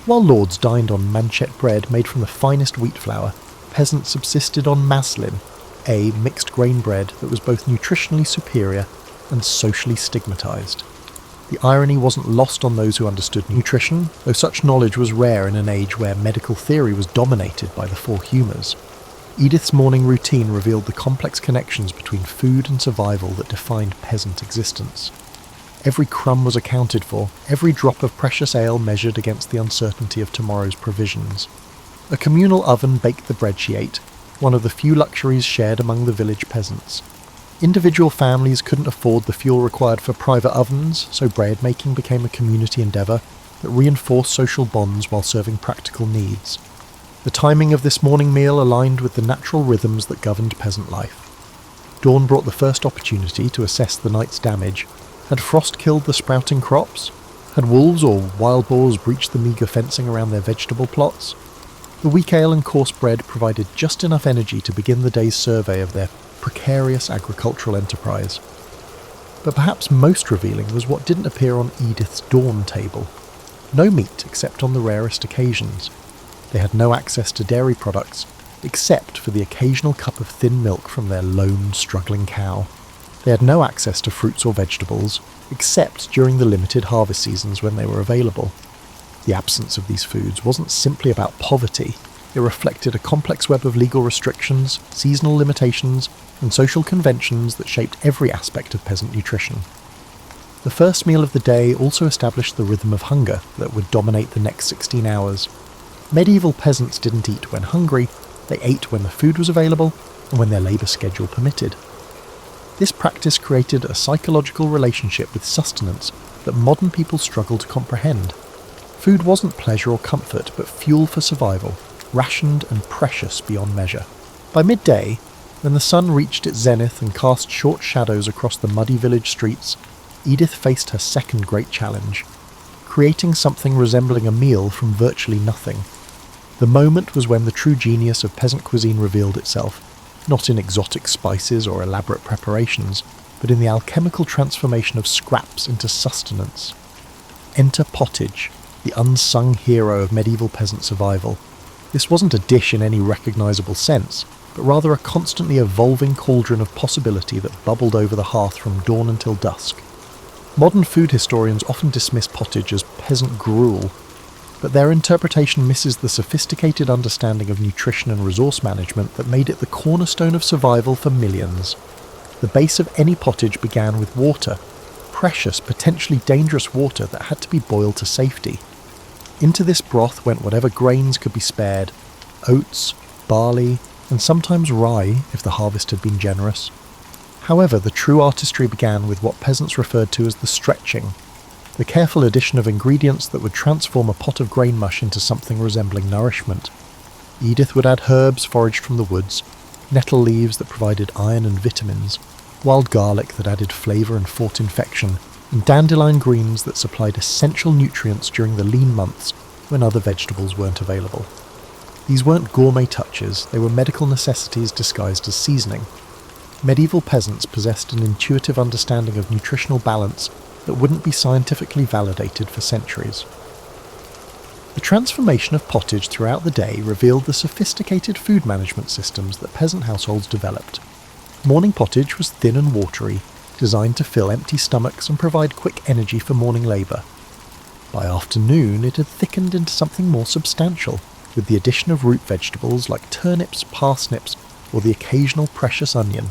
While lords dined on manchet bread made from the finest wheat flour, peasants subsisted on maslin, a mixed grain bread that was both nutritionally superior and socially stigmatised. The irony wasn't lost on those who understood nutrition, though such knowledge was rare in an age where medical theory was dominated by the four humours. Edith's morning routine revealed the complex connections between food and survival that defined peasant existence. Every crumb was accounted for, every drop of precious ale measured against the uncertainty of tomorrow's provisions. A communal oven baked the bread she ate, one of the few luxuries shared among the village peasants. Individual families couldn't afford the fuel required for private ovens, so bread making became a community endeavour that reinforced social bonds while serving practical needs. The timing of this morning meal aligned with the natural rhythms that governed peasant life. Dawn brought the first opportunity to assess the night's damage. Had frost killed the sprouting crops? Had wolves or wild boars breached the meagre fencing around their vegetable plots? The weak ale and coarse bread provided just enough energy to begin the day's survey of their precarious agricultural enterprise. But perhaps most revealing was what didn't appear on Edith's dawn table. No meat except on the rarest occasions. They had no access to dairy products, except for the occasional cup of thin milk from their lone, struggling cow. They had no access to fruits or vegetables, except during the limited harvest seasons when they were available. The absence of these foods wasn't simply about poverty. It reflected a complex web of legal restrictions, seasonal limitations, and social conventions that shaped every aspect of peasant nutrition. The first meal of the day also established the rhythm of hunger that would dominate the next 16 hours. Medieval peasants didn't eat when hungry, they ate when the food was available and when their labour schedule permitted. This practice created a psychological relationship with sustenance that modern people struggle to comprehend. Food wasn't pleasure or comfort, but fuel for survival, rationed and precious beyond measure. By midday, when the sun reached its zenith and cast short shadows across the muddy village streets, Edith faced her second great challenge, creating something resembling a meal from virtually nothing. The moment was when the true genius of peasant cuisine revealed itself, not in exotic spices or elaborate preparations, but in the alchemical transformation of scraps into sustenance. Enter pottage, the unsung hero of medieval peasant survival. This wasn't a dish in any recognisable sense, but rather a constantly evolving cauldron of possibility that bubbled over the hearth from dawn until dusk. Modern food historians often dismiss pottage as peasant gruel, but their interpretation misses the sophisticated understanding of nutrition and resource management that made it the cornerstone of survival for millions. The base of any pottage began with water, precious, potentially dangerous water that had to be boiled to safety. Into this broth went whatever grains could be spared, oats, barley, and sometimes rye if the harvest had been generous. However, the true artistry began with what peasants referred to as the stretching, the careful addition of ingredients that would transform a pot of grain mush into something resembling nourishment. Edith would add herbs foraged from the woods, nettle leaves that provided iron and vitamins, wild garlic that added flavour and fought infection, and dandelion greens that supplied essential nutrients during the lean months when other vegetables weren't available. These weren't gourmet touches, they were medical necessities disguised as seasoning. Medieval peasants possessed an intuitive understanding of nutritional balance that wouldn't be scientifically validated for centuries. The transformation of pottage throughout the day revealed the sophisticated food management systems that peasant households developed. Morning pottage was thin and watery, designed to fill empty stomachs and provide quick energy for morning labour. By afternoon, it had thickened into something more substantial, with the addition of root vegetables like turnips, parsnips, or the occasional precious onion.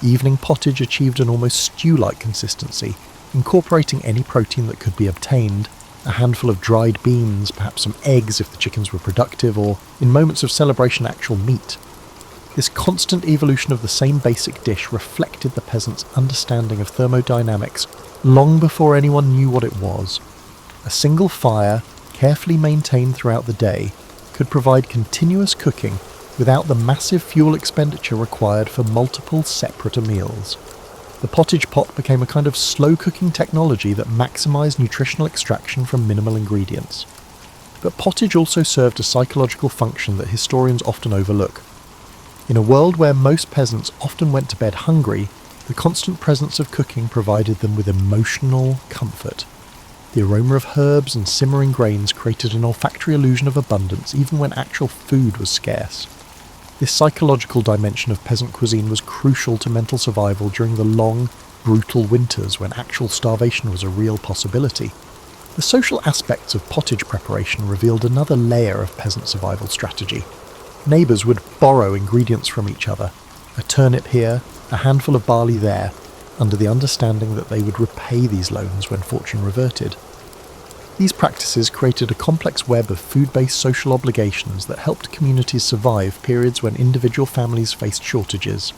Evening pottage achieved an almost stew-like consistency, incorporating any protein that could be obtained, a handful of dried beans, perhaps some eggs if the chickens were productive, or, in moments of celebration, actual meat. This constant evolution of the same basic dish reflected the peasants' understanding of thermodynamics long before anyone knew what it was. A single fire, carefully maintained throughout the day, could provide continuous cooking without the massive fuel expenditure required for multiple separate meals. The pottage pot became a kind of slow-cooking technology that maximised nutritional extraction from minimal ingredients. But pottage also served a psychological function that historians often overlook. In a world where most peasants often went to bed hungry, the constant presence of cooking provided them with emotional comfort. The aroma of herbs and simmering grains created an olfactory illusion of abundance even when actual food was scarce. This psychological dimension of peasant cuisine was crucial to mental survival during the long, brutal winters when actual starvation was a real possibility. The social aspects of pottage preparation revealed another layer of peasant survival strategy. Neighbours would borrow ingredients from each other, a turnip here, a handful of barley there, under the understanding that they would repay these loans when fortune reverted. These practices created a complex web of food-based social obligations that helped communities survive periods when individual families faced shortages.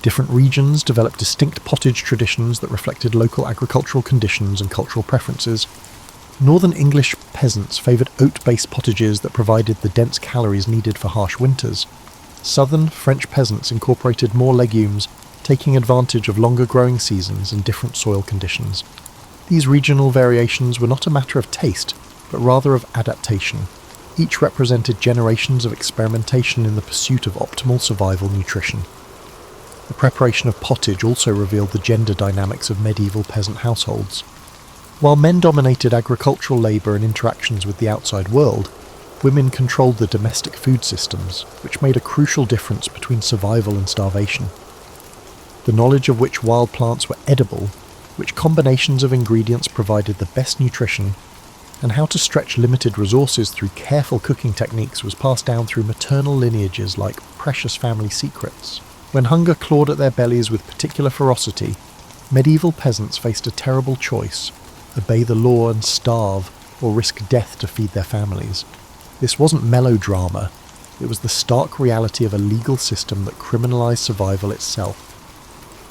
Different regions developed distinct pottage traditions that reflected local agricultural conditions and cultural preferences. Northern English peasants favoured oat-based pottages that provided the dense calories needed for harsh winters. Southern French peasants incorporated more legumes, taking advantage of longer growing seasons and different soil conditions. These regional variations were not a matter of taste, but rather of adaptation. Each represented generations of experimentation in the pursuit of optimal survival nutrition. The preparation of pottage also revealed the gender dynamics of medieval peasant households. While men dominated agricultural labour and interactions with the outside world, women controlled the domestic food systems, which made a crucial difference between survival and starvation. The knowledge of which wild plants were edible, which combinations of ingredients provided the best nutrition, and how to stretch limited resources through careful cooking techniques was passed down through maternal lineages like precious family secrets. When hunger clawed at their bellies with particular ferocity, medieval peasants faced a terrible choice: obey the law and starve, or risk death to feed their families. This wasn't melodrama, it was the stark reality of a legal system that criminalised survival itself.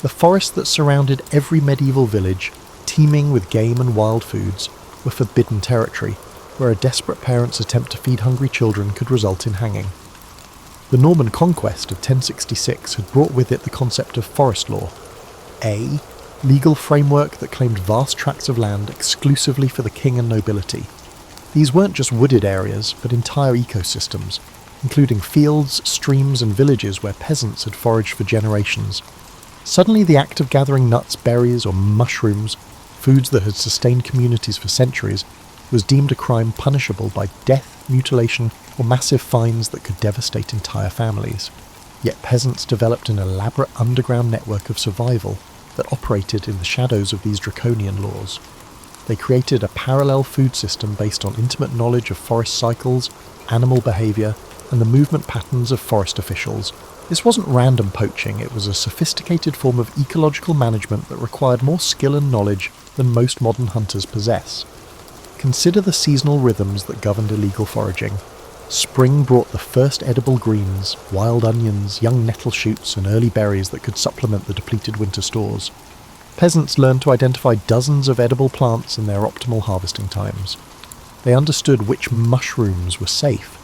The forests that surrounded every medieval village, teeming with game and wild foods, were forbidden territory, where a desperate parent's attempt to feed hungry children could result in hanging. The Norman conquest of 1066 had brought with it the concept of forest law, a legal framework that claimed vast tracts of land exclusively for the king and nobility. These weren't just wooded areas, but entire ecosystems, including fields, streams and villages where peasants had foraged for generations. Suddenly the act of gathering nuts, berries or mushrooms, foods that had sustained communities for centuries, was deemed a crime punishable by death, mutilation or massive fines that could devastate entire families. Yet peasants developed an elaborate underground network of survival that operated in the shadows of these draconian laws. They created a parallel food system based on intimate knowledge of forest cycles, animal behaviour and the movement patterns of forest officials. This wasn't random poaching, it was a sophisticated form of ecological management that required more skill and knowledge than most modern hunters possess. Consider the seasonal rhythms that governed illegal foraging. Spring brought the first edible greens, wild onions, young nettle shoots and early berries that could supplement the depleted winter stores. Peasants learned to identify dozens of edible plants and their optimal harvesting times. They understood which mushrooms were safe,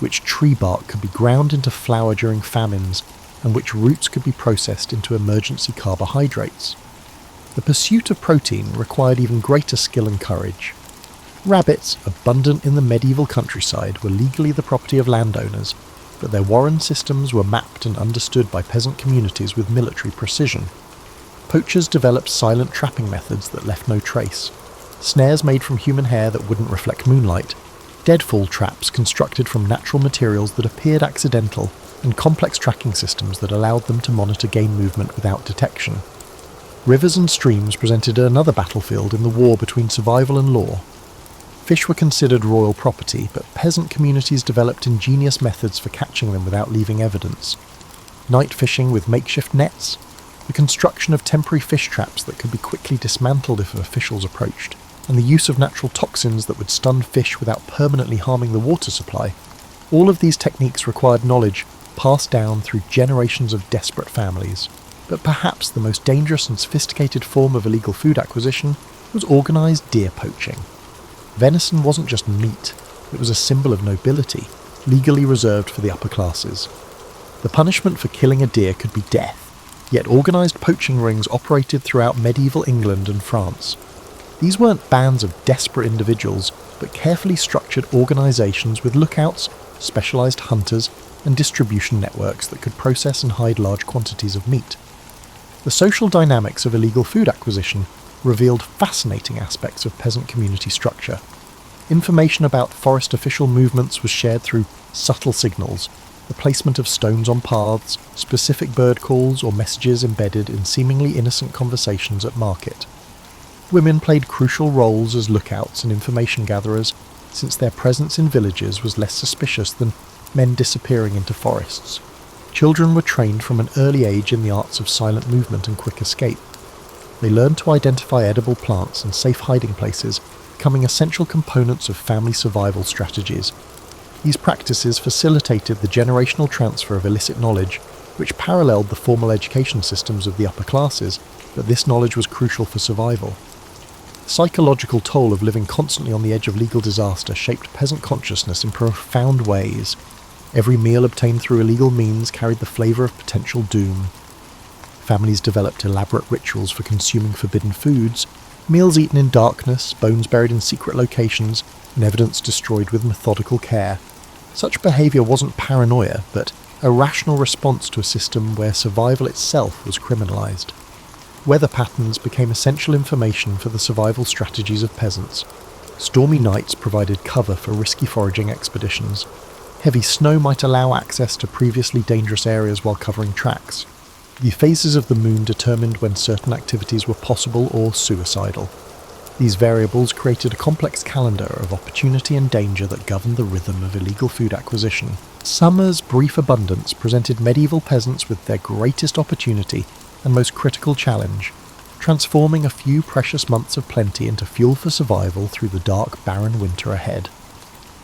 which tree bark could be ground into flour during famines, and which roots could be processed into emergency carbohydrates. The pursuit of protein required even greater skill and courage. Rabbits, abundant in the medieval countryside, were legally the property of landowners, but their warren systems were mapped and understood by peasant communities with military precision. Poachers developed silent trapping methods that left no trace. Snares made from human hair that wouldn't reflect moonlight, deadfall traps constructed from natural materials that appeared accidental, and complex tracking systems that allowed them to monitor game movement without detection. Rivers and streams presented another battlefield in the war between survival and law. Fish were considered royal property, but peasant communities developed ingenious methods for catching them without leaving evidence. Night fishing with makeshift nets, the construction of temporary fish traps that could be quickly dismantled if officials approached, and the use of natural toxins that would stun fish without permanently harming the water supply. All of these techniques required knowledge passed down through generations of desperate families. But perhaps the most dangerous and sophisticated form of illegal food acquisition was organised deer poaching. Venison wasn't just meat, it was a symbol of nobility, legally reserved for the upper classes. The punishment for killing a deer could be death, yet organised poaching rings operated throughout medieval England and France. These weren't bands of desperate individuals, but carefully structured organisations with lookouts, specialised hunters, and distribution networks that could process and hide large quantities of meat. The social dynamics of illegal food acquisition revealed fascinating aspects of peasant community structure. Information about forest official movements was shared through subtle signals, the placement of stones on paths, specific bird calls, or messages embedded in seemingly innocent conversations at market. Women played crucial roles as lookouts and information gatherers, since their presence in villages was less suspicious than men disappearing into forests. Children were trained from an early age in the arts of silent movement and quick escape. They learned to identify edible plants and safe hiding places, becoming essential components of family survival strategies. These practices facilitated the generational transfer of illicit knowledge, which paralleled the formal education systems of the upper classes, but this knowledge was crucial for survival. The psychological toll of living constantly on the edge of legal disaster shaped peasant consciousness in profound ways. Every meal obtained through illegal means carried the flavour of potential doom. Families developed elaborate rituals for consuming forbidden foods, meals eaten in darkness, bones buried in secret locations, and evidence destroyed with methodical care. Such behaviour wasn't paranoia, but a rational response to a system where survival itself was criminalised. Weather patterns became essential information for the survival strategies of peasants. Stormy nights provided cover for risky foraging expeditions. Heavy snow might allow access to previously dangerous areas while covering tracks. The phases of the moon determined when certain activities were possible or suicidal. These variables created a complex calendar of opportunity and danger that governed the rhythm of illegal food acquisition. Summer's brief abundance presented medieval peasants with their greatest opportunity and most critical challenge, transforming a few precious months of plenty into fuel for survival through the dark, barren winter ahead.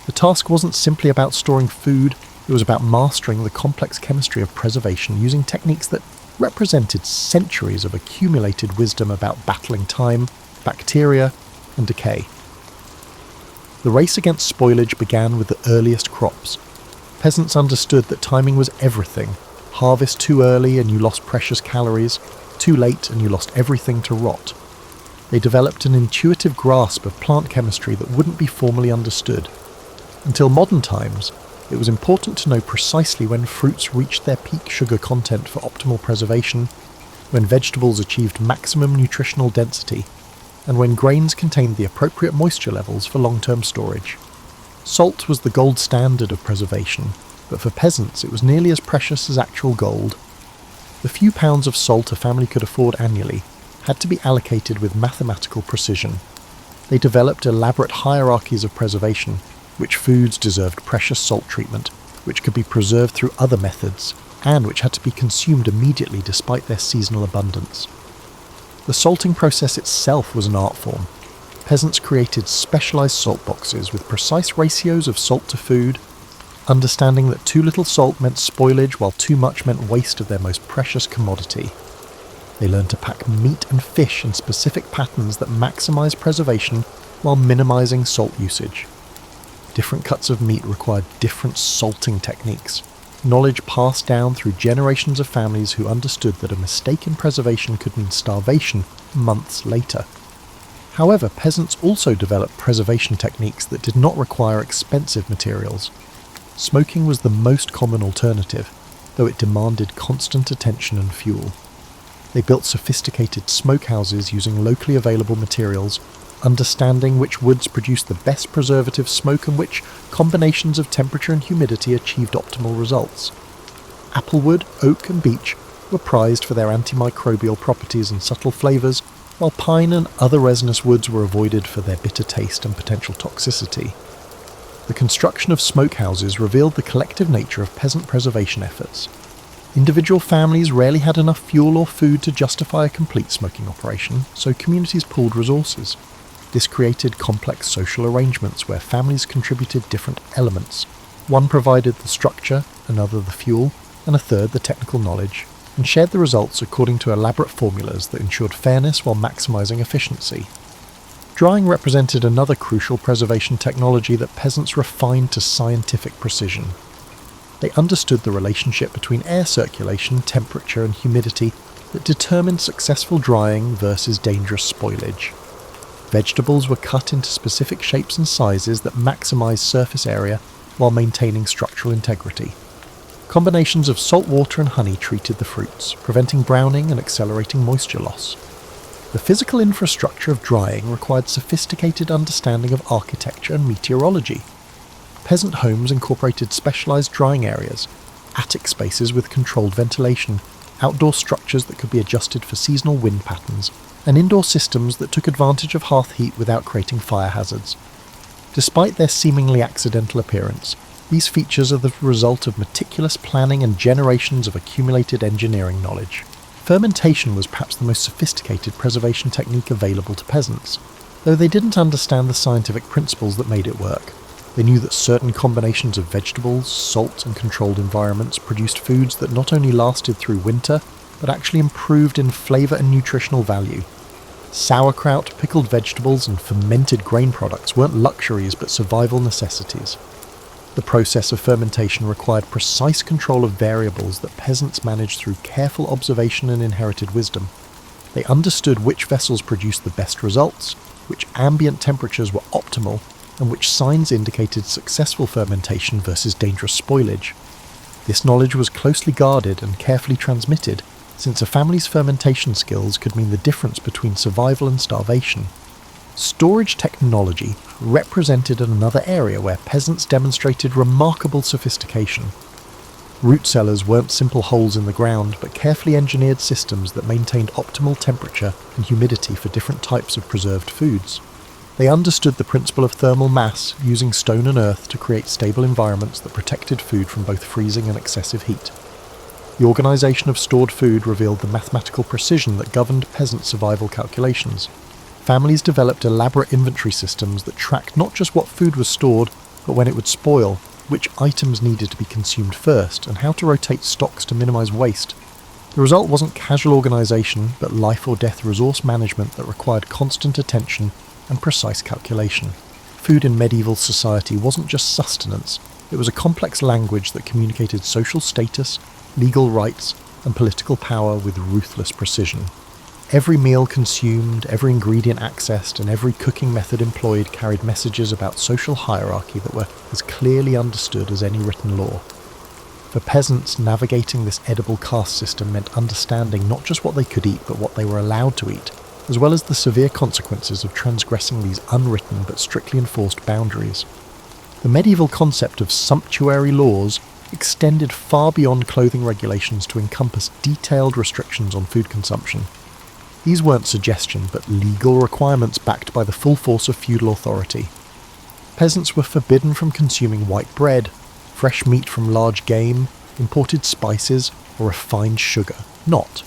The task wasn't simply about storing food, it was about mastering the complex chemistry of preservation using techniques that represented centuries of accumulated wisdom about battling time, bacteria, and decay. The race against spoilage began with the earliest crops. Peasants understood that timing was everything. Harvest too early and you lost precious calories, too late and you lost everything to rot. They developed an intuitive grasp of plant chemistry that wouldn't be formally understood. Until modern times, it was important to know precisely when fruits reached their peak sugar content for optimal preservation, when vegetables achieved maximum nutritional density, and when grains contained the appropriate moisture levels for long-term storage. Salt was the gold standard of preservation, but for peasants it was nearly as precious as actual gold. The few pounds of salt a family could afford annually had to be allocated with mathematical precision. They developed elaborate hierarchies of preservation, which foods deserved precious salt treatment, which could be preserved through other methods, and which had to be consumed immediately despite their seasonal abundance. The salting process itself was an art form. Peasants created specialised salt boxes with precise ratios of salt to food, understanding that too little salt meant spoilage while too much meant waste of their most precious commodity. They learned to pack meat and fish in specific patterns that maximise preservation while minimising salt usage. Different cuts of meat required different salting techniques, knowledge passed down through generations of families who understood that a mistake in preservation could mean starvation months later. However, peasants also developed preservation techniques that did not require expensive materials. Smoking was the most common alternative, though it demanded constant attention and fuel. They built sophisticated smokehouses using locally available materials, understanding which woods produced the best preservative smoke and which combinations of temperature and humidity achieved optimal results. Applewood, oak and beech were prized for their antimicrobial properties and subtle flavours, while pine and other resinous woods were avoided for their bitter taste and potential toxicity. The construction of smokehouses revealed the collective nature of peasant preservation efforts. Individual families rarely had enough fuel or food to justify a complete smoking operation, so communities pooled resources. This created complex social arrangements where families contributed different elements. One provided the structure, another the fuel, and a third the technical knowledge, and shared the results according to elaborate formulas that ensured fairness while maximising efficiency. Drying represented another crucial preservation technology that peasants refined to scientific precision. They understood the relationship between air circulation, temperature, and humidity that determined successful drying versus dangerous spoilage. Vegetables were cut into specific shapes and sizes that maximised surface area while maintaining structural integrity. Combinations of salt water and honey treated the fruits, preventing browning and accelerating moisture loss. The physical infrastructure of drying required sophisticated understanding of architecture and meteorology. Peasant homes incorporated specialised drying areas, attic spaces with controlled ventilation, outdoor structures that could be adjusted for seasonal wind patterns, and indoor systems that took advantage of hearth heat without creating fire hazards. Despite their seemingly accidental appearance, these features are the result of meticulous planning and generations of accumulated engineering knowledge. Fermentation was perhaps the most sophisticated preservation technique available to peasants, though they didn't understand the scientific principles that made it work. They knew that certain combinations of vegetables, salt, and controlled environments produced foods that not only lasted through winter, but actually improved in flavour and nutritional value. Sauerkraut, pickled vegetables, and fermented grain products weren't luxuries but survival necessities. The process of fermentation required precise control of variables that peasants managed through careful observation and inherited wisdom. They understood which vessels produced the best results, which ambient temperatures were optimal, and which signs indicated successful fermentation versus dangerous spoilage. This knowledge was closely guarded and carefully transmitted, since a family's fermentation skills could mean the difference between survival and starvation. Storage technology represented another area where peasants demonstrated remarkable sophistication. Root cellars weren't simple holes in the ground, but carefully engineered systems that maintained optimal temperature and humidity for different types of preserved foods. They understood the principle of thermal mass, using stone and earth to create stable environments that protected food from both freezing and excessive heat. The organisation of stored food revealed the mathematical precision that governed peasant survival calculations. Families developed elaborate inventory systems that tracked not just what food was stored, but when it would spoil, which items needed to be consumed first, and how to rotate stocks to minimise waste. The result wasn't casual organisation, but life or death resource management that required constant attention and precise calculation. Food in medieval society wasn't just sustenance, it was a complex language that communicated social status, legal rights, and political power with ruthless precision. Every meal consumed, every ingredient accessed, and every cooking method employed carried messages about social hierarchy that were as clearly understood as any written law. For peasants, navigating this edible caste system meant understanding not just what they could eat, but what they were allowed to eat, as well as the severe consequences of transgressing these unwritten but strictly enforced boundaries. The medieval concept of sumptuary laws extended far beyond clothing regulations to encompass detailed restrictions on food consumption. These weren't suggestion, but legal requirements backed by the full force of feudal authority. Peasants were forbidden from consuming white bread, fresh meat from large game, imported spices, or refined sugar. Not.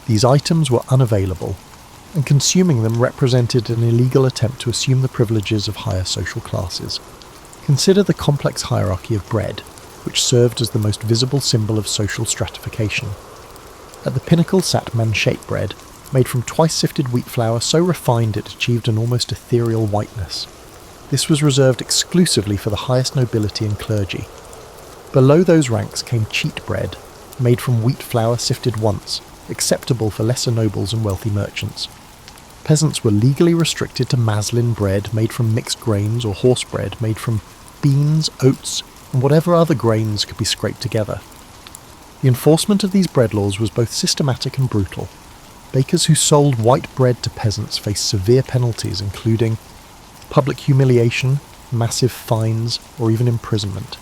These items were unavailable, and consuming them represented an illegal attempt to assume the privileges of higher social classes. Consider the complex hierarchy of bread, which served as the most visible symbol of social stratification. At the pinnacle sat man-shaped bread, made from twice-sifted wheat flour so refined it achieved an almost ethereal whiteness. This was reserved exclusively for the highest nobility and clergy. Below those ranks came cheat bread, made from wheat flour sifted once, acceptable for lesser nobles and wealthy merchants. Peasants were legally restricted to maslin bread made from mixed grains or horse bread made from beans, oats, and whatever other grains could be scraped together. The enforcement of these bread laws was both systematic and brutal. Bakers who sold white bread to peasants faced severe penalties, including public humiliation, massive fines, or even imprisonment.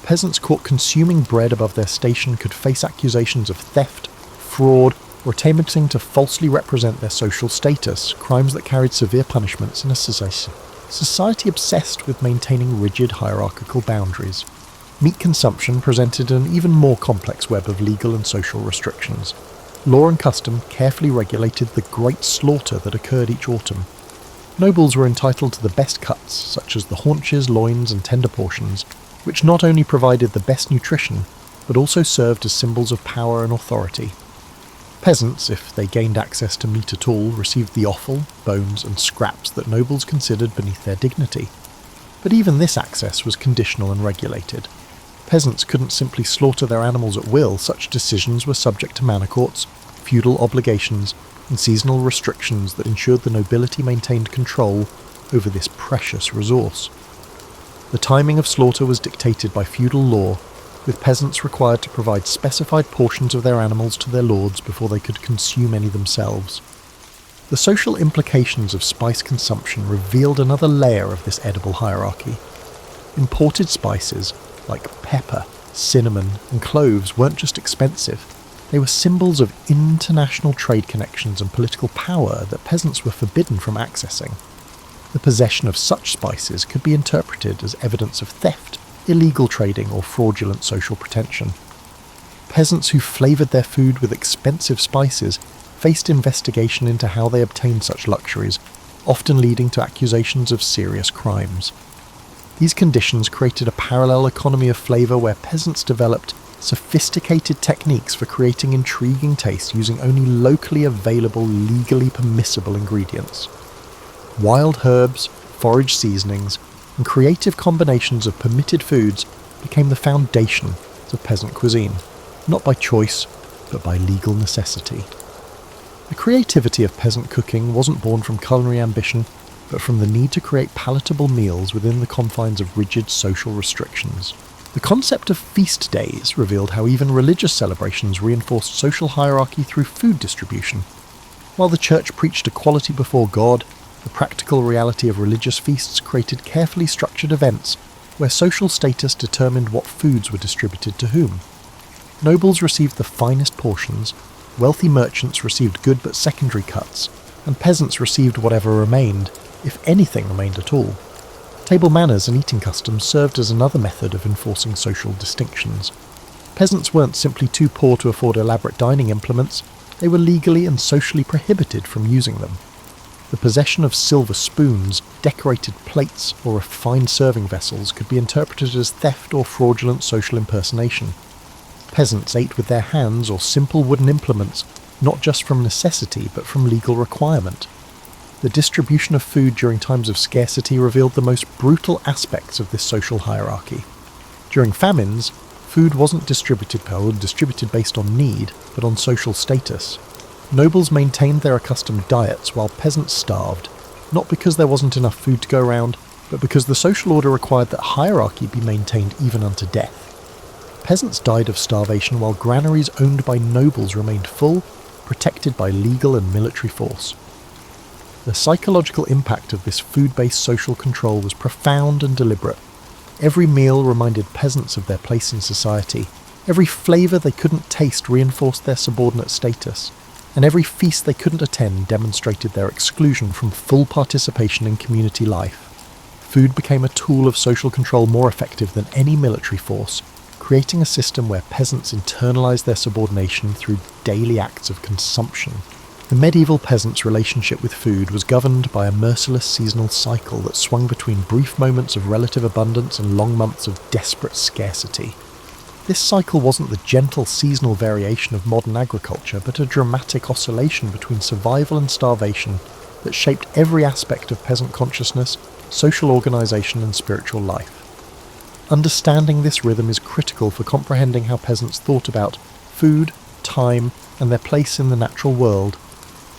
Peasants caught consuming bread above their station could face accusations of theft, fraud, or attempting to falsely represent their social status, crimes that carried severe punishments in a society obsessed with maintaining rigid hierarchical boundaries. Meat consumption presented an even more complex web of legal and social restrictions. Law and custom carefully regulated the great slaughter that occurred each autumn. Nobles were entitled to the best cuts, such as the haunches, loins, and tender portions, which not only provided the best nutrition, but also served as symbols of power and authority. Peasants, if they gained access to meat at all, received the offal, bones, and scraps that nobles considered beneath their dignity. But even this access was conditional and regulated. Peasants couldn't simply slaughter their animals at will. Such decisions were subject to manor courts, feudal obligations, and seasonal restrictions that ensured the nobility maintained control over this precious resource. The timing of slaughter was dictated by feudal law, with peasants required to provide specified portions of their animals to their lords before they could consume any themselves. The social implications of spice consumption revealed another layer of this edible hierarchy. Imported spices, like pepper, cinnamon, and cloves, weren't just expensive. They were symbols of international trade connections and political power that peasants were forbidden from accessing. The possession of such spices could be interpreted as evidence of theft, illegal trading, or fraudulent social pretension. Peasants who flavoured their food with expensive spices faced investigation into how they obtained such luxuries, often leading to accusations of serious crimes. These conditions created a parallel economy of flavour where peasants developed sophisticated techniques for creating intriguing tastes using only locally available, legally permissible ingredients. Wild herbs, forage seasonings, and creative combinations of permitted foods became the foundation of peasant cuisine, not by choice, but by legal necessity. The creativity of peasant cooking wasn't born from culinary ambition, but from the need to create palatable meals within the confines of rigid social restrictions. The concept of feast days revealed how even religious celebrations reinforced social hierarchy through food distribution. While the church preached equality before God, the practical reality of religious feasts created carefully structured events where social status determined what foods were distributed to whom. Nobles received the finest portions, wealthy merchants received good but secondary cuts, and peasants received whatever remained, if anything remained at all. Table manners and eating customs served as another method of enforcing social distinctions. Peasants weren't simply too poor to afford elaborate dining implements, they were legally and socially prohibited from using them. The possession of silver spoons, decorated plates, or refined serving vessels could be interpreted as theft or fraudulent social impersonation. Peasants ate with their hands or simple wooden implements, not just from necessity but from legal requirement. The distribution of food during times of scarcity revealed the most brutal aspects of this social hierarchy. During famines, food wasn't distributed based on need, but on social status. Nobles maintained their accustomed diets while peasants starved, not because there wasn't enough food to go around, but because the social order required that hierarchy be maintained even unto death. Peasants died of starvation while granaries owned by nobles remained full, protected by legal and military force. The psychological impact of this food-based social control was profound and deliberate. Every meal reminded peasants of their place in society, every flavour they couldn't taste reinforced their subordinate status, and every feast they couldn't attend demonstrated their exclusion from full participation in community life. Food became a tool of social control more effective than any military force, creating a system where peasants internalized their subordination through daily acts of consumption. The medieval peasant's relationship with food was governed by a merciless seasonal cycle that swung between brief moments of relative abundance and long months of desperate scarcity. This cycle wasn't the gentle seasonal variation of modern agriculture, but a dramatic oscillation between survival and starvation that shaped every aspect of peasant consciousness, social organisation and spiritual life. Understanding this rhythm is critical for comprehending how peasants thought about food, time, and their place in the natural world.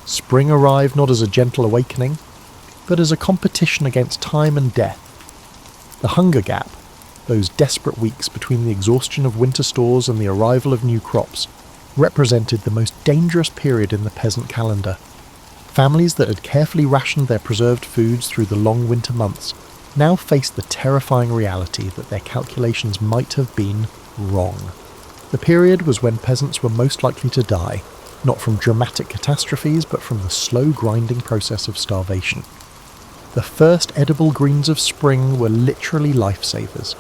Spring arrived not as a gentle awakening, but as a competition against time and death. The hunger gap, those desperate weeks between the exhaustion of winter stores and the arrival of new crops, represented the most dangerous period in the peasant calendar. Families that had carefully rationed their preserved foods through the long winter months now faced the terrifying reality that their calculations might have been wrong. The period was when peasants were most likely to die, not from dramatic catastrophes, but from the slow grinding process of starvation. The first edible greens of spring were literally lifesavers.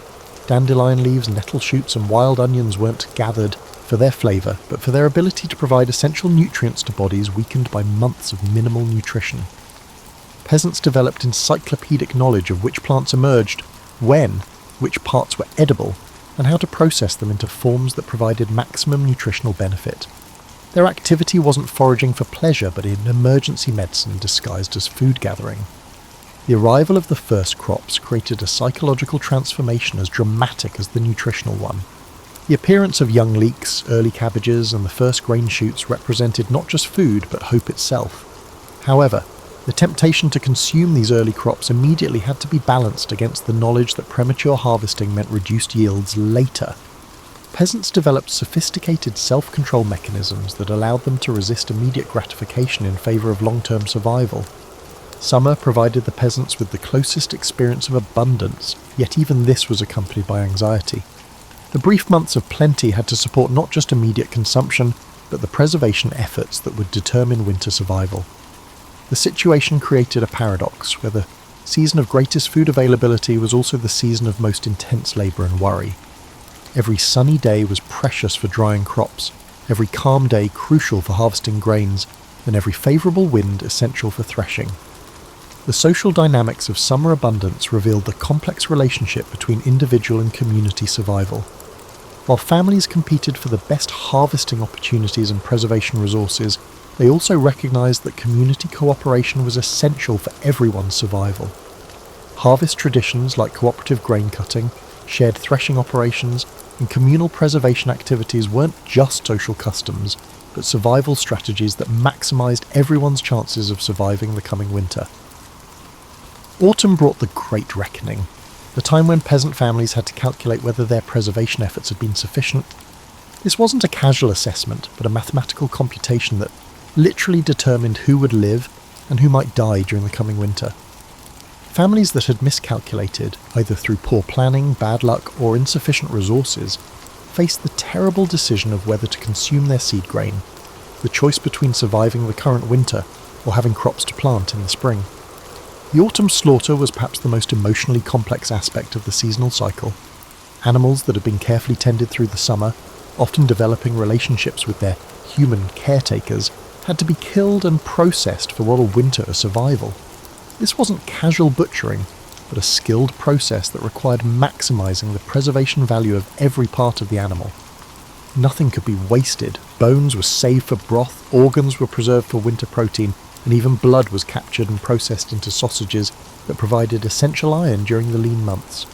Dandelion leaves, nettle shoots, and wild onions weren't gathered for their flavour, but for their ability to provide essential nutrients to bodies weakened by months of minimal nutrition. Peasants developed encyclopedic knowledge of which plants emerged, when, which parts were edible, and how to process them into forms that provided maximum nutritional benefit. Their activity wasn't foraging for pleasure, but in emergency medicine disguised as food gathering. The arrival of the first crops created a psychological transformation as dramatic as the nutritional one. The appearance of young leeks, early cabbages, and the first grain shoots represented not just food, but hope itself. However, the temptation to consume these early crops immediately had to be balanced against the knowledge that premature harvesting meant reduced yields later. peasants developed sophisticated self-control mechanisms that allowed them to resist immediate gratification in favour of long-term survival. Summer provided the peasants with the closest experience of abundance, yet even this was accompanied by anxiety. The brief months of plenty had to support not just immediate consumption, but the preservation efforts that would determine winter survival. The situation created a paradox, where the season of greatest food availability was also the season of most intense labour and worry. Every sunny day was precious for drying crops, every calm day crucial for harvesting grains, and every favourable wind essential for threshing. The social dynamics of summer abundance revealed the complex relationship between individual and community survival. While families competed for the best harvesting opportunities and preservation resources, they also recognised that community cooperation was essential for everyone's survival. Harvest traditions like cooperative grain cutting, shared threshing operations, and communal preservation activities weren't just social customs, but survival strategies that maximised everyone's chances of surviving the coming winter. Autumn brought the Great Reckoning, the time when peasant families had to calculate whether their preservation efforts had been sufficient. This wasn't a casual assessment, but a mathematical computation that literally determined who would live and who might die during the coming winter. Families that had miscalculated, either through poor planning, bad luck, or insufficient resources, faced the terrible decision of whether to consume their seed grain, the choice between surviving the current winter or having crops to plant in the spring. The autumn slaughter was perhaps the most emotionally complex aspect of the seasonal cycle. Animals that had been carefully tended through the summer, often developing relationships with their human caretakers, had to be killed and processed for what a winter of survival. This wasn't casual butchering, but a skilled process that required maximising the preservation value of every part of the animal. Nothing could be wasted. Bones were saved for broth, organs were preserved for winter protein, and even blood was captured and processed into sausages that provided essential iron during the lean months.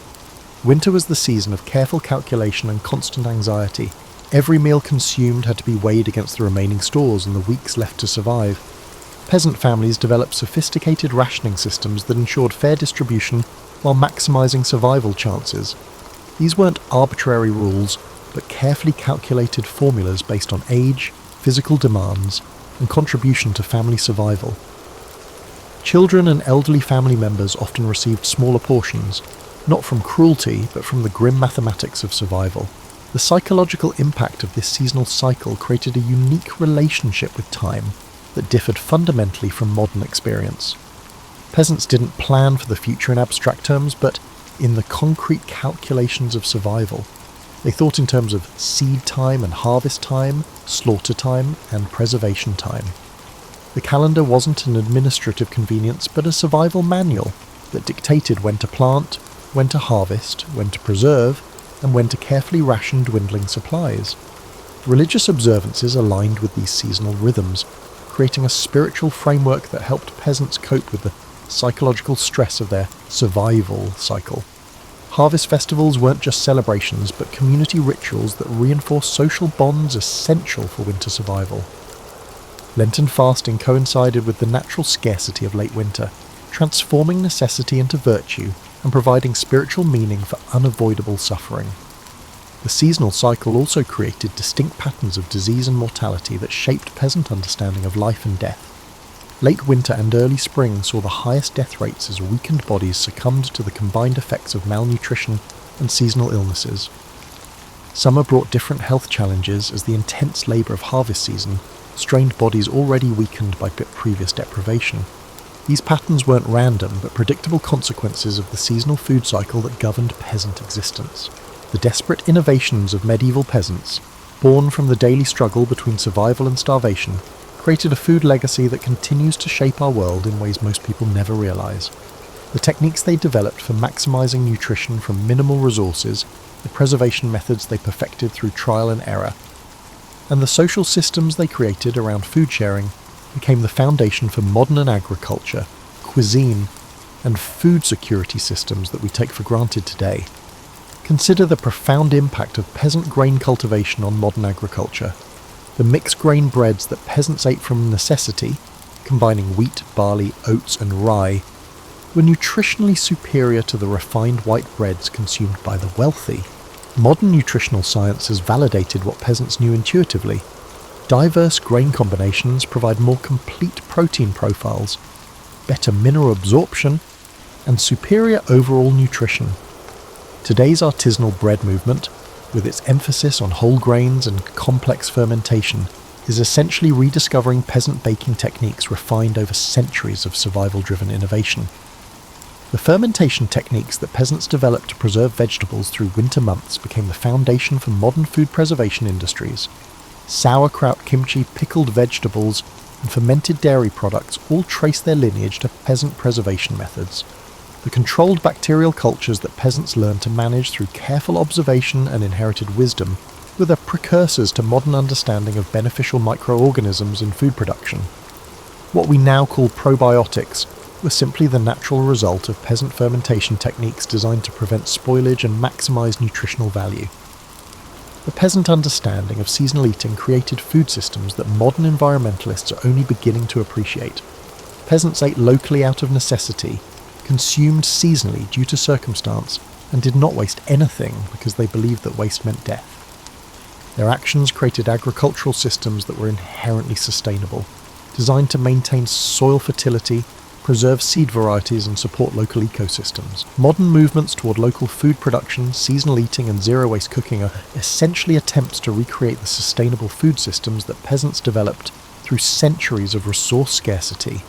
Winter was the season of careful calculation and constant anxiety. Every meal consumed had to be weighed against the remaining stores and the weeks left to survive. Peasant families developed sophisticated rationing systems that ensured fair distribution while maximising survival chances. These weren't arbitrary rules, but carefully calculated formulas based on age, physical demands, and contribution to family survival. Children and elderly family members often received smaller portions, not from cruelty, but from the grim mathematics of survival. The psychological impact of this seasonal cycle created a unique relationship with time that differed fundamentally from modern experience. Peasants didn't plan for the future in abstract terms, but in the concrete calculations of survival. They thought in terms of seed time and harvest time, slaughter time, and preservation time. The calendar wasn't an administrative convenience, but a survival manual that dictated when to plant, when to harvest, when to preserve, and when to carefully ration dwindling supplies. Religious observances aligned with these seasonal rhythms, creating a spiritual framework that helped peasants cope with the psychological stress of their survival cycle. Harvest festivals weren't just celebrations, but community rituals that reinforced social bonds essential for winter survival. Lenten fasting coincided with the natural scarcity of late winter, transforming necessity into virtue and providing spiritual meaning for unavoidable suffering. The seasonal cycle also created distinct patterns of disease and mortality that shaped peasant understanding of life and death. Late winter and early spring saw the highest death rates as weakened bodies succumbed to the combined effects of malnutrition and seasonal illnesses. Summer brought different health challenges as the intense labour of harvest season strained bodies already weakened by previous deprivation. These patterns weren't random, but predictable consequences of the seasonal food cycle that governed peasant existence. The desperate innovations of medieval peasants, born from the daily struggle between survival and starvation, created a food legacy that continues to shape our world in ways most people never realise. The techniques they developed for maximising nutrition from minimal resources, the preservation methods they perfected through trial and error, and the social systems they created around food sharing became the foundation for modern agriculture, cuisine, and food security systems that we take for granted today. Consider the profound impact of peasant grain cultivation on modern agriculture. The mixed grain breads that peasants ate from necessity, combining wheat, barley, oats and rye, were nutritionally superior to the refined white breads consumed by the wealthy. Modern nutritional science has validated what peasants knew intuitively. Diverse grain combinations provide more complete protein profiles, better mineral absorption, and superior overall nutrition. Today's artisanal bread movement, with its emphasis on whole grains and complex fermentation, is essentially rediscovering peasant baking techniques refined over centuries of survival-driven innovation. The fermentation techniques that peasants developed to preserve vegetables through winter months became the foundation for modern food preservation industries. Sauerkraut, kimchi, pickled vegetables, and fermented dairy products all trace their lineage to peasant preservation methods. The controlled bacterial cultures that peasants learned to manage through careful observation and inherited wisdom were the precursors to modern understanding of beneficial microorganisms in food production. What we now call probiotics were simply the natural result of peasant fermentation techniques designed to prevent spoilage and maximize nutritional value. The peasant understanding of seasonal eating created food systems that modern environmentalists are only beginning to appreciate. Peasants ate locally out of necessity, consumed seasonally due to circumstance, and did not waste anything because they believed that waste meant death. Their actions created agricultural systems that were inherently sustainable, designed to maintain soil fertility, preserve seed varieties and support local ecosystems. Modern movements toward local food production, seasonal eating and zero-waste cooking are essentially attempts to recreate the sustainable food systems that peasants developed through centuries of resource scarcity.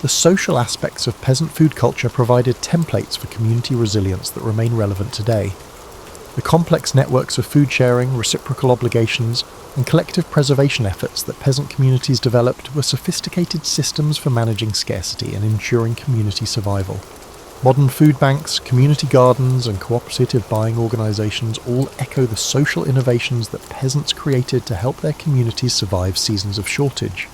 The social aspects of peasant food culture provided templates for community resilience that remain relevant today. The complex networks of food sharing, reciprocal obligations, and collective preservation efforts that peasant communities developed were sophisticated systems for managing scarcity and ensuring community survival. Modern food banks, community gardens, and cooperative buying organizations all echo the social innovations that peasants created to help their communities survive seasons of shortage.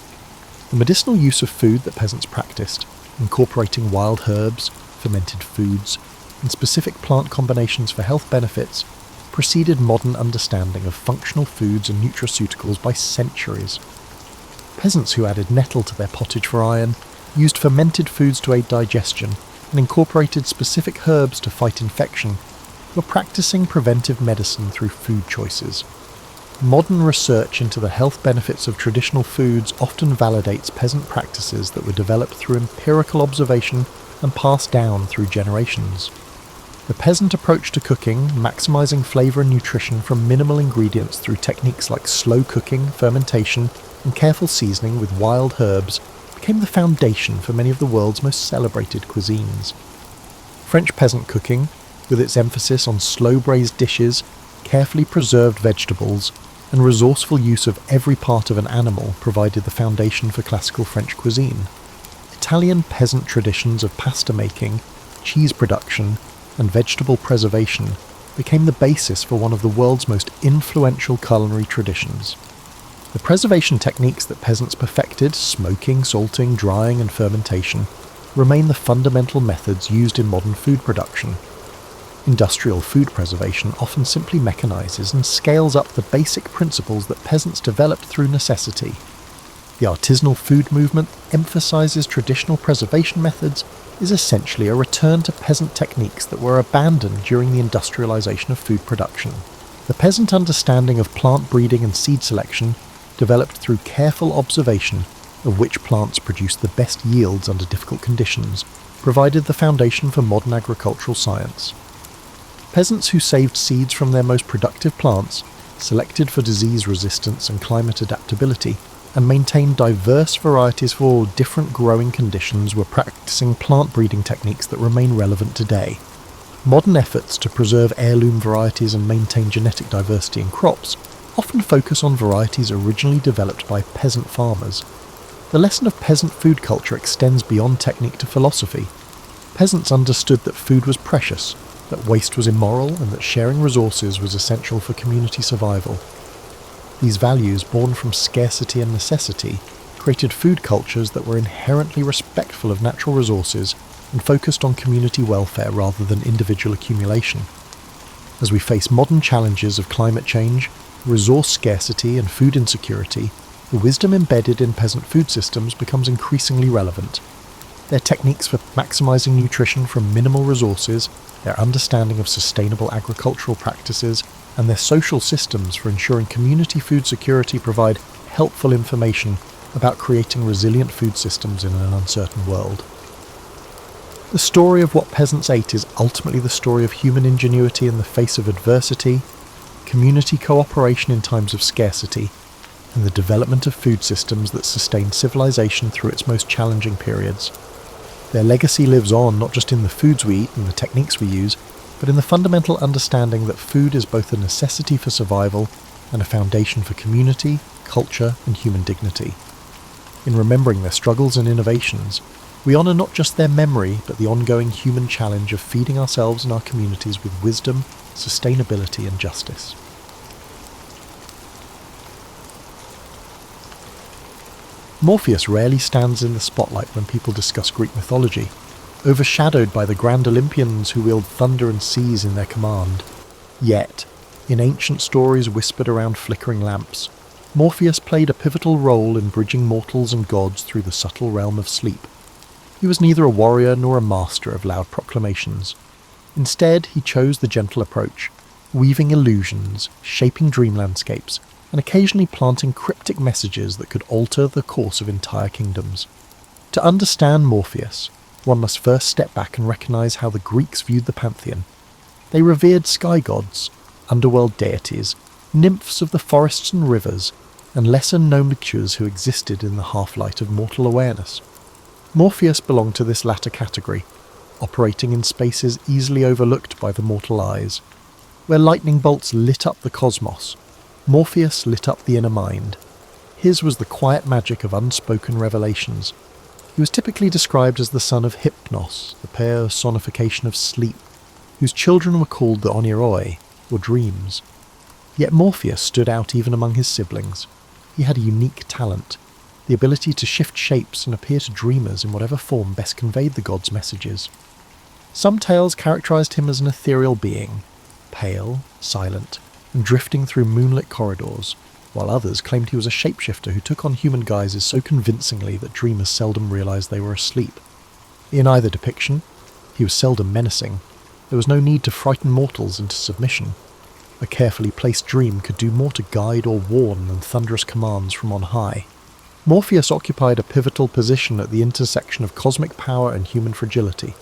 The medicinal use of food that peasants practiced, incorporating wild herbs, fermented foods, and specific plant combinations for health benefits, preceded modern understanding of functional foods and nutraceuticals by centuries. Peasants who added nettle to their pottage for iron, used fermented foods to aid digestion, and incorporated specific herbs to fight infection, were practicing preventive medicine through food choices. Modern research into the health benefits of traditional foods often validates peasant practices that were developed through empirical observation and passed down through generations. The peasant approach to cooking, maximising flavour and nutrition from minimal ingredients through techniques like slow cooking, fermentation, and careful seasoning with wild herbs, became the foundation for many of the world's most celebrated cuisines. French peasant cooking, with its emphasis on slow-braised dishes, carefully preserved vegetables, and resourceful use of every part of an animal, provided the foundation for classical French cuisine. Italian peasant traditions of pasta making, cheese production, and vegetable preservation became the basis for one of the world's most influential culinary traditions. The preservation techniques that peasants perfected, smoking, salting, drying, and fermentation, remain the fundamental methods used in modern food production. Industrial food preservation often simply mechanizes and scales up the basic principles that peasants developed through necessity. The artisanal food movement emphasizes traditional preservation methods is essentially a return to peasant techniques that were abandoned during the industrialization of food production. The peasant understanding of plant breeding and seed selection, developed through careful observation of which plants produced the best yields under difficult conditions, provided the foundation for modern agricultural science. Peasants who saved seeds from their most productive plants, selected for disease resistance and climate adaptability, and maintained diverse varieties for all different growing conditions were practicing plant breeding techniques that remain relevant today. Modern efforts to preserve heirloom varieties and maintain genetic diversity in crops often focus on varieties originally developed by peasant farmers. The lesson of peasant food culture extends beyond technique to philosophy. Peasants understood that food was precious, that waste was immoral, and that sharing resources was essential for community survival. These values, born from scarcity and necessity, created food cultures that were inherently respectful of natural resources and focused on community welfare rather than individual accumulation. As we face modern challenges of climate change, resource scarcity and food insecurity, the wisdom embedded in peasant food systems becomes increasingly relevant. Their techniques for maximizing nutrition from minimal resources, their understanding of sustainable agricultural practices, and their social systems for ensuring community food security provide helpful information about creating resilient food systems in an uncertain world. The story of what peasants ate is ultimately the story of human ingenuity in the face of adversity, community cooperation in times of scarcity, and the development of food systems that sustain civilization through its most challenging periods. Their legacy lives on not just in the foods we eat and the techniques we use, but in the fundamental understanding that food is both a necessity for survival and a foundation for community, culture, and human dignity. In remembering their struggles and innovations, we honour not just their memory, but the ongoing human challenge of feeding ourselves and our communities with wisdom, sustainability, and justice. Morpheus rarely stands in the spotlight when people discuss Greek mythology, overshadowed by the grand Olympians who wield thunder and seas in their command. Yet, in ancient stories whispered around flickering lamps, Morpheus played a pivotal role in bridging mortals and gods through the subtle realm of sleep. He was neither a warrior nor a master of loud proclamations. Instead, he chose the gentle approach, weaving illusions, shaping dream landscapes, and occasionally planting cryptic messages that could alter the course of entire kingdoms. To understand Morpheus, one must first step back and recognise how the Greeks viewed the pantheon. They revered sky gods, underworld deities, nymphs of the forests and rivers, and lesser nomenclatures who existed in the half-light of mortal awareness. Morpheus belonged to this latter category, operating in spaces easily overlooked by the mortal eyes. Where lightning bolts lit up the cosmos, Morpheus lit up the inner mind. His was the quiet magic of unspoken revelations. He was typically described as the son of Hypnos, the personification of sleep, whose children were called the oniroi, or dreams. Yet Morpheus stood out even among his siblings. He had a unique talent, the ability to shift shapes and appear to dreamers in whatever form best conveyed the gods' messages. Some tales characterized him as an ethereal being, pale, silent, and drifting through moonlit corridors, while others claimed he was a shapeshifter who took on human guises so convincingly that dreamers seldom realized they were asleep. In either depiction, he was seldom menacing. There was no need to frighten mortals into submission. A carefully placed dream could do more to guide or warn than thunderous commands from on high. Morpheus occupied a pivotal position at the intersection of cosmic power and human fragility.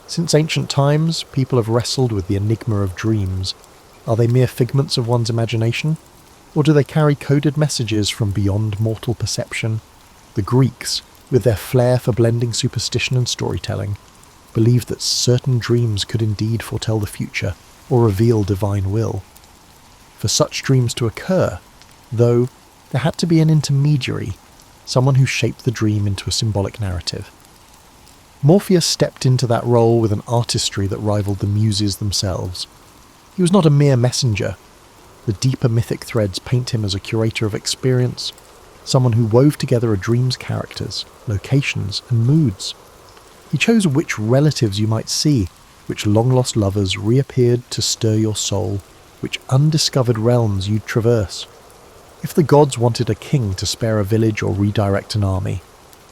Since ancient times, people have wrestled with the enigma of dreams. Are they mere figments of one's imagination? Or do they carry coded messages from beyond mortal perception? The Greeks, with their flair for blending superstition and storytelling, believed that certain dreams could indeed foretell the future or reveal divine will. For such dreams to occur, though, there had to be an intermediary, someone who shaped the dream into a symbolic narrative. Morpheus stepped into that role with an artistry that rivaled the muses themselves. He was not a mere messenger. The deeper mythic threads paint him as a curator of experience, someone who wove together a dream's characters, locations, and moods. He chose which relatives you might see, which long-lost lovers reappeared to stir your soul, which undiscovered realms you'd traverse. If the gods wanted a king to spare a village or redirect an army,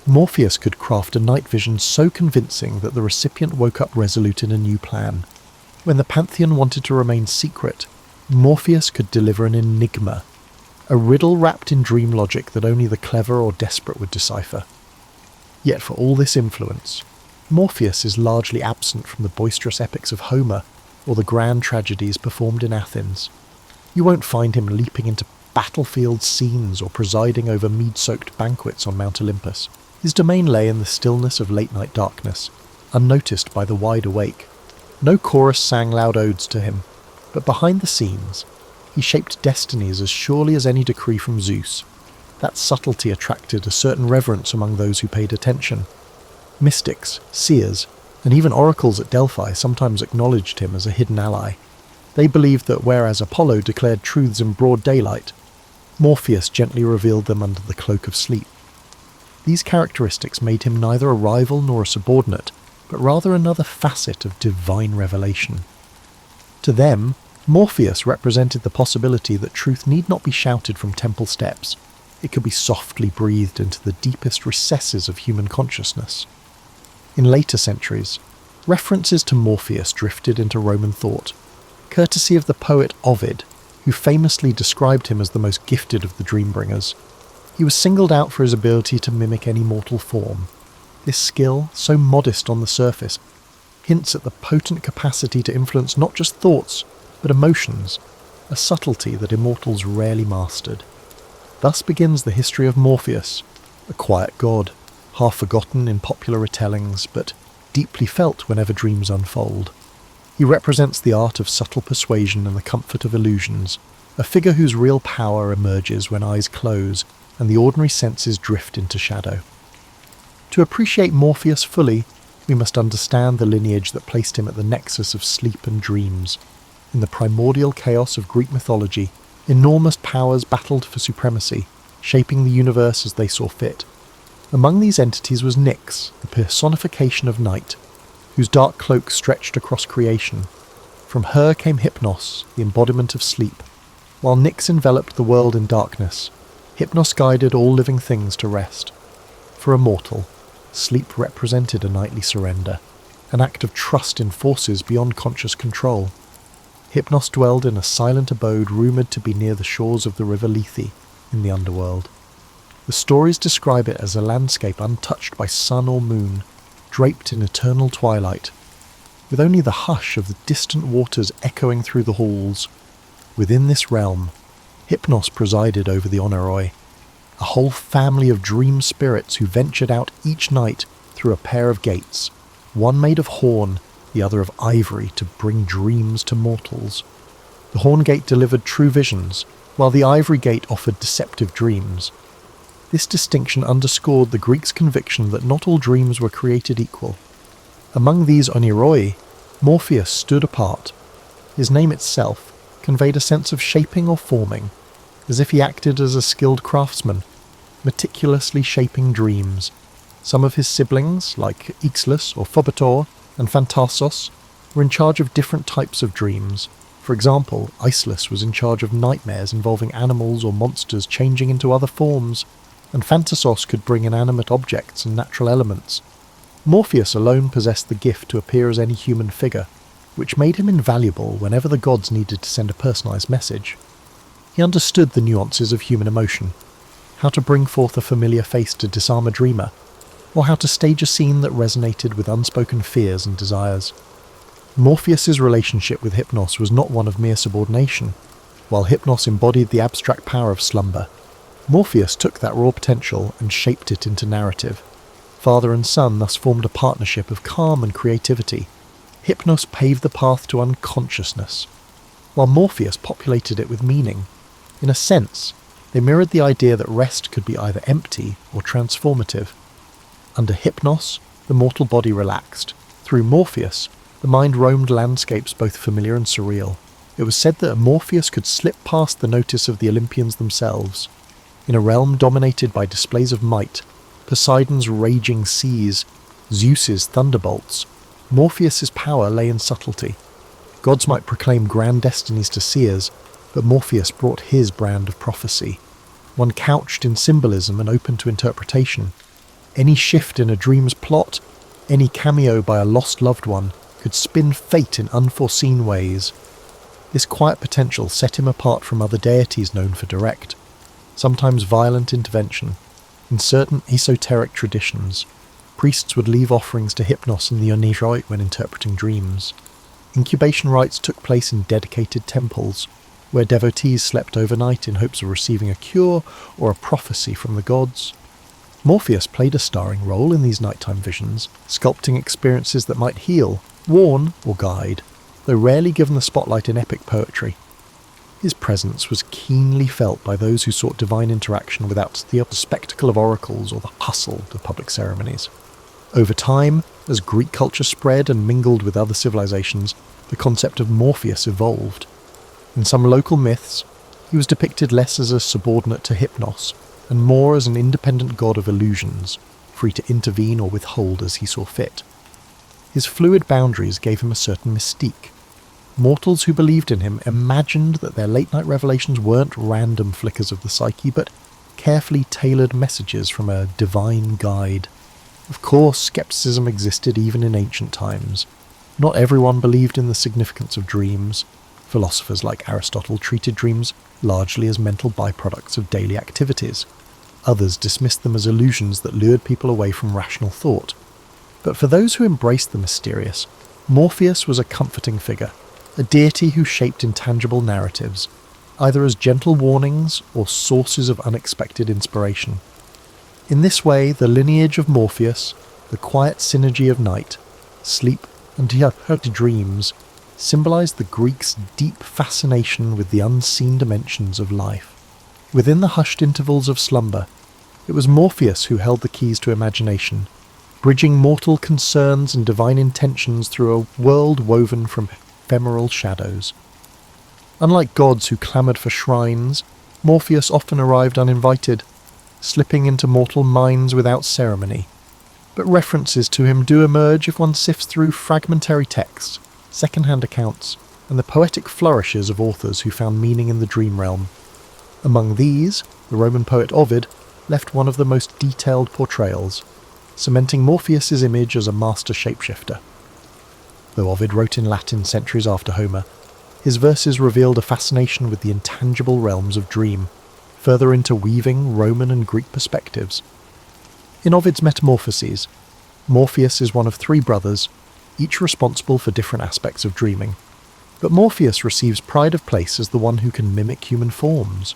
Morpheus could craft a night vision so convincing that the recipient woke up resolute in a new plan. When the pantheon wanted to remain secret, Morpheus could deliver an enigma, a riddle wrapped in dream logic that only the clever or desperate would decipher. Yet for all this influence, Morpheus is largely absent from the boisterous epics of Homer or the grand tragedies performed in Athens. You won't find him leaping into battlefield scenes or presiding over mead-soaked banquets on Mount Olympus. His domain lay in the stillness of late-night darkness, unnoticed by the wide awake. No chorus sang loud odes to him, but behind the scenes, he shaped destinies as surely as any decree from Zeus. That subtlety attracted a certain reverence among those who paid attention. Mystics, seers, and even oracles at Delphi sometimes acknowledged him as a hidden ally. They believed that whereas Apollo declared truths in broad daylight, Morpheus gently revealed them under the cloak of sleep. These characteristics made him neither a rival nor a subordinate, but rather another facet of divine revelation. To them, Morpheus represented the possibility that truth need not be shouted from temple steps. It could be softly breathed into the deepest recesses of human consciousness. In later centuries, references to Morpheus drifted into Roman thought. Courtesy of the poet Ovid, who famously described him as the most gifted of the dream-bringers. He was singled out for his ability to mimic any mortal form. This skill, so modest on the surface, hints at the potent capacity to influence not just thoughts, but emotions, a subtlety that immortals rarely mastered. Thus begins the history of Morpheus, a quiet god, half forgotten in popular retellings, but deeply felt whenever dreams unfold. He represents the art of subtle persuasion and the comfort of illusions, a figure whose real power emerges when eyes close and the ordinary senses drift into shadow. To appreciate Morpheus fully, we must understand the lineage that placed him at the nexus of sleep and dreams. In the primordial chaos of Greek mythology, enormous powers battled for supremacy, shaping the universe as they saw fit. Among these entities was Nyx, the personification of night, whose dark cloak stretched across creation. From her came Hypnos, the embodiment of sleep. While Nyx enveloped the world in darkness, Hypnos guided all living things to rest. For a mortal, sleep represented a nightly surrender, an act of trust in forces beyond conscious control. Hypnos dwelled in a silent abode rumoured to be near the shores of the river Lethe in the underworld. The stories describe it as a landscape untouched by sun or moon, draped in eternal twilight, with only the hush of the distant waters echoing through the halls. Within this realm, Hypnos presided over the Oneiroi, a whole family of dream spirits who ventured out each night through a pair of gates, one made of horn, the other of ivory, to bring dreams to mortals. The horn gate delivered true visions, while the ivory gate offered deceptive dreams. This distinction underscored the Greeks' conviction that not all dreams were created equal. Among these Oneiroi, Morpheus stood apart. His name itself conveyed a sense of shaping or forming, as if he acted as a skilled craftsman, meticulously shaping dreams. Some of his siblings, like Ixlus or Phobator and Phantasos, were in charge of different types of dreams. For example, Icelus was in charge of nightmares involving animals or monsters changing into other forms, and Phantasos could bring inanimate objects and natural elements. Morpheus alone possessed the gift to appear as any human figure, which made him invaluable whenever the gods needed to send a personalised message. He understood the nuances of human emotion, how to bring forth a familiar face to disarm a dreamer, or how to stage a scene that resonated with unspoken fears and desires. Morpheus's relationship with Hypnos was not one of mere subordination. While Hypnos embodied the abstract power of slumber, Morpheus took that raw potential and shaped it into narrative. Father and son thus formed a partnership of calm and creativity. Hypnos paved the path to unconsciousness, while Morpheus populated it with meaning. In a sense, they mirrored the idea that rest could be either empty or transformative. Under Hypnos, the mortal body relaxed. Through Morpheus, the mind roamed landscapes both familiar and surreal. It was said that Morpheus could slip past the notice of the Olympians themselves. In a realm dominated by displays of might, Poseidon's raging seas, Zeus's thunderbolts, Morpheus's power lay in subtlety. Gods might proclaim grand destinies to seers, but Morpheus brought his brand of prophecy, one couched in symbolism and open to interpretation. Any shift in a dream's plot, any cameo by a lost loved one, could spin fate in unforeseen ways. This quiet potential set him apart from other deities known for direct, sometimes violent intervention. In certain esoteric traditions, priests would leave offerings to Hypnos and the Oneiroi when interpreting dreams. Incubation rites took place in dedicated temples, where devotees slept overnight in hopes of receiving a cure or a prophecy from the gods. Morpheus played a starring role in these nighttime visions, sculpting experiences that might heal, warn, or guide, though rarely given the spotlight in epic poetry. His presence was keenly felt by those who sought divine interaction without the spectacle of oracles or the hustle of public ceremonies. Over time, as Greek culture spread and mingled with other civilizations, the concept of Morpheus evolved. In some local myths, he was depicted less as a subordinate to Hypnos, and more as an independent god of illusions, free to intervene or withhold as he saw fit. His fluid boundaries gave him a certain mystique. Mortals who believed in him imagined that their late-night revelations weren't random flickers of the psyche, but carefully tailored messages from a divine guide. Of course, skepticism existed even in ancient times. Not everyone believed in the significance of dreams. Philosophers like Aristotle treated dreams largely as mental byproducts of daily activities. Others dismissed them as illusions that lured people away from rational thought. But for those who embraced the mysterious, Morpheus was a comforting figure, a deity who shaped intangible narratives, either as gentle warnings or sources of unexpected inspiration. In this way, the lineage of Morpheus, the quiet synergy of night, sleep, and dreams, symbolized the Greeks' deep fascination with the unseen dimensions of life. Within the hushed intervals of slumber, it was Morpheus who held the keys to imagination, bridging mortal concerns and divine intentions through a world woven from ephemeral shadows. Unlike gods who clamoured for shrines, Morpheus often arrived uninvited, slipping into mortal minds without ceremony. But references to him do emerge if one sifts through fragmentary texts, second-hand accounts, and the poetic flourishes of authors who found meaning in the dream realm. Among these, the Roman poet Ovid left one of the most detailed portrayals, cementing Morpheus's image as a master shapeshifter. Though Ovid wrote in Latin centuries after Homer, his verses revealed a fascination with the intangible realms of dream, further interweaving Roman and Greek perspectives. In Ovid's Metamorphoses, Morpheus is one of three brothers, each responsible for different aspects of dreaming. But Morpheus receives pride of place as the one who can mimic human forms.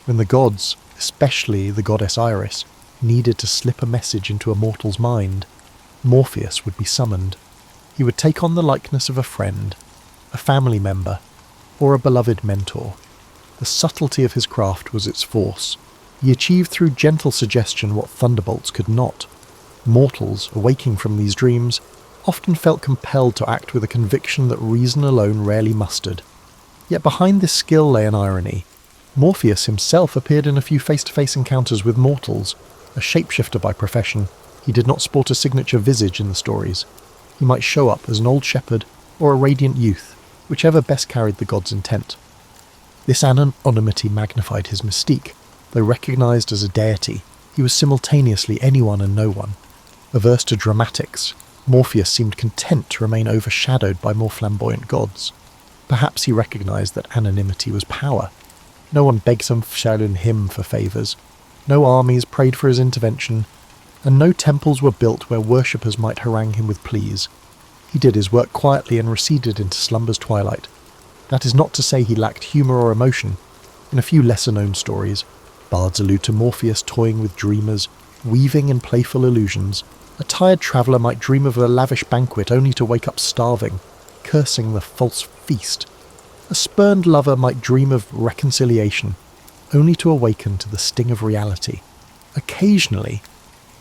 When the gods, especially the goddess Iris, needed to slip a message into a mortal's mind, Morpheus would be summoned. He would take on the likeness of a friend, a family member, or a beloved mentor. The subtlety of his craft was its force. He achieved through gentle suggestion what thunderbolts could not. Mortals, awaking from these dreams, often felt compelled to act with a conviction that reason alone rarely mustered. Yet behind this skill lay an irony. Morpheus himself appeared in a few face-to-face encounters with mortals. A shapeshifter by profession, he did not sport a signature visage in the stories. He might show up as an old shepherd or a radiant youth, whichever best carried the god's intent. This anonymity magnified his mystique. Though recognised as a deity, he was simultaneously anyone and no one. Averse to dramatics, Morpheus seemed content to remain overshadowed by more flamboyant gods. Perhaps he recognised that anonymity was power. No one begged some Shaolin him for favours. No armies prayed for his intervention, and no temples were built where worshippers might harangue him with pleas. He did his work quietly and receded into slumber's twilight. That is not to say he lacked humour or emotion. In a few lesser-known stories, bards allude to Morpheus toying with dreamers, weaving in playful illusions. A tired traveller might dream of a lavish banquet only to wake up starving, cursing the false feast. A spurned lover might dream of reconciliation, only to awaken to the sting of reality. Occasionally,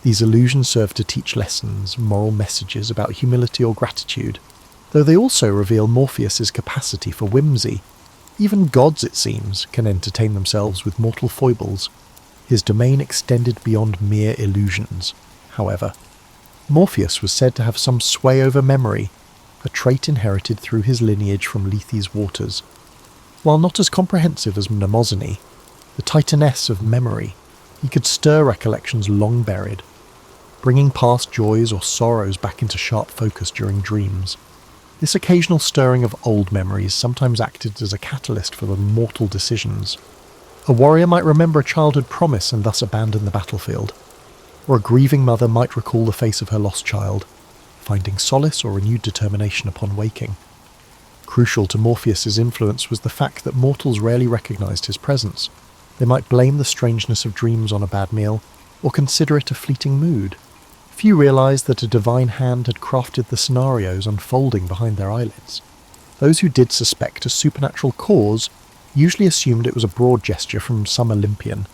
these illusions serve to teach lessons, moral messages about humility or gratitude, though they also reveal Morpheus's capacity for whimsy. Even gods, it seems, can entertain themselves with mortal foibles. His domain extended beyond mere illusions, however. Morpheus was said to have some sway over memory, a trait inherited through his lineage from Lethe's waters. While not as comprehensive as Mnemosyne, the titaness of memory, he could stir recollections long buried, bringing past joys or sorrows back into sharp focus during dreams. This occasional stirring of old memories sometimes acted as a catalyst for the mortal decisions. A warrior might remember a childhood promise and thus abandon the battlefield, or a grieving mother might recall the face of her lost child, finding solace or renewed determination upon waking. Crucial to Morpheus's influence was the fact that mortals rarely recognised his presence. They might blame the strangeness of dreams on a bad meal, or consider it a fleeting mood. Few realised that a divine hand had crafted the scenarios unfolding behind their eyelids. Those who did suspect a supernatural cause usually assumed it was a broad gesture from some Olympian,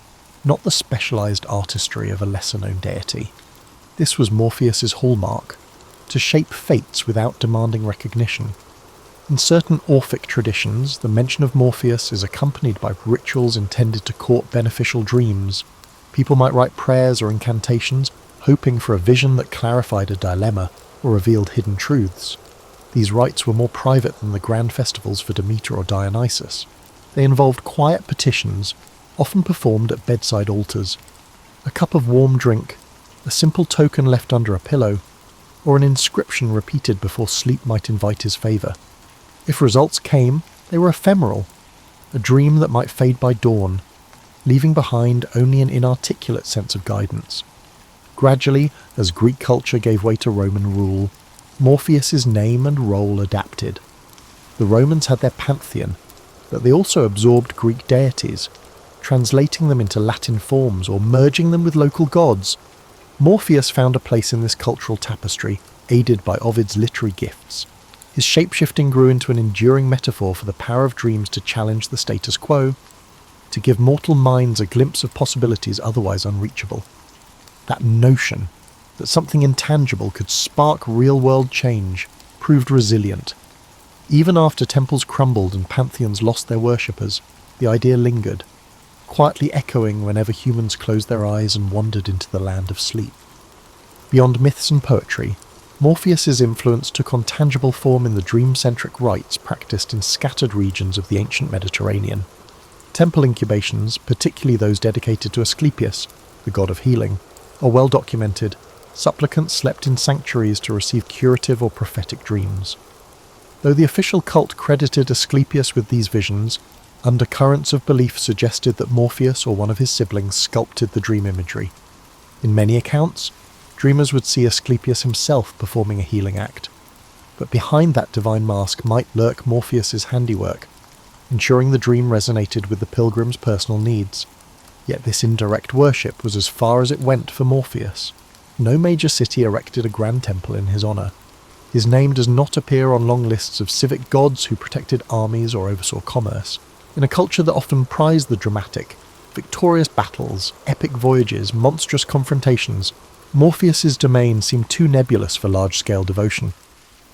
not the specialised artistry of a lesser-known deity. This was Morpheus's hallmark, to shape fates without demanding recognition. In certain Orphic traditions, the mention of Morpheus is accompanied by rituals intended to court beneficial dreams. People might write prayers or incantations, hoping for a vision that clarified a dilemma or revealed hidden truths. These rites were more private than the grand festivals for Demeter or Dionysus. They involved quiet petitions, often performed at bedside altars. A cup of warm drink, a simple token left under a pillow, or an inscription repeated before sleep might invite his favour. If results came, They were ephemeral, a dream that might fade by dawn, leaving behind only an inarticulate sense of guidance. Gradually, as Greek culture gave way to Roman rule, Morpheus's name and role adapted. The Romans had their pantheon, but they also absorbed Greek deities, translating them into Latin forms or merging them with local gods. Morpheus found a place in this cultural tapestry, aided by Ovid's literary gifts. His shapeshifting grew into an enduring metaphor for the power of dreams to challenge the status quo, to give mortal minds a glimpse of possibilities otherwise unreachable. That notion that something intangible could spark real-world change proved resilient. Even after temples crumbled and pantheons lost their worshippers, the idea lingered, quietly echoing whenever humans closed their eyes and wandered into the land of sleep. Beyond myths and poetry, Morpheus's influence took on tangible form in the dream-centric rites practiced in scattered regions of the ancient Mediterranean. Temple incubations, particularly those dedicated to Asclepius, the god of healing, are well documented. Supplicants slept in sanctuaries to receive curative or prophetic dreams. Though the official cult credited Asclepius with these visions, undercurrents of belief suggested that Morpheus or one of his siblings sculpted the dream imagery. In many accounts, dreamers would see Asclepius himself performing a healing act, but behind that divine mask might lurk Morpheus's handiwork, ensuring the dream resonated with the pilgrim's personal needs. Yet this indirect worship was as far as it went for Morpheus. No major city erected a grand temple in his honour. His name does not appear on long lists of civic gods who protected armies or oversaw commerce. In a culture that often prized the dramatic, victorious battles, epic voyages, monstrous confrontations, Morpheus's domain seemed too nebulous for large-scale devotion.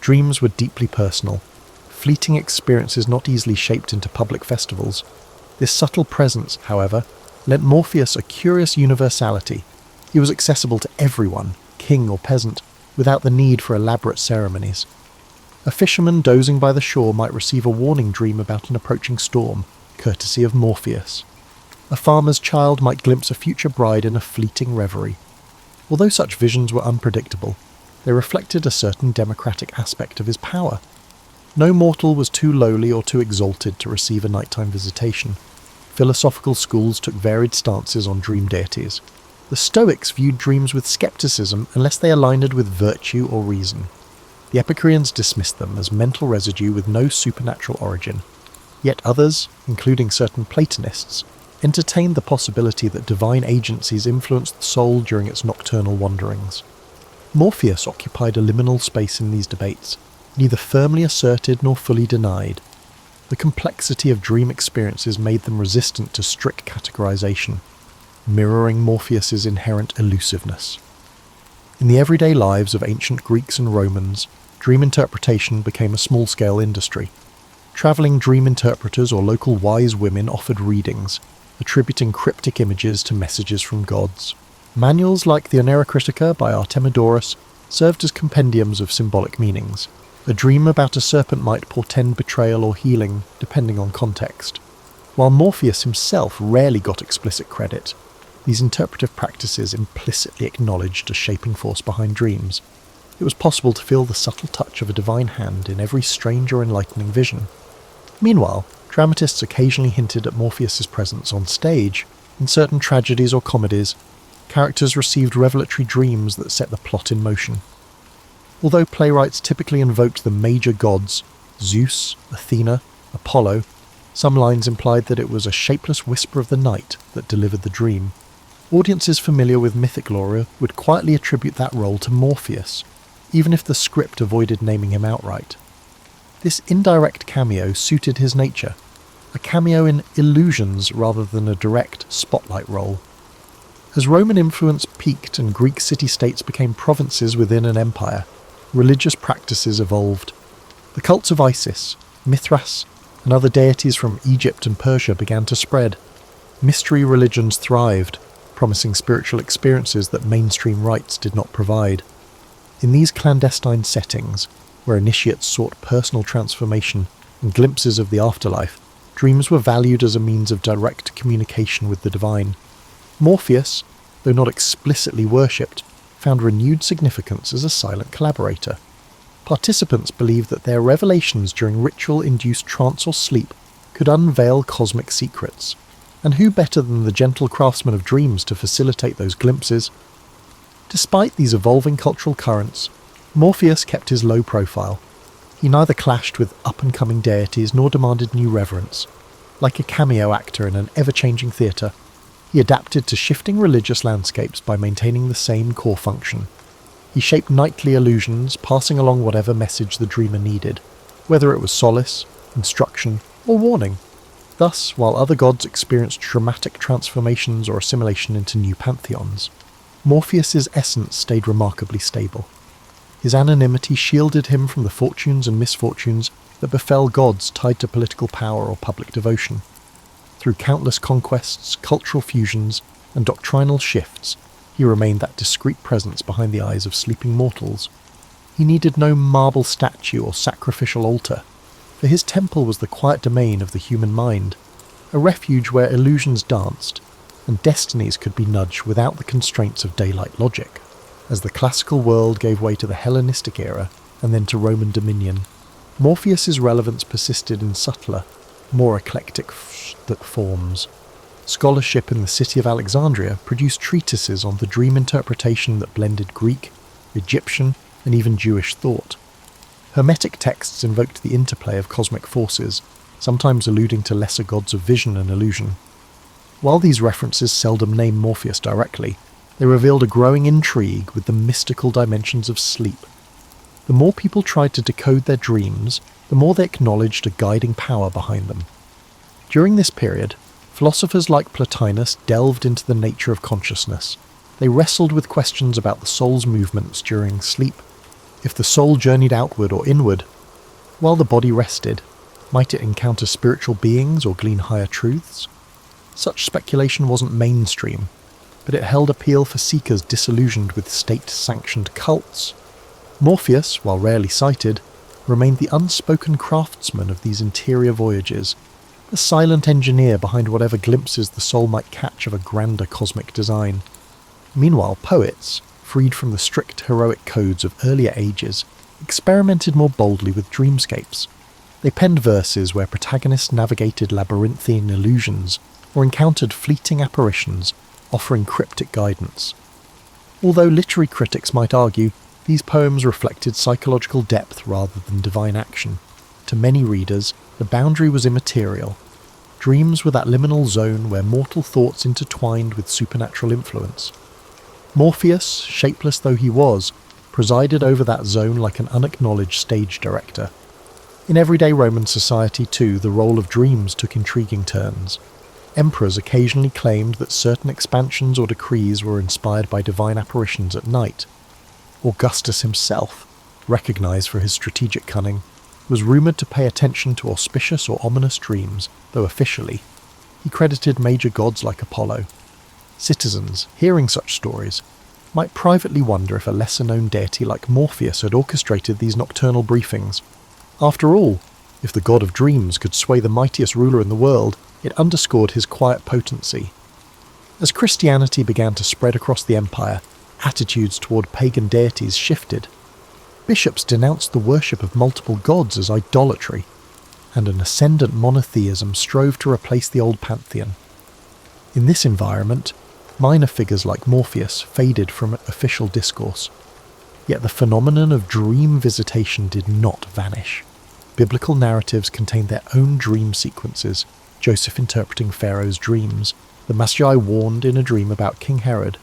Dreams were deeply personal, fleeting experiences not easily shaped into public festivals. This subtle presence, however, lent Morpheus a curious universality. He was accessible to everyone, king or peasant, without the need for elaborate ceremonies. A fisherman dozing by the shore might receive a warning dream about an approaching storm, courtesy of Morpheus. A farmer's child might glimpse a future bride in a fleeting reverie. Although such visions were unpredictable, they reflected a certain democratic aspect of his power. No mortal was too lowly or too exalted to receive a nighttime visitation. Philosophical schools took varied stances on dream deities. The Stoics viewed dreams with skepticism unless they aligned with virtue or reason. The Epicureans dismissed them as mental residue with no supernatural origin. Yet others, including certain Platonists, entertained the possibility that divine agencies influenced the soul during its nocturnal wanderings. Morpheus occupied a liminal space in these debates, neither firmly asserted nor fully denied. The complexity of dream experiences made them resistant to strict categorization, mirroring Morpheus's inherent elusiveness. In the everyday lives of ancient Greeks and Romans, dream interpretation became a small-scale industry. Travelling dream interpreters or local wise women offered readings, attributing cryptic images to messages from gods. Manuals like the Oneirocritica by Artemidorus served as compendiums of symbolic meanings. A dream about a serpent might portend betrayal or healing, depending on context. While Morpheus himself rarely got explicit credit, these interpretive practices implicitly acknowledged a shaping force behind dreams. It was possible to feel the subtle touch of a divine hand in every strange or enlightening vision. Meanwhile, dramatists occasionally hinted at Morpheus's presence on stage. In certain tragedies or comedies, characters received revelatory dreams that set the plot in motion. Although playwrights typically invoked the major gods, Zeus, Athena, Apollo, some lines implied that it was a shapeless whisper of the night that delivered the dream. Audiences familiar with mythic lore would quietly attribute that role to Morpheus, even if the script avoided naming him outright. This indirect cameo suited his nature, a cameo in illusions rather than a direct spotlight role. As Roman influence peaked and Greek city-states became provinces within an empire, religious practices evolved. The cults of Isis, Mithras, and other deities from Egypt and Persia began to spread. Mystery religions thrived, promising spiritual experiences that mainstream rites did not provide. In these clandestine settings, where initiates sought personal transformation and glimpses of the afterlife, dreams were valued as a means of direct communication with the divine. Morpheus, though not explicitly worshipped, found renewed significance as a silent collaborator. Participants believed that their revelations during ritual-induced trance or sleep could unveil cosmic secrets, and who better than the gentle craftsman of dreams to facilitate those glimpses? Despite these evolving cultural currents, Morpheus kept his low profile. He neither clashed with up-and-coming deities nor demanded new reverence. Like a cameo actor in an ever-changing theatre, he adapted to shifting religious landscapes by maintaining the same core function. He shaped nightly illusions, passing along whatever message the dreamer needed, whether it was solace, instruction, or warning. Thus, while other gods experienced dramatic transformations or assimilation into new pantheons, Morpheus's essence stayed remarkably stable. His anonymity shielded him from the fortunes and misfortunes that befell gods tied to political power or public devotion. Through countless conquests, cultural fusions, and doctrinal shifts, he remained that discreet presence behind the eyes of sleeping mortals. He needed no marble statue or sacrificial altar, for his temple was the quiet domain of the human mind, a refuge where illusions danced, and destinies could be nudged without the constraints of daylight logic. As the classical world gave way to the Hellenistic era, and then to Roman dominion, Morpheus's relevance persisted in subtler, more eclectic forms. Scholarship in the city of Alexandria produced treatises on the dream interpretation that blended Greek, Egyptian, and even Jewish thought. Hermetic texts invoked the interplay of cosmic forces, sometimes alluding to lesser gods of vision and illusion. While these references seldom name Morpheus directly, they revealed a growing intrigue with the mystical dimensions of sleep. The more people tried to decode their dreams, the more they acknowledged a guiding power behind them. During this period, philosophers like Plotinus delved into the nature of consciousness. They wrestled with questions about the soul's movements during sleep. If the soul journeyed outward or inward, while the body rested, might it encounter spiritual beings or glean higher truths? Such speculation wasn't mainstream, but it held appeal for seekers disillusioned with state-sanctioned cults. Morpheus, while rarely cited, remained the unspoken craftsman of these interior voyages, the silent engineer behind whatever glimpses the soul might catch of a grander cosmic design. Meanwhile, poets, freed from the strict heroic codes of earlier ages, experimented more boldly with dreamscapes. They penned verses where protagonists navigated labyrinthine illusions or encountered fleeting apparitions, offering cryptic guidance. Although literary critics might argue, these poems reflected psychological depth rather than divine action. To many readers, the boundary was immaterial. Dreams were that liminal zone where mortal thoughts intertwined with supernatural influence. Morpheus, shapeless though he was, presided over that zone like an unacknowledged stage director. In everyday Roman society, too, the role of dreams took intriguing turns. Emperors occasionally claimed that certain expansions or decrees were inspired by divine apparitions at night. Augustus himself, recognized for his strategic cunning, was rumoured to pay attention to auspicious or ominous dreams, though officially, he credited major gods like Apollo. Citizens, hearing such stories, might privately wonder if a lesser-known deity like Morpheus had orchestrated these nocturnal briefings. After all, if the god of dreams could sway the mightiest ruler in the world, it underscored his quiet potency. As Christianity began to spread across the empire, attitudes toward pagan deities shifted. Bishops denounced the worship of multiple gods as idolatry, and an ascendant monotheism strove to replace the old pantheon. In this environment, minor figures like Morpheus faded from official discourse. Yet the phenomenon of dream visitation did not vanish. Biblical narratives contained their own dream sequences, Joseph interpreting Pharaoh's dreams, the Magi warned in a dream about King Herod.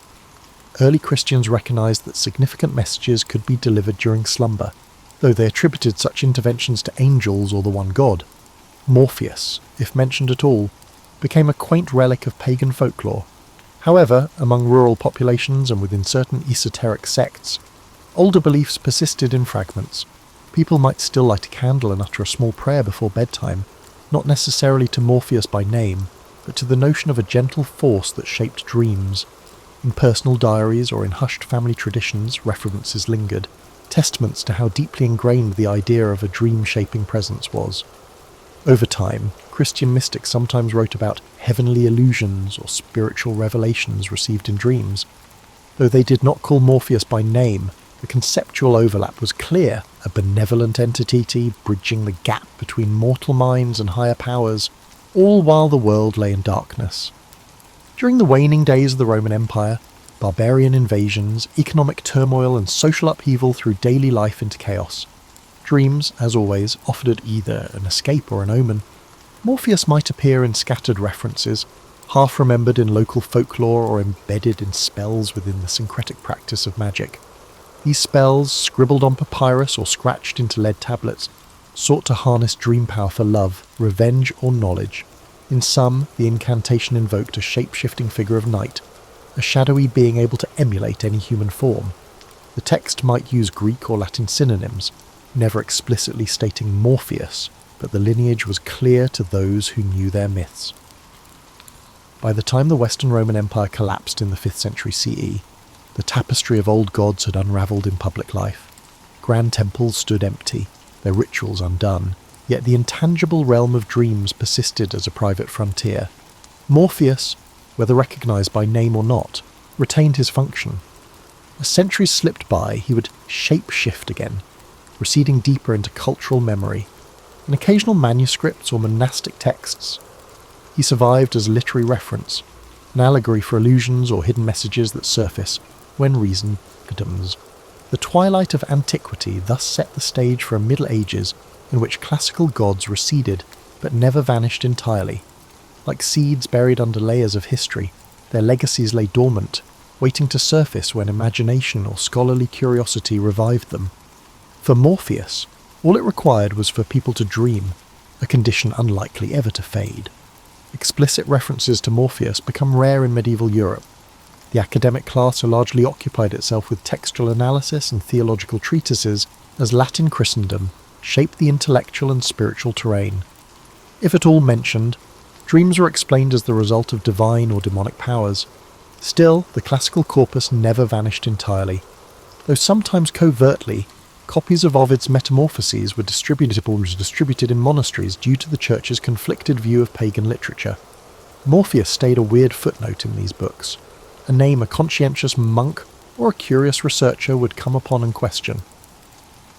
Early Christians recognized that significant messages could be delivered during slumber, though they attributed such interventions to angels or the one god. Morpheus, if mentioned at all, became a quaint relic of pagan folklore. However, among rural populations and within certain esoteric sects, older beliefs persisted in fragments. People might still light a candle and utter a small prayer before bedtime, not necessarily to Morpheus by name, but to the notion of a gentle force that shaped dreams. In personal diaries or in hushed family traditions, references lingered, testaments to how deeply ingrained the idea of a dream-shaping presence was. Over time, Christian mystics sometimes wrote about heavenly illusions or spiritual revelations received in dreams. Though they did not call Morpheus by name, The conceptual overlap was clear, a benevolent entity bridging the gap between mortal minds and higher powers, all while the world lay in darkness. During the waning days of the Roman Empire, barbarian invasions, economic turmoil and social upheaval threw daily life into chaos. Dreams, as always, offered either an escape or an omen. Morpheus might appear in scattered references, half remembered in local folklore or embedded in spells within the syncretic practice of magic. These spells, scribbled on papyrus or scratched into lead tablets, sought to harness dream power for love, revenge or knowledge. In some, the incantation invoked a shape-shifting figure of night, a shadowy being able to emulate any human form. The text might use Greek or Latin synonyms, never explicitly stating Morpheus, but the lineage was clear to those who knew their myths. By the time the Western Roman Empire collapsed in the 5th century CE, the tapestry of old gods had unravelled in public life. Grand temples stood empty, their rituals undone, yet the intangible realm of dreams persisted as a private frontier. Morpheus, whether recognised by name or not, retained his function. As centuries slipped by, he would shape-shift again, receding deeper into cultural memory. In occasional manuscripts or monastic texts, he survived as literary reference, an allegory for illusions or hidden messages that surface when reason dims. The twilight of antiquity thus set the stage for a Middle Ages in which classical gods receded but never vanished entirely. Like seeds buried under layers of history, their legacies lay dormant, waiting to surface when imagination or scholarly curiosity revived them. For Morpheus, all it required was for people to dream, a condition unlikely ever to fade. Explicit references to Morpheus become rare in medieval Europe. The academic class largely occupied itself with textual analysis and theological treatises as Latin Christendom shaped the intellectual and spiritual terrain. If at all mentioned, dreams were explained as the result of divine or demonic powers. Still, the classical corpus never vanished entirely. Though sometimes covertly, copies of Ovid's Metamorphoses were distributed in monasteries due to the church's conflicted view of pagan literature. Morpheus stayed a weird footnote in these books, a name a conscientious monk or a curious researcher would come upon and question.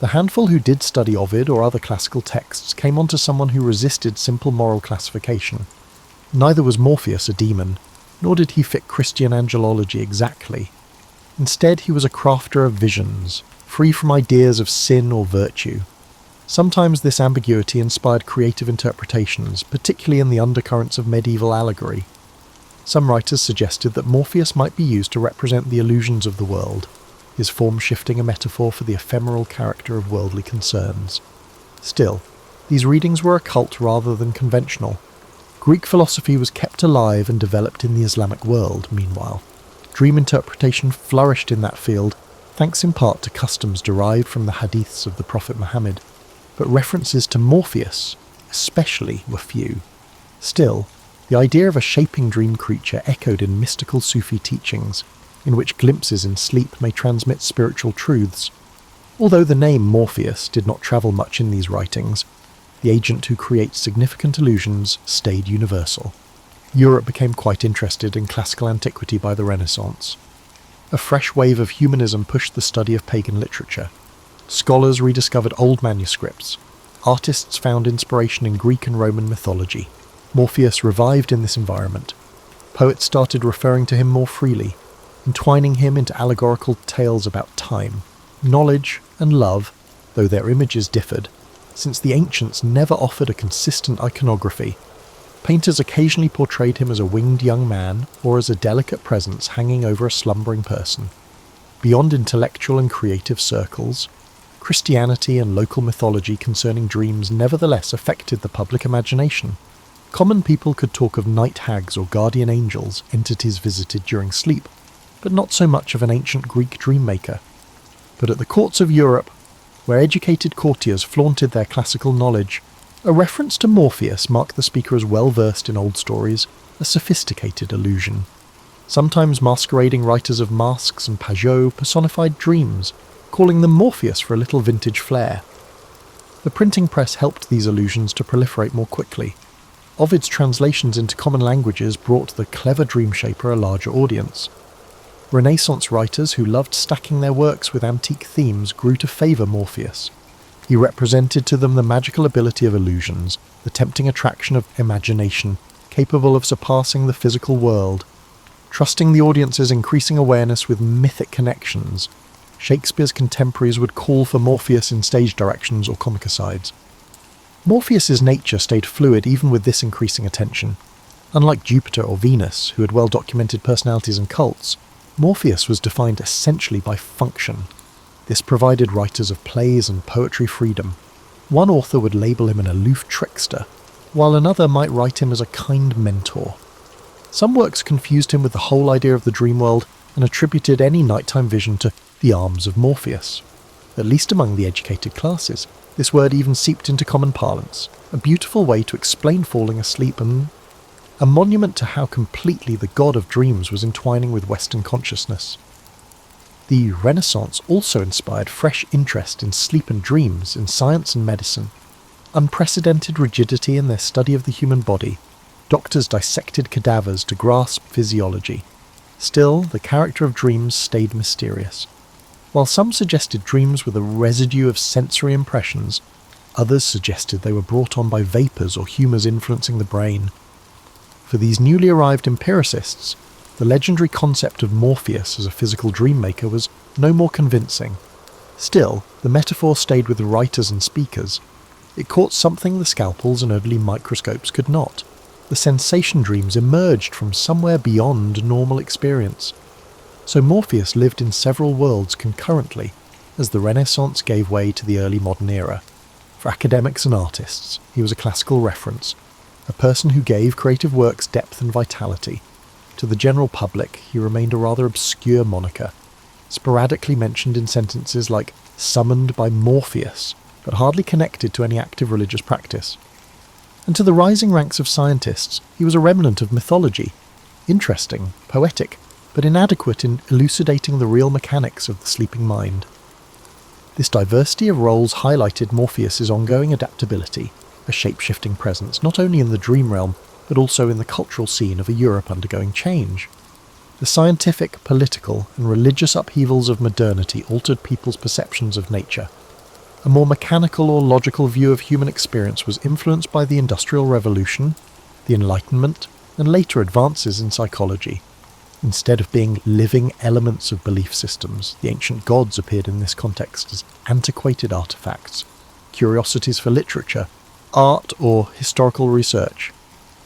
The handful who did study Ovid or other classical texts came onto someone who resisted simple moral classification. Neither was Morpheus a demon, nor did he fit Christian angelology exactly. Instead, he was a crafter of visions, free from ideas of sin or virtue. Sometimes this ambiguity inspired creative interpretations, particularly in the undercurrents of medieval allegory. Some writers suggested that Morpheus might be used to represent the illusions of the world, his form shifting a metaphor for the ephemeral character of worldly concerns. Still, these readings were occult rather than conventional. Greek philosophy was kept alive and developed in the Islamic world, meanwhile. Dream interpretation flourished in that field, thanks in part to customs derived from the hadiths of the Prophet Muhammad, but references to Morpheus, especially, were few. Still, the idea of a shaping dream creature echoed in mystical Sufi teachings, in which glimpses in sleep may transmit spiritual truths. Although the name Morpheus did not travel much in these writings, the agent who creates significant illusions stayed universal. Europe became quite interested in classical antiquity by the Renaissance. A fresh wave of humanism pushed the study of pagan literature. Scholars rediscovered old manuscripts. Artists found inspiration in Greek and Roman mythology. Morpheus revived in this environment. Poets started referring to him more freely, entwining him into allegorical tales about time, knowledge, and love, though their images differed, since the ancients never offered a consistent iconography. Painters occasionally portrayed him as a winged young man or as a delicate presence hanging over a slumbering person. Beyond intellectual and creative circles, Christianity and local mythology concerning dreams nevertheless affected the public imagination. Common people could talk of night hags or guardian angels, entities visited during sleep, but not so much of an ancient Greek dream maker. But at the courts of Europe, where educated courtiers flaunted their classical knowledge, a reference to Morpheus marked the speaker as well-versed in old stories, a sophisticated illusion. Sometimes masquerading writers of masques and pageaux personified dreams, calling them Morpheus for a little vintage flair. The printing press helped these illusions to proliferate more quickly. Ovid's translations into common languages brought the clever dream shaper a larger audience. Renaissance writers who loved stacking their works with antique themes grew to favour Morpheus. He represented to them the magical ability of illusions, the tempting attraction of imagination, capable of surpassing the physical world. Trusting the audience's increasing awareness with mythic connections, Shakespeare's contemporaries would call for Morpheus in stage directions or comic asides. Morpheus's nature stayed fluid even with this increasing attention. Unlike Jupiter or Venus, who had well-documented personalities and cults, Morpheus was defined essentially by function. This provided writers of plays and poetry freedom. One author would label him an aloof trickster, while another might write him as a kind mentor. Some works confused him with the whole idea of the dream world and attributed any nighttime vision to the arms of Morpheus. At least among the educated classes, this word even seeped into common parlance, a beautiful way to explain falling asleep and a monument to how completely the god of dreams was entwining with Western consciousness. The Renaissance also inspired fresh interest in sleep and dreams in science and medicine. Unprecedented rigidity in their study of the human body, doctors dissected cadavers to grasp physiology. Still, the character of dreams stayed mysterious. While some suggested dreams were the residue of sensory impressions, others suggested they were brought on by vapours or humours influencing the brain. For these newly arrived empiricists, the legendary concept of Morpheus as a physical dream maker was no more convincing. Still, the metaphor stayed with the writers and speakers. It caught something the scalpels and early microscopes could not. The sensation dreams emerged from somewhere beyond normal experience. So Morpheus lived in several worlds concurrently, as the Renaissance gave way to the early modern era. For academics and artists, he was a classical reference, a person who gave creative works depth and vitality. To the general public, he remained a rather obscure moniker, sporadically mentioned in sentences like summoned by Morpheus, but hardly connected to any active religious practice. And to the rising ranks of scientists, he was a remnant of mythology, interesting, poetic, but inadequate in elucidating the real mechanics of the sleeping mind. This diversity of roles highlighted Morpheus's ongoing adaptability, a shape-shifting presence not only in the dream realm, but also in the cultural scene of a Europe undergoing change. The scientific, political, and religious upheavals of modernity altered people's perceptions of nature. A more mechanical or logical view of human experience was influenced by the Industrial Revolution, the Enlightenment, and later advances in psychology. Instead of being living elements of belief systems, the ancient gods appeared in this context as antiquated artifacts, curiosities for literature, art, or historical research.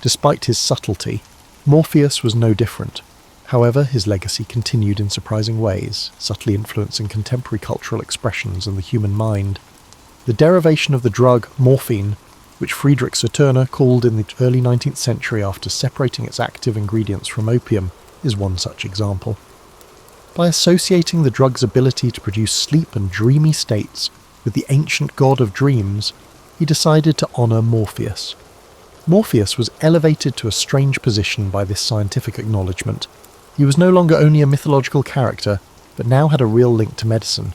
Despite his subtlety, Morpheus was no different. However, his legacy continued in surprising ways, subtly influencing contemporary cultural expressions and the human mind. The derivation of the drug morphine, which Friedrich Serturner called in the early 19th century after separating its active ingredients from opium, is one such example. By associating the drug's ability to produce sleep and dreamy states with the ancient god of dreams, he decided to honour Morpheus. Morpheus was elevated to a strange position by this scientific acknowledgement. He was no longer only a mythological character, but now had a real link to medicine.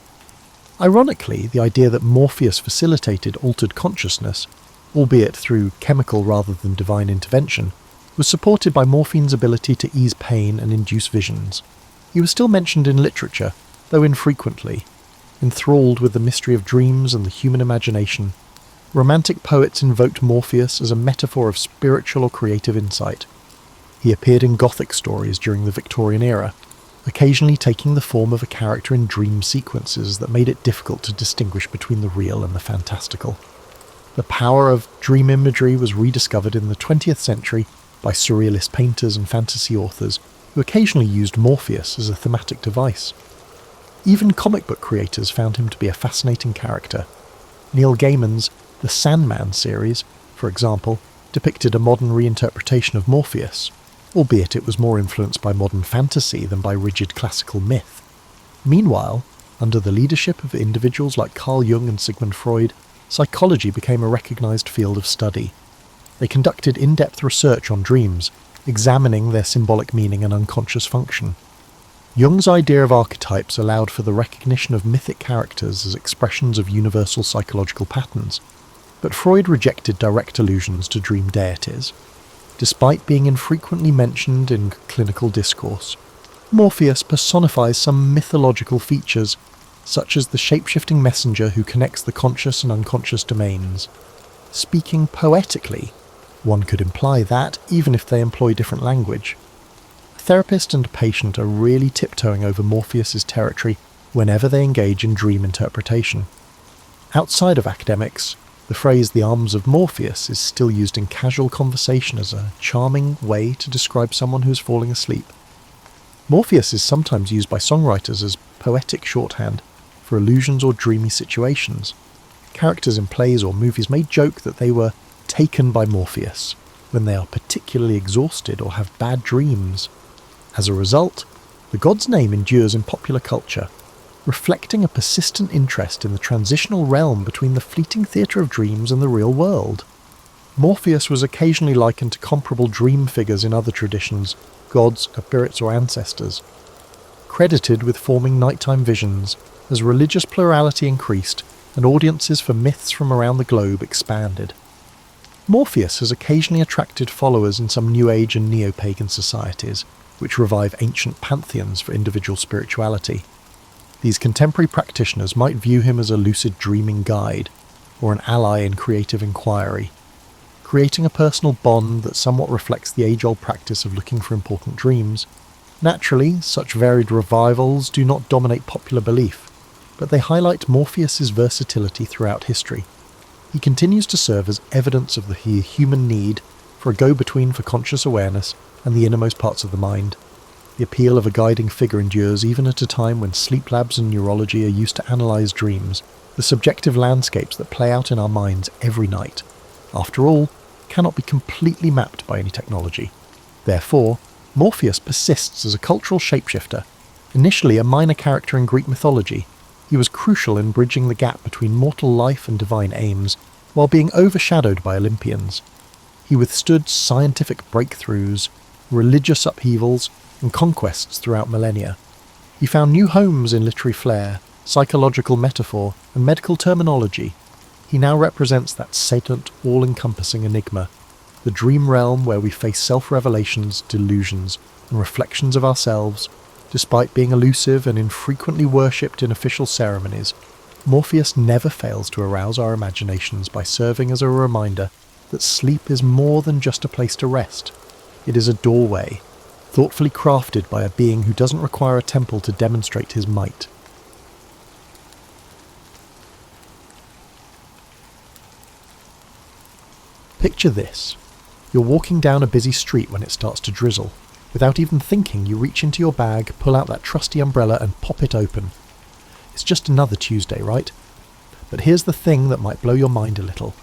Ironically, the idea that Morpheus facilitated altered consciousness, albeit through chemical rather than divine intervention, was supported by morphine's ability to ease pain and induce visions. He was still mentioned in literature, though infrequently. Enthralled with the mystery of dreams and the human imagination, romantic poets invoked Morpheus as a metaphor of spiritual or creative insight. He appeared in Gothic stories during the Victorian era, occasionally taking the form of a character in dream sequences that made it difficult to distinguish between the real and the fantastical. The power of dream imagery was rediscovered in the 20th century by surrealist painters and fantasy authors who occasionally used Morpheus as a thematic device. Even comic book creators found him to be a fascinating character. Neil Gaiman's The Sandman series, for example, depicted a modern reinterpretation of Morpheus, albeit it was more influenced by modern fantasy than by rigid classical myth. Meanwhile, under the leadership of individuals like Carl Jung and Sigmund Freud, psychology became a recognised field of study. They conducted in-depth research on dreams, examining their symbolic meaning and unconscious function. Jung's idea of archetypes allowed for the recognition of mythic characters as expressions of universal psychological patterns, but Freud rejected direct allusions to dream deities. Despite being infrequently mentioned in clinical discourse, Morpheus personifies some mythological features, such as the shape-shifting messenger who connects the conscious and unconscious domains. Speaking poetically, one could imply that, even if they employ different language. A therapist and a patient are really tiptoeing over Morpheus's territory whenever they engage in dream interpretation. Outside of academics, the phrase "the arms of Morpheus" is still used in casual conversation as a charming way to describe someone who is falling asleep. Morpheus is sometimes used by songwriters as poetic shorthand for illusions or dreamy situations. Characters in plays or movies may joke that they were taken by Morpheus when they are particularly exhausted or have bad dreams. As a result, the god's name endures in popular culture, reflecting a persistent interest in the transitional realm between the fleeting theatre of dreams and the real world. Morpheus was occasionally likened to comparable dream figures in other traditions, gods, spirits or ancestors. Credited with forming nighttime visions, as religious plurality increased and audiences for myths from around the globe expanded. Morpheus has occasionally attracted followers in some New Age and neo-pagan societies, which revive ancient pantheons for individual spirituality. These contemporary practitioners might view him as a lucid dreaming guide, or an ally in creative inquiry, creating a personal bond that somewhat reflects the age-old practice of looking for important dreams. Naturally, such varied revivals do not dominate popular belief, but they highlight Morpheus's versatility throughout history. He continues to serve as evidence of the human need for a go-between for conscious awareness and the innermost parts of the mind. The appeal of a guiding figure endures even at a time when sleep labs and neurology are used to analyse dreams, the subjective landscapes that play out in our minds every night. After all, cannot be completely mapped by any technology. Therefore, Morpheus persists as a cultural shapeshifter. Initially a minor character in Greek mythology, he was crucial in bridging the gap between mortal life and divine aims, while being overshadowed by Olympians. He withstood scientific breakthroughs, religious upheavals, and conquests throughout millennia. He found new homes in literary flair, psychological metaphor, and medical terminology. He now represents that sedent, all-encompassing enigma, the dream realm where we face self-revelations, delusions, and reflections of ourselves. Despite being elusive and infrequently worshipped in official ceremonies, Morpheus never fails to arouse our imaginations by serving as a reminder that sleep is more than just a place to rest. It is a doorway, thoughtfully crafted by a being who doesn't require a temple to demonstrate his might. Picture this. You're walking down a busy street when it starts to drizzle. Without even thinking, you reach into your bag, pull out that trusty umbrella and pop it open. It's just another Tuesday, right? But here's the thing that might blow your mind a little.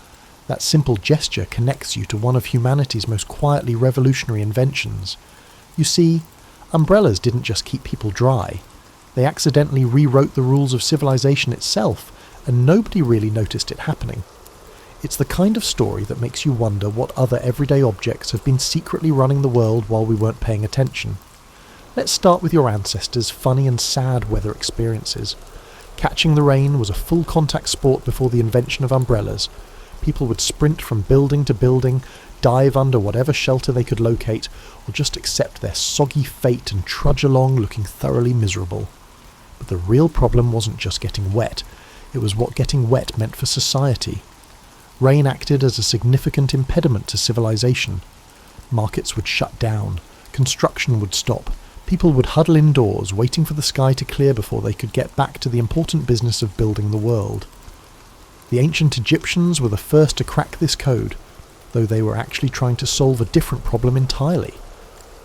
That simple gesture connects you to one of humanity's most quietly revolutionary inventions. You see, umbrellas didn't just keep people dry. They accidentally rewrote the rules of civilization itself, and nobody really noticed it happening. It's the kind of story that makes you wonder what other everyday objects have been secretly running the world while we weren't paying attention. Let's start with your ancestors' funny and sad weather experiences. Catching the rain was a full-contact sport before the invention of umbrellas. People would sprint from building to building, dive under whatever shelter they could locate, or just accept their soggy fate and trudge along looking thoroughly miserable. But the real problem wasn't just getting wet, it was what getting wet meant for society. Rain acted as a significant impediment to civilization. Markets would shut down, construction would stop, people would huddle indoors waiting for the sky to clear before they could get back to the important business of building the world. The ancient Egyptians were the first to crack this code, though they were actually trying to solve a different problem entirely.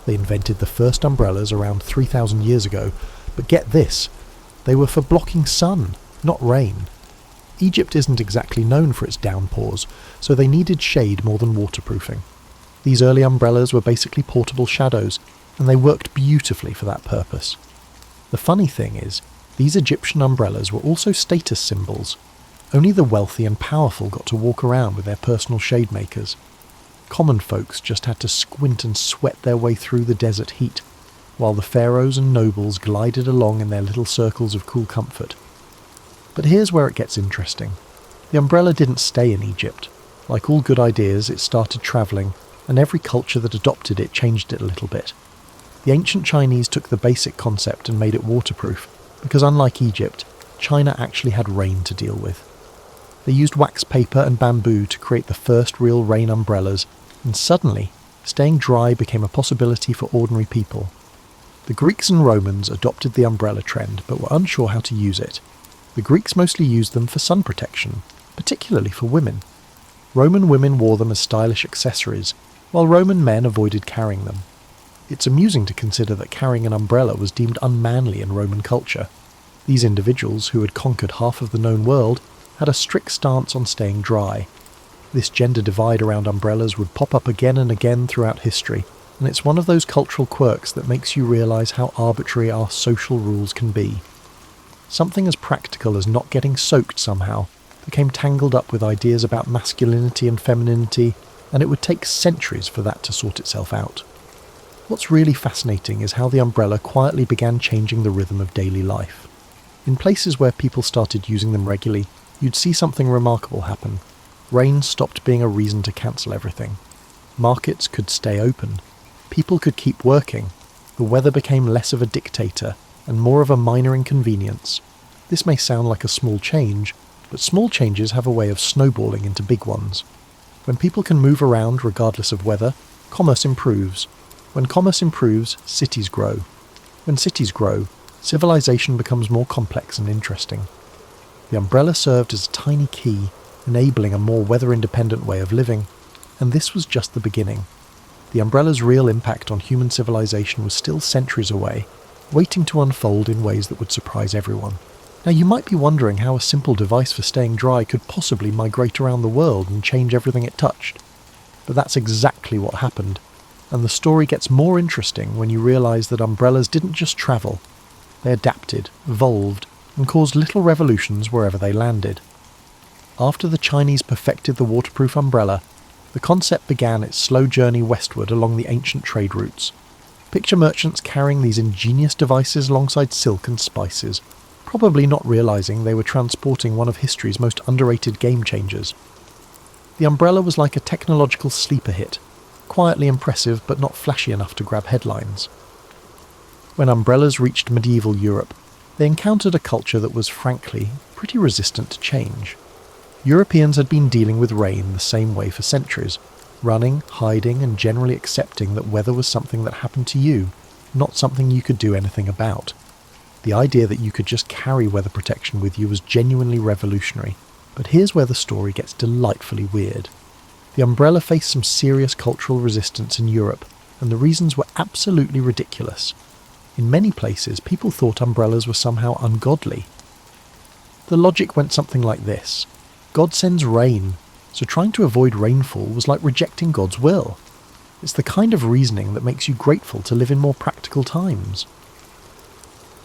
They invented the first umbrellas around 3,000 years ago, but get this, they were for blocking sun, not rain. Egypt isn't exactly known for its downpours, so they needed shade more than waterproofing. These early umbrellas were basically portable shadows, and they worked beautifully for that purpose. The funny thing is, these Egyptian umbrellas were also status symbols. Only the wealthy and powerful got to walk around with their personal shade makers. Common folks just had to squint and sweat their way through the desert heat, while the pharaohs and nobles glided along in their little circles of cool comfort. But here's where it gets interesting. The umbrella didn't stay in Egypt. Like all good ideas, it started travelling, and every culture that adopted it changed it a little bit. The ancient Chinese took the basic concept and made it waterproof, because unlike Egypt, China actually had rain to deal with. They used wax paper and bamboo to create the first real rain umbrellas, and suddenly, staying dry became a possibility for ordinary people. The Greeks and Romans adopted the umbrella trend, but were unsure how to use it. The Greeks mostly used them for sun protection, particularly for women. Roman women wore them as stylish accessories, while Roman men avoided carrying them. It's amusing to consider that carrying an umbrella was deemed unmanly in Roman culture. These individuals, who had conquered half of the known world, had a strict stance on staying dry. This gender divide around umbrellas would pop up again and again throughout history, and it's one of those cultural quirks that makes you realise how arbitrary our social rules can be. Something as practical as not getting soaked somehow became tangled up with ideas about masculinity and femininity, and it would take centuries for that to sort itself out. What's really fascinating is how the umbrella quietly began changing the rhythm of daily life. In places where people started using them regularly, you'd see something remarkable happen. Rain stopped being a reason to cancel everything. Markets could stay open. People could keep working. The weather became less of a dictator and more of a minor inconvenience. This may sound like a small change, but small changes have a way of snowballing into big ones. When people can move around regardless of weather, commerce improves. When commerce improves, cities grow. When cities grow, civilization becomes more complex and interesting. The umbrella served as a tiny key, enabling a more weather-independent way of living, and this was just the beginning. The umbrella's real impact on human civilization was still centuries away, waiting to unfold in ways that would surprise everyone. Now you might be wondering how a simple device for staying dry could possibly migrate around the world and change everything it touched. But that's exactly what happened, and the story gets more interesting when you realise that umbrellas didn't just travel. They adapted, evolved, and caused little revolutions wherever they landed. After the Chinese perfected the waterproof umbrella, the concept began its slow journey westward along the ancient trade routes. Picture merchants carrying these ingenious devices alongside silk and spices, probably not realising they were transporting one of history's most underrated game changers. The umbrella was like a technological sleeper hit, quietly impressive but not flashy enough to grab headlines. When umbrellas reached medieval Europe, they encountered a culture that was, frankly, pretty resistant to change. Europeans had been dealing with rain the same way for centuries, running, hiding, and generally accepting that weather was something that happened to you, not something you could do anything about. The idea that you could just carry weather protection with you was genuinely revolutionary, but here's where the story gets delightfully weird. The umbrella faced some serious cultural resistance in Europe, and the reasons were absolutely ridiculous. In many places, people thought umbrellas were somehow ungodly. The logic went something like this. God sends rain, so trying to avoid rainfall was like rejecting God's will. It's the kind of reasoning that makes you grateful to live in more practical times.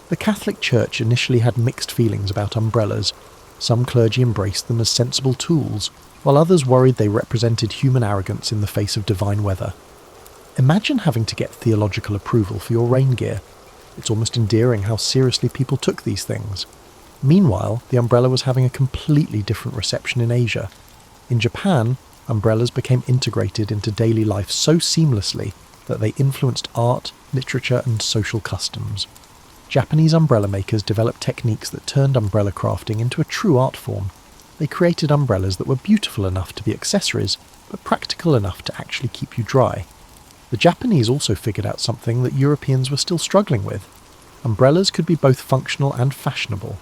The Catholic Church initially had mixed feelings about umbrellas. Some clergy embraced them as sensible tools, while others worried they represented human arrogance in the face of divine weather. Imagine having to get theological approval for your rain gear. It's almost endearing how seriously people took these things. Meanwhile, the umbrella was having a completely different reception in Asia. In Japan, umbrellas became integrated into daily life so seamlessly that they influenced art, literature, and social customs. Japanese umbrella makers developed techniques that turned umbrella crafting into a true art form. They created umbrellas that were beautiful enough to be accessories, but practical enough to actually keep you dry. The Japanese also figured out something that Europeans were still struggling with. Umbrellas could be both functional and fashionable.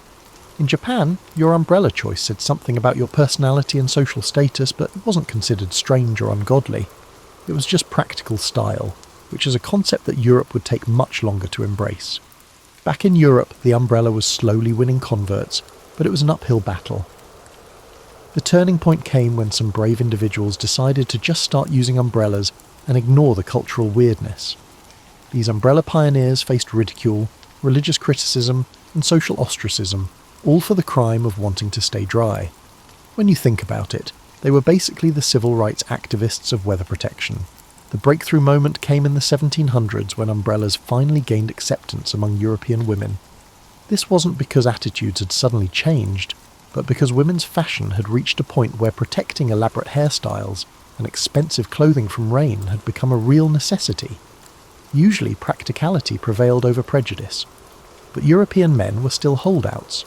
In Japan, your umbrella choice said something about your personality and social status, but it wasn't considered strange or ungodly. It was just practical style, which is a concept that Europe would take much longer to embrace. Back in Europe, the umbrella was slowly winning converts, but it was an uphill battle. The turning point came when some brave individuals decided to just start using umbrellas and ignore the cultural weirdness. These umbrella pioneers faced ridicule, religious criticism, and social ostracism, all for the crime of wanting to stay dry. When you think about it, they were basically the civil rights activists of weather protection. The breakthrough moment came in the 1700s when umbrellas finally gained acceptance among European women. This wasn't because attitudes had suddenly changed, but because women's fashion had reached a point where protecting elaborate hairstyles and expensive clothing from rain had become a real necessity. Usually practicality prevailed over prejudice. But European men were still holdouts.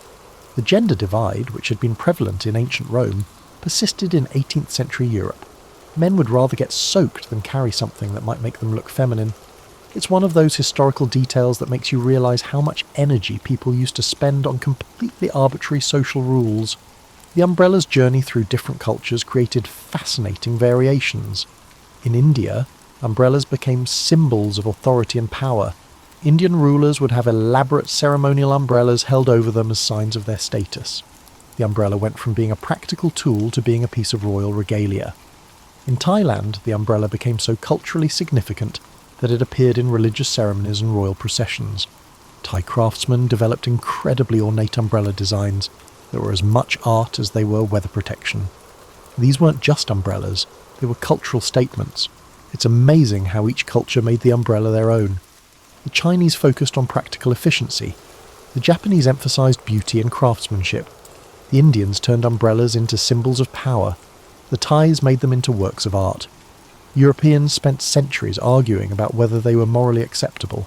The gender divide, which had been prevalent in ancient Rome, persisted in 18th century Europe. Men would rather get soaked than carry something that might make them look feminine. It's one of those historical details that makes you realise how much energy people used to spend on completely arbitrary social rules. The umbrella's journey through different cultures created fascinating variations. In India, umbrellas became symbols of authority and power. Indian rulers would have elaborate ceremonial umbrellas held over them as signs of their status. The umbrella went from being a practical tool to being a piece of royal regalia. In Thailand, the umbrella became so culturally significant that it appeared in religious ceremonies and royal processions. Thai craftsmen developed incredibly ornate umbrella designs that were as much art as they were weather protection. These weren't just umbrellas, they were cultural statements. It's amazing how each culture made the umbrella their own. The Chinese focused on practical efficiency. The Japanese emphasized beauty and craftsmanship. The Indians turned umbrellas into symbols of power. The Thais made them into works of art. Europeans spent centuries arguing about whether they were morally acceptable.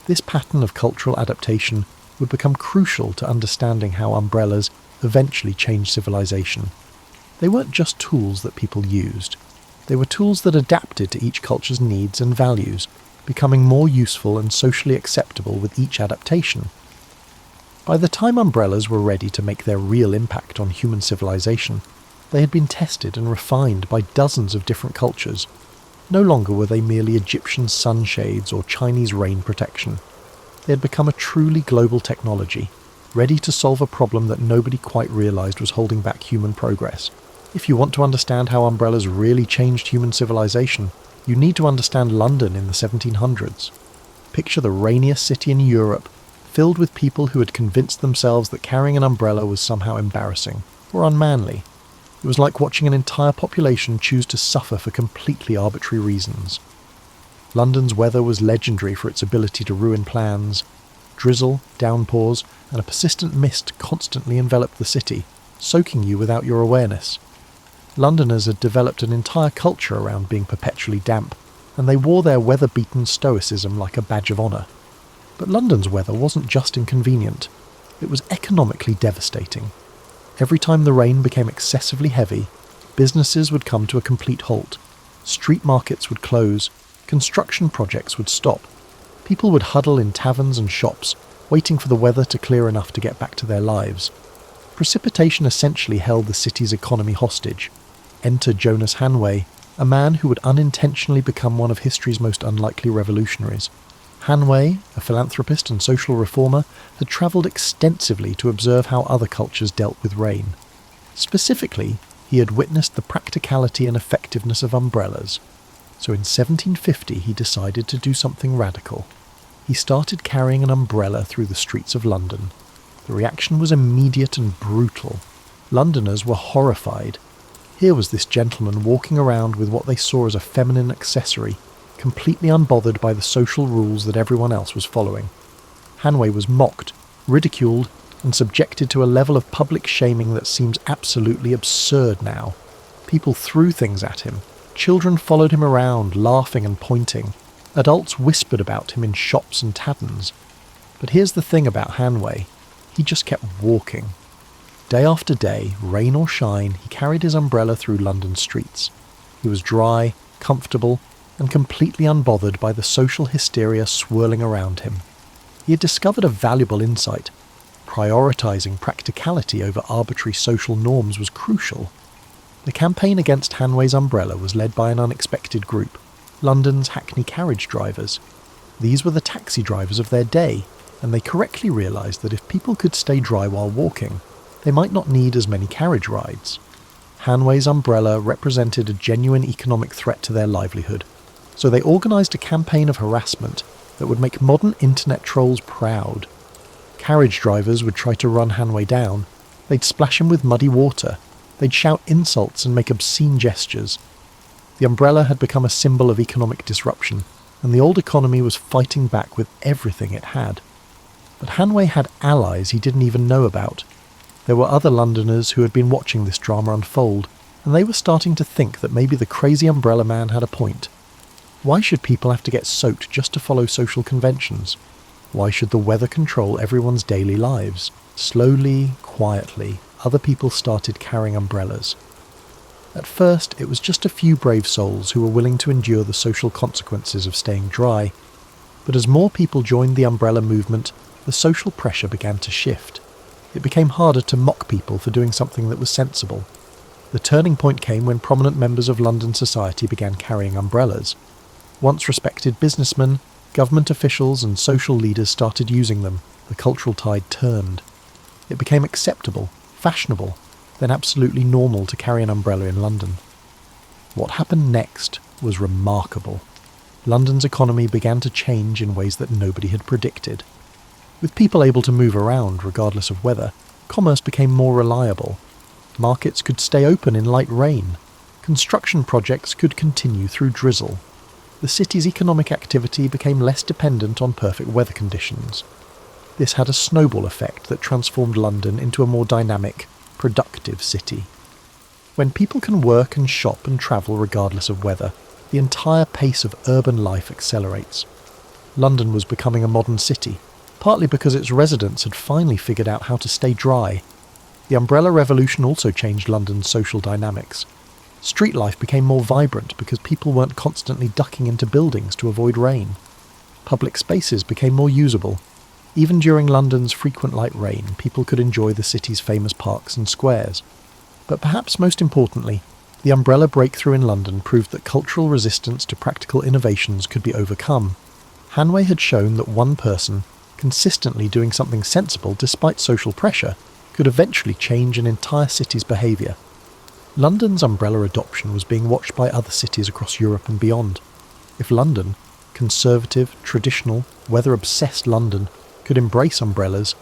This pattern of cultural adaptation would become crucial to understanding how umbrellas eventually changed civilization. They weren't just tools that people used. They were tools that adapted to each culture's needs and values, becoming more useful and socially acceptable with each adaptation. By the time umbrellas were ready to make their real impact on human civilization, they had been tested and refined by dozens of different cultures. No longer were they merely Egyptian sunshades or Chinese rain protection. They had become a truly global technology, ready to solve a problem that nobody quite realized was holding back human progress. If you want to understand how umbrellas really changed human civilization, you need to understand London in the 1700s. Picture the rainiest city in Europe, filled with people who had convinced themselves that carrying an umbrella was somehow embarrassing or unmanly. It was like watching an entire population choose to suffer for completely arbitrary reasons. London's weather was legendary for its ability to ruin plans. Drizzle, downpours, and a persistent mist constantly enveloped the city, soaking you without your awareness. Londoners had developed an entire culture around being perpetually damp, and they wore their weather-beaten stoicism like a badge of honour. But London's weather wasn't just inconvenient, it was economically devastating. Every time the rain became excessively heavy, businesses would come to a complete halt. Street markets would close, construction projects would stop. People would huddle in taverns and shops, waiting for the weather to clear enough to get back to their lives. Precipitation essentially held the city's economy hostage. Enter Jonas Hanway, a man who would unintentionally become one of history's most unlikely revolutionaries. Hanway, a philanthropist and social reformer, had travelled extensively to observe how other cultures dealt with rain. Specifically, he had witnessed the practicality and effectiveness of umbrellas. So in 1750 he decided to do something radical. He started carrying an umbrella through the streets of London. The reaction was immediate and brutal. Londoners were horrified. Here was this gentleman walking around with what they saw as a feminine accessory, completely unbothered by the social rules that everyone else was following. Hanway was mocked, ridiculed, and subjected to a level of public shaming that seems absolutely absurd now. People threw things at him. Children followed him around, laughing and pointing. Adults whispered about him in shops and taverns. But here's the thing about Hanway. He just kept walking. Day after day, rain or shine, he carried his umbrella through London streets. He was dry, comfortable, and completely unbothered by the social hysteria swirling around him. He had discovered a valuable insight. Prioritizing practicality over arbitrary social norms was crucial. The campaign against Hanway's umbrella was led by an unexpected group, London's hackney carriage drivers. These were the taxi drivers of their day, and they correctly realised that if people could stay dry while walking, they might not need as many carriage rides. Hanway's umbrella represented a genuine economic threat to their livelihood, so they organised a campaign of harassment that would make modern internet trolls proud. Carriage drivers would try to run Hanway down. They'd splash him with muddy water. They'd shout insults and make obscene gestures. The umbrella had become a symbol of economic disruption, and the old economy was fighting back with everything it had. But Hanway had allies he didn't even know about. There were other Londoners who had been watching this drama unfold, and they were starting to think that maybe the crazy umbrella man had a point. Why should people have to get soaked just to follow social conventions? Why should the weather control everyone's daily lives? Slowly, quietly, other people started carrying umbrellas. At first, it was just a few brave souls who were willing to endure the social consequences of staying dry. But as more people joined the umbrella movement, the social pressure began to shift. It became harder to mock people for doing something that was sensible. The turning point came when prominent members of London society began carrying umbrellas. Once respected businessmen, government officials and social leaders started using them. The cultural tide turned. It became acceptable, fashionable, then absolutely normal to carry an umbrella in London. What happened next was remarkable. London's economy began to change in ways that nobody had predicted. With people able to move around regardless of weather, commerce became more reliable. Markets could stay open in light rain. Construction projects could continue through drizzle. The city's economic activity became less dependent on perfect weather conditions. This had a snowball effect that transformed London into a more dynamic, productive city. When people can work and shop and travel regardless of weather, the entire pace of urban life accelerates. London was becoming a modern city, partly because its residents had finally figured out how to stay dry. The umbrella revolution also changed London's social dynamics. Street life became more vibrant because people weren't constantly ducking into buildings to avoid rain. Public spaces became more usable. Even during London's frequent light rain, people could enjoy the city's famous parks and squares. But perhaps most importantly, the umbrella breakthrough in London proved that cultural resistance to practical innovations could be overcome. Hanway had shown that one person, consistently doing something sensible despite social pressure, could eventually change an entire city's behaviour. London's umbrella adoption was being watched by other cities across Europe and beyond. If London, conservative, traditional, weather-obsessed London, could embrace umbrellas,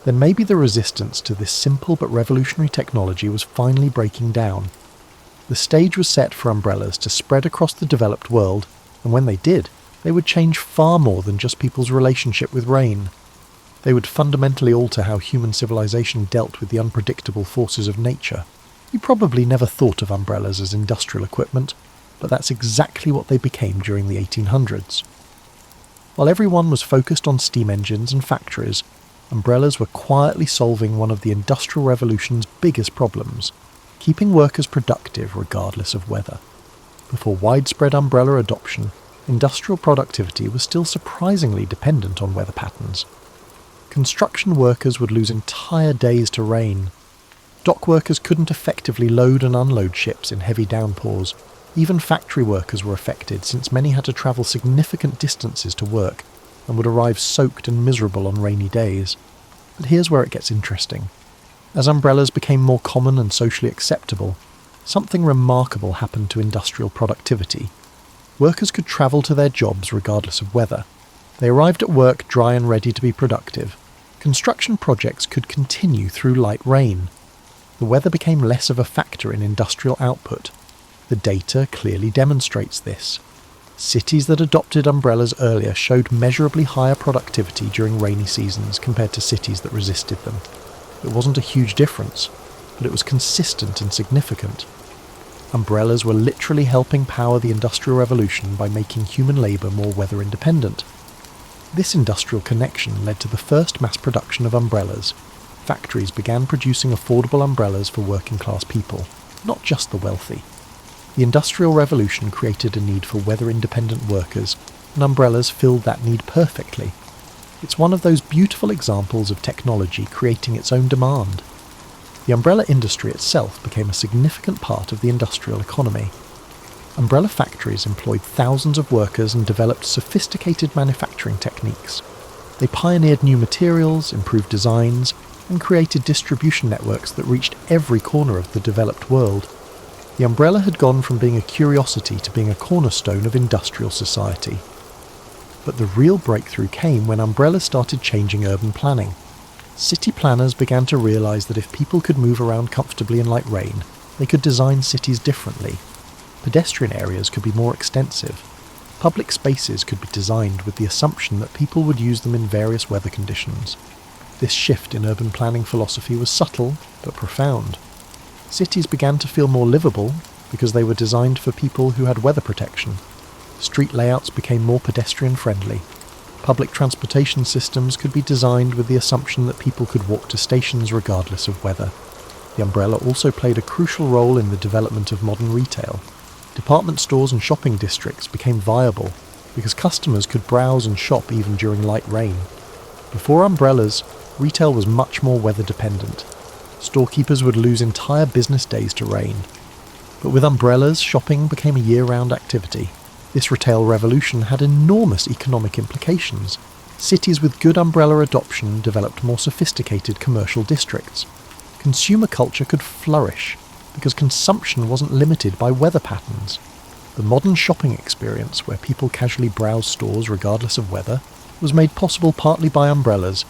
then maybe the resistance to this simple but revolutionary technology was finally breaking down. The stage was set for umbrellas to spread across the developed world, and when they did, they would change far more than just people's relationship with rain. They would fundamentally alter how human civilization dealt with the unpredictable forces of nature. You probably never thought of umbrellas as industrial equipment, but that's exactly what they became during the 1800s. While everyone was focused on steam engines and factories, umbrellas were quietly solving one of the Industrial Revolution's biggest problems, keeping workers productive regardless of weather. Before widespread umbrella adoption, industrial productivity was still surprisingly dependent on weather patterns. Construction workers would lose entire days to rain. Dock workers couldn't effectively load and unload ships in heavy downpours. Even factory workers were affected, since many had to travel significant distances to work and would arrive soaked and miserable on rainy days. But here's where it gets interesting. As umbrellas became more common and socially acceptable, something remarkable happened to industrial productivity. Workers could travel to their jobs regardless of weather. They arrived at work dry and ready to be productive. Construction projects could continue through light rain. The weather became less of a factor in industrial output. The data clearly demonstrates this. Cities that adopted umbrellas earlier showed measurably higher productivity during rainy seasons compared to cities that resisted them. It wasn't a huge difference, but it was consistent and significant. Umbrellas were literally helping power the Industrial Revolution by making human labour more weather independent. This industrial connection led to the first mass production of umbrellas. Factories began producing affordable umbrellas for working class people, not just the wealthy. The Industrial Revolution created a need for weather-independent workers, and umbrellas filled that need perfectly. It's one of those beautiful examples of technology creating its own demand. The umbrella industry itself became a significant part of the industrial economy. Umbrella factories employed thousands of workers and developed sophisticated manufacturing techniques. They pioneered new materials, improved designs, and created distribution networks that reached every corner of the developed world. The umbrella had gone from being a curiosity to being a cornerstone of industrial society. But the real breakthrough came when umbrellas started changing urban planning. City planners began to realise that if people could move around comfortably in light rain, they could design cities differently. Pedestrian areas could be more extensive. Public spaces could be designed with the assumption that people would use them in various weather conditions. This shift in urban planning philosophy was subtle, but profound. Cities began to feel more livable because they were designed for people who had weather protection. Street layouts became more pedestrian-friendly. Public transportation systems could be designed with the assumption that people could walk to stations regardless of weather. The umbrella also played a crucial role in the development of modern retail. Department stores and shopping districts became viable because customers could browse and shop even during light rain. Before umbrellas, retail was much more weather dependent. Storekeepers would lose entire business days to rain. But with umbrellas, shopping became a year-round activity. This retail revolution had enormous economic implications. Cities with good umbrella adoption developed more sophisticated commercial districts. Consumer culture could flourish because consumption wasn't limited by weather patterns. The modern shopping experience, where people casually browse stores regardless of weather, was made possible partly by umbrellas.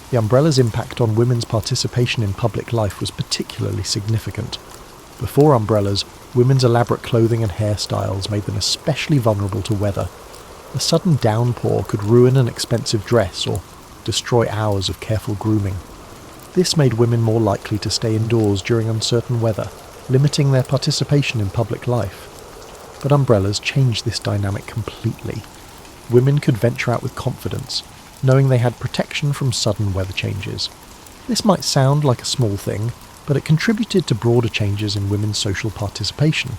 The umbrella's impact on women's participation in public life was particularly significant. Before umbrellas, women's elaborate clothing and hairstyles made them especially vulnerable to weather. A sudden downpour could ruin an expensive dress or destroy hours of careful grooming. This made women more likely to stay indoors during uncertain weather, limiting their participation in public life. But umbrellas changed this dynamic completely. Women could venture out with confidence, knowing they had protection from sudden weather changes. This might sound like a small thing, but it contributed to broader changes in women's social participation.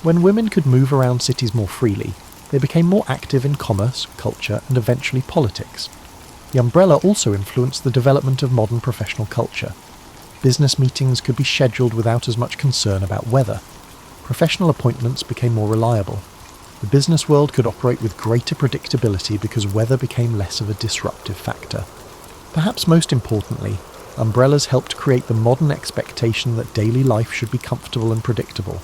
When women could move around cities more freely, they became more active in commerce, culture, and eventually politics. The umbrella also influenced the development of modern professional culture. Business meetings could be scheduled without as much concern about weather. Professional appointments became more reliable. The business world could operate with greater predictability because weather became less of a disruptive factor. Perhaps most importantly, umbrellas helped create the modern expectation that daily life should be comfortable and predictable.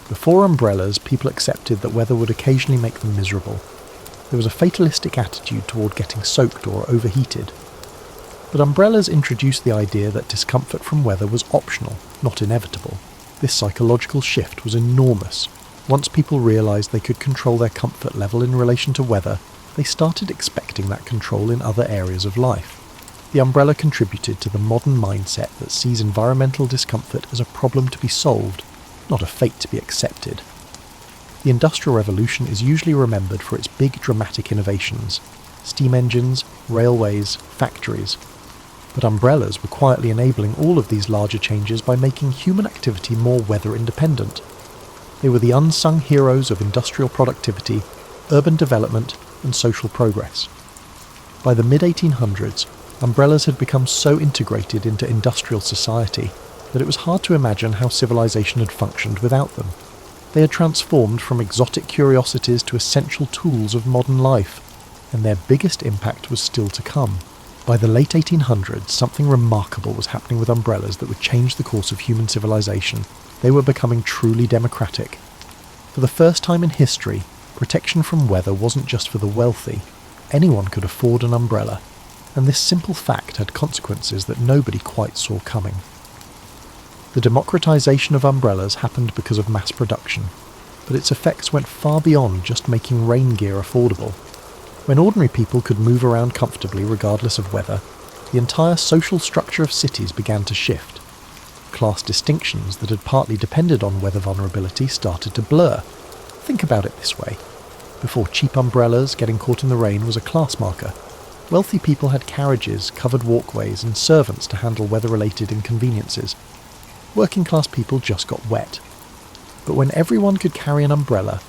Before umbrellas, people accepted that weather would occasionally make them miserable. There was a fatalistic attitude toward getting soaked or overheated. But umbrellas introduced the idea that discomfort from weather was optional, not inevitable. This psychological shift was enormous. Once people realised they could control their comfort level in relation to weather, they started expecting that control in other areas of life. The umbrella contributed to the modern mindset that sees environmental discomfort as a problem to be solved, not a fate to be accepted. The Industrial Revolution is usually remembered for its big dramatic innovations: steam engines, railways, factories. But umbrellas were quietly enabling all of these larger changes by making human activity more weather independent. They were the unsung heroes of industrial productivity, urban development, and social progress. By the mid-1800s, umbrellas had become so integrated into industrial society that it was hard to imagine how civilization had functioned without them. They had transformed from exotic curiosities to essential tools of modern life, and their biggest impact was still to come. By the late 1800s, something remarkable was happening with umbrellas that would change the course of human civilization. They were becoming truly democratic. For the first time in history, protection from weather wasn't just for the wealthy. Anyone could afford an umbrella, and this simple fact had consequences that nobody quite saw coming. The democratization of umbrellas happened because of mass production, but its effects went far beyond just making rain gear affordable. When ordinary people could move around comfortably regardless of weather, the entire social structure of cities began to shift. Class distinctions that had partly depended on weather vulnerability started to blur. Think about it this way. Before cheap umbrellas, getting caught in the rain was a class marker. Wealthy people had carriages, covered walkways, and servants to handle weather-related inconveniences. Working-class people just got wet. But when everyone could carry an umbrella,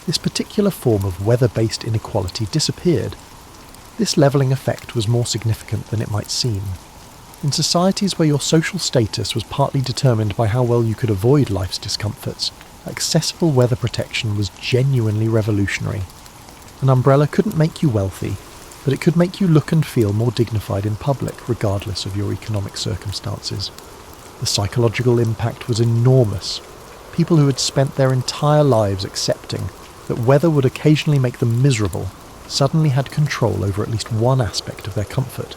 this particular form of weather-based inequality disappeared. This levelling effect was more significant than it might seem. In societies where your social status was partly determined by how well you could avoid life's discomforts, accessible weather protection was genuinely revolutionary. An umbrella couldn't make you wealthy, but it could make you look and feel more dignified in public regardless of your economic circumstances. The psychological impact was enormous. People who had spent their entire lives accepting that weather would occasionally make them miserable suddenly had control over at least one aspect of their comfort.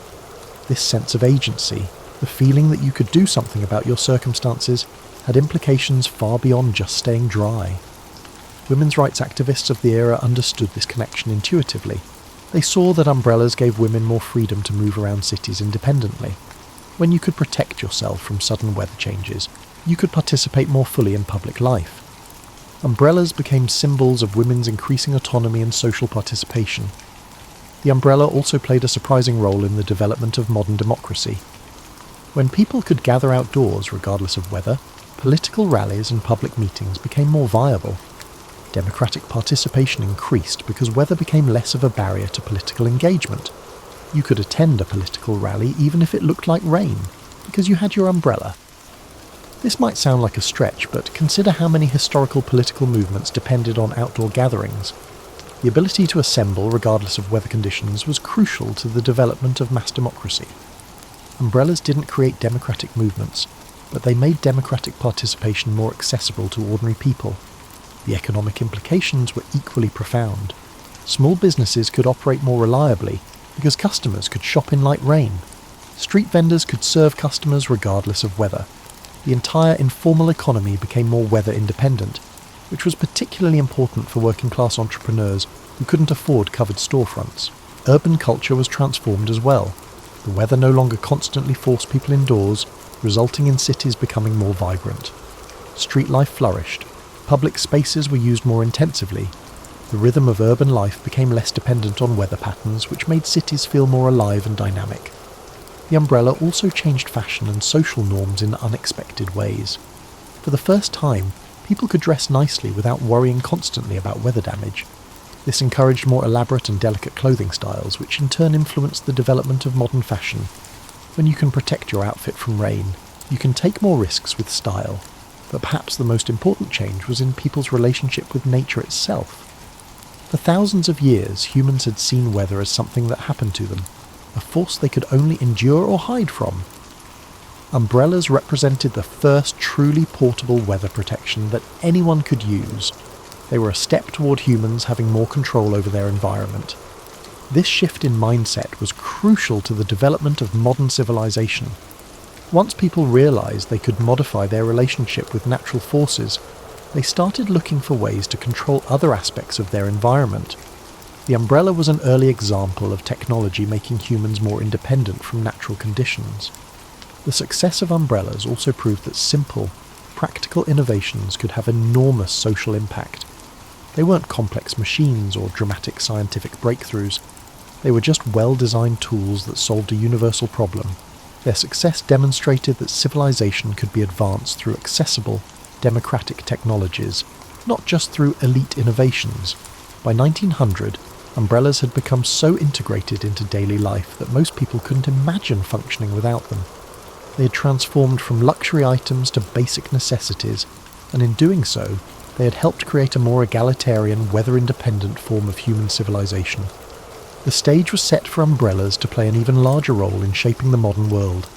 This sense of agency, the feeling that you could do something about your circumstances, had implications far beyond just staying dry. Women's rights activists of the era understood this connection intuitively. They saw that umbrellas gave women more freedom to move around cities independently. When you could protect yourself from sudden weather changes, you could participate more fully in public life. Umbrellas became symbols of women's increasing autonomy and social participation. The umbrella also played a surprising role in the development of modern democracy. When people could gather outdoors regardless of weather, political rallies and public meetings became more viable. Democratic participation increased because weather became less of a barrier to political engagement. You could attend a political rally even if it looked like rain, because you had your umbrella. This might sound like a stretch, but consider how many historical political movements depended on outdoor gatherings. The ability to assemble regardless of weather conditions was crucial to the development of mass democracy. Umbrellas didn't create democratic movements, but they made democratic participation more accessible to ordinary people. The economic implications were equally profound. Small businesses could operate more reliably because customers could shop in light rain. Street vendors could serve customers regardless of weather. The entire informal economy became more weather independent, which was particularly important for working-class entrepreneurs who couldn't afford covered storefronts. Urban culture was transformed as well. The weather no longer constantly forced people indoors, resulting in cities becoming more vibrant. Street life flourished. Public spaces were used more intensively. The rhythm of urban life became less dependent on weather patterns, which made cities feel more alive and dynamic. The umbrella also changed fashion and social norms in unexpected ways. For the first time, people could dress nicely without worrying constantly about weather damage. This encouraged more elaborate and delicate clothing styles, which in turn influenced the development of modern fashion. When you can protect your outfit from rain, you can take more risks with style. But perhaps the most important change was in people's relationship with nature itself. For thousands of years, humans had seen weather as something that happened to them, a force they could only endure or hide from. Umbrellas represented the first truly portable weather protection that anyone could use. They were a step toward humans having more control over their environment. This shift in mindset was crucial to the development of modern civilization. Once people realized they could modify their relationship with natural forces, they started looking for ways to control other aspects of their environment. The umbrella was an early example of technology making humans more independent from natural conditions. The success of umbrellas also proved that simple, practical innovations could have enormous social impact. They weren't complex machines or dramatic scientific breakthroughs. They were just well-designed tools that solved a universal problem. Their success demonstrated that civilization could be advanced through accessible, democratic technologies, not just through elite innovations. By 1900, umbrellas had become so integrated into daily life that most people couldn't imagine functioning without them. They had transformed from luxury items to basic necessities, and in doing so, they had helped create a more egalitarian, weather-independent form of human civilization. The stage was set for umbrellas to play an even larger role in shaping the modern world.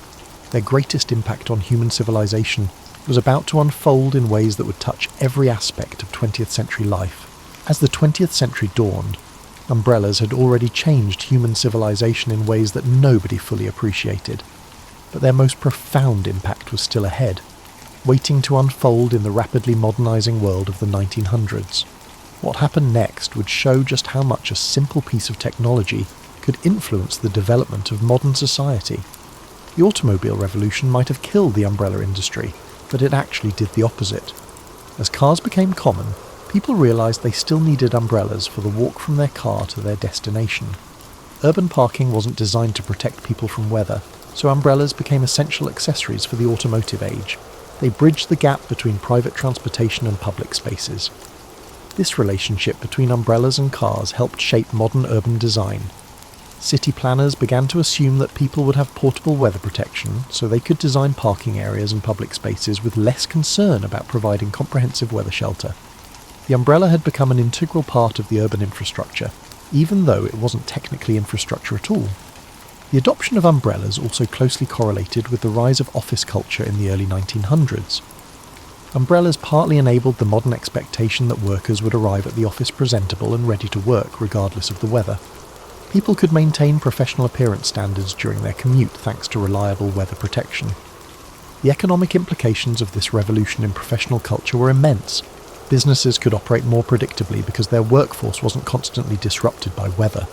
Their greatest impact on human civilization was about to unfold in ways that would touch every aspect of 20th century life. As the 20th century dawned, umbrellas had already changed human civilization in ways that nobody fully appreciated. But their most profound impact was still ahead, waiting to unfold in the rapidly modernizing world of the 1900s. What happened next would show just how much a simple piece of technology could influence the development of modern society. The automobile revolution might have killed the umbrella industry, but it actually did the opposite. As cars became common, people realized they still needed umbrellas for the walk from their car to their destination. Urban parking wasn't designed to protect people from weather, so umbrellas became essential accessories for the automotive age. They bridged the gap between private transportation and public spaces. This relationship between umbrellas and cars helped shape modern urban design. City planners began to assume that people would have portable weather protection, so they could design parking areas and public spaces with less concern about providing comprehensive weather shelter. The umbrella had become an integral part of the urban infrastructure, even though it wasn't technically infrastructure at all. The adoption of umbrellas also closely correlated with the rise of office culture in the early 1900s. Umbrellas partly enabled the modern expectation that workers would arrive at the office presentable and ready to work regardless of the weather. People could maintain professional appearance standards during their commute thanks to reliable weather protection. The economic implications of this revolution in professional culture were immense. Businesses could operate more predictably because their workforce wasn't constantly disrupted by weather.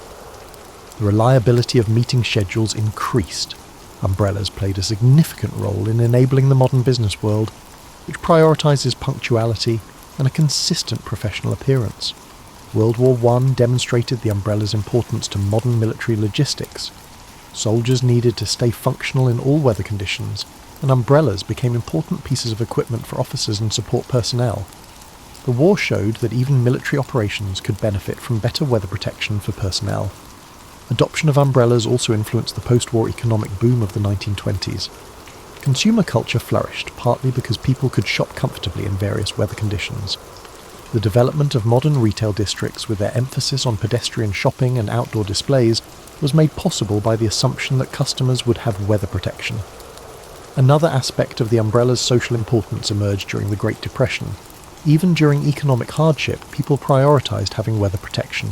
The reliability of meeting schedules increased. Umbrellas played a significant role in enabling the modern business world, which prioritizes punctuality, and a consistent professional appearance. World War I demonstrated the umbrella's importance to modern military logistics. Soldiers needed to stay functional in all weather conditions, and umbrellas became important pieces of equipment for officers and support personnel. The war showed that even military operations could benefit from better weather protection for personnel. Adoption of umbrellas also influenced the post-war economic boom of the 1920s. Consumer culture flourished, partly because people could shop comfortably in various weather conditions. The development of modern retail districts with their emphasis on pedestrian shopping and outdoor displays was made possible by the assumption that customers would have weather protection. Another aspect of the umbrella's social importance emerged during the Great Depression. Even during economic hardship, people prioritized having weather protection.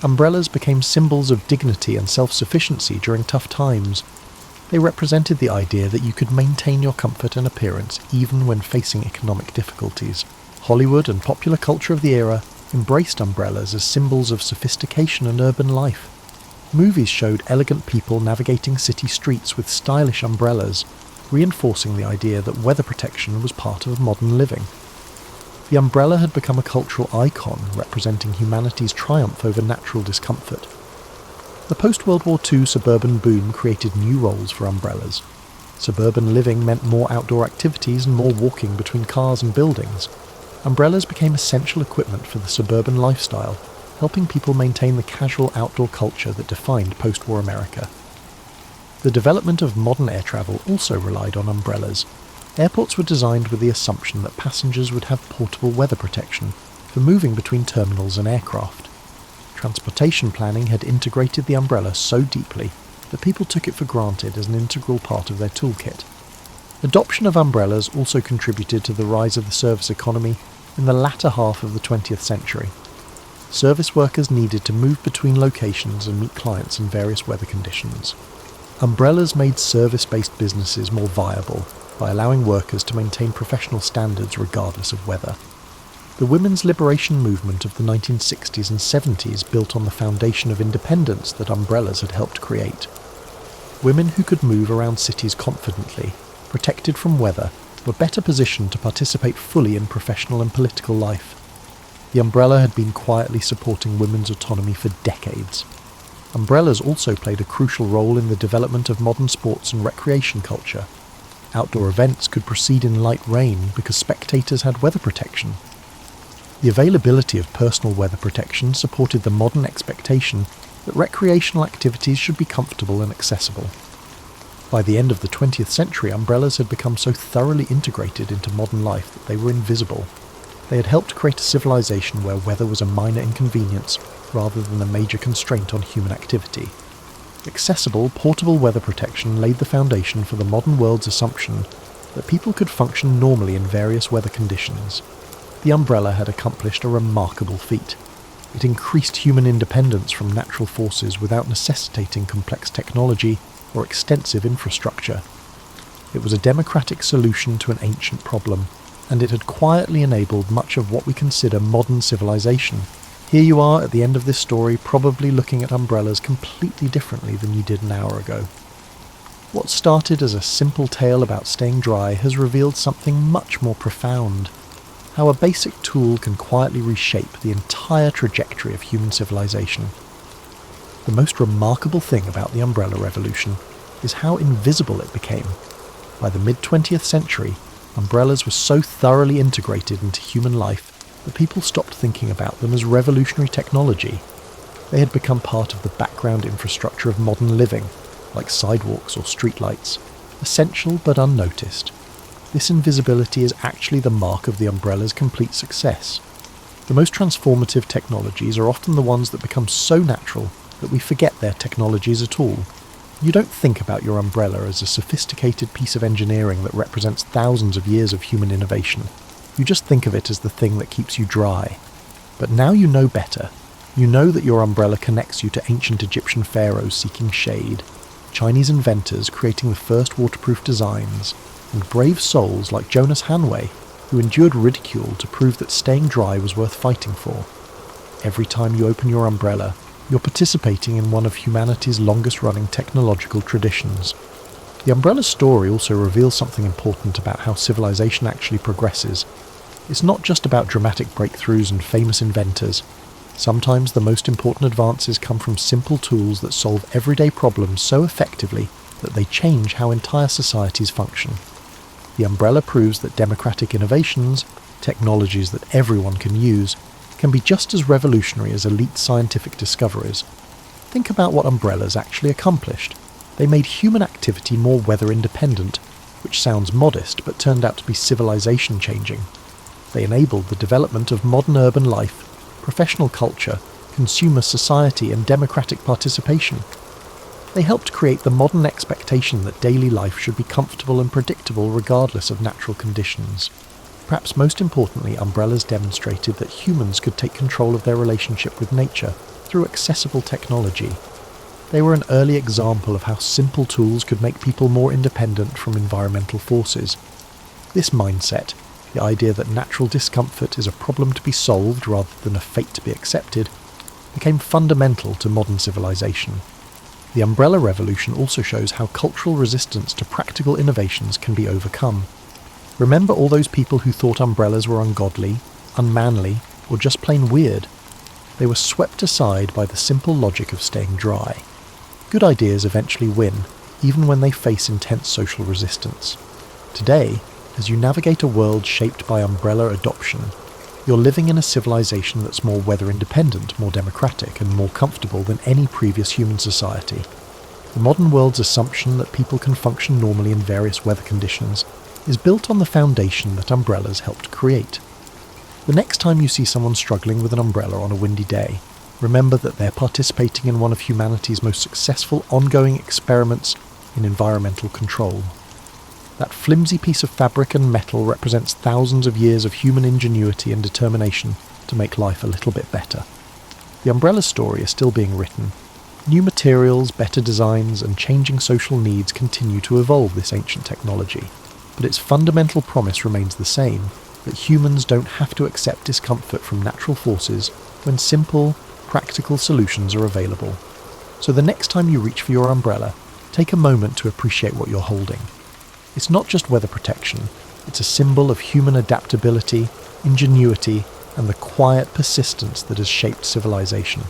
Umbrellas became symbols of dignity and self-sufficiency during tough times. They represented the idea that you could maintain your comfort and appearance even when facing economic difficulties. Hollywood and popular culture of the era embraced umbrellas as symbols of sophistication and urban life. Movies showed elegant people navigating city streets with stylish umbrellas, reinforcing the idea that weather protection was part of modern living. The umbrella had become a cultural icon representing humanity's triumph over natural discomfort. The post-World War II suburban boom created new roles for umbrellas. Suburban living meant more outdoor activities and more walking between cars and buildings. Umbrellas became essential equipment for the suburban lifestyle, helping people maintain the casual outdoor culture that defined post-war America. The development of modern air travel also relied on umbrellas. Airports were designed with the assumption that passengers would have portable weather protection for moving between terminals and aircraft. Transportation planning had integrated the umbrella so deeply that people took it for granted as an integral part of their toolkit. Adoption of umbrellas also contributed to the rise of the service economy in the latter half of the 20th century. Service workers needed to move between locations and meet clients in various weather conditions. Umbrellas made service-based businesses more viable by allowing workers to maintain professional standards regardless of weather. The women's liberation movement of the 1960s and 70s built on the foundation of independence that umbrellas had helped create. Women who could move around cities confidently, protected from weather, were better positioned to participate fully in professional and political life. The umbrella had been quietly supporting women's autonomy for decades. Umbrellas also played a crucial role in the development of modern sports and recreation culture. Outdoor events could proceed in light rain because spectators had weather protection. The availability of personal weather protection supported the modern expectation that recreational activities should be comfortable and accessible. By the end of the 20th century, umbrellas had become so thoroughly integrated into modern life that they were invisible. They had helped create a civilization where weather was a minor inconvenience rather than a major constraint on human activity. Accessible, portable weather protection laid the foundation for the modern world's assumption that people could function normally in various weather conditions. The umbrella had accomplished a remarkable feat. It increased human independence from natural forces without necessitating complex technology or extensive infrastructure. It was a democratic solution to an ancient problem, and it had quietly enabled much of what we consider modern civilization. Here you are at the end of this story, probably looking at umbrellas completely differently than you did an hour ago. What started as a simple tale about staying dry has revealed something much more profound. How a basic tool can quietly reshape the entire trajectory of human civilization. The most remarkable thing about the umbrella revolution is how invisible it became. By the mid-20th century, umbrellas were so thoroughly integrated into human life that people stopped thinking about them as revolutionary technology. They had become part of the background infrastructure of modern living, like sidewalks or streetlights, essential but unnoticed. This invisibility is actually the mark of the umbrella's complete success. The most transformative technologies are often the ones that become so natural that we forget they're technologies at all. You don't think about your umbrella as a sophisticated piece of engineering that represents thousands of years of human innovation. You just think of it as the thing that keeps you dry. But now you know better. You know that your umbrella connects you to ancient Egyptian pharaohs seeking shade, Chinese inventors creating the first waterproof designs, and brave souls like Jonas Hanway, who endured ridicule to prove that staying dry was worth fighting for. Every time you open your umbrella, you're participating in one of humanity's longest-running technological traditions. The umbrella's story also reveals something important about how civilization actually progresses. It's not just about dramatic breakthroughs and famous inventors. Sometimes the most important advances come from simple tools that solve everyday problems so effectively that they change how entire societies function. The umbrella proves that democratic innovations, technologies that everyone can use, can be just as revolutionary as elite scientific discoveries. Think about what umbrellas actually accomplished. They made human activity more weather independent, which sounds modest but turned out to be civilization changing. They enabled the development of modern urban life, professional culture, consumer society and democratic participation. They helped create the modern expectation that daily life should be comfortable and predictable regardless of natural conditions. Perhaps most importantly, umbrellas demonstrated that humans could take control of their relationship with nature through accessible technology. They were an early example of how simple tools could make people more independent from environmental forces. This mindset, the idea that natural discomfort is a problem to be solved rather than a fate to be accepted, became fundamental to modern civilization. The umbrella revolution also shows how cultural resistance to practical innovations can be overcome. Remember all those people who thought umbrellas were ungodly, unmanly, or just plain weird? They were swept aside by the simple logic of staying dry. Good ideas eventually win, even when they face intense social resistance. Today, as you navigate a world shaped by umbrella adoption, you're living in a civilization that's more weather independent, more democratic, and more comfortable than any previous human society. The modern world's assumption that people can function normally in various weather conditions is built on the foundation that umbrellas helped create. The next time you see someone struggling with an umbrella on a windy day, remember that they're participating in one of humanity's most successful ongoing experiments in environmental control. That flimsy piece of fabric and metal represents thousands of years of human ingenuity and determination to make life a little bit better. The umbrella story is still being written. New materials, better designs, and changing social needs continue to evolve this ancient technology, but its fundamental promise remains the same, that humans don't have to accept discomfort from natural forces when simple, practical solutions are available. So the next time you reach for your umbrella, take a moment to appreciate what you're holding. It's not just weather protection, it's a symbol of human adaptability, ingenuity, and the quiet persistence that has shaped civilization.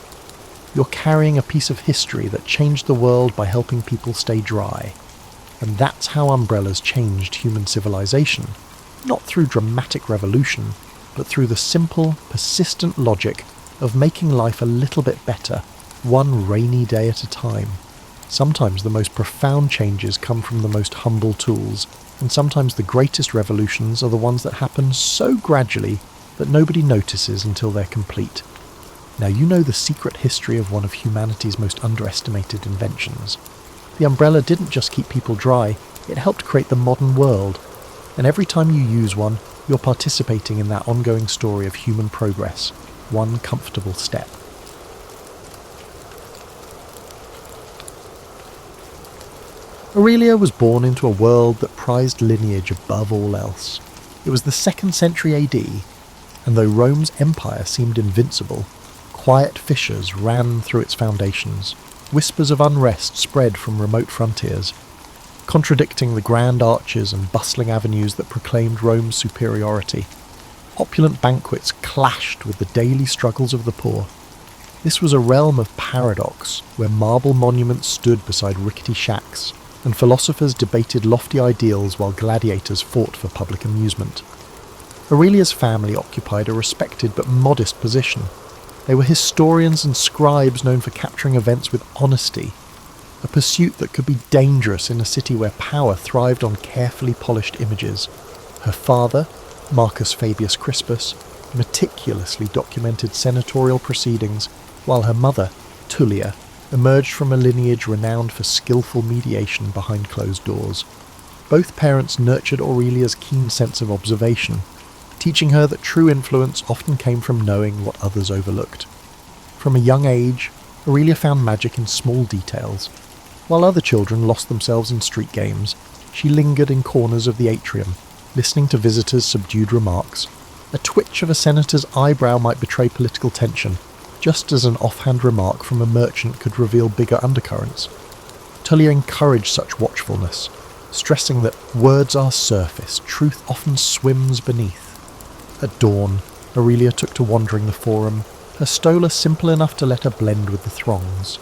You're carrying a piece of history that changed the world by helping people stay dry. And that's how umbrellas changed human civilization, not through dramatic revolution, but through the simple, persistent logic of making life a little bit better, one rainy day at a time. Sometimes the most profound changes come from the most humble tools, and sometimes the greatest revolutions are the ones that happen so gradually that nobody notices until they're complete. Now you know the secret history of one of humanity's most underestimated inventions. The umbrella didn't just keep people dry, it helped create the modern world. And every time you use one, you're participating in that ongoing story of human progress, one comfortable step. Aurelia was born into a world that prized lineage above all else. It was the 2nd century AD, and though Rome's empire seemed invincible, quiet fissures ran through its foundations. Whispers of unrest spread from remote frontiers, contradicting the grand arches and bustling avenues that proclaimed Rome's superiority. Opulent banquets clashed with the daily struggles of the poor. This was a realm of paradox, where marble monuments stood beside rickety shacks, and philosophers debated lofty ideals while gladiators fought for public amusement. Aurelia's family occupied a respected but modest position. They were historians and scribes known for capturing events with honesty, a pursuit that could be dangerous in a city where power thrived on carefully polished images. Her father, Marcus Fabius Crispus, meticulously documented senatorial proceedings, while her mother, Tullia, emerged from a lineage renowned for skillful mediation behind closed doors. Both parents nurtured Aurelia's keen sense of observation, teaching her that true influence often came from knowing what others overlooked. From a young age, Aurelia found magic in small details. While other children lost themselves in street games, she lingered in corners of the atrium, listening to visitors' subdued remarks. A twitch of a senator's eyebrow might betray political tension, just as an offhand remark from a merchant could reveal bigger undercurrents. Tullia encouraged such watchfulness, stressing that words are surface, truth often swims beneath. At dawn, Aurelia took to wandering the forum, her stola simple enough to let her blend with the throngs.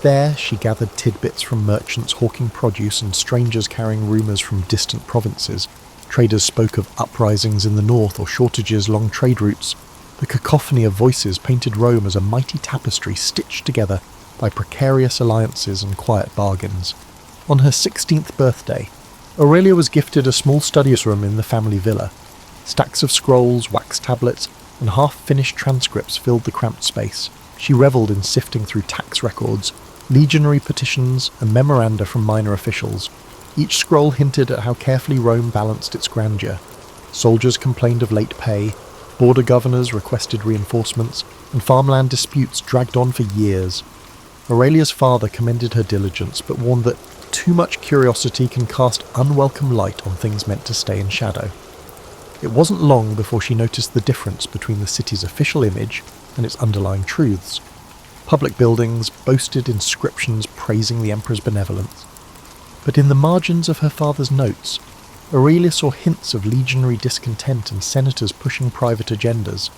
There she gathered tidbits from merchants hawking produce and strangers carrying rumours from distant provinces. Traders spoke of uprisings in the north or shortages along trade routes. The cacophony of voices painted Rome as a mighty tapestry stitched together by precarious alliances and quiet bargains. On her 16th birthday, Aurelia was gifted a small studious room in the family villa. Stacks of scrolls, wax tablets, and half-finished transcripts filled the cramped space. She revelled in sifting through tax records, legionary petitions, and memoranda from minor officials. Each scroll hinted at how carefully Rome balanced its grandeur. Soldiers complained of late pay, border governors requested reinforcements, and farmland disputes dragged on for years. Aurelia's father commended her diligence, but warned that too much curiosity can cast unwelcome light on things meant to stay in shadow. It wasn't long before she noticed the difference between the city's official image and its underlying truths. Public buildings boasted inscriptions praising the emperor's benevolence. But in the margins of her father's notes, Aurelia saw hints of legionary discontent and senators pushing private agendas.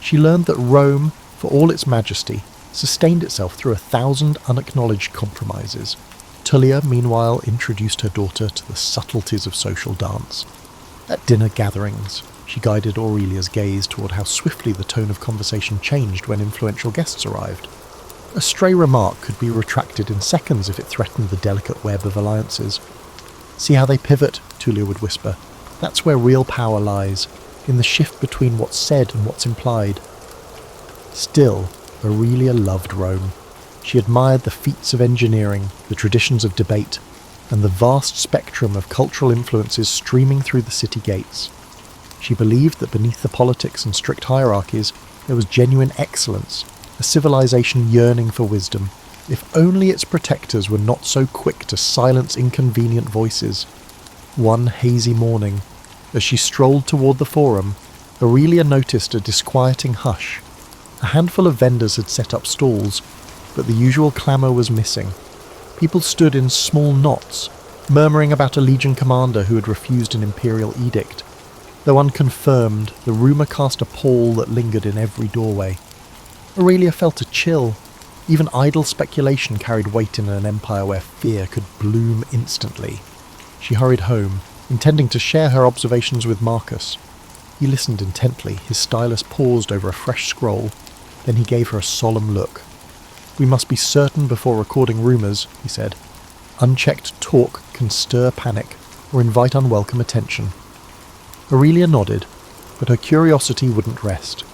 She learned that Rome, for all its majesty, sustained itself through 1,000 unacknowledged compromises. Tullia, meanwhile, introduced her daughter to the subtleties of social dance. At dinner gatherings, she guided Aurelia's gaze toward how swiftly the tone of conversation changed when influential guests arrived. A stray remark could be retracted in seconds if it threatened the delicate web of alliances. "See how they pivot," Tullia would whisper. "That's where real power lies, in the shift between what's said and what's implied." Still, Aurelia loved Rome. She admired the feats of engineering, the traditions of debate, and the vast spectrum of cultural influences streaming through the city gates. She believed that beneath the politics and strict hierarchies, there was genuine excellence, a civilization yearning for wisdom, if only its protectors were not so quick to silence inconvenient voices. One hazy morning, as she strolled toward the forum, Aurelia noticed a disquieting hush. A handful of vendors had set up stalls, but the usual clamour was missing. People stood in small knots, murmuring about a legion commander who had refused an imperial edict. Though unconfirmed, the rumour cast a pall that lingered in every doorway. Aurelia felt a chill. Even idle speculation carried weight in an empire where fear could bloom instantly. She hurried home, intending to share her observations with Marcus. He listened intently, his stylus paused over a fresh scroll, then he gave her a solemn look. "We must be certain before recording rumours," he said. "Unchecked talk can stir panic or invite unwelcome attention." Aurelia nodded, but her curiosity wouldn't rest.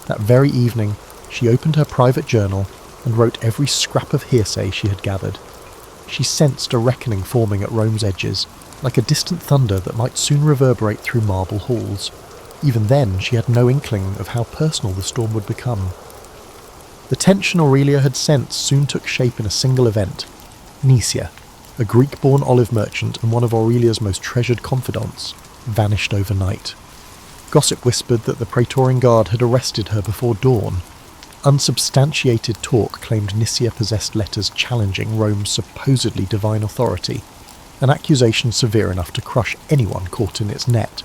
That very evening, she opened her private journal and wrote every scrap of hearsay she had gathered. She sensed a reckoning forming at Rome's edges, like a distant thunder that might soon reverberate through marble halls. Even then, she had no inkling of how personal the storm would become. The tension Aurelia had sensed soon took shape in a single event. Nisia, a Greek-born olive merchant and one of Aurelia's most treasured confidants, vanished overnight. Gossip whispered that the Praetorian Guard had arrested her before dawn. Unsubstantiated talk claimed Nisia possessed letters challenging Rome's supposedly divine authority, an accusation severe enough to crush anyone caught in its net.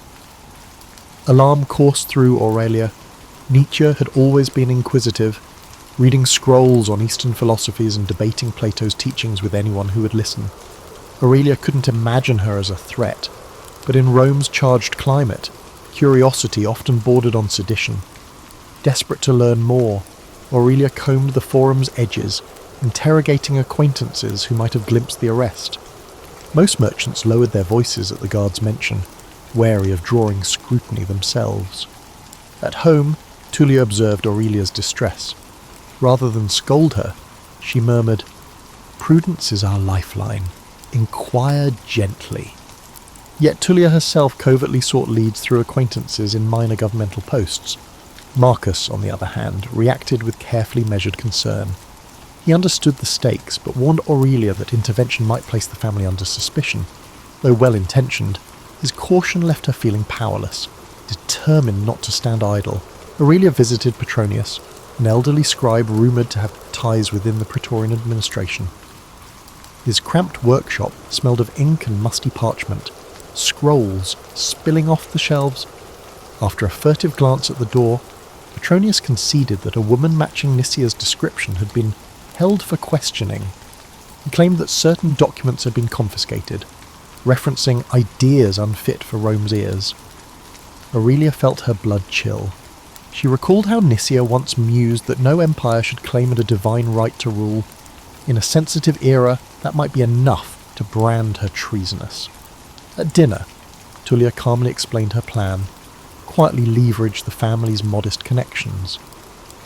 Alarm coursed through Aurelia. Nietzsche had always been inquisitive, reading scrolls on Eastern philosophies and debating Plato's teachings with anyone who would listen. Aurelia couldn't imagine her as a threat, but in Rome's charged climate, curiosity often bordered on sedition. Desperate to learn more, Aurelia combed the forum's edges, interrogating acquaintances who might have glimpsed the arrest. Most merchants lowered their voices at the guard's mention, wary of drawing scrutiny themselves. At home, Tullia observed Aurelia's distress. Rather than scold her, she murmured, "Prudence is our lifeline. Inquire gently." Yet Tullia herself covertly sought leads through acquaintances in minor governmental posts. Marcus, on the other hand, reacted with carefully measured concern. He understood the stakes, but warned Aurelia that intervention might place the family under suspicion. Though well-intentioned, his caution left her feeling powerless, determined not to stand idle. Aurelia visited Petronius, an elderly scribe rumoured to have ties within the Praetorian administration. His cramped workshop smelled of ink and musty parchment, scrolls spilling off the shelves. After a furtive glance at the door, Petronius conceded that a woman matching Nicia's description had been held for questioning. He claimed that certain documents had been confiscated, referencing ideas unfit for Rome's ears. Aurelia felt her blood chill. She recalled how Nicia once mused that no empire should claim a divine right to rule. In a sensitive era, that might be enough to brand her treasonous. At dinner, Tullia calmly explained her plan, quietly leveraged the family's modest connections.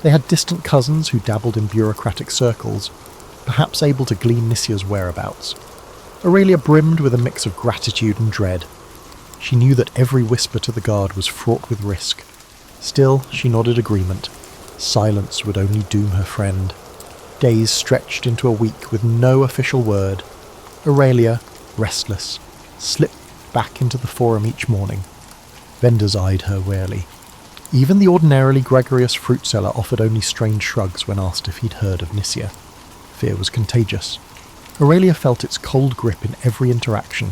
They had distant cousins who dabbled in bureaucratic circles, perhaps able to glean Nicia's whereabouts. Aurelia brimmed with a mix of gratitude and dread. She knew that every whisper to the guard was fraught with risk. Still, she nodded agreement. Silence would only doom her friend. Days stretched into a week with no official word. Aurelia, restless, slipped back into the forum each morning. Vendors eyed her warily. Even the ordinarily gregarious fruit seller offered only strange shrugs when asked if he'd heard of Nicia. Fear was contagious. Aurelia felt its cold grip in every interaction,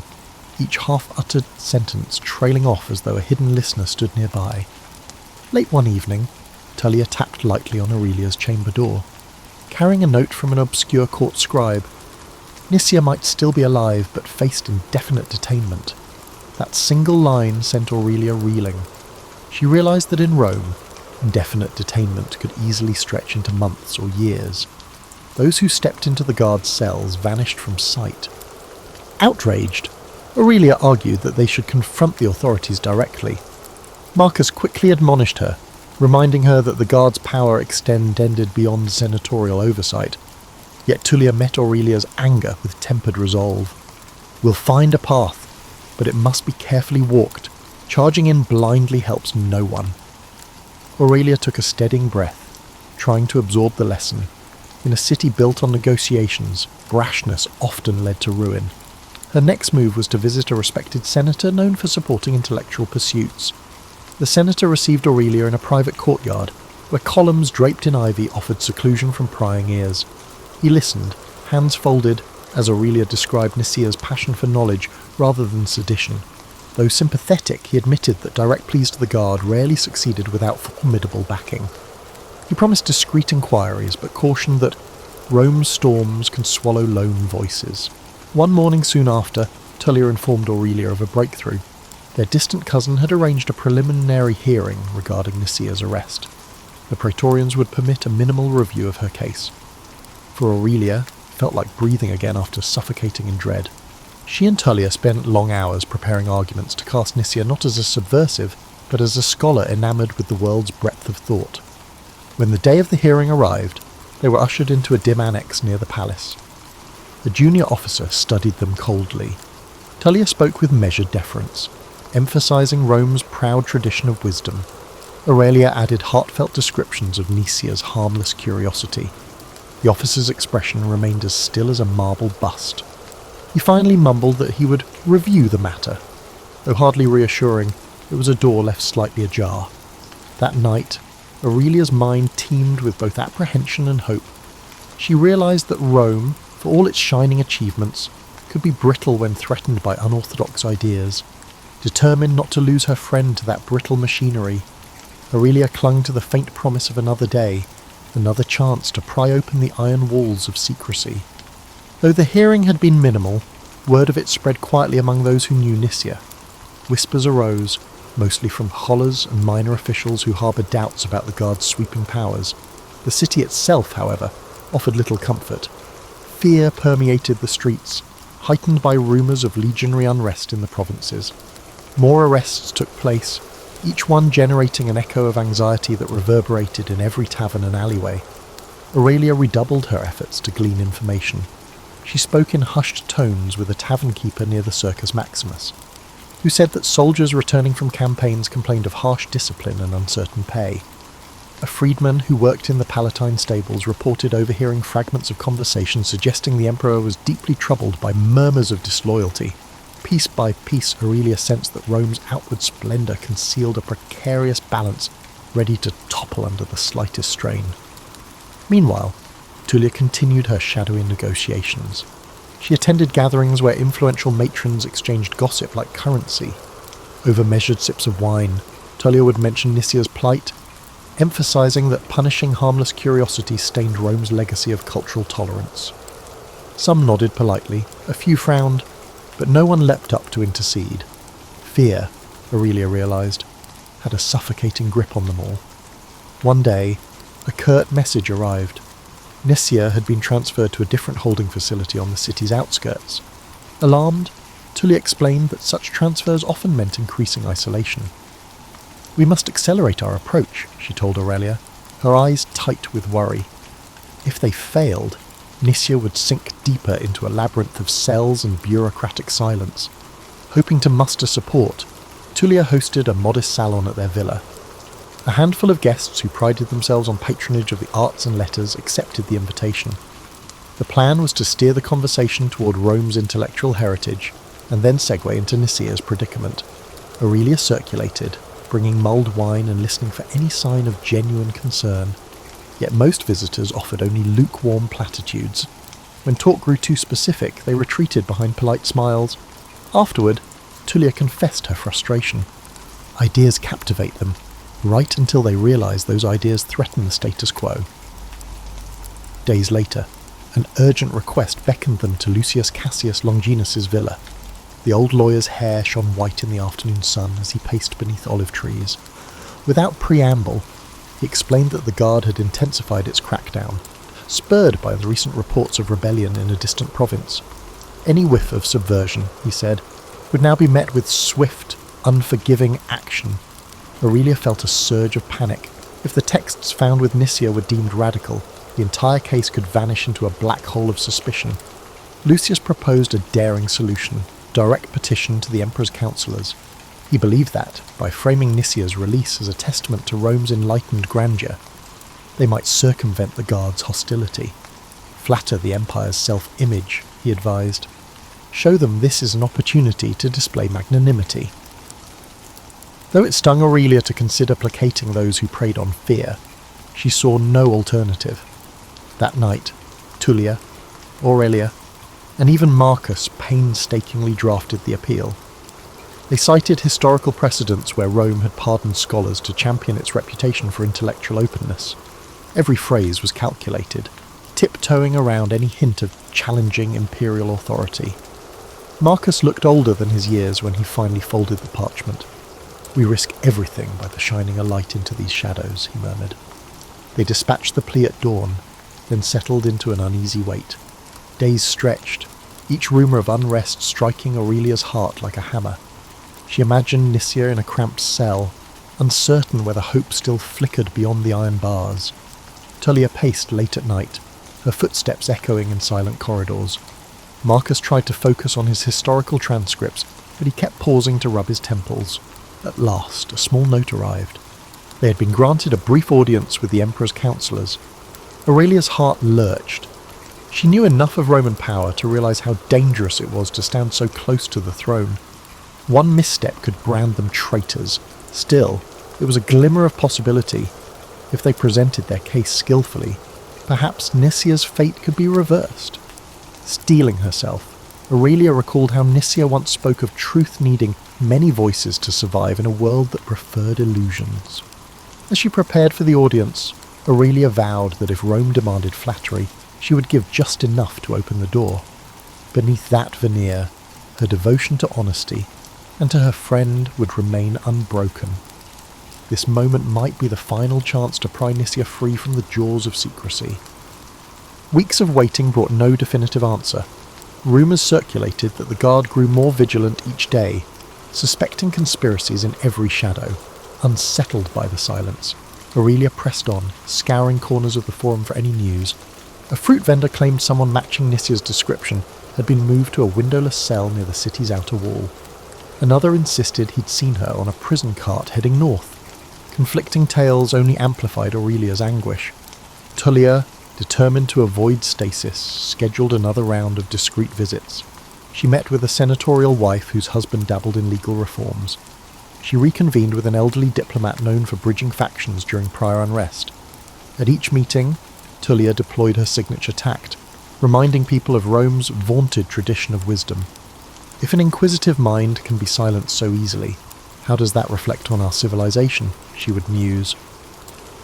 each half-uttered sentence trailing off as though a hidden listener stood nearby. Late one evening, Tullia tapped lightly on Aurelia's chamber door, carrying a note from an obscure court scribe. Nicia might still be alive, but faced indefinite detainment. That single line sent Aurelia reeling. She realised that in Rome, indefinite detainment could easily stretch into months or years. Those who stepped into the guard's cells vanished from sight. Outraged, Aurelia argued that they should confront the authorities directly. Marcus quickly admonished her, reminding her that the guard's power extended beyond senatorial oversight. Yet Tullia met Aurelia's anger with tempered resolve. "We'll find a path, but it must be carefully walked. Charging in blindly helps no one." Aurelia took a steadying breath, trying to absorb the lesson. In a city built on negotiations, brashness often led to ruin. Her next move was to visit a respected senator known for supporting intellectual pursuits. The senator received Aurelia in a private courtyard, where columns draped in ivy offered seclusion from prying ears. He listened, hands folded, as Aurelia described Nicia's passion for knowledge rather than sedition. Though sympathetic, he admitted that direct pleas to the guard rarely succeeded without formidable backing. He promised discreet inquiries, but cautioned that Rome's storms can swallow lone voices. One morning soon after, Tullia informed Aurelia of a breakthrough. Their distant cousin had arranged a preliminary hearing regarding Nicia's arrest. The Praetorians would permit a minimal review of her case. For Aurelia, it felt like breathing again after suffocating in dread. She and Tullia spent long hours preparing arguments to cast Nicia not as a subversive, but as a scholar enamoured with the world's breadth of thought. When the day of the hearing arrived, they were ushered into a dim annex near the palace. A junior officer studied them coldly. Tullia spoke with measured deference, emphasising Rome's proud tradition of wisdom. Aurelia added heartfelt descriptions of Nicia's harmless curiosity. The officer's expression remained as still as a marble bust. He finally mumbled that he would review the matter. Though hardly reassuring, it was a door left slightly ajar. That night, Aurelia's mind teemed with both apprehension and hope. She realised that Rome, for all its shining achievements, could be brittle when threatened by unorthodox ideas. Determined not to lose her friend to that brittle machinery, Aurelia clung to the faint promise of another day, another chance to pry open the iron walls of secrecy. Though the hearing had been minimal, word of it spread quietly among those who knew Nicia. Whispers arose, mostly from scholars and minor officials who harboured doubts about the guard's sweeping powers. The city itself, however, offered little comfort. Fear permeated the streets, heightened by rumours of legionary unrest in the provinces. More arrests took place, each one generating an echo of anxiety that reverberated in every tavern and alleyway. Aurelia redoubled her efforts to glean information. She spoke in hushed tones with a tavern keeper near the Circus Maximus, who said that soldiers returning from campaigns complained of harsh discipline and uncertain pay. A freedman who worked in the Palatine stables reported overhearing fragments of conversation suggesting the emperor was deeply troubled by murmurs of disloyalty. Piece by piece, Aurelia sensed that Rome's outward splendour concealed a precarious balance ready to topple under the slightest strain. Meanwhile, Tullia continued her shadowy negotiations. She attended gatherings where influential matrons exchanged gossip like currency. Over measured sips of wine, Tullia would mention Nicia's plight, emphasising that punishing harmless curiosity stained Rome's legacy of cultural tolerance. Some nodded politely, a few frowned, but no one leapt up to intercede. Fear, Aurelia realised, had a suffocating grip on them all. One day, a curt message arrived. Nicia had been transferred to a different holding facility on the city's outskirts. Alarmed, Tullia explained that such transfers often meant increasing isolation. "We must accelerate our approach," she told Aurelia, her eyes tight with worry. If they failed, Nicia would sink deeper into a labyrinth of cells and bureaucratic silence. Hoping to muster support, Tullia hosted a modest salon at their villa. A handful of guests who prided themselves on patronage of the arts and letters accepted the invitation. The plan was to steer the conversation toward Rome's intellectual heritage, and then segue into Nicia's predicament. Aurelia circulated, bringing mulled wine and listening for any sign of genuine concern. Yet most visitors offered only lukewarm platitudes. When talk grew too specific, they retreated behind polite smiles. Afterward, Tullia confessed her frustration. Ideas captivate them, right until they realise those ideas threaten the status quo. Days later, an urgent request beckoned them to Lucius Cassius Longinus's villa. The old lawyer's hair shone white in the afternoon sun as he paced beneath olive trees. Without preamble, he explained that the guard had intensified its crackdown, spurred by the recent reports of rebellion in a distant province. Any whiff of subversion, he said, would now be met with swift, unforgiving action. Aurelia felt a surge of panic. If the texts found with Nicia were deemed radical, the entire case could vanish into a black hole of suspicion. Lucius proposed a daring solution: direct petition to the Emperor's councillors. He believed that, by framing Nicia's release as a testament to Rome's enlightened grandeur, they might circumvent the guards' hostility. Flatter the Empire's self-image, he advised. Show them this is an opportunity to display magnanimity. Though it stung Aurelia to consider placating those who preyed on fear, she saw no alternative. That night, Tullia, Aurelia, and even Marcus painstakingly drafted the appeal. They cited historical precedents where Rome had pardoned scholars to champion its reputation for intellectual openness. Every phrase was calculated, tiptoeing around any hint of challenging imperial authority. Marcus looked older than his years when he finally folded the parchment. "We risk everything by the shining a light into these shadows," he murmured. They dispatched the plea at dawn, then settled into an uneasy wait. Days stretched, each rumour of unrest striking Aurelia's heart like a hammer. She imagined Nicia in a cramped cell, uncertain whether hope still flickered beyond the iron bars. Tullia paced late at night, her footsteps echoing in silent corridors. Marcus tried to focus on his historical transcripts, but he kept pausing to rub his temples. At last, a small note arrived. They had been granted a brief audience with the Emperor's councillors. Aurelia's heart lurched. She knew enough of Roman power to realise how dangerous it was to stand so close to the throne. One misstep could brand them traitors. Still, it was a glimmer of possibility. If they presented their case skillfully, perhaps Nicia's fate could be reversed. Steeling herself, Aurelia recalled how Nicia once spoke of truth needing many voices to survive in a world that preferred illusions. As she prepared for the audience, Aurelia vowed that if Rome demanded flattery, she would give just enough to open the door. Beneath that veneer, her devotion to honesty and to her friend would remain unbroken. This moment might be the final chance to pry Nicia free from the jaws of secrecy. Weeks of waiting brought no definitive answer. Rumours circulated that the guard grew more vigilant each day, suspecting conspiracies in every shadow. Unsettled by the silence, Aurelia pressed on, scouring corners of the forum for any news. A fruit vendor claimed someone matching Nicia's description had been moved to a windowless cell near the city's outer wall. Another insisted he'd seen her on a prison cart heading north. Conflicting tales only amplified Aurelia's anguish. Tullia, determined to avoid stasis, scheduled another round of discreet visits. She met with a senatorial wife whose husband dabbled in legal reforms. She reconvened with an elderly diplomat known for bridging factions during prior unrest. At each meeting, Tullia deployed her signature tact, reminding people of Rome's vaunted tradition of wisdom. If an inquisitive mind can be silenced so easily, How does that reflect on our civilization? She would muse.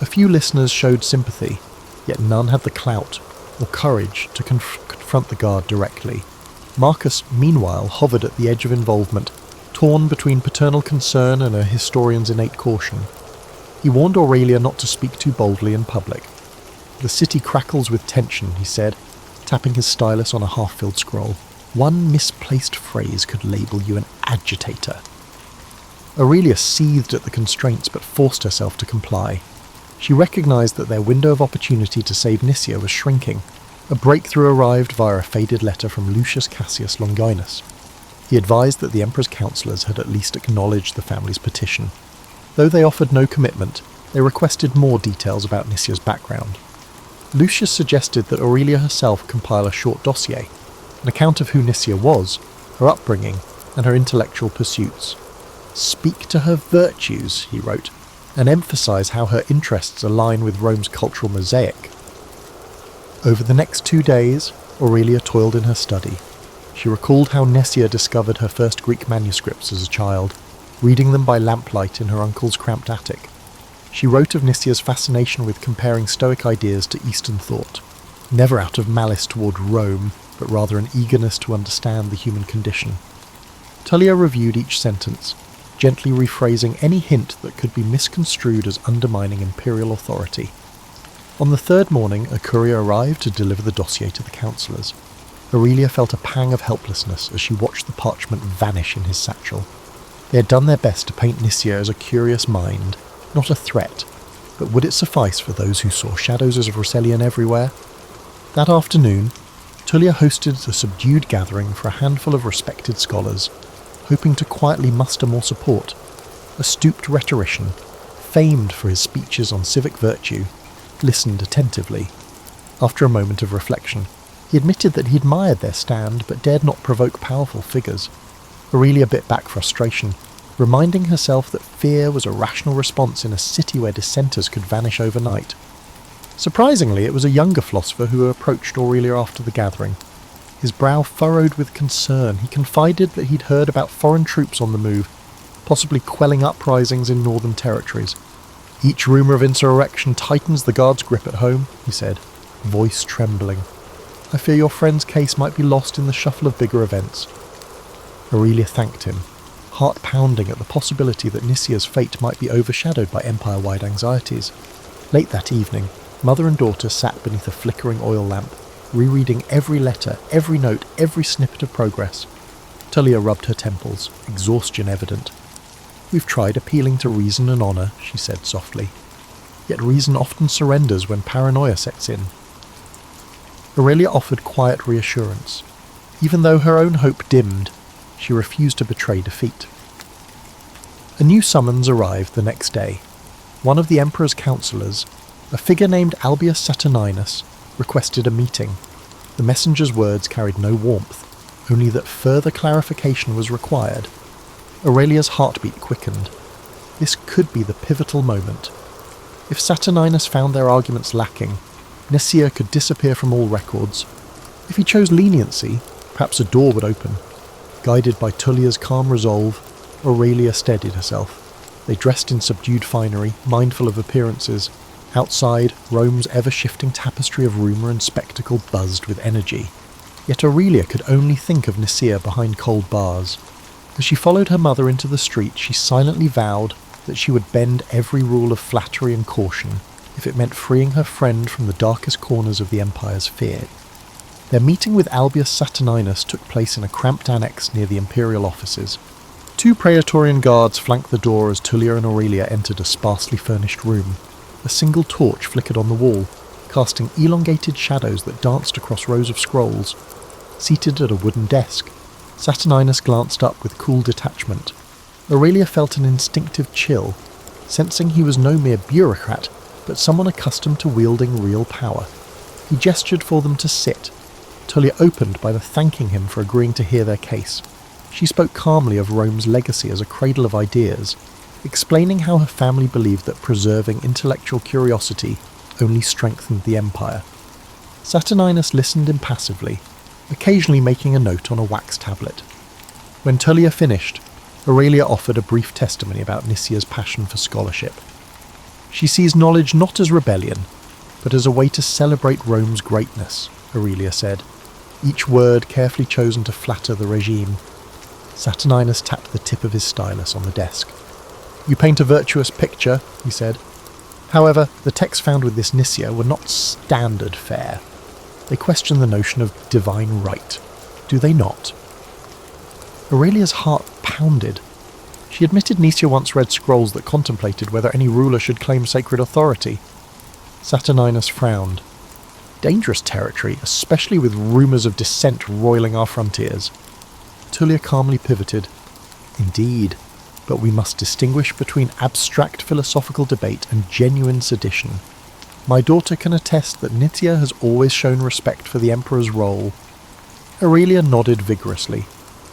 A few listeners showed sympathy, yet none had the clout or courage to confront the guard directly. Marcus, meanwhile, hovered at the edge of involvement, torn between paternal concern and a historian's innate caution. He warned Aurelia not to speak too boldly in public. "The city crackles with tension," he said, tapping his stylus on a half-filled scroll. "One misplaced phrase could label you an agitator." Aurelia seethed at the constraints but forced herself to comply. She recognised that their window of opportunity to save Nisia was shrinking. A breakthrough arrived via a faded letter from Lucius Cassius Longinus. He advised that the Emperor's councillors had at least acknowledged the family's petition. Though they offered no commitment, they requested more details about Nisia's background. Lucius suggested that Aurelia herself compile a short dossier, an account of who Nisia was, her upbringing, and her intellectual pursuits. "Speak to her virtues," he wrote, and emphasise how her interests align with Rome's cultural mosaic. Over the next 2 days, Aurelia toiled in her study. She recalled how Nisia discovered her first Greek manuscripts as a child, reading them by lamplight in her uncle's cramped attic. She wrote of Nisia's fascination with comparing Stoic ideas to Eastern thought, never out of malice toward Rome, but rather an eagerness to understand the human condition. Tullia reviewed each sentence, gently rephrasing any hint that could be misconstrued as undermining imperial authority. On the third morning, a courier arrived to deliver the dossier to the councillors. Aurelia felt a pang of helplessness as she watched the parchment vanish in his satchel. They had done their best to paint Nisia as a curious mind, not a threat, but would it suffice for those who saw shadows of Russellian everywhere? That afternoon, Tullia hosted a subdued gathering for a handful of respected scholars, hoping to quietly muster more support. A stooped rhetorician, famed for his speeches on civic virtue, listened attentively. After a moment of reflection, he admitted that he admired their stand but dared not provoke powerful figures. Aurelia bit back frustration, reminding herself that fear was a rational response in a city where dissenters could vanish overnight. Surprisingly, it was a younger philosopher who approached Aurelia after the gathering. His brow furrowed with concern, he confided that he'd heard about foreign troops on the move, possibly quelling uprisings in northern territories. "Each rumour of insurrection tightens the guard's grip at home," he said, voice trembling. "I fear your friend's case might be lost in the shuffle of bigger events." Aurelia thanked him, heart pounding at the possibility that Nisia's fate might be overshadowed by empire-wide anxieties. Late that evening, mother and daughter sat beneath a flickering oil lamp, rereading every letter, every note, every snippet of progress. Tullia rubbed her temples, exhaustion evident. "We've tried appealing to reason and honour," she said softly. "Yet reason often surrenders when paranoia sets in." Aurelia offered quiet reassurance. Even though her own hope dimmed, she refused to betray defeat. A new summons arrived the next day. One of the Emperor's councillors, a figure named Albius Saturninus, requested a meeting. The messenger's words carried no warmth, only that further clarification was required. Aurelia's heartbeat quickened. This could be the pivotal moment. If Saturninus found their arguments lacking, Nisia could disappear from all records. If he chose leniency, perhaps a door would open. Guided by Tullia's calm resolve, Aurelia steadied herself. They dressed in subdued finery, mindful of appearances. Outside, Rome's ever-shifting tapestry of rumour and spectacle buzzed with energy. Yet Aurelia could only think of Nisia behind cold bars. As she followed her mother into the street, she silently vowed that she would bend every rule of flattery and caution if it meant freeing her friend from the darkest corners of the Empire's fear. Their meeting with Albius Saturninus took place in a cramped annex near the imperial offices. 2 praetorian guards flanked the door as Tullia and Aurelia entered a sparsely furnished room. A single torch flickered on the wall, casting elongated shadows that danced across rows of scrolls. Seated at a wooden desk, Saturninus glanced up with cool detachment. Aurelia felt an instinctive chill, sensing he was no mere bureaucrat, but someone accustomed to wielding real power. He gestured for them to sit. Tullia opened by thanking him for agreeing to hear their case. She spoke calmly of Rome's legacy as a cradle of ideas, explaining how her family believed that preserving intellectual curiosity only strengthened the empire. Saturninus listened impassively, occasionally making a note on a wax tablet. When Tullia finished, Aurelia offered a brief testimony about Nicia's passion for scholarship. She sees knowledge not as rebellion, but as a way to celebrate Rome's greatness, Aurelia said, each word carefully chosen to flatter the regime. Saturninus tapped the tip of his stylus on the desk. "You paint a virtuous picture," he said. "However, the texts found with this Nicia were not standard fare. They question the notion of divine right. Do they not?" Aurelia's heart pounded. She admitted Nicia once read scrolls that contemplated whether any ruler should claim sacred authority. Saturninus frowned. Dangerous territory, especially with rumours of dissent roiling our frontiers. Tullia calmly pivoted. "Indeed, but we must distinguish between abstract philosophical debate and genuine sedition. My daughter can attest that Nicia has always shown respect for the emperor's role." Aurelia nodded vigorously,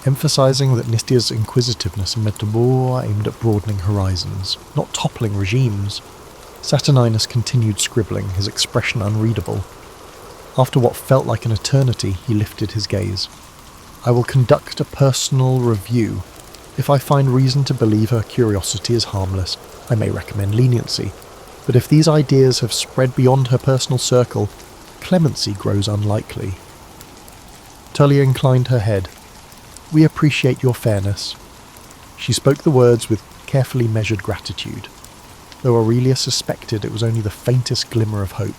emphasising that Nicia's inquisitiveness meant more aimed at broadening horizons, not toppling regimes. Saturninus continued scribbling, his expression unreadable. After what felt like an eternity, he lifted his gaze. "I will conduct a personal review. If I find reason to believe her curiosity is harmless, I may recommend leniency. But if these ideas have spread beyond her personal circle, clemency grows unlikely." Tullia inclined her head. "We appreciate your fairness." She spoke the words with carefully measured gratitude, though Aurelia suspected it was only the faintest glimmer of hope.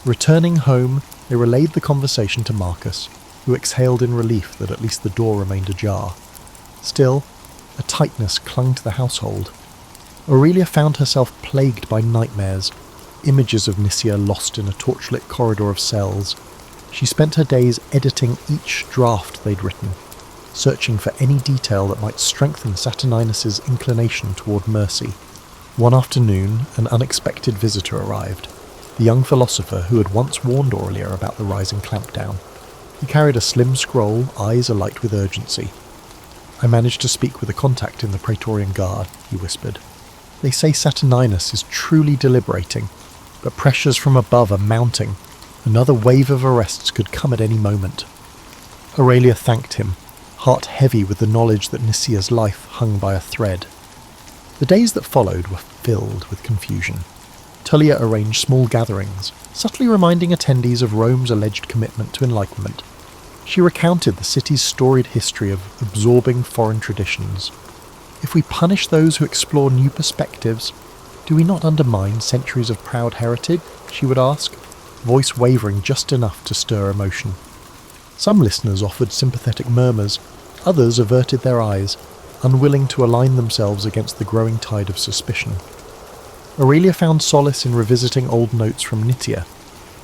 Returning home, they relayed the conversation to Marcus, who exhaled in relief that at least the door remained ajar. Still, a tightness clung to the household. Aurelia found herself plagued by nightmares, images of Nicia lost in a torchlit corridor of cells. She spent her days editing each draft they'd written, searching for any detail that might strengthen Saturninus's inclination toward mercy. One afternoon, an unexpected visitor arrived, the young philosopher who had once warned Aurelia about the rising clampdown. He carried a slim scroll, eyes alight with urgency. "I managed to speak with a contact in the Praetorian Guard," he whispered. "They say Saturninus is truly deliberating, but pressures from above are mounting. Another wave of arrests could come at any moment." Aurelia thanked him, heart heavy with the knowledge that Nicia's life hung by a thread. The days that followed were filled with confusion. Tullia arranged small gatherings, subtly reminding attendees of Rome's alleged commitment to enlightenment. She recounted the city's storied history of absorbing foreign traditions. If we punish those who explore new perspectives, do we not undermine centuries of proud heritage? She would ask, voice wavering just enough to stir emotion. Some listeners offered sympathetic murmurs, others averted their eyes, unwilling to align themselves against the growing tide of suspicion. Aurelia found solace in revisiting old notes from Nicia,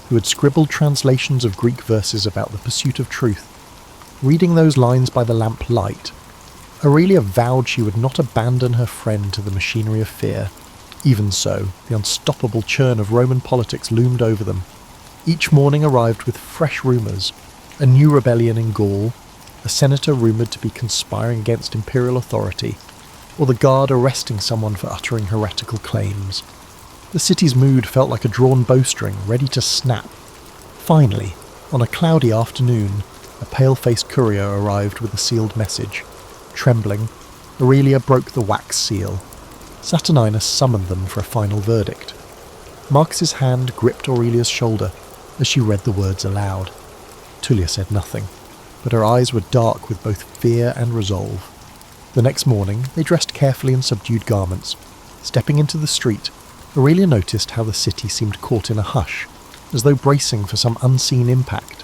who had scribbled translations of Greek verses about the pursuit of truth. Reading those lines by the lamp light, Aurelia vowed she would not abandon her friend to the machinery of fear. Even so, the unstoppable churn of Roman politics loomed over them. Each morning arrived with fresh rumours: a new rebellion in Gaul, a senator rumoured to be conspiring against imperial authority, or the guard arresting someone for uttering heretical claims. The city's mood felt like a drawn bowstring, ready to snap. Finally, on a cloudy afternoon, a pale-faced courier arrived with a sealed message. Trembling, Aurelia broke the wax seal. Saturninus summoned them for a final verdict. Marcus's hand gripped Aurelia's shoulder as she read the words aloud. Tullia said nothing, but her eyes were dark with both fear and resolve. The next morning, they dressed carefully in subdued garments. Stepping into the street, Aurelia noticed how the city seemed caught in a hush, as though bracing for some unseen impact.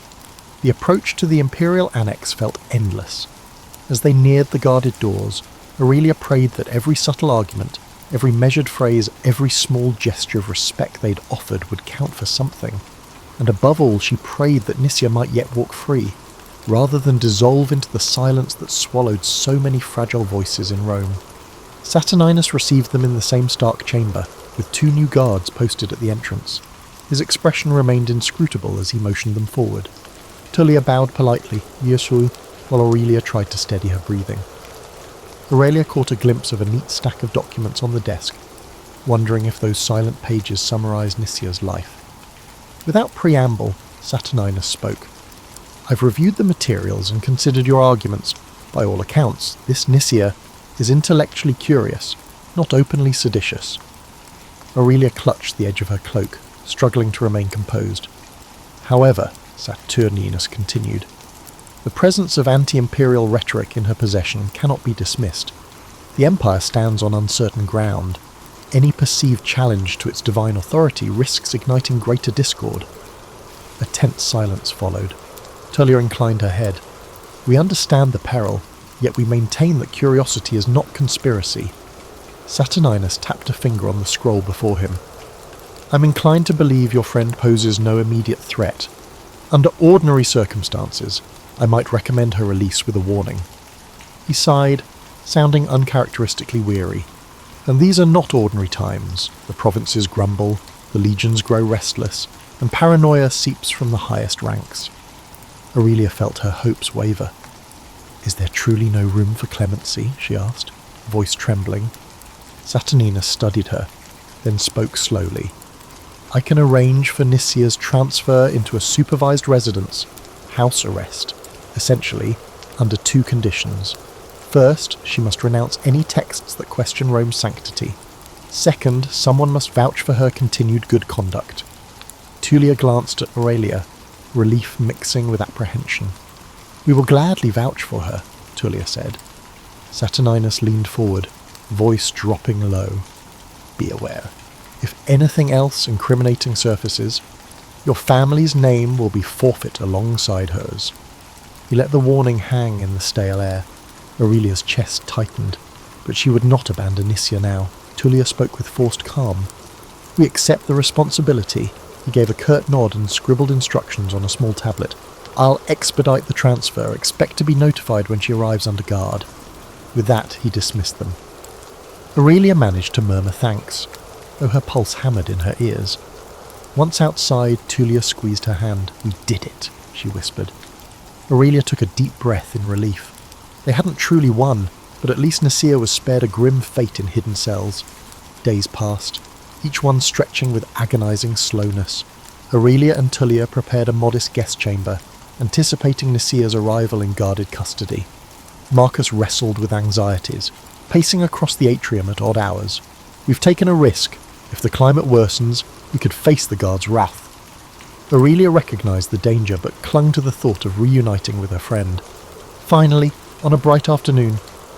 The approach to the imperial annex felt endless. As they neared the guarded doors, Aurelia prayed that every subtle argument, every measured phrase, every small gesture of respect they'd offered would count for something. And above all, she prayed that Nicia might yet walk free, rather than dissolve into the silence that swallowed so many fragile voices in Rome. Saturninus received them in the same stark chamber, with 2 new guards posted at the entrance. His expression remained inscrutable as he motioned them forward. Tullia bowed politely, Yesu, while Aurelia tried to steady her breathing. Aurelia caught a glimpse of a neat stack of documents on the desk, wondering if those silent pages summarised Nicia's life. Without preamble, Saturninus spoke. "I've reviewed the materials and considered your arguments. By all accounts, this Nicia, is intellectually curious, not openly seditious. Aurelia clutched the edge of her cloak, struggling to remain composed. However, Saturninus continued, the presence of anti-imperial rhetoric in her possession cannot be dismissed. The Empire stands on uncertain ground. Any perceived challenge to its divine authority risks igniting greater discord. A tense silence followed. Tullia inclined her head. We understand the peril, yet we maintain that curiosity is not conspiracy. Saturninus tapped a finger on the scroll before him. I'm inclined to believe your friend poses no immediate threat. Under ordinary circumstances, I might recommend her release with a warning. He sighed, sounding uncharacteristically weary. And these are not ordinary times. The provinces grumble, the legions grow restless, and paranoia seeps from the highest ranks. Aurelia felt her hopes waver. Is there truly no room for clemency? She asked, voice trembling. Saturninus studied her, then spoke slowly. I can arrange for Nicia's transfer into a supervised residence, house arrest, essentially, under 2 conditions. First, she must renounce any texts that question Rome's sanctity. Second, someone must vouch for her continued good conduct. Tullia glanced at Aurelia, relief mixing with apprehension. We will gladly vouch for her, Tullia said. Saturninus leaned forward, voice dropping low. Be aware. If anything else incriminating surfaces, your family's name will be forfeit alongside hers. He let the warning hang in the stale air. Aurelia's chest tightened, but she would not abandon Nicia now. Tullia spoke with forced calm. We accept the responsibility. He gave a curt nod and scribbled instructions on a small tablet. I'll expedite the transfer. Expect to be notified when she arrives under guard. With that, he dismissed them. Aurelia managed to murmur thanks, though her pulse hammered in her ears. Once outside, Tullia squeezed her hand. We did it, she whispered. Aurelia took a deep breath in relief. They hadn't truly won, but at least Nicia was spared a grim fate in hidden cells. Days passed, each one stretching with agonizing slowness. Aurelia and Tullia prepared a modest guest chamber, anticipating Nicia's arrival in guarded custody. Marcus wrestled with anxieties, pacing across the atrium at odd hours. We've taken a risk. If the climate worsens, we could face the guard's wrath. Aurelia recognized the danger, but clung to the thought of reuniting with her friend. Finally, on a bright afternoon,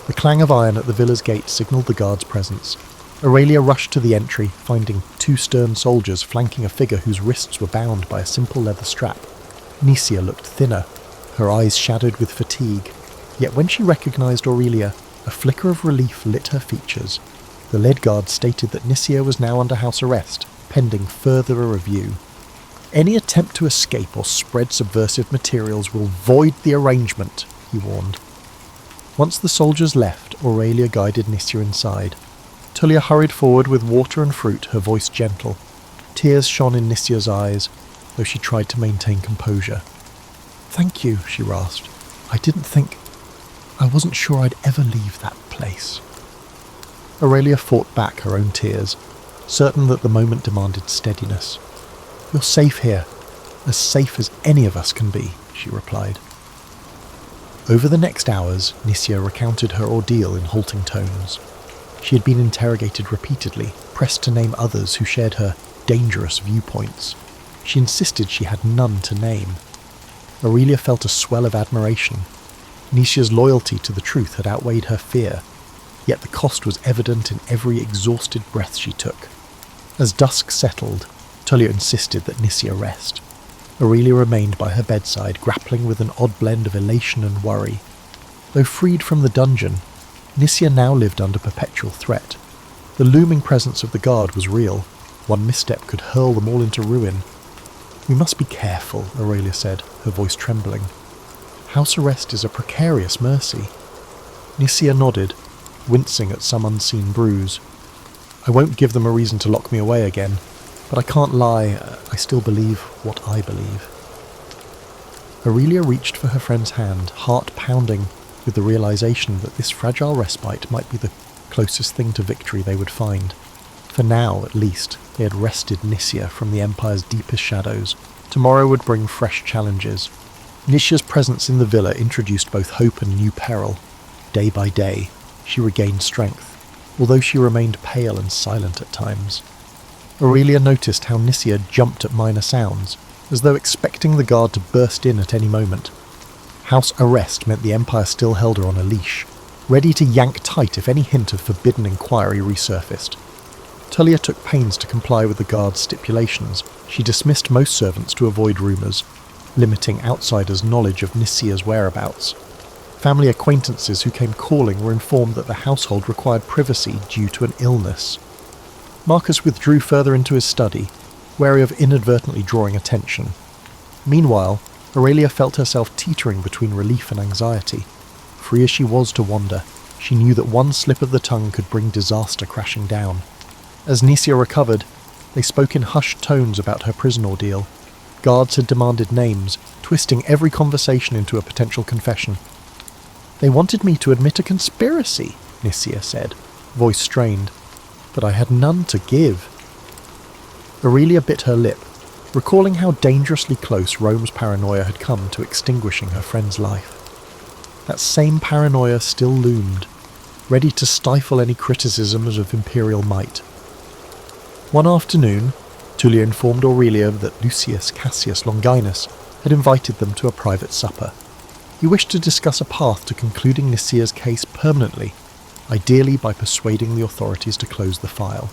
the clang of iron at the villa's gate signalled the guard's presence. Aurelia rushed to the entry, finding 2 stern soldiers flanking a figure whose wrists were bound by a simple leather strap. Nicia looked thinner, her eyes shadowed with fatigue, yet when she recognized Aurelia, a flicker of relief lit her features. The lead guard stated that Nicia was now under house arrest, pending further review. Any attempt to escape or spread subversive materials will void the arrangement, he warned. Once the soldiers left, Aurelia guided Nicia inside. Tullia hurried forward with water and fruit, her voice gentle. Tears shone in Nicia's eyes, though she tried to maintain composure. Thank you, she rasped. I wasn't sure I'd ever leave that place. Aurelia fought back her own tears, certain that the moment demanded steadiness. You're safe here, as safe as any of us can be, she replied. Over the next hours, Nicia recounted her ordeal in halting tones. She had been interrogated repeatedly, pressed to name others who shared her dangerous viewpoints. She insisted she had none to name. Aurelia felt a swell of admiration. Nicia's loyalty to the truth had outweighed her fear, yet the cost was evident in every exhausted breath she took. As dusk settled, Tullia insisted that Nicia rest. Aurelia remained by her bedside, grappling with an odd blend of elation and worry. Though freed from the dungeon, Nicia now lived under perpetual threat. The looming presence of the guard was real. One misstep could hurl them all into ruin. We must be careful, Aurelia said, her voice trembling. House arrest is a precarious mercy. Nicia nodded, wincing at some unseen bruise. I won't give them a reason to lock me away again, but I can't lie, I still believe what I believe. Aurelia reached for her friend's hand, heart pounding with the realization that this fragile respite might be the closest thing to victory they would find. For now, at least, they had wrested Nicia from the Empire's deepest shadows. Tomorrow would bring fresh challenges. Nicia's presence in the villa introduced both hope and new peril. Day by day, she regained strength, although she remained pale and silent at times. Aurelia noticed how Nisia jumped at minor sounds, as though expecting the guard to burst in at any moment. House arrest meant the Empire still held her on a leash, ready to yank tight if any hint of forbidden inquiry resurfaced. Tullia took pains to comply with the guard's stipulations. She dismissed most servants to avoid rumours, limiting outsiders' knowledge of Nisia's whereabouts. Family acquaintances who came calling were informed that the household required privacy due to an illness. Marcus withdrew further into his study, wary of inadvertently drawing attention. Meanwhile, Aurelia felt herself teetering between relief and anxiety. Free as she was to wander, she knew that one slip of the tongue could bring disaster crashing down. As Nisia recovered, they spoke in hushed tones about her prison ordeal. Guards had demanded names, twisting every conversation into a potential confession. "They wanted me to admit a conspiracy," Nisia said, voice strained, "but I had none to give." Aurelia bit her lip, recalling how dangerously close Rome's paranoia had come to extinguishing her friend's life. That same paranoia still loomed, ready to stifle any criticisms of imperial might. One afternoon, Tullia informed Aurelia that Lucius Cassius Longinus had invited them to a private supper. He wished to discuss a path to concluding Nisia's case permanently, ideally by persuading the authorities to close the file.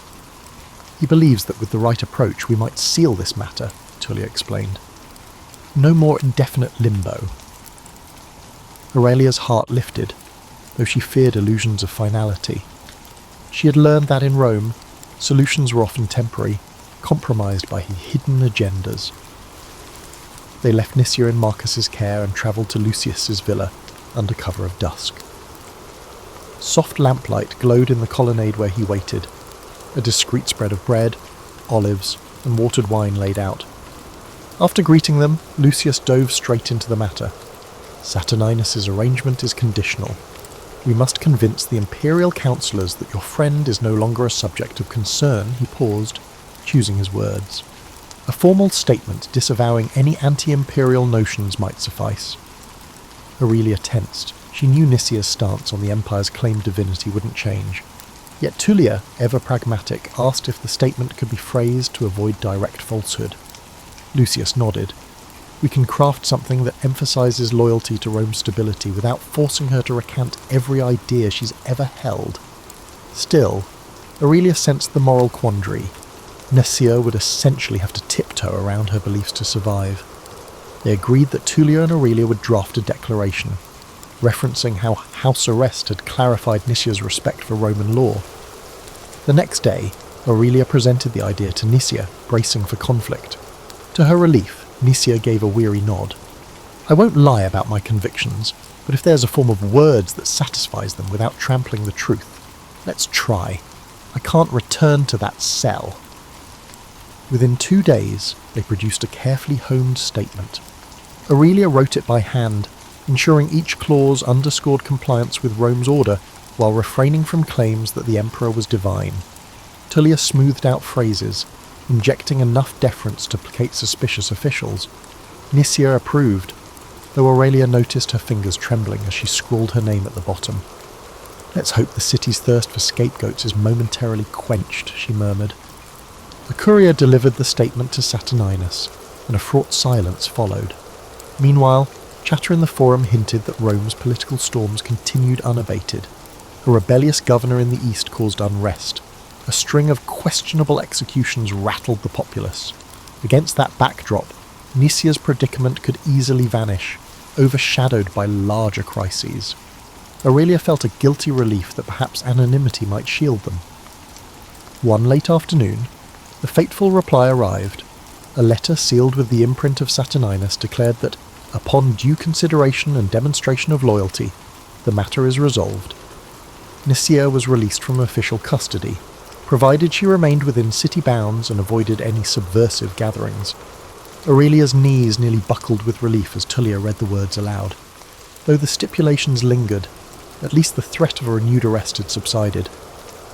"He believes that with the right approach we might seal this matter," Tullia explained. "No more indefinite limbo." Aurelia's heart lifted, though she feared illusions of finality. She had learned that in Rome, solutions were often temporary, compromised by hidden agendas. They left Nisia in Marcus's care and travelled to Lucius's villa under cover of dusk. Soft lamplight glowed in the colonnade where he waited, a discreet spread of bread, olives, and watered wine laid out. After greeting them, Lucius dove straight into the matter. "Saturninus's arrangement is conditional. We must convince the imperial councillors that your friend is no longer a subject of concern." He paused, choosing his words. "A formal statement disavowing any anti-imperial notions might suffice." Aurelia tensed. She knew Nisia's stance on the Empire's claimed divinity wouldn't change. Yet Tullia, ever pragmatic, asked if the statement could be phrased to avoid direct falsehood. Lucius nodded. "We can craft something that emphasises loyalty to Rome's stability without forcing her to recant every idea she's ever held." Still, Aurelia sensed the moral quandary. Nisia would essentially have to tiptoe around her beliefs to survive. They agreed that Tullia and Aurelia would draft a declaration, referencing how house arrest had clarified Nisia's respect for Roman law. The next day, Aurelia presented the idea to Nisia, bracing for conflict. To her relief, Nisia gave a weary nod. "I won't lie about my convictions, but if there's a form of words that satisfies them without trampling the truth, let's try. I can't return to that cell." Within 2 days, they produced a carefully honed statement. Aurelia wrote it by hand, ensuring each clause underscored compliance with Rome's order while refraining from claims that the emperor was divine. Tullia smoothed out phrases, injecting enough deference to placate suspicious officials. Nisia approved, though Aurelia noticed her fingers trembling as she scrawled her name at the bottom. "Let's hope the city's thirst for scapegoats is momentarily quenched," she murmured. The courier delivered the statement to Saturninus, and a fraught silence followed. Meanwhile, chatter in the forum hinted that Rome's political storms continued unabated. A rebellious governor in the east caused unrest. A string of questionable executions rattled the populace. Against that backdrop, Nisia's predicament could easily vanish, overshadowed by larger crises. Aurelia felt a guilty relief that perhaps anonymity might shield them. One late afternoon, the fateful reply arrived. A letter sealed with the imprint of Saturninus declared that, upon due consideration and demonstration of loyalty, the matter is resolved. Nisia was released from official custody, provided she remained within city bounds and avoided any subversive gatherings. Aurelia's knees nearly buckled with relief as Tullia read the words aloud. Though the stipulations lingered, at least the threat of a renewed arrest had subsided.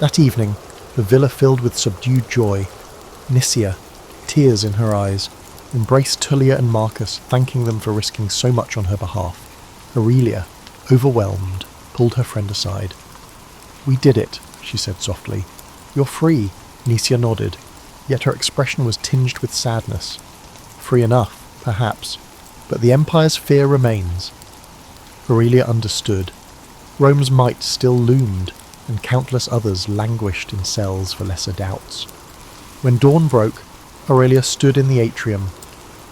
That evening, the villa filled with subdued joy. Nisia, tears in her eyes, embraced Tullia and Marcus, thanking them for risking so much on her behalf. Aurelia, overwhelmed, pulled her friend aside. "We did it," she said softly. "You're free." Nisia nodded, yet her expression was tinged with sadness. Free enough, perhaps, but the Empire's fear remains. Aurelia understood. Rome's might still loomed, and countless others languished in cells for lesser doubts. When dawn broke, Aurelia stood in the atrium,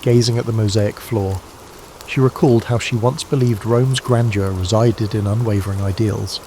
gazing at the mosaic floor. She recalled how she once believed Rome's grandeur resided in unwavering ideals,